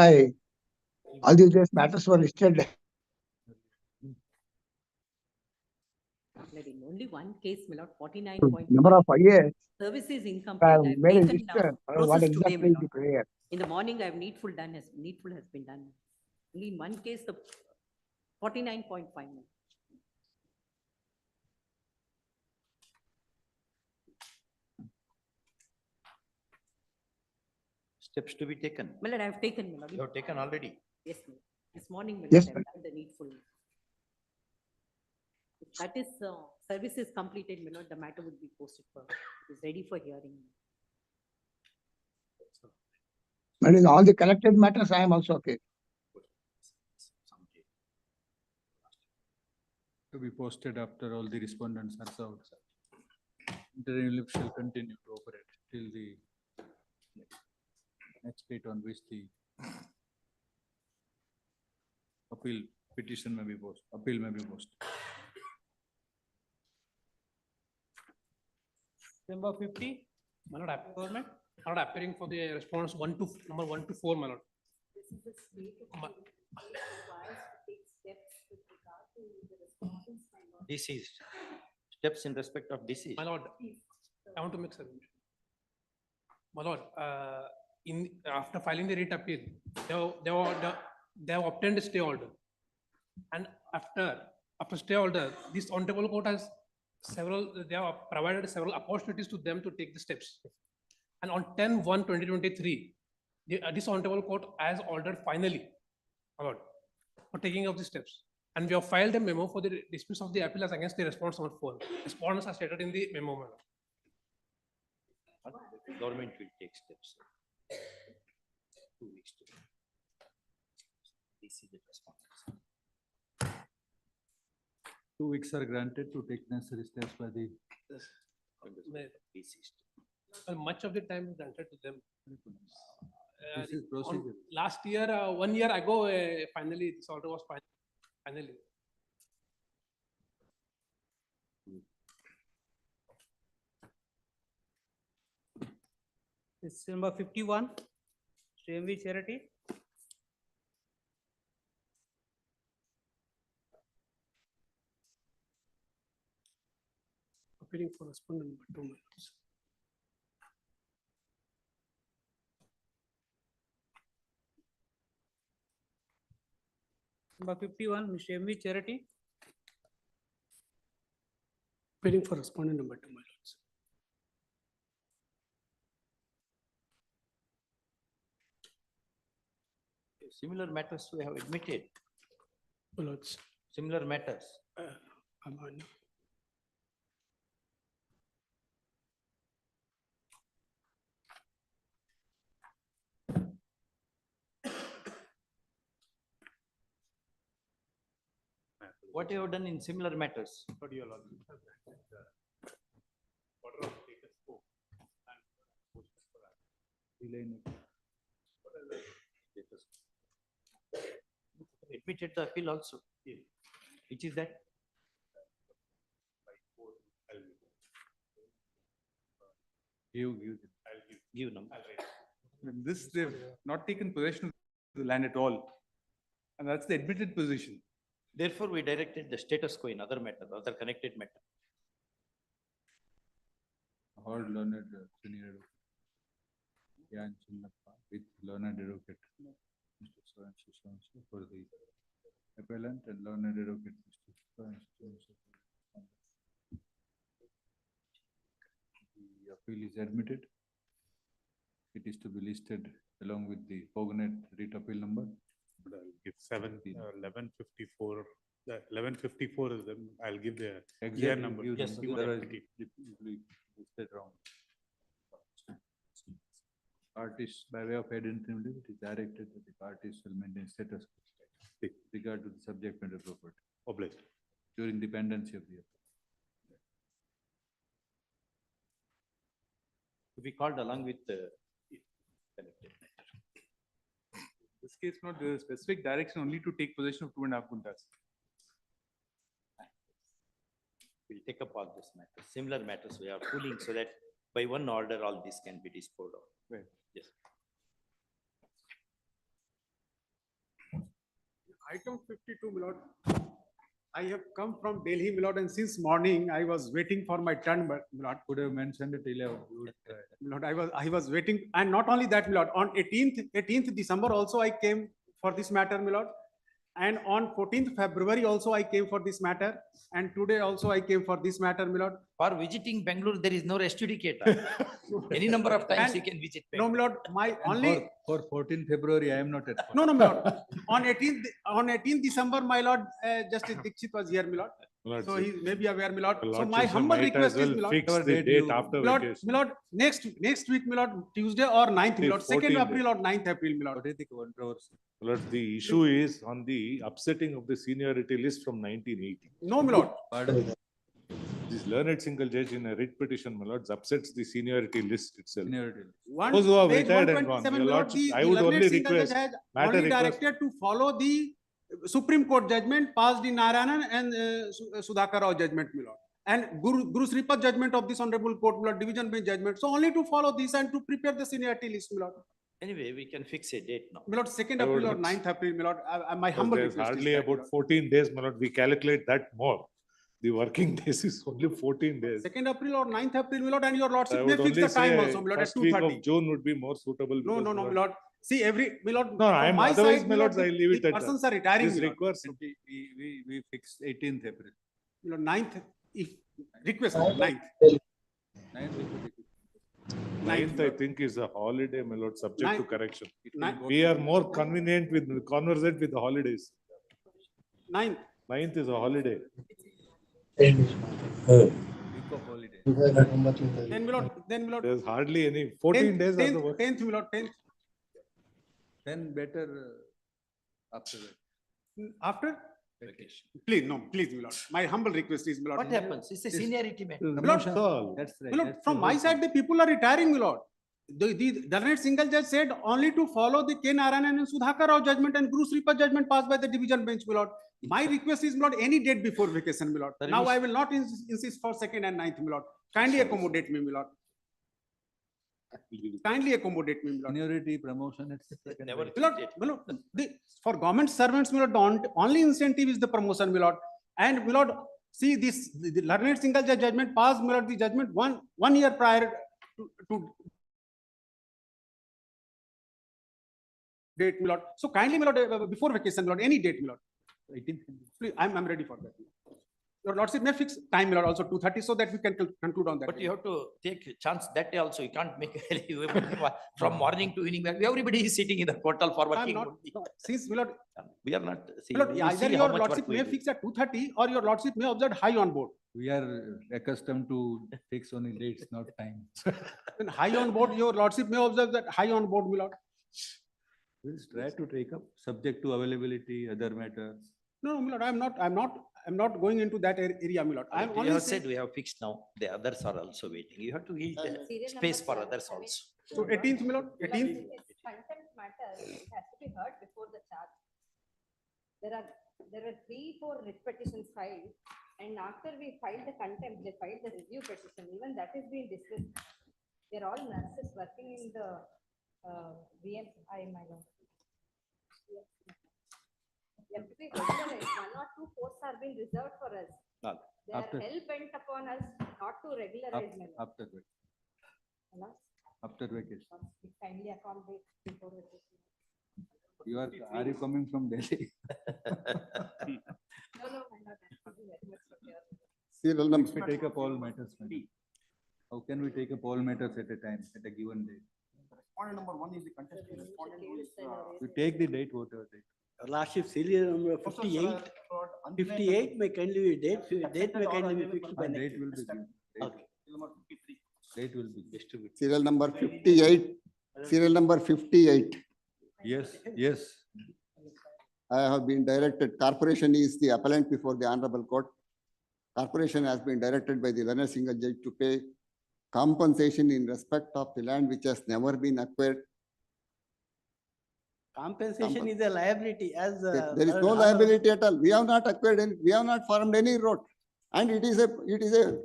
all these matters were listed. In only one case, my lord, 49. Number of years. Service is I incomplete. have I've made a taken list, process what today, exactly my is the lord. prayer. In the morning, I have needful has been done. Only in one case, the 49.5. steps to be taken. My lord, I have taken, my lord. You have taken already. Yes, my lord. This morning, my Yes, lord, I have done the needful. If that is, service is completed, my lord, the matter would be posted for, it is ready for hearing. That is all the collected matters, I am also okay. To be posted after all the respondents are served. The relief shall continue to operate till the next date on which the appeal petition may be posted, appeal may be posted. Number 50, my lord, government, my lord, appearing for the response number 1 to 4, my lord. This is the state of the requires to take steps with regard to the respondents, my lord. Deceased. Steps in respect of deceased. My lord, I want to make submission. My lord, after filing the writ appeal, they have obtained a stay order. And after stay order, this honorable court has they have provided several opportunities to them to take the steps. And on 10/1/2023, this honorable court has ordered finally, my lord, for taking of the steps. And we have filed a memo for the dismissal of the appeal as against the response number 4. Respondents are stated in the memo, my lord. Government will take steps. 2 weeks to. This is the response. 2 weeks are granted to take necessary steps by the Deceased. Well, much of the time is granted to them. This is procedure. Last year, 1 year ago, finally, this order was finally. This is number 51, MV Charity. Appearing for respondent number 2, my lords. Number 51, Mr. MV Charity. Appearing for respondent number 2, my lords. Similar matters we have admitted. My lords. Similar matters. I'm on. What you have done in similar matters? But you are order of status quo and Admitted the appeal also. Which is that? Give them. This, they've not taken possession of the land at all. And that's the admitted position. Therefore, we directed the status quo in other matter, other connected matter. Heard learned senior advocate. Yan Chinnappa with learned advocate. Mr. So-and-so for the appellant and learned advocate. Mr. So-and-so. The appeal is admitted. It is to be listed along with the cognate writ appeal number. But I'll give 1154. The 1154 is the, I'll give the year number. Yes, otherwise listed wrong. Parties, by way of addendum, it is directed that the parties will maintain status quo with regard to the subject matter property. Obliged. During the pendency of the appeal. To be called along with the connected matter. This case, not the specific direction only to take possession of 2.5 guntas. We'll take up all these matters. Similar matters we are pooling so that by one order, all this can be disposed of. Right. Yes. Item 52, my lord. I have come from Delhi, my lord, and since morning I was waiting for my turn, my lord. Could have mentioned it 11. My lord, I was waiting, and not only that, my lord, on 18th December also I came for this matter, my lord. And on 14th February also I came for this matter, and today also I came for this matter, my lord. For visiting Bangalore, there is no rest judicator. Any number of times you can visit. No, my lord, my And only, For 14th February, I am not at. no, my lord. On 18th December, my lord, Justice Dixit was here, my lord. So he may be aware, my lord. So my humble request is, my lord. Fix the date after My lord, vacation. my lord, next week, my lord, Tuesday or 9th, my lord, 2nd 14th. April or 9th April, my lord. What is the controversy? Lord, the issue is on the upsetting of the seniority list from 1980. No, my lord. Pardon? This learned single judge in a writ petition, my lords, upsets the seniority list itself. Seniority. One, Those who have page retired and gone, 127, your my lord, lordship, I the would learned only single judge request, has matter only request. directed to follow the Supreme Court judgment passed in Narayanan and Sudhakar Rao judgment, my lord. And Guru Sripat judgment of this honorable court, my lord, division bench judgment. So only to follow this and to prepare the seniority list, my lord. Anyway, we can fix a date now. My lord, 2nd I would April or not- 9th April, my lord, my Because humble there's request is hardly that, my about lord. 14 days, my lord, we calculate that more. The working days is only 14 days. 2nd April or 9th April, my lord, and your I lordship may would fix only the time say also, my lord, at first week 2:30. of June would be more suitable. No, because, no, no, my lord. See, my lord, No, from I'm, my otherwise, side, my lords, I'll leave it the at that. persons are retiring, This my lord. requires, We fixed 18th April. My lord, 9th, if request, my lord, 9th. 9th we could take it. 9th, I think, is a holiday, my lord, subject to Ninth. correction. Ninth. We are more convenient with, conversant with the holidays. 9th. 9th is a holiday. Week of holiday. Then, my lord, There's hardly any, 14 days are the work. 10th, my lord, 10th. Then better after that. After? Vacation. Please, no, please, my lord. My humble request is, my lord. What happens? It's a seniority matter. My lord, That's right. my lord, that's from the my whole side, the people are retiring, my lord. The learned single judge said only to follow the K. Narayanan and Sudhakar Rao judgment and Guru Sripat judgment passed by the division bench, my lord. My request is, my lord, any date before vacation, my lord. Now I will not insist for 2nd and 9th, my lord. Kindly accommodate me, my lord. Kindly accommodate me, my lord. Seniority, promotion, etc. can Never. wait. My lord, for government servants, my lord, only incentive is the promotion, my lord. And my lord, see this, the learned single judge judgment passed, my lord, the judgment one year prior to date, my lord. So kindly, my lord, before vacation, my lord, any date, my lord. 18th. Please, I'm ready for that. Your lordship may fix time, my lord, also 2:30, so that we can conclude on that. But you have to take a chance that day also. You can't make from morning to evening. Everybody is sitting in the portal for I'm working. not, only. no, since, my lord, We are not. See, my lord, we either see how your much lordship work we may do. fix at 2:30 or your lordship may observe high on board. We are accustomed to fix only dates, not time. When high on board, your lordship may observe that high on board, my lord. We'll try to take up subject to availability, other matters. No, my lord, I'm not going into that area, my lord. I'm You only have saying, said we have fixed now. The others are also waiting. You have to give the Serial space number for 7, others I mean, also. so 18th, my lord, Because 18th. it is contempt matter, it has to be heard before the charge. There are 3-4 writ petitions filed, and after we filed the contempt, they filed the review petition, even that is being dismissed. They're all nurses working in the VMI, my lord. You have to be regularized. 1 or 2 posts are being reserved for us. None. They are After- hell bent upon us not to regularize, my lord. After that, You know, after vacation. kindly accommodate before vacation. Are you coming from Delhi? No, no, my lord, thank you very much for your. Serial number, If we take up all matters, madam. How can we take up all matters at a time, at a given date? respondent number 1 is the contested respondent who is, We take the date, whatever date. Your lordship, serial number 58, 58 may kindly be date may kindly be fixed by next Date week. will be given. Date- Okay. Date will be distributed. serial number 58, serial number 58. Yes, yes. I have been directed, corporation is the appellant before the honorable court. Corporation has been directed by the learned single judge to pay compensation in respect of the land which has never been acquired. Compensation is a liability as. There is no liability at all. We have not acquired any, we have not formed any road. And it is a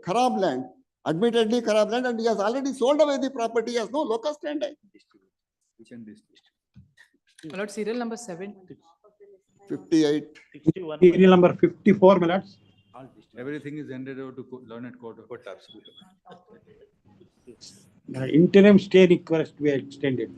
kharab land, admittedly kharab land, and he has already sold away the property, he has no locus standi. You can distribute. My lord, serial number 7. 58. Serial number 54, my lords. Everything is handed over to learned court. Interim stay request we extended.